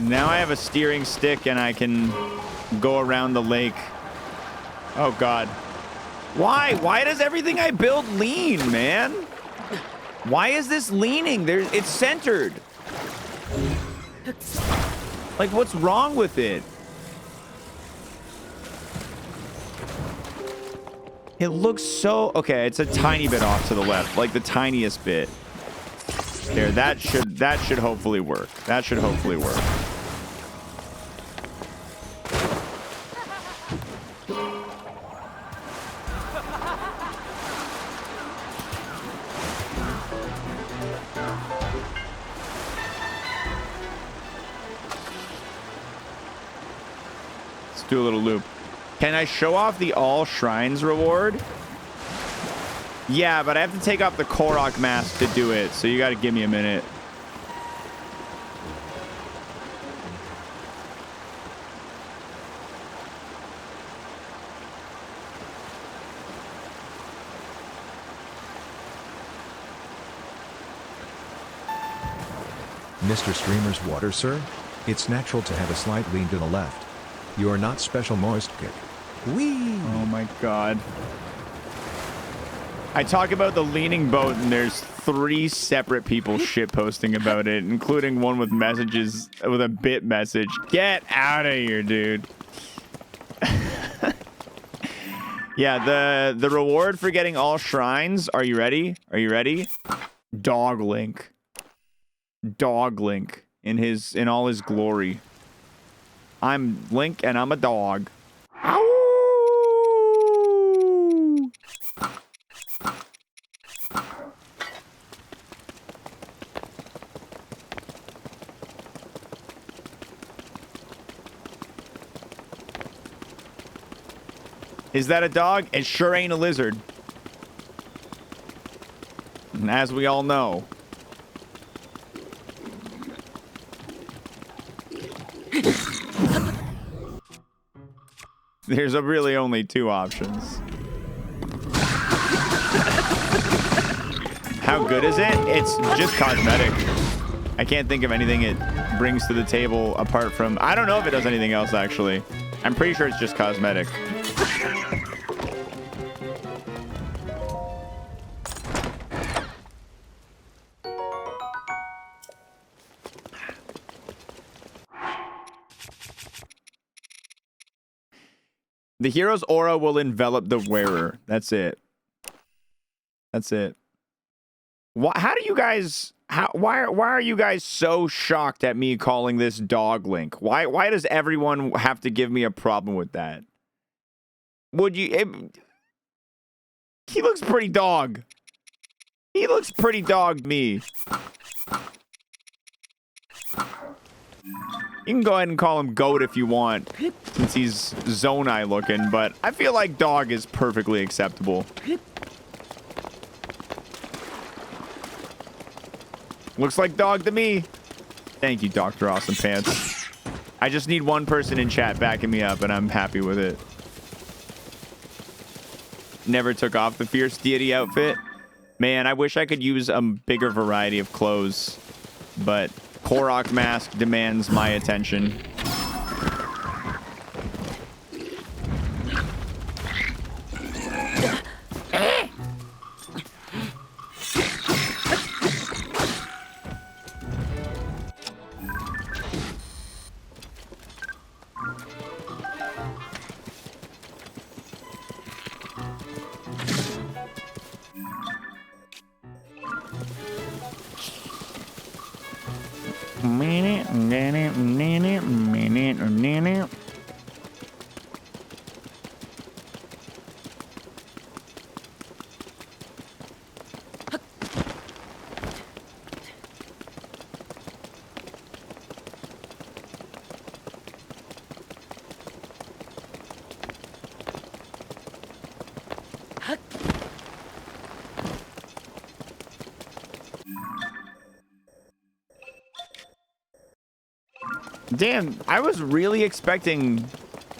Now I have a steering stick and I can go around the lake. Oh, God. Why? Why does everything I build lean, man? Why is this leaning? It's centered. Like, what's wrong with it? It looks so... Okay, it's a tiny bit off to the left. Like, the tiniest bit. There, that should hopefully work. That should hopefully work. Let's do a little loop. Can I show off the all shrines reward? Yeah, but I have to take off the Korok mask to do it, so you gotta give me a minute. Mr. Streamer's water, sir? It's natural to have a slight lean to the left. You are not special moist kick. Whee! Oh my god. I talk about the leaning boat and there's 3 separate people shitposting about it, including one with messages, with a bit message. Get out of here, dude. Yeah, the reward for getting all shrines. Are you ready? Are you ready? Dog Link. Dog Link in all his glory. I'm Link and I'm a dog. Ow! Is that a dog? It sure ain't a lizard. And as we all know. There's really only 2 options. How good is it? It's just cosmetic. I can't think of anything it brings to the table apart from... I don't know if it does anything else, actually. I'm pretty sure it's just cosmetic. The hero's aura will envelop the wearer. That's it. That's it. How do you guys... Why are you guys so shocked at me calling this Dog Link? Why does everyone have to give me a problem with that? Would you... he looks pretty dog. He looks pretty dog to me. You can go ahead and call him Goat if you want, since he's Zonai looking, but I feel like dog is perfectly acceptable. Looks like dog to me. Thank you, Dr. Awesome Pants. I just need one person in chat backing me up, and I'm happy with it. Never took off the Fierce Deity outfit. Man, I wish I could use a bigger variety of clothes, but Korok mask demands my attention. Damn, I was really expecting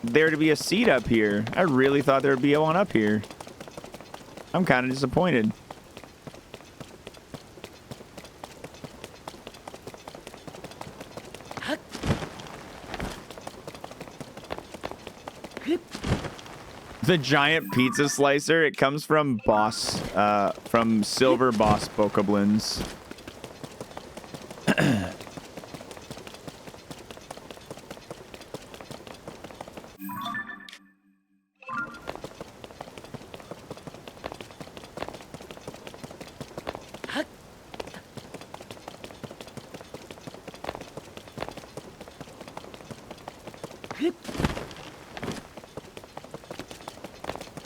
there to be a seat up here. I really thought there would be one up here. I'm kind of disappointed. The giant pizza slicer. It comes from from Silver Boss Bokoblins.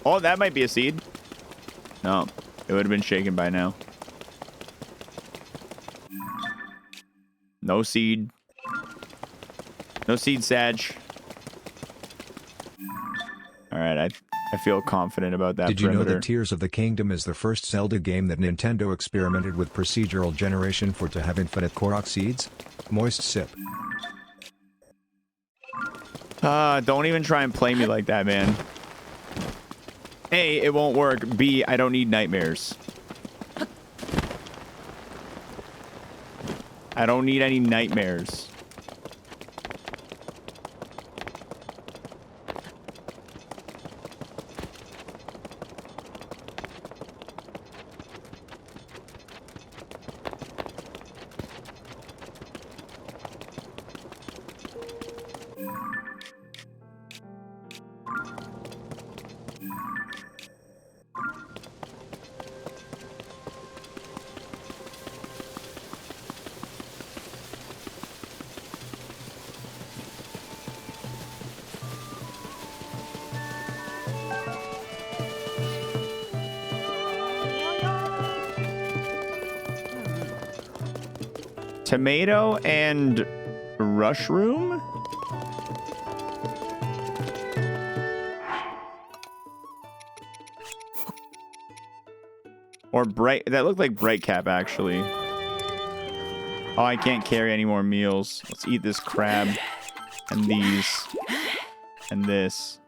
Oh, that might be a seed. No, it would have been shaken by now. No seed. No seed, Sag. All right, I feel confident about that. Did you perimeter. know that Tears of the Kingdom is the first Zelda game that Nintendo experimented with procedural generation for to have infinite Korok seeds? Moist sip. Don't even try and play me like that, man. A, it won't work. B, I don't need nightmares. I don't need any nightmares. Tomato and mushroom? Or bright, that looked like bright cap actually. Oh, I can't carry any more meals. Let's eat this crab and these and this.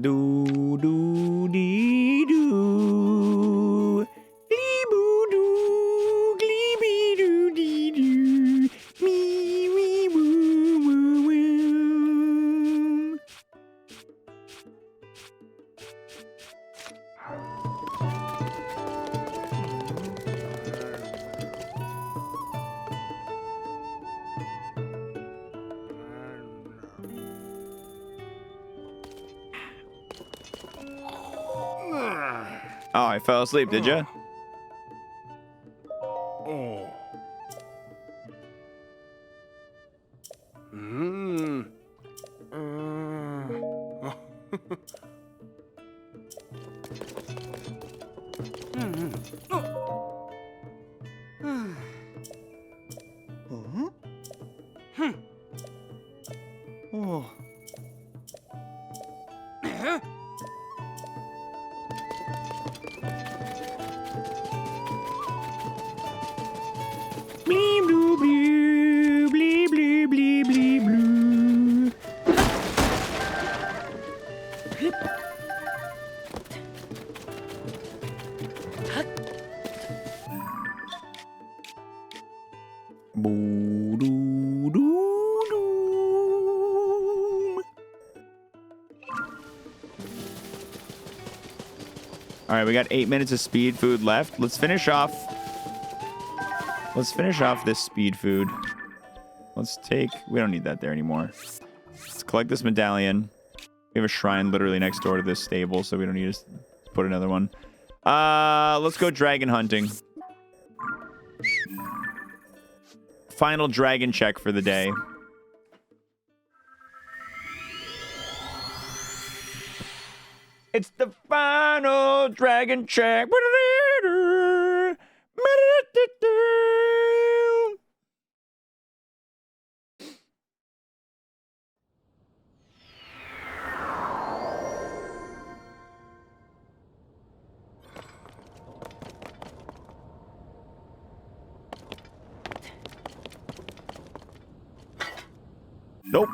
Do do dee do. Glee boo doo. Glee bee doo dee doo. Me wee woo woo woo. Oh, I fell asleep, did ya? Oh. Oh. Blee blue blue, blee blue blee blee blue. Boo doo doo doo. All right, we got 8 minutes of speed food left. Let's finish off. Let's finish off this speed food. Let's take... We don't need that there anymore. Let's collect this medallion. We have a shrine literally next door to this stable, so we don't need to put another one. Let's go dragon hunting. Final dragon check for the day. It's the final dragon check. Nope.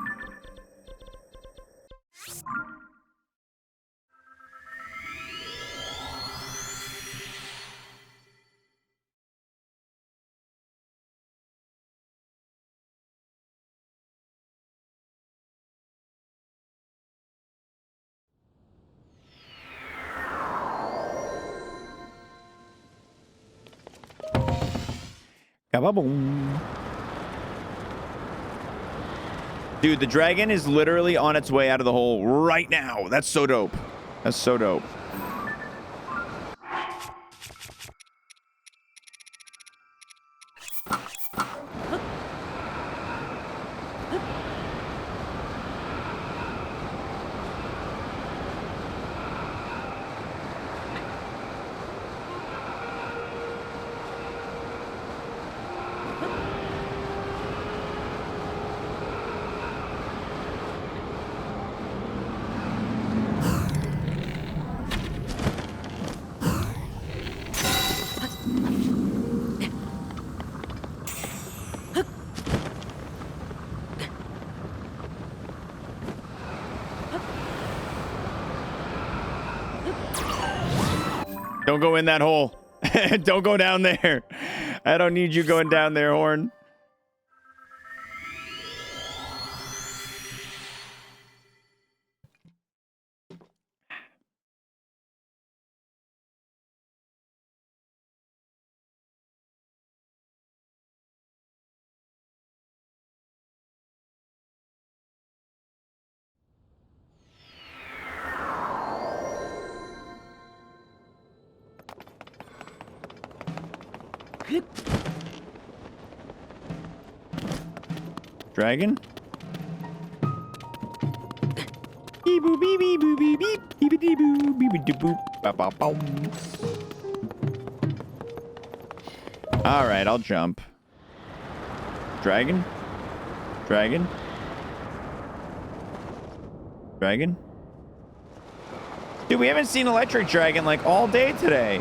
Kaboom. Dude, the dragon is literally on its way out of the hole right now. That's so dope. That's so dope. Don't go in that hole. Don't go down there. I don't need you going down there, Horn. Dragon? All right, I'll jump. Dragon? Dragon? Dragon? Dude, we haven't seen Electric Dragon like all day today.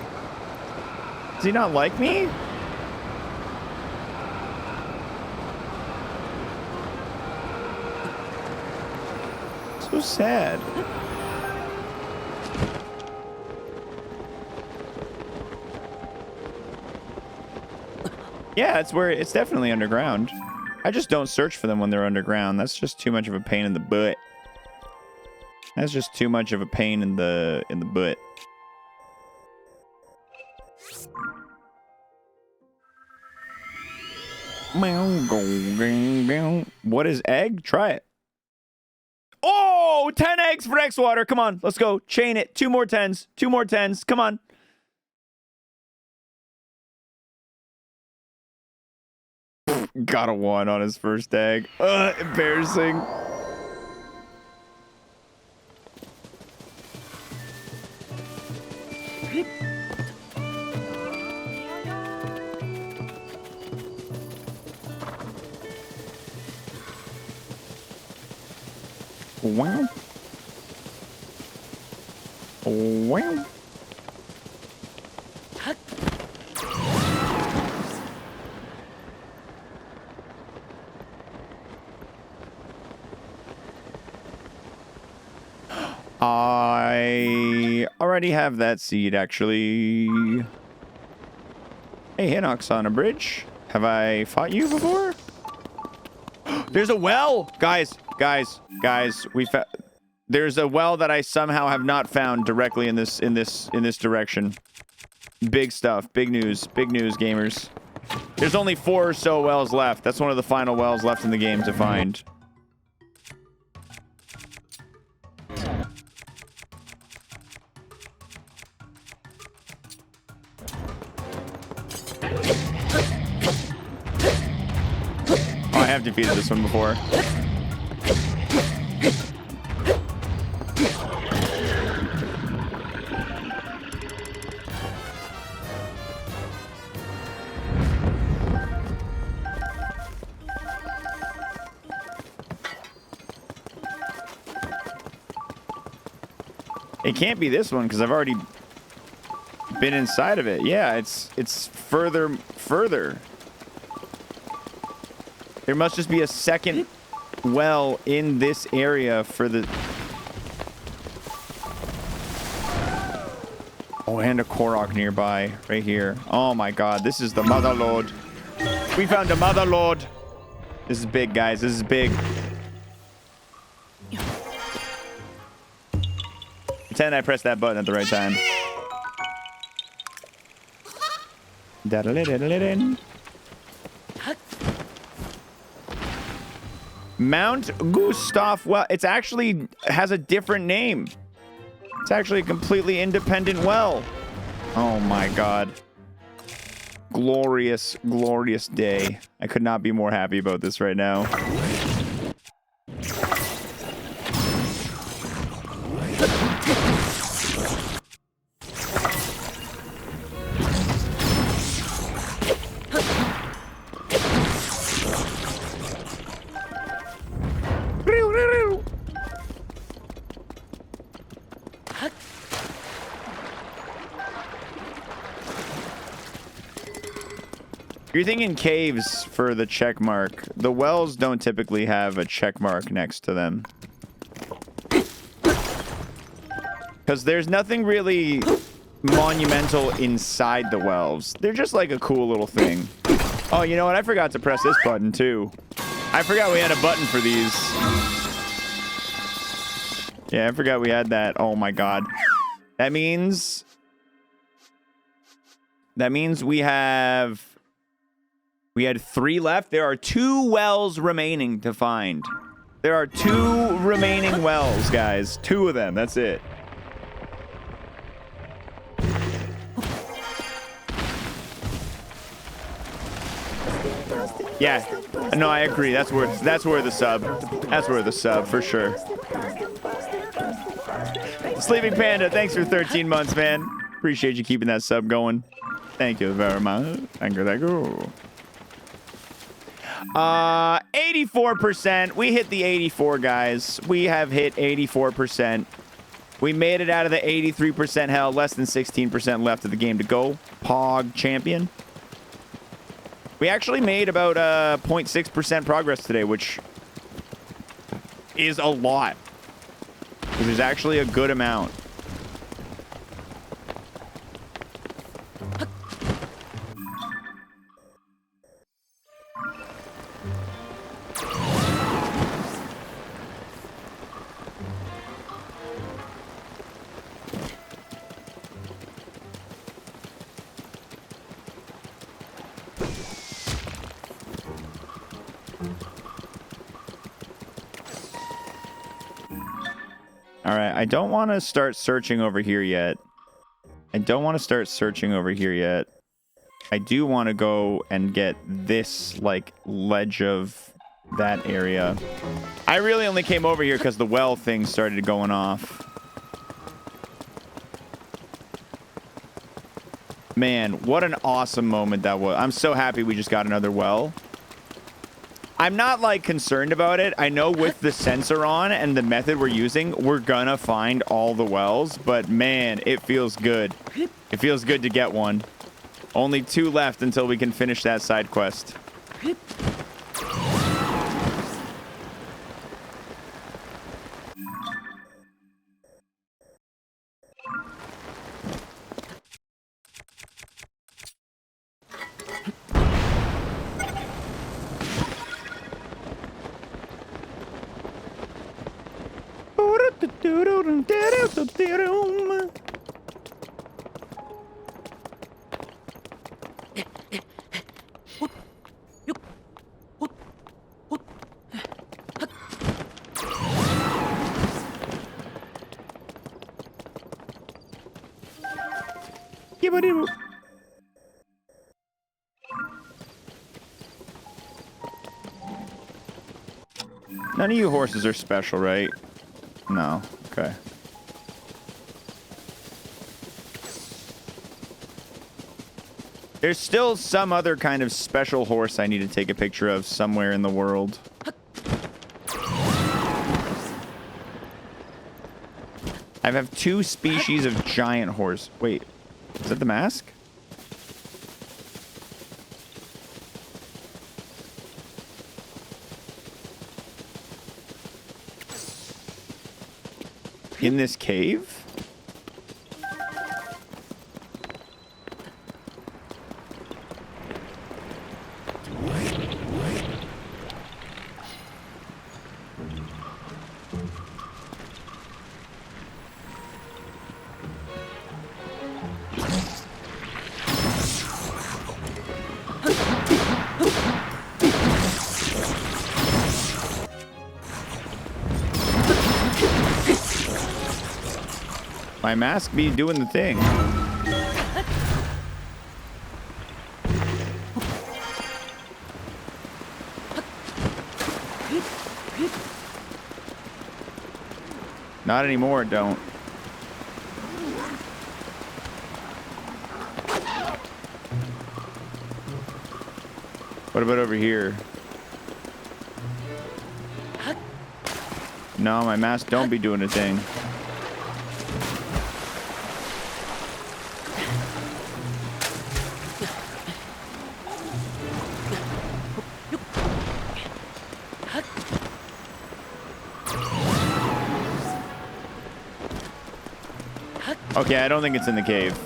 Does he not like me? So sad. Yeah, it's definitely underground. I just don't search for them when they're underground. That's just too much of a pain in the butt. That's just too much of a pain in the butt. What is egg? Try it. Oh, 10 eggs for xwater. Come on, let's go. Chain it. 2 more 10s. 2 more 10s. Come on. Got a 1 on his first egg. Embarrassing. Wow. Wow. I already have that seed, actually. Hey, Hinox on a bridge. Have I fought you before? There's a well! Guys, there's a well that I somehow have not found directly in this direction. Big stuff, big news, gamers. There's only 4 or so wells left. That's one of the final wells left in the game to find. Oh, I have defeated this one before. It can't be this one because I've already been inside of it. Yeah, it's further. There must just be a second well in this area for the... Oh, and a Korok nearby, right here. Oh my god, this is the Mother Lord. We found the Mother Lord. This is big, guys. This is big. Pretend I pressed that button at the right time. Mount Gustav. Well, it's actually has a different name. It's actually a completely independent well. Oh my god. Glorious, glorious day. I could not be more happy about this right now. You're thinking caves for the check mark. The wells don't typically have a check mark next to them. Because there's nothing really monumental inside the wells. They're just like a cool little thing. Oh, you know what? I forgot to press this button too. I forgot we had a button for these. Yeah, I forgot we had that. Oh my god. That means we had 3 left. There are 2 wells remaining to find. There are 2 remaining wells, guys. 2 of them. That's it. Yeah. No, I agree. That's where the sub. That's where the sub for sure. Sleeping Panda, thanks for 13 months, man. Appreciate you keeping that sub going. Thank you very much. Thank you. 84%. We hit the 84, guys. We have hit 84%. We made it out of the 83% hell. Less than 16% left of the game to go. Pog champion. We actually made about 0.6% progress today, which is a lot. Which is actually a good amount. All right, I don't want to start searching over here yet. I do want to go and get this, like, ledge of that area. I really only came over here because the well thing started going off. Man, what an awesome moment that was. I'm so happy we just got another well. I'm not, like, concerned about it. I know with the sensor on and the method we're using, we're gonna find all the wells. But, man, it feels good. It feels good to get one. Only 2 left until we can finish that side quest. None of you horses are special, right? No. Okay. There's still some other kind of special horse I need to take a picture of somewhere in the world. I have 2 species of giant horse. Wait, is that the mask? in this cave? My mask be doing the thing. Not anymore, don't. What about over here? No, my mask don't be doing a thing. Okay, I don't think it's in the cave.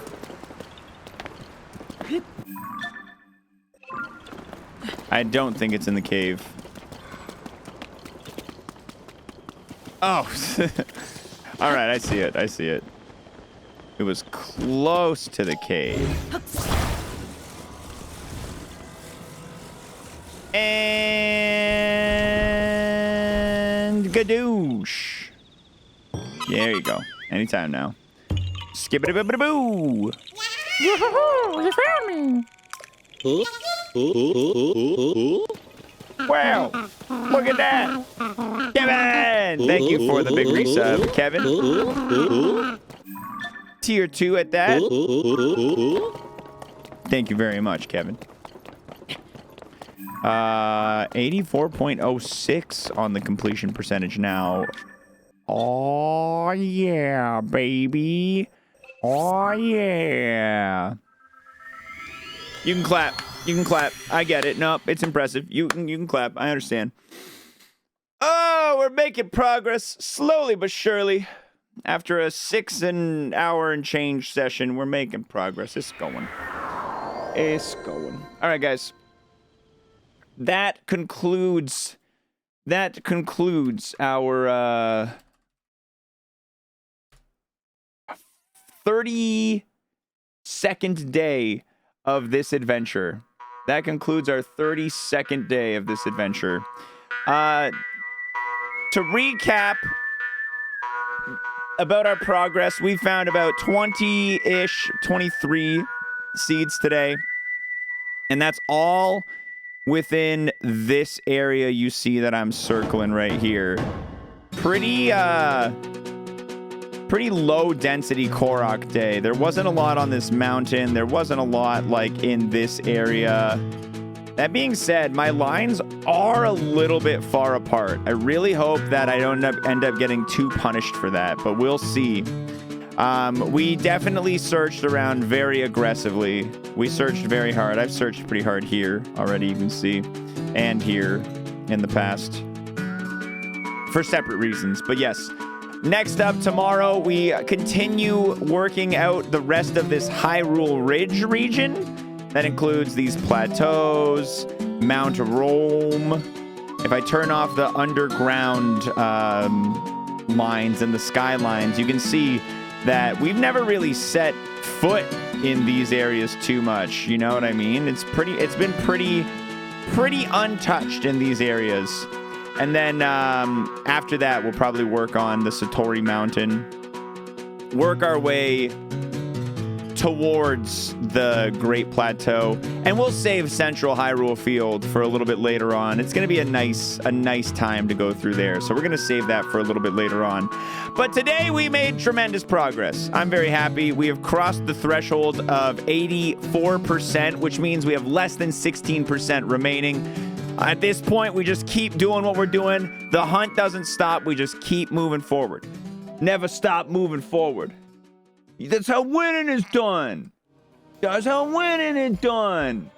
I don't think it's in the cave. Oh. All right, I see it. I see it. It was close to the cave. And gadoosh. There you go. Anytime now. Skip-a-da-ba-ba-boo! Woohoo! You found me! Wow! Look at that! Kevin! Thank you for the big resub, Kevin. Tier 2 at that. Thank you very much, Kevin. 84.06 on the completion percentage now. Oh, yeah, baby. Oh, yeah. You can clap. You can clap. I get it. Nope, it's impressive. You can clap. I understand. Oh, we're making progress slowly but surely. After a 6 hour and change session, we're making progress. It's going. It's going. All right, guys. That concludes our 32nd day of this adventure. That concludes our 32nd day of this adventure. To recap about our progress, we found about 20-ish, 23 seeds today. And that's all within this area you see that I'm circling right here. Pretty low density Korok day. There wasn't a lot on this mountain. There wasn't a lot like in this area. That being said, my lines are a little bit far apart. I really hope that I don't end up getting too punished for that, but we'll see. We definitely searched around very aggressively. We searched very hard. I've searched pretty hard here already, you can see, and here in the past for separate reasons. But yes, next up tomorrow, we continue working out the rest of this Hyrule Ridge region. That includes these plateaus, Mount Rome. If I turn off the underground lines and the skylines, you can see that we've never really set foot in these areas too much. You know what I mean? It's been pretty untouched in these areas. And then after that, we'll probably work on the Satori Mountain, work our way towards the Great Plateau, and we'll save Central Hyrule Field for a little bit later on. It's going to be a nice time to go through there, so we're going to save that for a little bit later on. But today we made tremendous progress. I'm very happy. We have crossed the threshold of 84%, which means we have less than 16% remaining. At this point, we just keep doing what we're doing. The hunt doesn't stop. We just keep moving forward. Never stop moving forward. That's how winning is done. That's how winning is done.